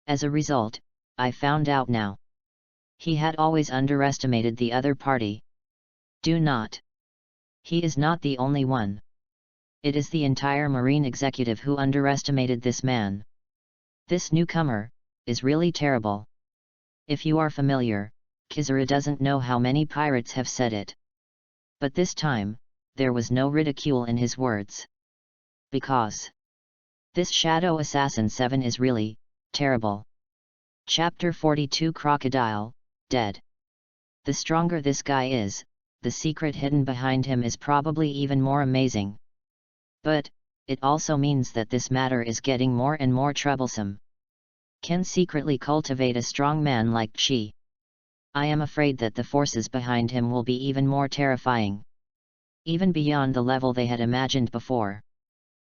As a result, I found out now. He had always underestimated the other party. Do not. He is not the only one. It is the entire Marine executive who underestimated this man. This newcomer is really terrible. If you are familiar, Kizaru doesn't know how many pirates have said it. But this time, there was no ridicule in his words. Because this Shadow Assassin 7 is really terrible. Chapter 42 Crocodile, dead. The stronger this guy is, the secret hidden behind him is probably even more amazing. But it also means that this matter is getting more and more troublesome. Can secretly cultivate a strong man like Chi. I am afraid that the forces behind him will be even more terrifying. Even beyond the level they had imagined before.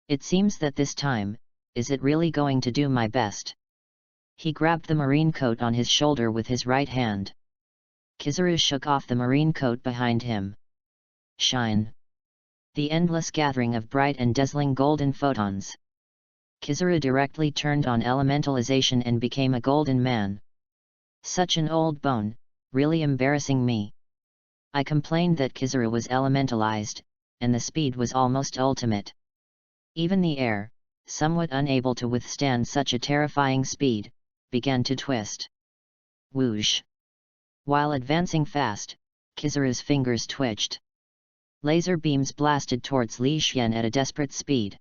It seems that this time, is it really going to do my best? He grabbed the marine coat on his shoulder with his right hand. Kizaru shook off the marine coat behind him. Shine. The endless gathering of bright and dazzling golden photons. Kizaru directly turned on elementalization and became a golden man. Such an old bone, really embarrassing me. I complained that Kizaru was elementalized, and the speed was almost ultimate. Even the air, somewhat unable to withstand such a terrifying speed, began to twist. Whoosh! While advancing fast, Kizaru's fingers twitched. Laser beams blasted towards Li Xian at a desperate speed.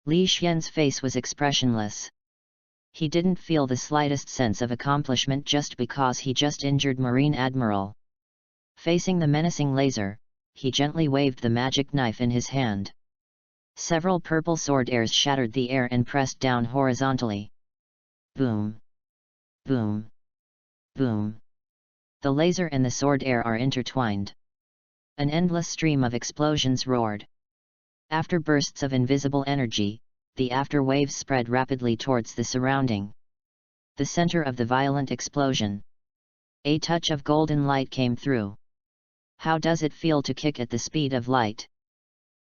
Li Xian's face was expressionless. He didn't feel the slightest sense of accomplishment just because he just injured Marine Admiral. Facing the menacing laser, he gently waved the magic knife in his hand. Several purple sword airs shattered the air and pressed down horizontally. Boom! Boom! Boom! The laser and the sword air are intertwined. An endless stream of explosions roared. After bursts of invisible energy, the after waves spread rapidly towards the surrounding. The center of the violent explosion. A touch of golden light came through. How does it feel to kick at the speed of light?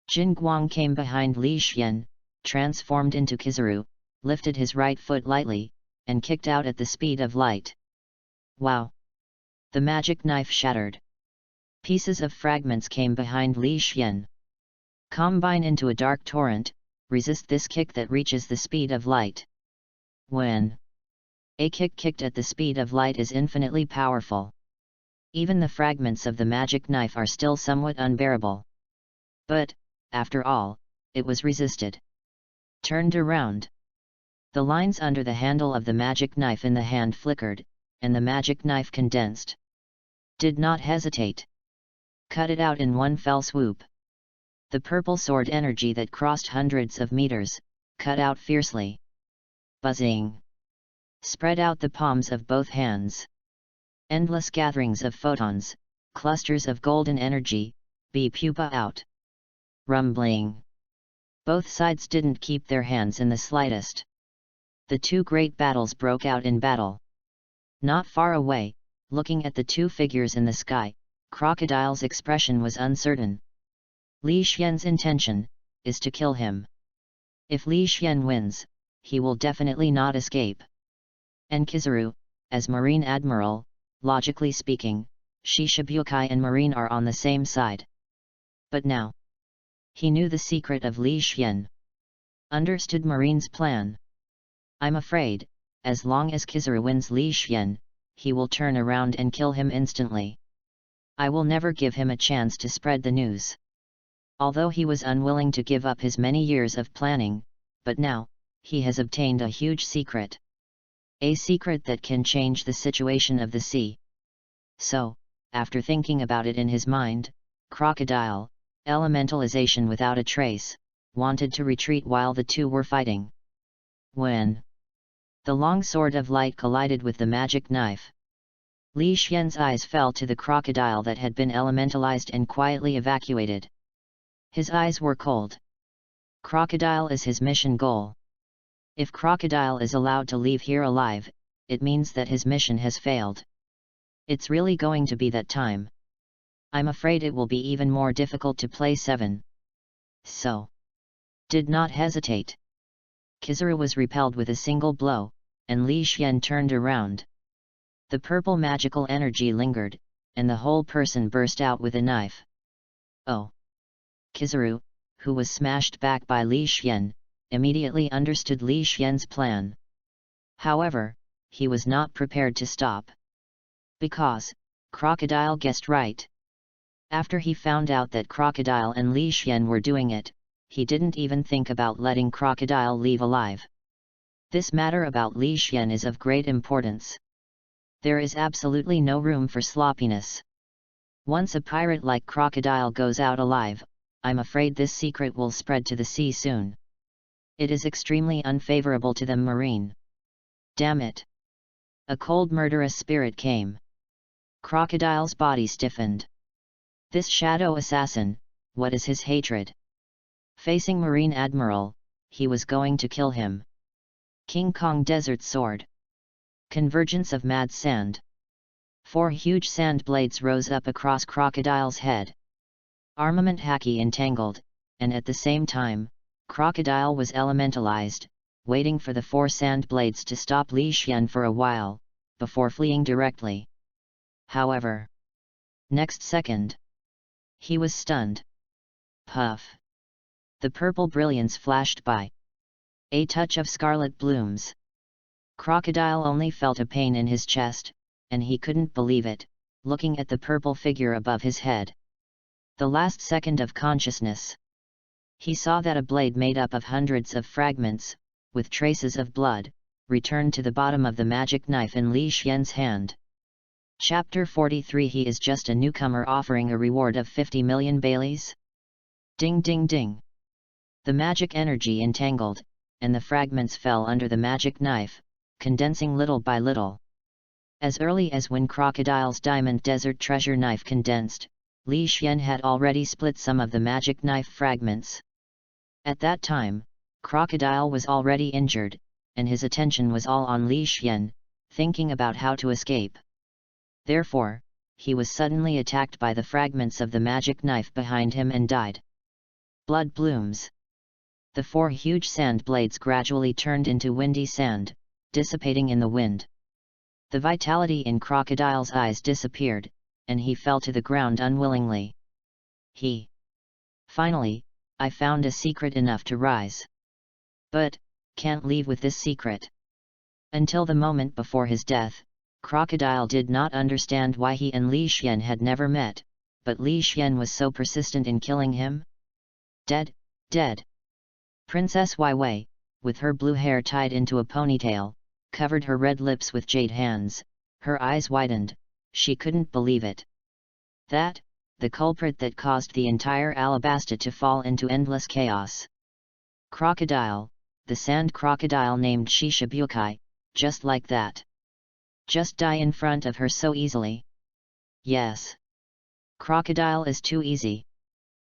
Jin Guang came behind Li Xian, transformed into Kizaru, lifted his right foot lightly, and kicked out at the speed of light. Wow! The magic knife shattered. Pieces of fragments came behind Li Xian. Combine into a dark torrent, resist this kick that reaches the speed of light. When a kick kicked at the speed of light is infinitely powerful. Even the fragments of the magic knife are still somewhat unbearable. But, after all, it was resisted. Turned around. The lines under the handle of the magic knife in the hand flickered, and the magic knife condensed. Did not hesitate. Cut it out in one fell swoop. The purple sword energy that crossed hundreds of meters, cut out fiercely. Buzzing. Spread out the palms of both hands. Endless gatherings of photons, clusters of golden energy, EPUB out. Rumbling. Both sides didn't keep their hands in the slightest. The two great battles broke out in battle. Not far away, looking at the two figures in the sky, Crocodile's expression was uncertain. Li Xian's intention is to kill him. If Li Xian wins, he will definitely not escape. And Kizaru, as Marine Admiral, logically speaking, Shishibukai and Marine are on the same side. But now, he knew the secret of Li Xian. Understood Marine's plan. I'm afraid, as long as Kizaru wins Li Xian, he will turn around and kill him instantly. I will never give him a chance to spread the news. Although he was unwilling to give up his many years of planning, but now, he has obtained a huge secret. A secret that can change the situation of the sea. So, after thinking about it in his mind, Crocodile, elementalization without a trace, wanted to retreat while the two were fighting. When the long sword of light collided with the magic knife, Li Xian's eyes fell to the crocodile that had been elementalized and quietly evacuated. His eyes were cold. Crocodile is his mission goal. If Crocodile is allowed to leave here alive, it means that his mission has failed. It's really going to be that time. I'm afraid it will be even more difficult to play 7. So, did not hesitate. Kizaru was repelled with a single blow, and Li Xian turned around. The purple magical energy lingered, and the whole person burst out with a knife. Oh! Kizaru, who was smashed back by Li Xian, immediately understood Li Xian's plan. However, he was not prepared to stop. Because, Crocodile guessed right. After he found out that Crocodile and Li Xian were doing it, he didn't even think about letting Crocodile leave alive. This matter about Li Xian is of great importance. There is absolutely no room for sloppiness. Once a pirate like Crocodile goes out alive, I'm afraid this secret will spread to the sea soon. It is extremely unfavorable to them Marine. Damn it! A cold murderous spirit came. Crocodile's body stiffened. This shadow assassin, what is his hatred? Facing Marine Admiral, he was going to kill him. King Kong Desert Sword. Convergence of Mad Sand. 4 huge sand blades rose up across Crocodile's head. Armament haki entangled, and at the same time, Crocodile was elementalized, waiting for the 4 sand blades to stop Li Xian for a while, before fleeing directly. However, next second, he was stunned. Puff! The purple brilliance flashed by. A touch of scarlet blooms. Crocodile only felt a pain in his chest, and he couldn't believe it, looking at the purple figure above his head. The last second of consciousness. He saw that a blade made up of hundreds of fragments, with traces of blood, returned to the bottom of the magic knife in Li Xian's hand. Chapter 43. He is just a newcomer offering a reward of 50 million baileys? Ding ding ding. The magic energy entangled, and the fragments fell under the magic knife, condensing little by little. As early as when Crocodile's diamond desert treasure knife condensed, Li Xian had already split some of the magic knife fragments. At that time, Crocodile was already injured, and his attention was all on Li Xian, thinking about how to escape. Therefore, he was suddenly attacked by the fragments of the magic knife behind him and died. Blood blooms. The 4 huge sand blades gradually turned into windy sand, dissipating in the wind. The vitality in Crocodile's eyes disappeared, and he fell to the ground unwillingly. Finally, I found a secret enough to rise. But, can't leave with this secret. Until the moment before his death, Crocodile did not understand why he and Li Xian had never met, but Li Xian was so persistent in killing him. Dead, dead. Princess Wai Wei, with her blue hair tied into a ponytail, covered her red lips with jade hands, her eyes widened, she couldn't believe it. That, the culprit that caused the entire Alabasta to fall into endless chaos. Crocodile, the sand crocodile named Shishibukai, just like that. Just die in front of her so easily. Yes. Crocodile is too easy.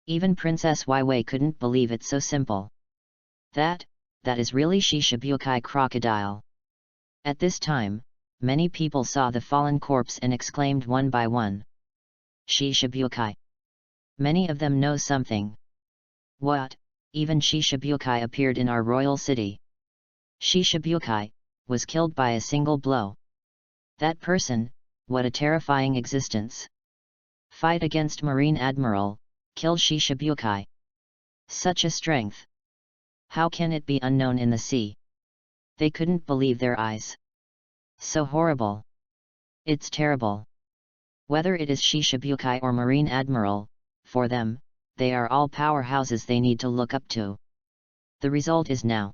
Even Princess Wai Wei couldn't believe it so simple. That is really Shishibukai crocodile. At this time, many people saw the fallen corpse and exclaimed one by one. Shishibukai. Many of them know something. What? Even Shishibukai appeared in our royal city. Shishibukai was killed by a single blow. That person, what a terrifying existence. Fight against Marine Admiral, kill Shishibukai. Such a strength. How can it be unknown in the sea? They couldn't believe their eyes. So horrible. It's terrible. Whether it is Shishibukai or Marine Admiral, for them, they are all powerhouses they need to look up to. The result is now.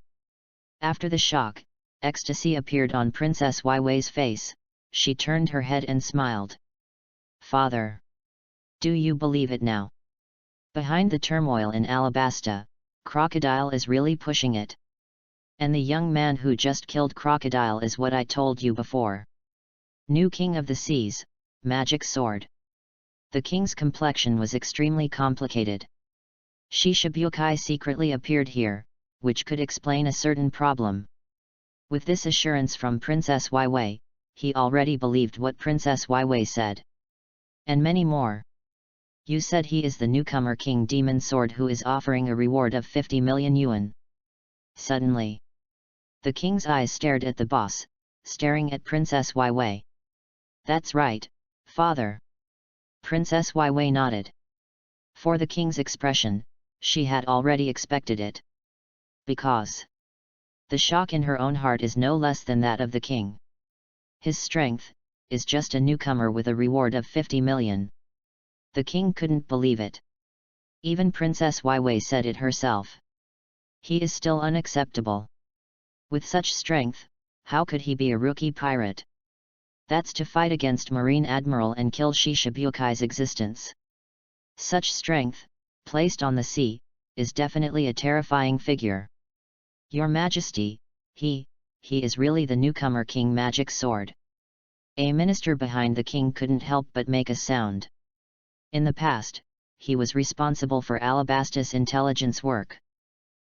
After the shock, ecstasy appeared on Princess Wai Wei's face, she turned her head and smiled. Father! Do you believe it now? Behind the turmoil in Alabasta, Crocodile is really pushing it. And the young man who just killed Crocodile is what I told you before. New King of the Seas, Magic Sword. The king's complexion was extremely complicated. Shishibukai secretly appeared here, which could explain a certain problem. With this assurance from Princess Wai Wei, he already believed what Princess Wai Wei said. And many more. You said he is the newcomer King Demon Sword who is offering a reward of 50 million yuan. Suddenly, the king's eyes stared at the boss, staring at Princess Wai Wei. That's right, father. Princess Wai Wei nodded. For the king's expression, she had already expected it. Because the shock in her own heart is no less than that of the king. His strength is just a newcomer with a reward of 50 million. The king couldn't believe it. Even Princess Wai Wei said it herself. He is still unacceptable. With such strength, how could he be a rookie pirate? That's to fight against Marine Admiral and kill Shishabukai's existence. Such strength, placed on the sea, is definitely a terrifying figure. Your Majesty, he is really the newcomer King Magic Sword. A minister behind the king couldn't help but make a sound. In the past, he was responsible for Alabasta's intelligence work.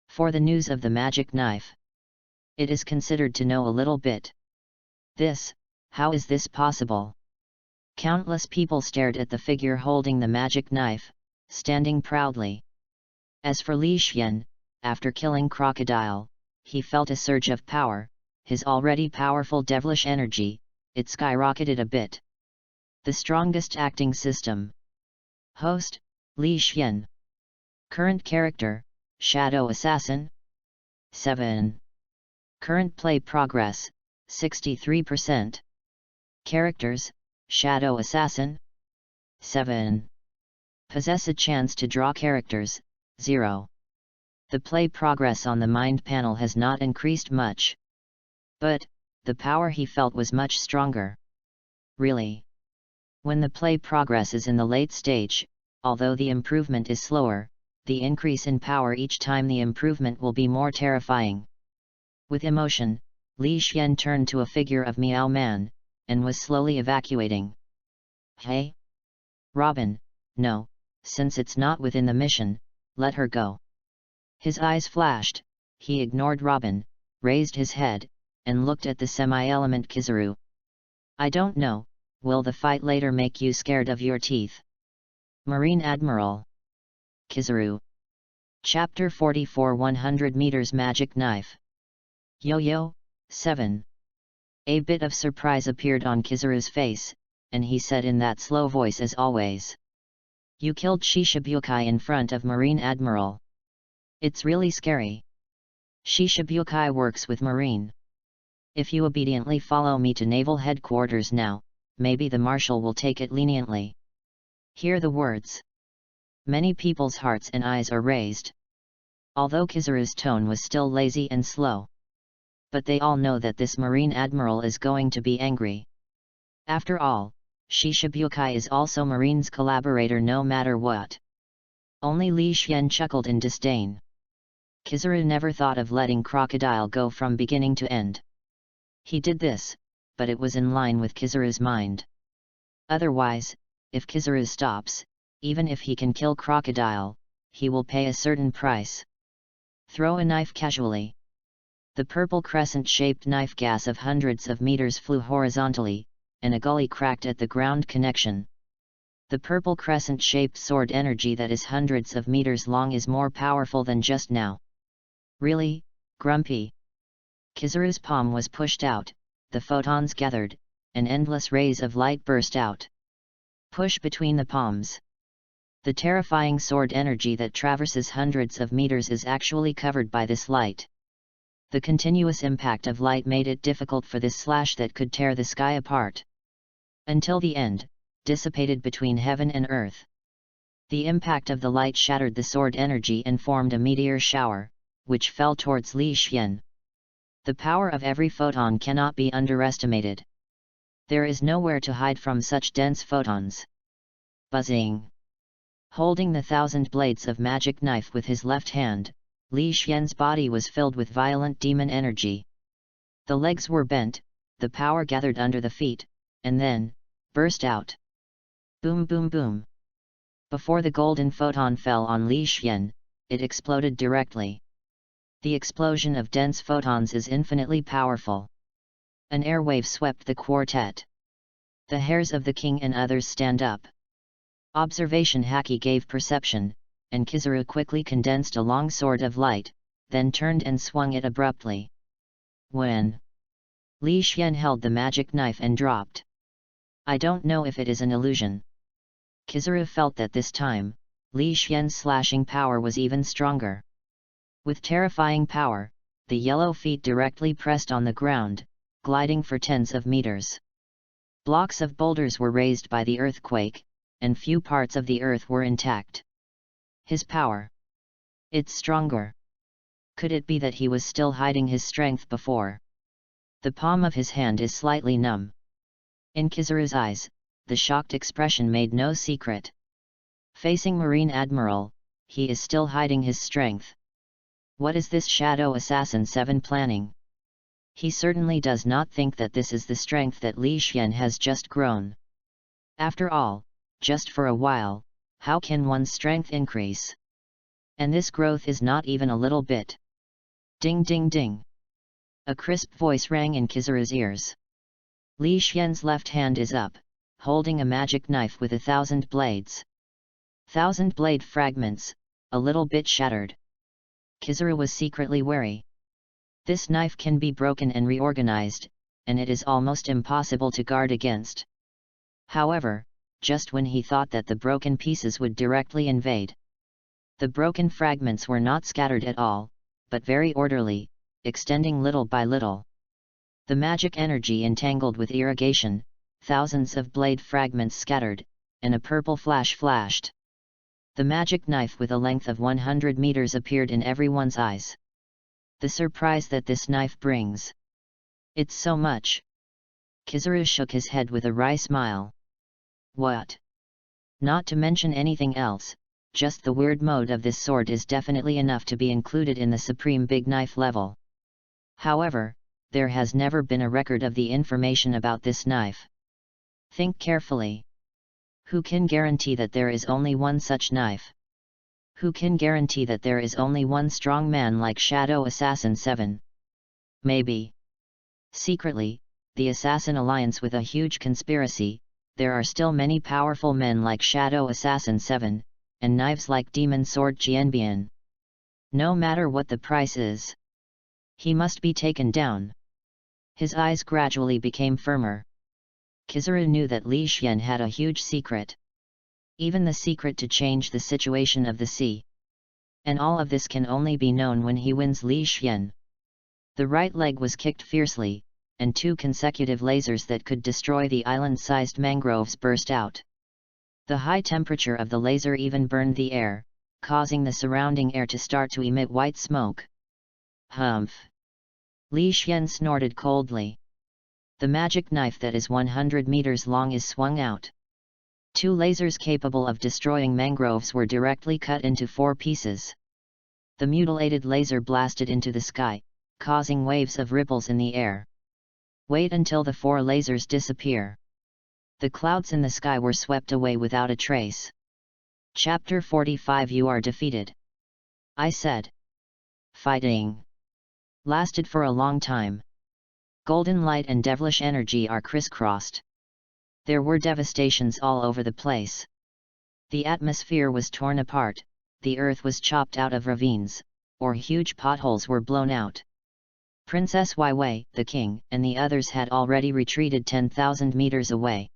For the news of the magic knife, it is considered to know a little bit. How is this possible? Countless people stared at the figure holding the magic knife, standing proudly. As for Li Xian, after killing Crocodile, he felt a surge of power, his already powerful devilish energy, it skyrocketed a bit. The strongest acting system. Host, Li Xian. Current character, Shadow Assassin. 7. Current play progress, 63%. Characters, Shadow Assassin. 7. Possess a chance to draw characters, 0. The play progress on the mind panel has not increased much. But, the power he felt was much stronger. Really. When the play progress is in the late stage, although the improvement is slower, the increase in power each time the improvement will be more terrifying. With emotion, Li Xian turned to a figure of Meow Man, and was slowly evacuating. Hey? Robin, no, since it's not within the mission, let her go. His eyes flashed, he ignored Robin, raised his head, and looked at the semi-element Kizaru. I don't know, will the fight later make you scared of your teeth? Marine Admiral. Kizaru. Chapter 44 100 Meters Magic Knife. Yo-yo, 7. A bit of surprise appeared on Kizaru's face, and he said in that slow voice as always. You killed Shishibukai in front of Marine Admiral. It's really scary. Shishibukai works with Marine. If you obediently follow me to Naval Headquarters now, maybe the Marshal will take it leniently. Hear the words. Many people's hearts and eyes are raised. Although Kizaru's tone was still lazy and slow. But they all know that this Marine Admiral is going to be angry. After all, Shishibukai is also Marine's collaborator no matter what. Only Li Xian chuckled in disdain. Kizaru never thought of letting Crocodile go from beginning to end. He did this, but it was in line with Kizaru's mind. Otherwise, if Kizaru stops, even if he can kill Crocodile, he will pay a certain price. Throw a knife casually. The purple crescent-shaped knife gas of hundreds of meters flew horizontally, and a gully cracked at the ground connection. The purple crescent-shaped sword energy that is hundreds of meters long is more powerful than just now. Really, Grumpy? Kizaru's palm was pushed out, the photons gathered, and endless rays of light burst out. Push between the palms. The terrifying sword energy that traverses hundreds of meters is actually covered by this light. The continuous impact of light made it difficult for this slash that could tear the sky apart. Until the end, dissipated between heaven and earth. The impact of the light shattered the sword energy and formed a meteor shower, which fell towards Li Xian. The power of every photon cannot be underestimated. There is nowhere to hide from such dense photons. Buzzing. Holding the 1,000 blades of magic knife with his left hand, Li Xian's body was filled with violent demon energy. The legs were bent, the power gathered under the feet, and then, burst out. Boom boom boom. Before the golden photon fell on Li Xian, it exploded directly. The explosion of dense photons is infinitely powerful. An airwave swept the quartet. The hairs of the king and others stand up. Observation Haki gave perception, and Kizaru quickly condensed a long sword of light, then turned and swung it abruptly. When Li Xian held the magic knife and dropped. I don't know if it is an illusion. Kizaru felt that this time, Li Xian's slashing power was even stronger. With terrifying power, the yellow feet directly pressed on the ground, gliding for tens of meters. Blocks of boulders were raised by the earthquake, and few parts of the earth were intact. His power. It's stronger. Could it be that he was still hiding his strength before? The palm of his hand is slightly numb. In Kizaru's eyes, the shocked expression made no secret. Facing Marine Admiral, he is still hiding his strength. What is this Shadow Assassin 7 planning? He certainly does not think that this is the strength that Li Xian has just grown. After all, just for a while, how can one's strength increase? And this growth is not even a little bit. Ding ding ding. A crisp voice rang in Kizaru's ears. Li Xian's left hand is up, holding a magic knife with 1,000 blades. 1,000 blade fragments, a little bit shattered. Kizaru was secretly wary. This knife can be broken and reorganized, and it is almost impossible to guard against. However, just when he thought that the broken pieces would directly invade, the broken fragments were not scattered at all, but very orderly, extending little by little. The magic energy entangled with irrigation, thousands of blade fragments scattered, and a purple flash flashed. The magic knife with a length of 100 meters appeared in everyone's eyes. The surprise that this knife brings. It's so much. Kizaru shook his head with a wry smile. What? Not to mention anything else, just the weird mode of this sword is definitely enough to be included in the supreme big knife level. However, there has never been a record of the information about this knife. Think carefully. Who can guarantee that there is only one such knife? Who can guarantee that there is only one strong man like Shadow Assassin 7? Maybe. Secretly, the Assassin Alliance with a huge conspiracy, there are still many powerful men like Shadow Assassin 7, and knives like Demon Sword Jianbian. No matter what the price is, he must be taken down. His eyes gradually became firmer. Kizaru knew that Li Xian had a huge secret. Even the secret to change the situation of the sea. And all of this can only be known when he wins Li Xian. The right leg was kicked fiercely, and 2 consecutive lasers that could destroy the island-sized mangroves burst out. The high temperature of the laser even burned the air, causing the surrounding air to start to emit white smoke. Humph! Li Xian snorted coldly. The magic knife that is 100 meters long is swung out. 2 lasers capable of destroying mangroves were directly cut into 4 pieces. The mutilated laser blasted into the sky, causing waves of ripples in the air. Wait until the 4 lasers disappear. The clouds in the sky were swept away without a trace. Chapter 45. You are defeated. I said. Fighting lasted for a long time. Golden light and devilish energy are crisscrossed. There were devastations all over the place. The atmosphere was torn apart, the earth was chopped out of ravines, or huge potholes were blown out. Princess Weiwei, the king, and the others had already retreated 10,000 meters away.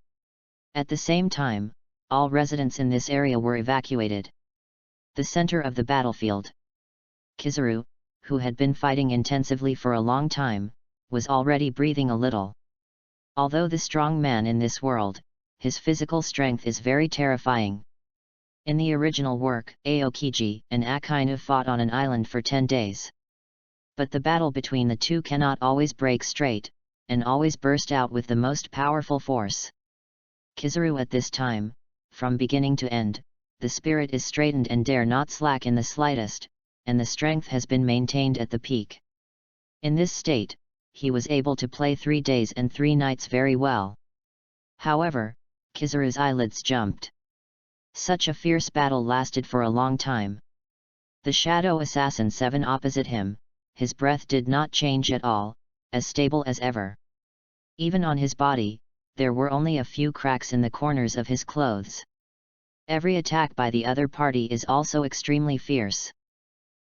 At the same time, all residents in this area were evacuated. The center of the battlefield. Kizaru, who had been fighting intensively for a long time, was already breathing a little. Although the strong man in this world, his physical strength is very terrifying. In the original work, Aokiji and Akainu fought on an island for 10 days. But the battle between the two cannot always break straight, and always burst out with the most powerful force. Kizaru at this time, from beginning to end, the spirit is straightened and dare not slack in the slightest, and the strength has been maintained at the peak. In this state, he was able to play 3 days and 3 nights very well. However, Kizaru's eyelids jumped. Such a fierce battle lasted for a long time. The Shadow Assassin 7 opposite him, his breath did not change at all, as stable as ever. Even on his body, there were only a few cracks in the corners of his clothes. Every attack by the other party is also extremely fierce.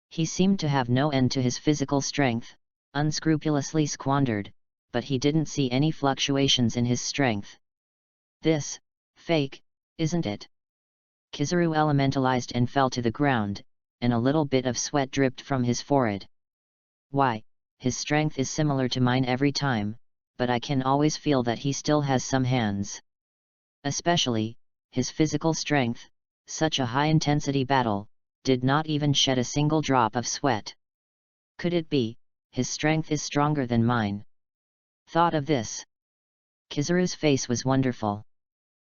He seemed to have no end to his physical strength, unscrupulously squandered, but he didn't see any fluctuations in his strength. This, fake, isn't it? Kizaru elementalized and fell to the ground, and a little bit of sweat dripped from his forehead. Why, his strength is similar to mine every time, but I can always feel that he still has some hands. Especially, his physical strength, such a high-intensity battle, did not even shed a single drop of sweat. Could it be, his strength is stronger than mine? Thought of this. Kizaru's face was wonderful.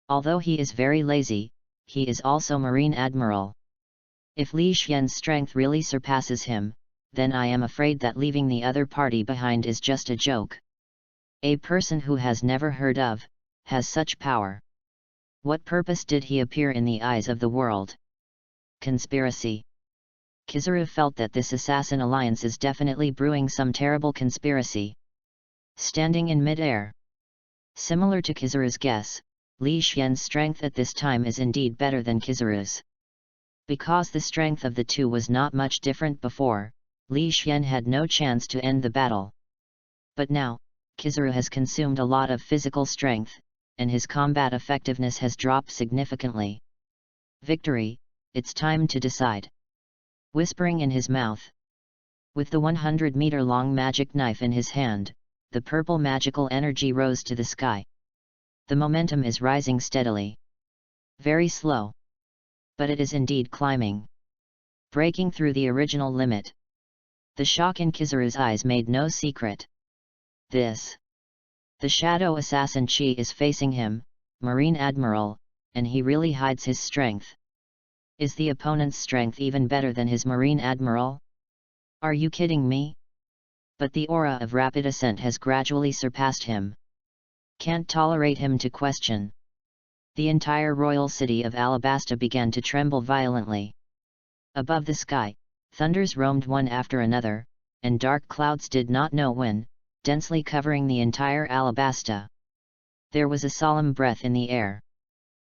Although he is very lazy, he is also Marine Admiral. If Li Xian's strength really surpasses him, then I am afraid that leaving the other party behind is just a joke. A person who has never heard of, has such power. What purpose did he appear in the eyes of the world? Conspiracy. Kizaru felt that this assassin alliance is definitely brewing some terrible conspiracy. Standing in mid-air. Similar to Kizaru's guess, Li Xian's strength at this time is indeed better than Kizaru's. Because the strength of the two was not much different before, Li Xian had no chance to end the battle. But now, Kizaru has consumed a lot of physical strength, and his combat effectiveness has dropped significantly. Victory, it's time to decide. Whispering in his mouth. With the 100-meter-long magic knife in his hand, the purple magical energy rose to the sky. The momentum is rising steadily. Very slow. But it is indeed climbing. Breaking through the original limit. The shock in Kizaru's eyes made no secret. This. The shadow assassin Qi is facing him, Marine Admiral, and he really hides his strength. Is the opponent's strength even better than his Marine Admiral? Are you kidding me? But the aura of rapid ascent has gradually surpassed him. Can't tolerate him to question. The entire royal city of Alabasta began to tremble violently. Above the sky, thunders roamed one after another, and dark clouds did not know when, densely covering the entire Alabasta. There was a solemn breath in the air.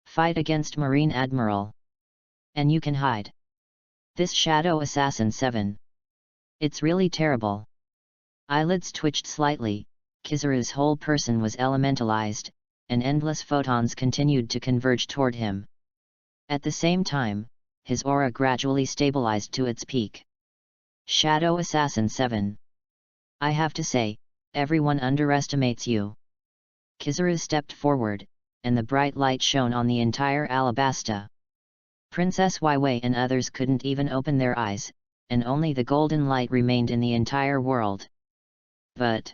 Fight against Marine Admiral. And you can hide. This Shadow Assassin 7. It's really terrible. Eyelids twitched slightly, Kizaru's whole person was elementalized, and endless photons continued to converge toward him. At the same time, his aura gradually stabilized to its peak. Shadow Assassin 7. I have to say, everyone underestimates you. Kizaru stepped forward, and the bright light shone on the entire Alabasta. Princess Weiwei and others couldn't even open their eyes, and only the golden light remained in the entire world. But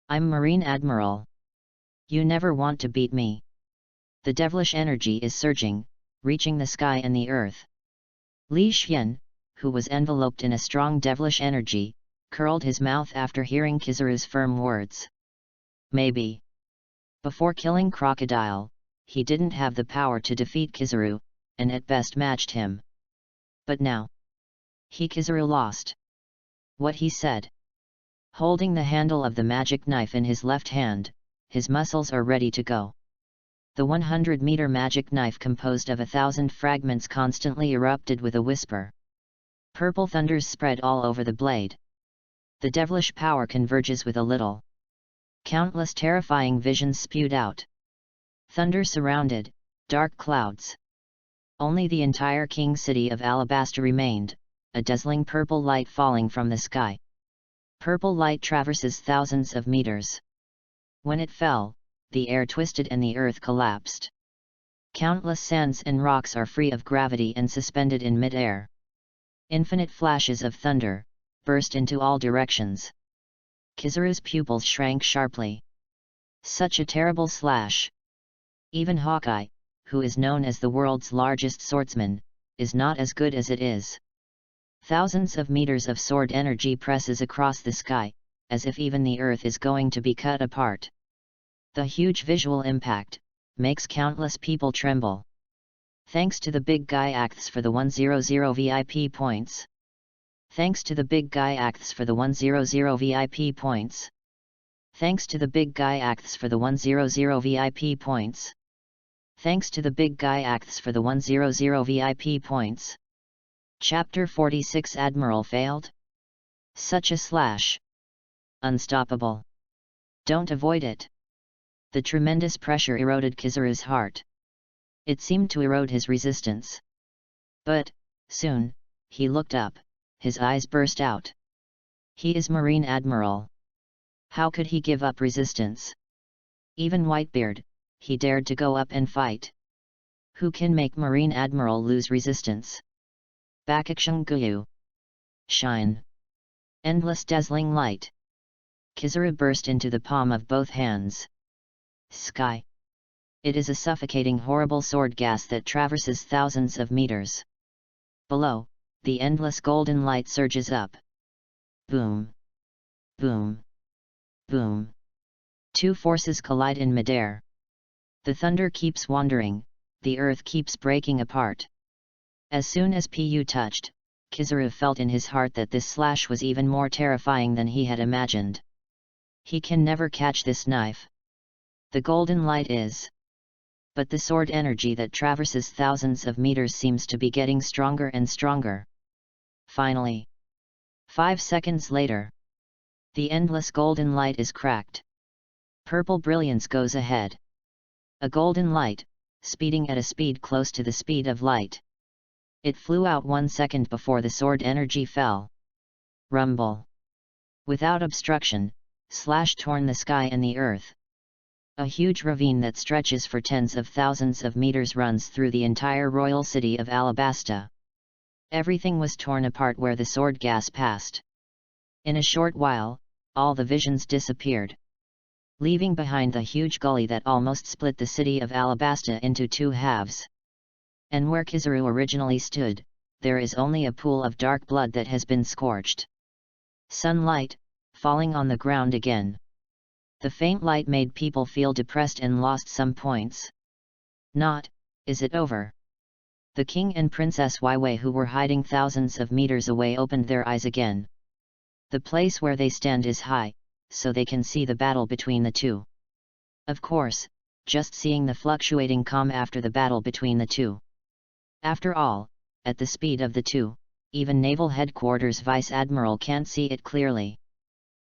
I'm Marine Admiral. You never want to beat me. The devilish energy is surging, reaching the sky and the earth. Li Xian, who was enveloped in a strong devilish energy, curled his mouth after hearing Kizaru's firm words. Maybe. Before killing Crocodile, he didn't have the power to defeat Kizaru, and at best matched him. But now, Kizaru lost. What he said. Holding the handle of the magic knife in his left hand, his muscles are ready to go. The 100-meter magic knife composed of 1,000 fragments constantly erupted with a whisper. Purple thunders spread all over the blade. The devilish power converges with a little. Countless terrifying visions spewed out. Thunder surrounded, dark clouds. Only the entire king city of Alabasta remained, a dazzling purple light falling from the sky. Purple light traverses thousands of meters. When it fell, the air twisted and the earth collapsed. Countless sands and rocks are free of gravity and suspended in mid-air. Infinite flashes of thunder burst into all directions. Kizaru's pupils shrank sharply. Such a terrible slash. Even Hawkeye, who is known as the world's largest swordsman, is not as good as it is. Thousands of meters of sword energy presses across the sky, as if even the earth is going to be cut apart. The huge visual impact makes countless people tremble. Thanks to the big guy acts for the 100 VIP points. Thanks to the big guy acts for the 100 VIP points. Thanks to the big guy acts for the 100 VIP points. Thanks to the big guy acts for the 100 VIP points. Chapter 46 Admiral failed? Such a slash. Unstoppable. Don't avoid it. The tremendous pressure eroded Kizaru's heart. It seemed to erode his resistance. But, soon, he looked up, his eyes burst out. He is Marine Admiral. How could he give up resistance? Even Whitebeard, he dared to go up and fight. Who can make Marine Admiral lose resistance? Bakakshung Guyu. Shine. Endless dazzling light. Kizaru burst into the palm of both hands. Sky. It is a suffocating horrible sword gas that traverses thousands of meters. Below, the endless golden light surges up. Boom. Boom. Boom. Two forces collide in midair. The thunder keeps wandering, the earth keeps breaking apart. As soon as Pu touched, Kizaru felt in his heart that this slash was even more terrifying than he had imagined. He can never catch this knife. The golden light is but the sword energy that traverses thousands of meters seems to be getting stronger and stronger. Finally, 5 seconds later, the endless golden light is cracked. Purple brilliance goes ahead. A golden light, speeding at a speed close to the speed of light. It flew out 1 second before the sword energy fell. Rumble. Without obstruction, slash torn the sky and the earth. A huge ravine that stretches for tens of thousands of meters runs through the entire royal city of Alabasta. Everything was torn apart where the sword gas passed. In a short while, all the visions disappeared, leaving behind the huge gully that almost split the city of Alabasta into 2 halves. And where Kizaru originally stood, there is only a pool of dark blood that has been scorched. Sunlight, falling on the ground again. The faint light made people feel depressed and lost some points. Not, is it over? The king and Princess Waiwei, who were hiding thousands of meters away, opened their eyes again. The place where they stand is high, so they can see the battle between the two. Of course, just seeing the fluctuating calm after the battle between the two. After all, at the speed of the two, even Naval Headquarters Vice Admiral can't see it clearly.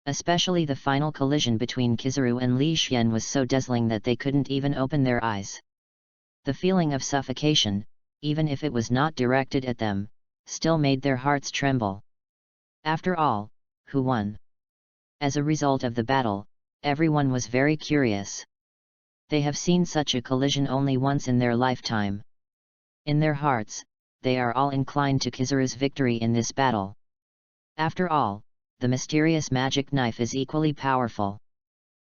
Especially the final collision between Kizaru and Li Xian was so dazzling that they couldn't even open their eyes. The feeling of suffocation, even if it was not directed at them, still made their hearts tremble. After all, who won? As a result of the battle, everyone was very curious. They have seen such a collision only once in their lifetime. In their hearts, they are all inclined to Kizaru's victory in this battle. After all, the mysterious magic knife is equally powerful.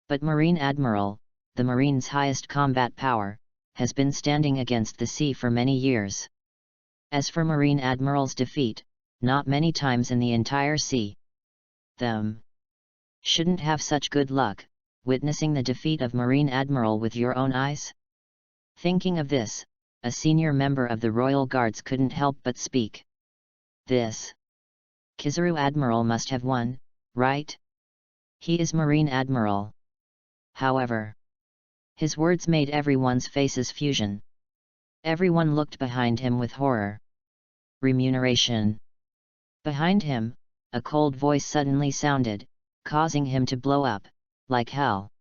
But Marine Admiral, the Marine's highest combat power, has been standing against the sea for many years. As for Marine Admiral's defeat, not many times in the entire sea. Them. Shouldn't have such good luck, witnessing the defeat of Marine Admiral with your own eyes? Thinking of this, a senior member of the Royal Guards couldn't help but speak. This Kizaru Admiral must have won, right? He is Marine Admiral. However, his words made everyone's faces fusion. Everyone looked behind him with horror. Remuneration. Behind him, a cold voice suddenly sounded, causing him to blow up, like hell.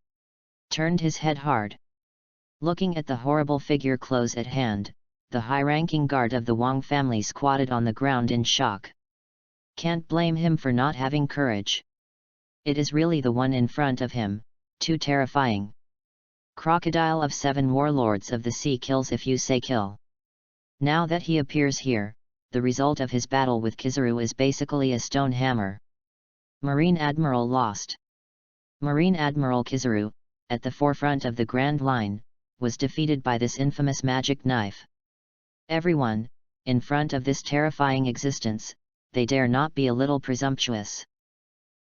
Turned his head hard. Looking at the horrible figure close at hand, the high-ranking guard of the Wang family squatted on the ground in shock. Can't blame him for not having courage. It is really the one in front of him, too terrifying. Crocodile of 7 warlords of the sea kills if you say kill. Now that he appears here, the result of his battle with Kizaru is basically a stone hammer. Marine Admiral lost. Marine Admiral Kizaru, at the forefront of the Grand Line, was defeated by this infamous magic knife. Everyone, in front of this terrifying existence, they dare not be a little presumptuous.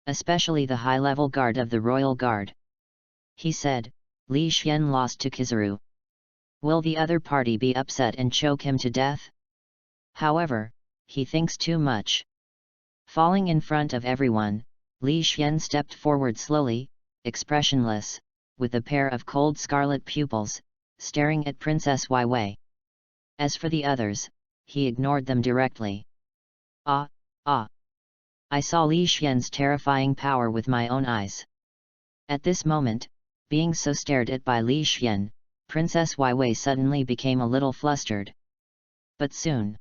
Especially the high-level guard of the Royal Guard. He said, Li Xian lost to Kizaru. Will the other party be upset and choke him to death? However, he thinks too much. Falling in front of everyone, Li Xian stepped forward slowly, expressionless, with a pair of cold scarlet pupils, staring at Princess Waiwei. As for the others, he ignored them directly. I saw Li Xian's terrifying power with my own eyes. At this moment, being so stared at by Li Xian, Princess Waiwei suddenly became a little flustered. But soon,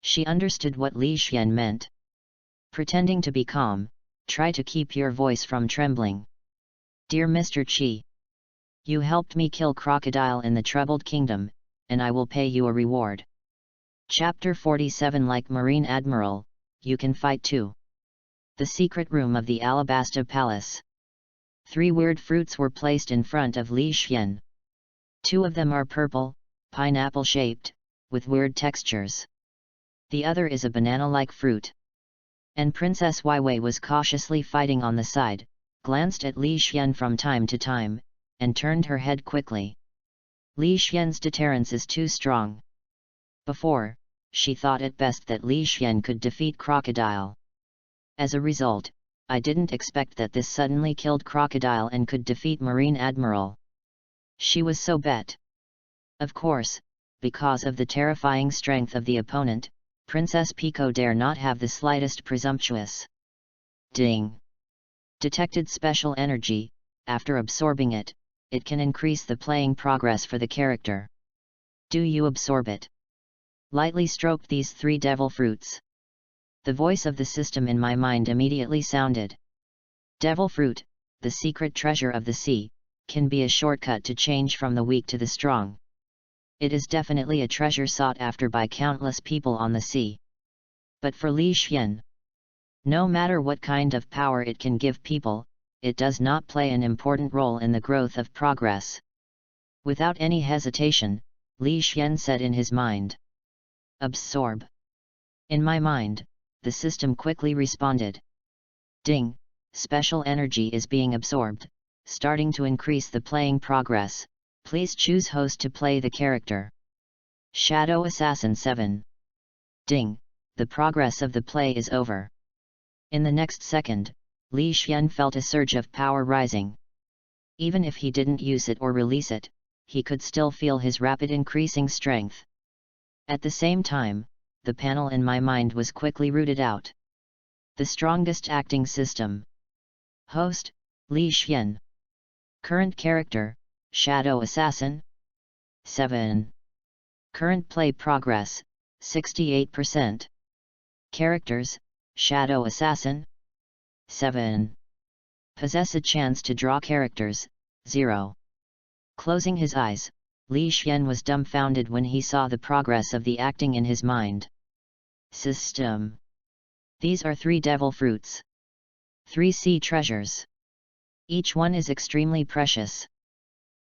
she understood what Li Xian meant. Pretending to be calm, try to keep your voice from trembling. Dear Mr. Qi, you helped me kill Crocodile in the Troubled Kingdom, and I will pay you a reward. Chapter 47. Like Marine Admiral, you can fight too. The secret room of the Alabasta Palace. 3 weird fruits were placed in front of Li Xian. 2 of them are purple, pineapple-shaped, with weird textures. The other is a banana-like fruit. And Princess Waiwei was cautiously fighting on the side, glanced at Li Xian from time to time, and turned her head quickly. Li Xian's deterrence is too strong. Before, she thought it best that Li Xian could defeat Crocodile. As a result, I didn't expect that this suddenly killed Crocodile and could defeat Marine Admiral. She was so bet. Of course, because of the terrifying strength of the opponent, Princess Pico dare not have the slightest presumptuous. Ding! Detected special energy. After absorbing it, it can increase the playing progress for the character. Do you absorb it? Lightly stroked these 3 devil fruits. The voice of the system in my mind immediately sounded. Devil fruit, the secret treasure of the sea, can be a shortcut to change from the weak to the strong. It is definitely a treasure sought after by countless people on the sea. But for Li Xian, no matter what kind of power it can give people, it does not play an important role in the growth of progress. Without any hesitation, Li Xian said in his mind. Absorb. In my mind, the system quickly responded. Ding! Special energy is being absorbed, starting to increase the playing progress. Please choose host to play the character. Shadow Assassin 7. Ding! The progress of the play is over. In the next second, Li Xian felt a surge of power rising. Even if he didn't use it or release it, he could still feel his rapid increasing strength. At the same time, the panel in my mind was quickly rooted out. The strongest acting system. Host, Li Xian. Current character, Shadow Assassin. 7. Current play progress, 68%. Characters, Shadow Assassin. 7. Possess a chance to draw characters, 0. Closing his eyes, Li Xian was dumbfounded when he saw the progress of the acting in his mind. System. These are 3 devil fruits. 3 sea treasures. Each one is extremely precious.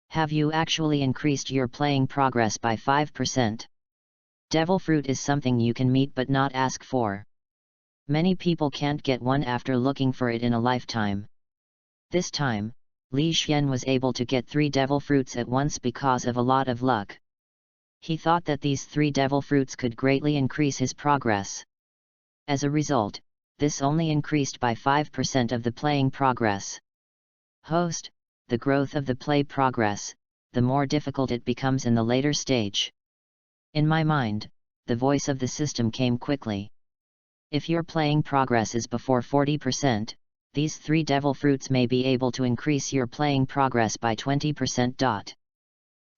Have you actually increased your playing progress by 5%? Devil fruit is something you can meet but not ask for. Many people can't get one after looking for it in a lifetime. This time, Li Xian was able to get 3 devil fruits at once because of a lot of luck. He thought that these 3 devil fruits could greatly increase his progress. As a result, this only increased by 5% of the playing progress. Host, the growth of the play progress, the more difficult it becomes in the later stage. In my mind, the voice of the system came quickly. If your playing progress is before 40%, these 3 devil fruits may be able to increase your playing progress by 20%.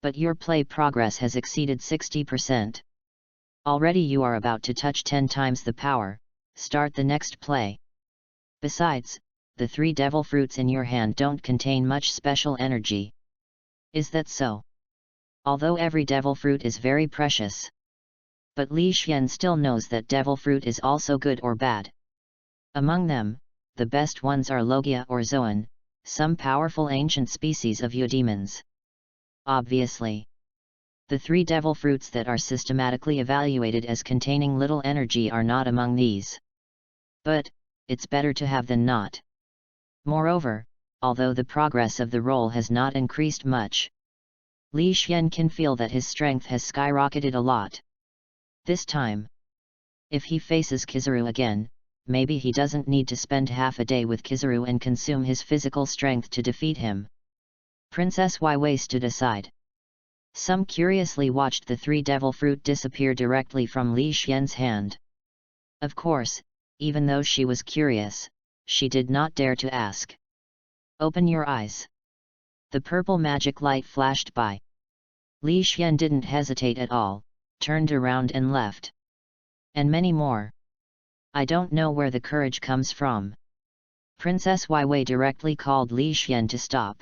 But your play progress has exceeded 60%. Already you are about to touch 10 times the power. Start the next play. Besides, the 3 devil fruits in your hand don't contain much special energy. Is that so? Although every devil fruit is very precious. But Li Xian still knows that devil fruit is also good or bad. Among them, the best ones are Logia or Zoan, some powerful ancient species of eudemons. Obviously, the 3 devil fruits that are systematically evaluated as containing little energy are not among these. But, it's better to have than not. Moreover, although the progress of the role has not increased much, Li Xian can feel that his strength has skyrocketed a lot. This time, if he faces Kizaru again, maybe he doesn't need to spend half a day with Kizaru and consume his physical strength to defeat him. Princess Wei stood aside. Some curiously watched the 3 devil fruit disappear directly from Li Xian's hand. Of course, even though she was curious, she did not dare to ask. Open your eyes. The purple magic light flashed by. Li Xian didn't hesitate at all, turned around and left. And many more. I don't know where the courage comes from. Princess Wei directly called Li Xian to stop.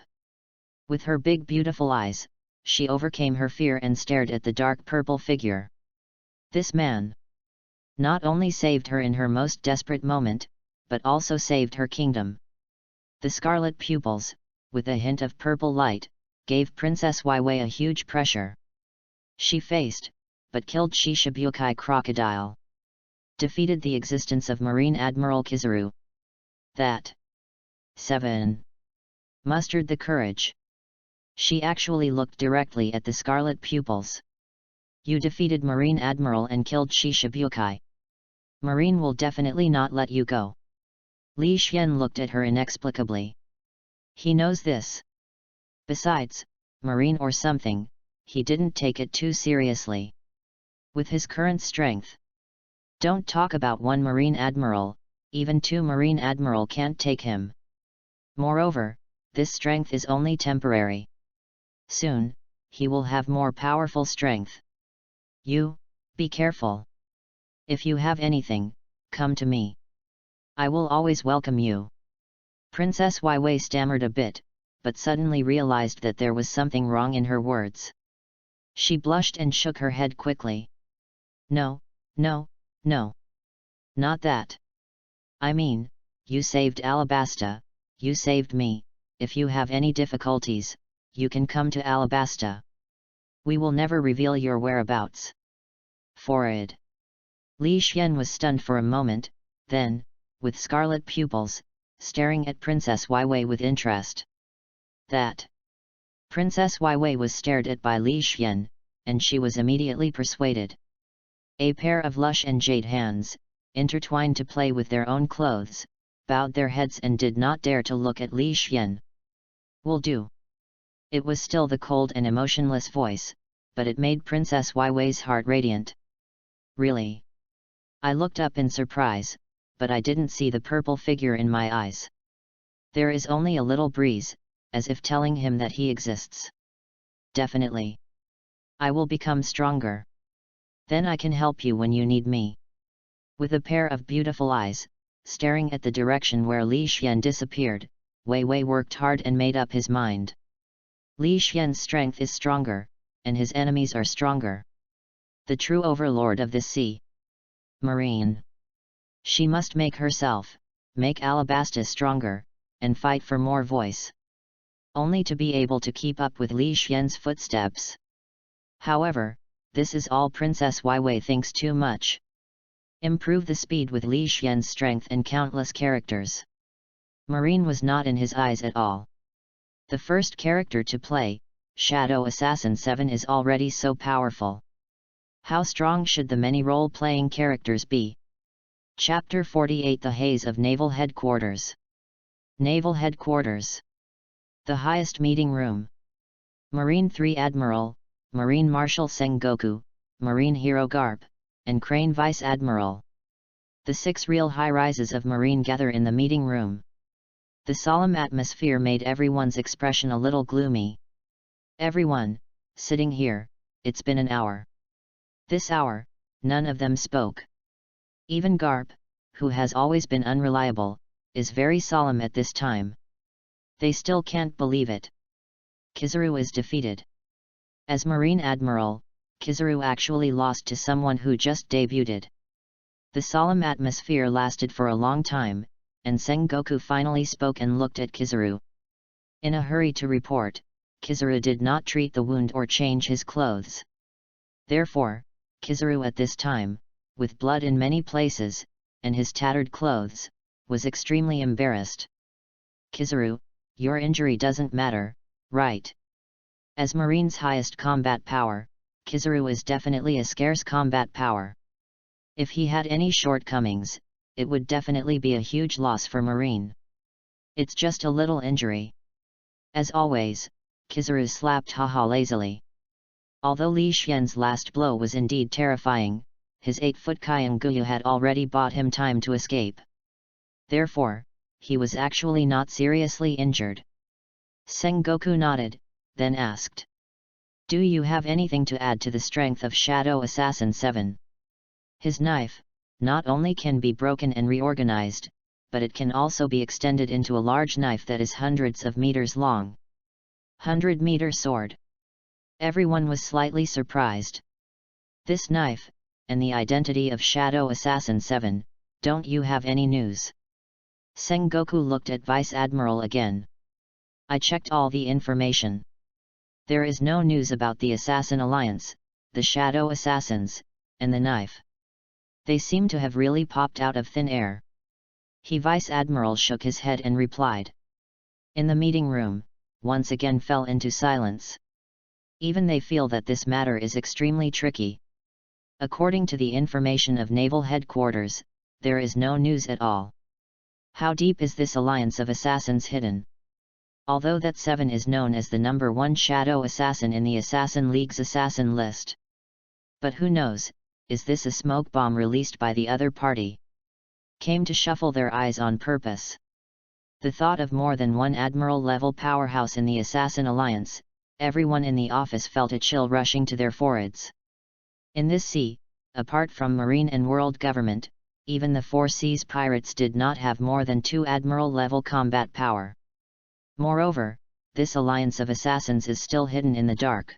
With her big beautiful eyes, she overcame her fear and stared at the dark purple figure. This man not only saved her in her most desperate moment, but also saved her kingdom. The scarlet pupils, with a hint of purple light, gave Princess Wei a huge pressure. She faced, but killed Shishibukai crocodile. Defeated the existence of Marine Admiral Kizaru. That 7. Mustered the courage. She actually looked directly at the scarlet pupils. You defeated Marine Admiral and killed Shishibukai. Marine will definitely not let you go. Li Xian looked at her inexplicably. He knows this. Besides, Marine or something, he didn't take it too seriously. With his current strength, don't talk about one Marine Admiral, even two Marine Admiral can't take him. Moreover, this strength is only temporary. Soon, he will have more powerful strength. You, be careful. If you have anything, come to me. I will always welcome you. Princess Wai stammered a bit, but suddenly realized that there was something wrong in her words. She blushed and shook her head quickly. No, no, no. Not that. I mean, you saved Alabasta, you saved me. If you have any difficulties, you can come to Alabasta. We will never reveal your whereabouts. Forward. Li Xian was stunned for a moment, then, with scarlet pupils, staring at Princess Wai with interest. That. Princess Wai was stared at by Li Xian, and she was immediately persuaded. A pair of lush and jade hands, intertwined to play with their own clothes, bowed their heads and did not dare to look at Li Xian. Will do. It was still the cold and emotionless voice, but it made Princess Wai's heart radiant. Really? I looked up in surprise, but I didn't see the purple figure in my eyes. There is only a little breeze, as if telling him that he exists. Definitely. I will become stronger. Then I can help you when you need me. With a pair of beautiful eyes, staring at the direction where Li Xian disappeared, Wei worked hard and made up his mind. Li Xian's strength is stronger, and his enemies are stronger. The true overlord of this sea. Marine. She must make herself, make Alabasta stronger, and fight for more voice. Only to be able to keep up with Li Xian's footsteps. However, this is all Princess Wai thinks too much. Improve the speed with Li Xian's strength and countless characters. Marine was not in his eyes at all. The first character to play, Shadow Assassin 7, is already so powerful. How strong should the many role-playing characters be? Chapter 48 The Haze of Naval Headquarters. Naval Headquarters. The highest meeting room. Marine 3 Admiral, Marine Marshal Sengoku, Marine Hero Garp, and Crane Vice Admiral. The 6 real high-rises of Marine gather in the meeting room. The solemn atmosphere made everyone's expression a little gloomy. Everyone, sitting here, it's been an hour. This hour, none of them spoke. Even Garp, who has always been unreliable, is very solemn at this time. They still can't believe it. Kizaru is defeated. As Marine Admiral, Kizaru actually lost to someone who just debuted. The solemn atmosphere lasted for a long time, and Sengoku finally spoke and looked at Kizaru. In a hurry to report, Kizaru did not treat the wound or change his clothes. Therefore, Kizaru at this time, with blood in many places, and his tattered clothes, was extremely embarrassed. Kizaru, your injury doesn't matter, right? As Marine's highest combat power, Kizaru is definitely a scarce combat power. If he had any shortcomings, it would definitely be a huge loss for Marine. It's just a little injury. As always, Kizaru slapped haha lazily. Although Li Xian's last blow was indeed terrifying, his 8-foot Kyanguyu had already bought him time to escape. Therefore, he was actually not seriously injured. Sengoku nodded, then asked. Do you have anything to add to the strength of Shadow Assassin 7? His knife, not only can be broken and reorganized, but it can also be extended into a large knife that is hundreds of meters long. 100-meter sword. Everyone was slightly surprised. This knife, and the identity of Shadow Assassin 7, don't you have any news? Sengoku looked at Vice Admiral again. I checked all the information. There is no news about the Assassin Alliance, the Shadow Assassins, and the knife. They seem to have really popped out of thin air. Vice Admiral shook his head and replied. In the meeting room, once again fell into silence. Even they feel that this matter is extremely tricky. According to the information of Naval Headquarters, there is no news at all. How deep is this alliance of assassins hidden? although that 7 is known as the number 1 shadow assassin in the Assassin League's assassin list. But who knows, is this a smoke bomb released by the other party? Came to shuffle their eyes on purpose. The thought of more than one admiral-level powerhouse in the Assassin Alliance, everyone in the office felt a chill rushing to their foreheads. In this sea, apart from Marine and World Government, even the Four Seas pirates did not have more than 2 admiral-level combat power. Moreover, this alliance of assassins is still hidden in the dark.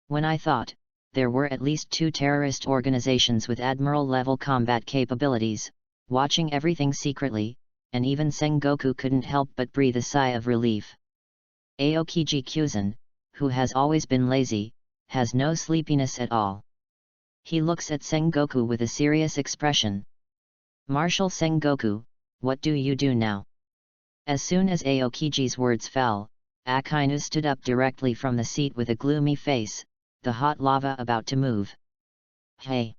When I thought there were at least 2 terrorist organizations with admiral-level combat capabilities, watching everything secretly, and even Sengoku couldn't help but breathe a sigh of relief. Aokiji Kyuzan, who has always been lazy, has no sleepiness at all. He looks at Sengoku with a serious expression. Marshal Sengoku, what do you do now? As soon as Aokiji's words fell, Akainu stood up directly from the seat with a gloomy face, the hot lava about to move. Hey!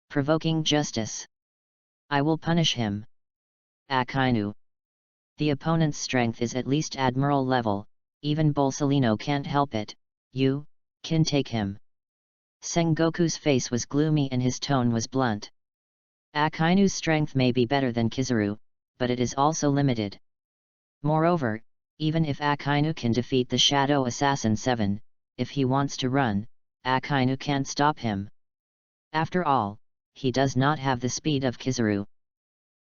Provoking justice. I will punish him. Akainu. The opponent's strength is at least admiral level, even Bolsolino can't help it, you can take him. Sengoku's face was gloomy and his tone was blunt. Akainu's strength may be better than Kizaru, but it is also limited. Moreover, even if Akainu can defeat the Shadow Assassin 7, if he wants to run, Akainu can't stop him. After all, he does not have the speed of Kizaru.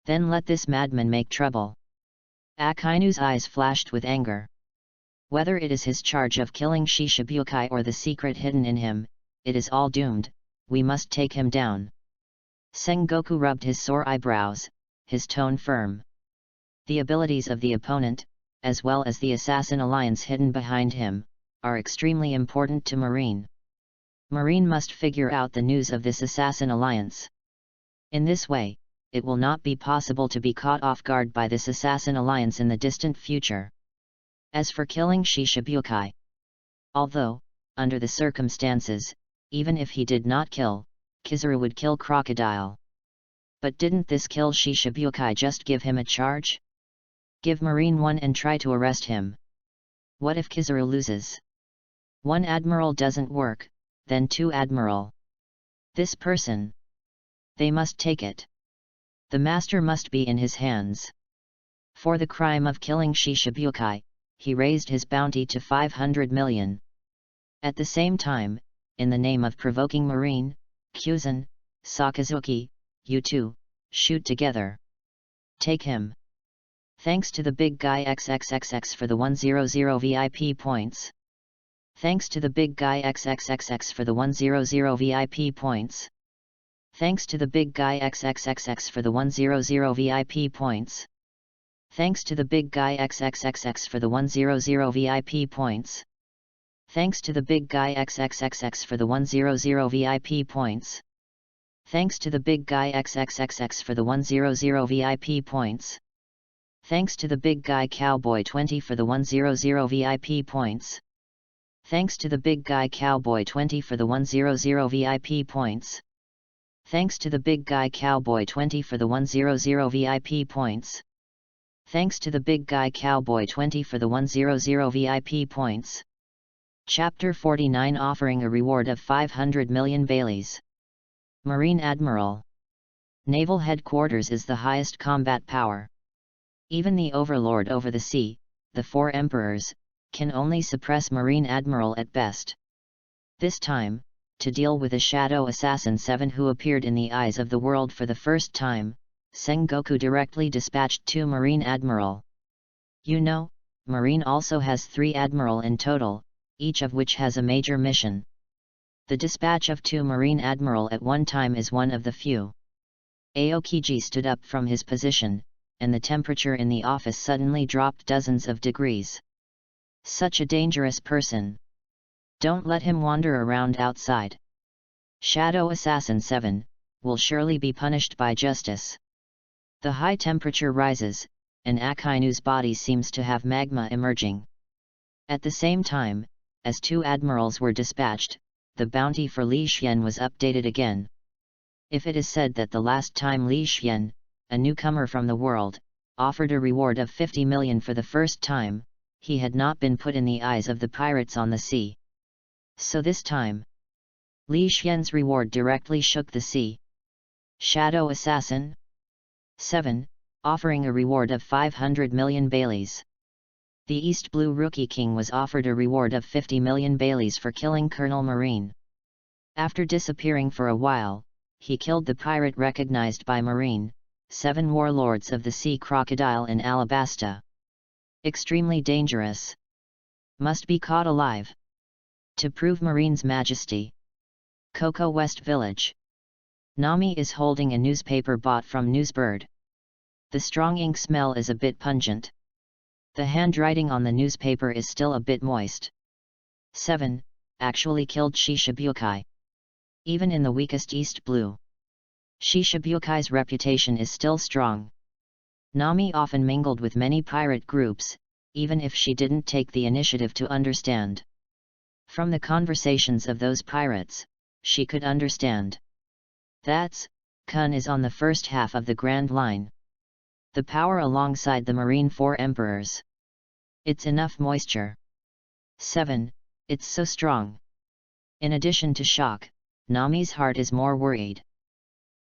Then let this madman make trouble. Akainu's eyes flashed with anger. Whether it is his charge of killing Shishibukai or the secret hidden in him, it is all doomed, we must take him down. Sengoku rubbed his sore eyebrows, his tone firm. The abilities of the opponent, as well as the Assassin Alliance hidden behind him, are extremely important to Marine. Marine must figure out the news of this Assassin Alliance. In this way, it will not be possible to be caught off guard by this Assassin Alliance in the distant future. As for killing Shishibukai, although, under the circumstances, even if he did not kill, Kizaru would kill Crocodile. But didn't this kill Shishibukai just give him a charge? Give Marine 1 and try to arrest him. What if Kizaru loses? 1 admiral doesn't work, then 2 admiral. This person. They must take it. The master must be in his hands. For the crime of killing Shishibukai, he raised his bounty to 500 million. At the same time, in the name of provoking Marine, Kyuzan, Sakazuki, you two, shoot together. Take him. Thanks to the big guy XXXX for the 100 VIP points. Thanks to the big guy XXXX for the 100 VIP points. Thanks to the big guy XXXX for the 100 VIP points. Thanks to the big guy XXXX for the 100 VIP points. Thanks to the big guy XXXX for the 100 VIP points. Thanks to the big guy XXXX for the 100 VIP points. Thanks to the big guy Cowboy 20 for the 100 VIP points. Thanks to the big guy Cowboy 20 for the 100 VIP points. Thanks to the big guy Cowboy 20 for the 100 VIP points. Thanks to the big guy Cowboy 20 for the 100 VIP points. Chapter 49 offering a reward of 500 million Baileys. Marine Admiral. Naval headquarters is the highest combat power. Even the overlord over the sea, the 4 emperors, can only suppress Marine Admiral at best. This time, to deal with a Shadow Assassin 7 who appeared in the eyes of the world for the first time, Sengoku directly dispatched 2 Marine Admiral. You know, Marine also has 3 Admiral in total, each of which has a major mission. The dispatch of 2 Marine Admiral at one time is one of the few. Aokiji stood up from his position, and the temperature in the office suddenly dropped dozens of degrees. Such a dangerous person. Don't let him wander around outside. Shadow Assassin 7 will surely be punished by justice. The high temperature rises, and Akainu's body seems to have magma emerging. At the same time, as 2 admirals were dispatched, the bounty for Li Xian was updated again. If it is said that the last time Li Xian, a newcomer from the world, offered a reward of 50 million for the first time, he had not been put in the eyes of the pirates on the sea. So this time, Li Xian's reward directly shook the sea. Shadow Assassin 7, offering a reward of 500 million baileys. The East Blue Rookie King was offered a reward of 50 million baileys for killing Colonel Marine. After disappearing for a while, he killed the pirate recognized by Marine, 7 warlords of the sea crocodile in Alabasta. Extremely dangerous. Must be caught alive. To prove Marine's majesty. Coco West Village. Nami is holding a newspaper bought from Newsbird. The strong ink smell is a bit pungent. The handwriting on the newspaper is still a bit moist. 7. Actually killed Shishibukai. Even in the weakest East Blue, Shishabukai's reputation is still strong. Nami often mingled with many pirate groups, even if she didn't take the initiative to understand. From the conversations of those pirates, she could understand. That's, Kun is on the first half of the Grand Line. The power alongside the Marine 4 Emperors. It's enough moisture. 7. It's so strong. In addition to shock, Nami's heart is more worried.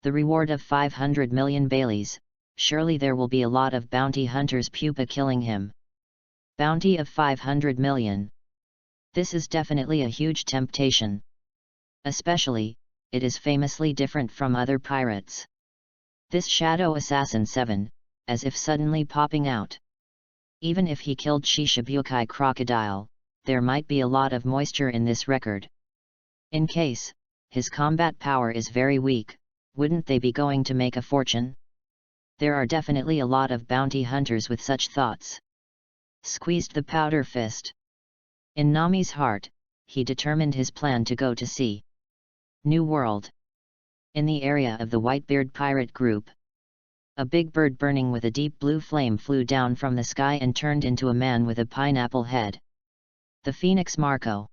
The reward of 500 million baileys, surely there will be a lot of bounty hunters pupa killing him. Bounty of 500 million. This is definitely a huge temptation. Especially, it is famously different from other pirates. This Shadow Assassin 7, as if suddenly popping out. Even if he killed Shishibukai Crocodile, there might be a lot of moisture in this record. In case his combat power is very weak, wouldn't they be going to make a fortune? There are definitely a lot of bounty hunters with such thoughts. Squeezed the powder fist. In Nami's heart, he determined his plan to go to sea. New World. In the area of the Whitebeard pirate group, a big bird burning with a deep blue flame flew down from the sky and turned into a man with a pineapple head. The Phoenix Marco.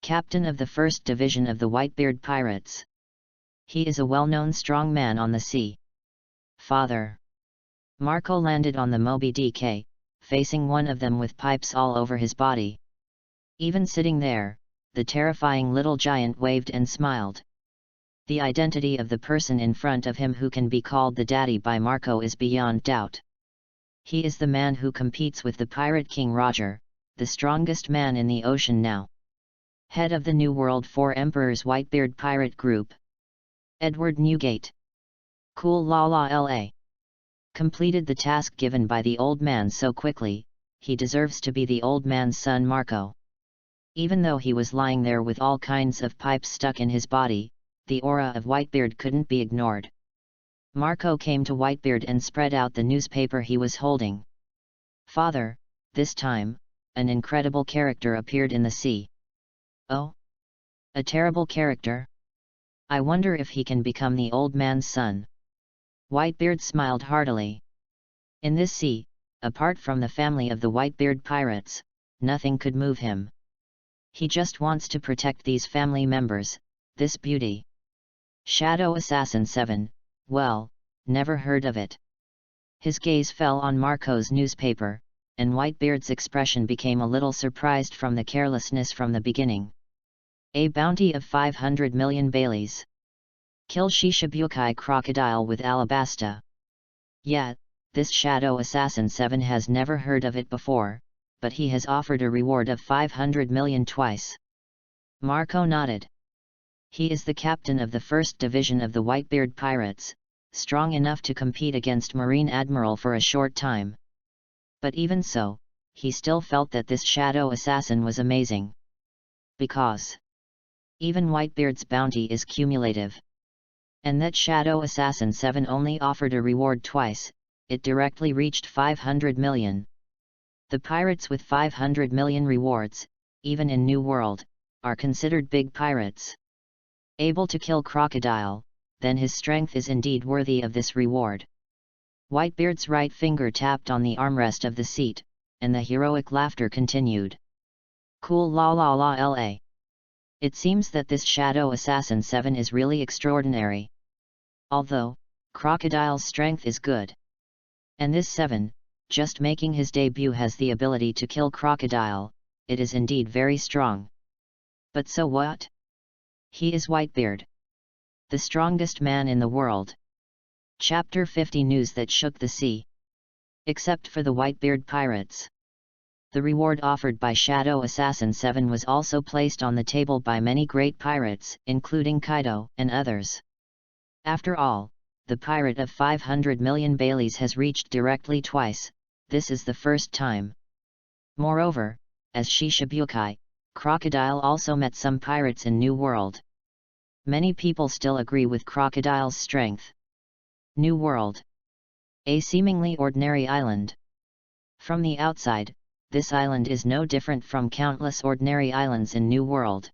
Captain of the 1st Division of the Whitebeard Pirates. He is a well-known strong man on the sea. Father. Marco landed on the Moby Dick, facing one of them with pipes all over his body. Even sitting there, the terrifying little giant waved and smiled. The identity of the person in front of him who can be called the daddy by Marco is beyond doubt. He is the man who competes with the Pirate King Roger, the strongest man in the ocean now. Head of the New World 4 Emperors Whitebeard Pirate Group. Edward Newgate. Cool la la la. Completed the task given by the old man so quickly, he deserves to be the old man's son Marco. Even though he was lying there with all kinds of pipes stuck in his body, the aura of Whitebeard couldn't be ignored. Marco came to Whitebeard and spread out the newspaper he was holding. Father, this time, an incredible character appeared in the sea. Oh? A terrible character? I wonder if he can become the old man's son. Whitebeard smiled heartily. In this sea, apart from the family of the Whitebeard pirates, nothing could move him. He just wants to protect these family members, this beauty. Shadow Assassin 7, well, never heard of it. His gaze fell on Marco's newspaper, and Whitebeard's expression became a little surprised from the carelessness from the beginning. A bounty of 500 million baileys. Kill Shishibukai Crocodile with Alabasta. Yeah, this Shadow Assassin 7 has never heard of it before, but he has offered a reward of 500 million twice. Marco nodded. He is the captain of the 1st Division of the Whitebeard Pirates, strong enough to compete against Marine Admiral for a short time. But even so, he still felt that this Shadow Assassin was amazing. Because even Whitebeard's bounty is cumulative. And that Shadow Assassin 7 only offered a reward twice, it directly reached 500 million. The pirates with 500 million rewards, even in New World, are considered big pirates. Able to kill Crocodile, then his strength is indeed worthy of this reward. Whitebeard's right finger tapped on the armrest of the seat, and the heroic laughter continued. Cool la la la la. It seems that this Shadow Assassin 7 is really extraordinary. Although, Crocodile's strength is good. And this 7, just making his debut, has the ability to kill crocodile. It is indeed very strong. But so what? He is Whitebeard, the strongest man in the world. Chapter 50 News that shook the sea. Except for the Whitebeard pirates, the reward offered by Shadow Assassin 7 was also placed on the table by many great pirates, including Kobo and others. After all, the pirate of 500 million Baileys has reached directly twice. This is the first time. Moreover, as Shishibukai, Crocodile also met some pirates in New World. Many people still agree with Crocodile's strength. New World. A seemingly ordinary island. From the outside, this island is no different from countless ordinary islands in New World.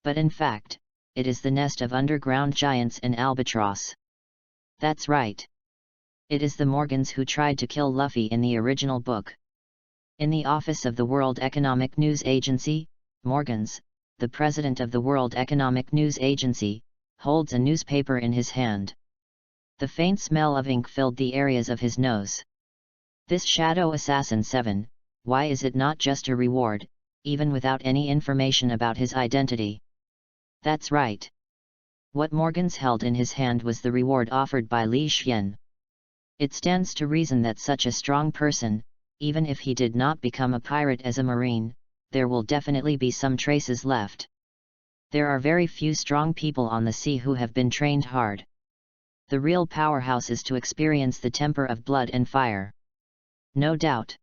But in fact, it is the nest of underground giants and albatross. That's right. It is the Morgans who tried to kill Luffy in the original book. In the office of the World Economic News Agency, Morgans, the president of the World Economic News Agency, holds a newspaper in his hand. The faint smell of ink filled the areas of his nose. This Shadow Assassin 7, why is it not just a reward, even without any information about his identity? That's right. What Morgans held in his hand was the reward offered by Li Xian. It stands to reason that such a strong person, even if he did not become a pirate as a marine, there will definitely be some traces left. There are very few strong people on the sea who have been trained hard. The real powerhouse is to experience the temper of blood and fire. No doubt.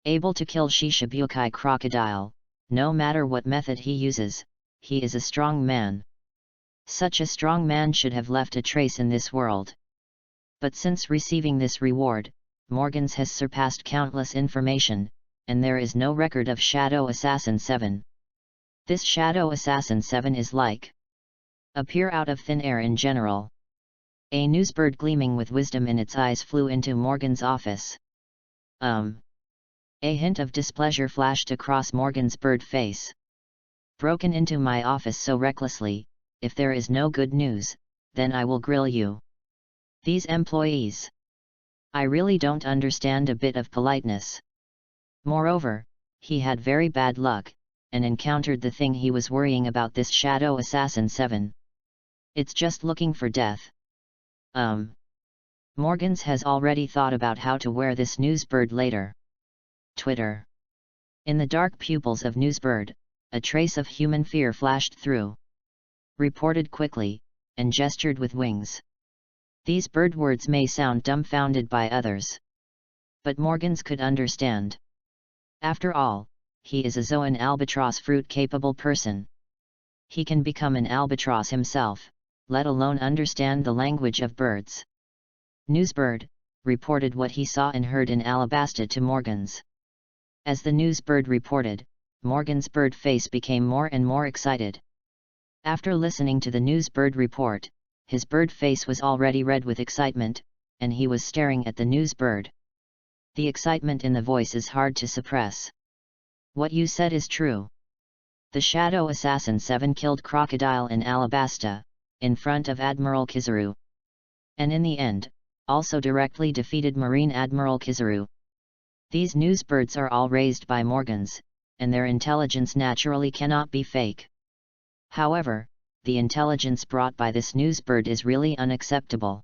Able to kill Shishibukai crocodile, no matter what method he uses, he is a strong man. Such a strong man should have left a trace in this world. But since receiving this reward, Morgans has surpassed countless information, and there is no record of Shadow Assassin 7. This Shadow Assassin 7 is like appear out of thin air in general. A newsbird gleaming with wisdom in its eyes flew into Morgan's office. A hint of displeasure flashed across Morgan's bird face. Broken into my office so recklessly, if there is no good news, then I will grill you. These employees. I really don't understand a bit of politeness. Moreover, he had very bad luck, and encountered the thing he was worrying about, this Shadow Assassin 7. It's just looking for death. Morgans has already thought about how to wear this newsbird later. Twitter. In the dark pupils of newsbird, a trace of human fear flashed through. Reported quickly, and gestured with wings. These bird words may sound dumbfounded by others. But Morgans could understand. After all, he is a Zoan albatross fruit-capable person. He can become an albatross himself, let alone understand the language of birds. Newsbird reported what he saw and heard in Alabasta to Morgans. As the newsbird reported, Morgan's bird face became more and more excited. After listening to the newsbird report, his bird face was already red with excitement, and he was staring at the newsbird. The excitement in the voice is hard to suppress. What you said is true. The Shadow Assassin 7 killed Crocodile in Alabasta, in front of Admiral Kizaru. And in the end, also directly defeated Marine Admiral Kizaru. These newsbirds are all raised by Morgans, and their intelligence naturally cannot be fake. However, the intelligence brought by this newsbird is really unacceptable.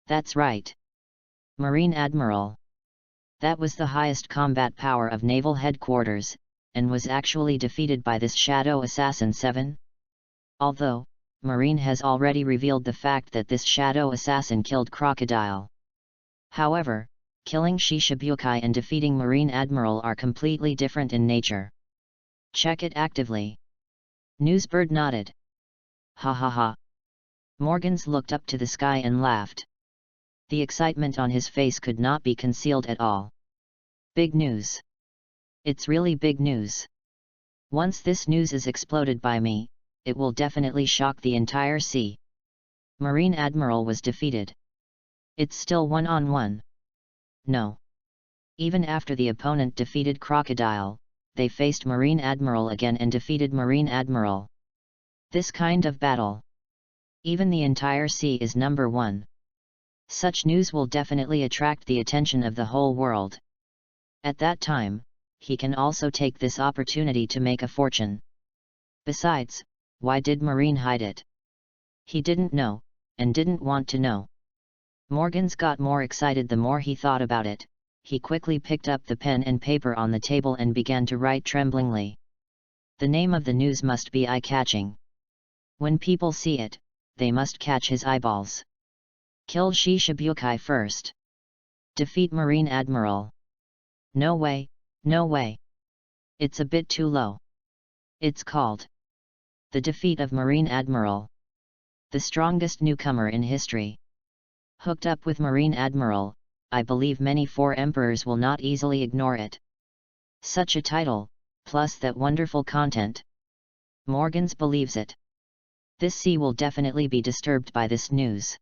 That's right. Marine Admiral. That was the highest combat power of Naval Headquarters, and was actually defeated by this Shadow Assassin 7? Although, Marine has already revealed the fact that this Shadow Assassin killed Crocodile. However, killing Shishibukai and defeating Marine Admiral are completely different in nature. Check it actively. Newsbird nodded. Ha ha ha. Morgans looked up to the sky and laughed. The excitement on his face could not be concealed at all. Big news. It's really big news. Once this news is exploded by me, it will definitely shock the entire sea. Marine Admiral was defeated. It's still 1-on-1. No. Even after the opponent defeated Crocodile, they faced Marine Admiral again and defeated Marine Admiral. This kind of battle. Even the entire sea is number 1. Such news will definitely attract the attention of the whole world. At that time, he can also take this opportunity to make a fortune. Besides, why did Marine hide it? He didn't know, and didn't want to know. Morgans got more excited the more he thought about it. He quickly picked up the pen and paper on the table and began to write tremblingly. The name of the news must be eye-catching. When people see it, they must catch his eyeballs. Kill Shishibukai first. Defeat Marine Admiral. No way, no way. It's a bit too low. It's called The Defeat of Marine Admiral. The strongest newcomer in history. Hooked up with Marine Admiral, I believe many four emperors will not easily ignore it. Such a title, plus that wonderful content. Morgans believes it. This sea will definitely be disturbed by this news.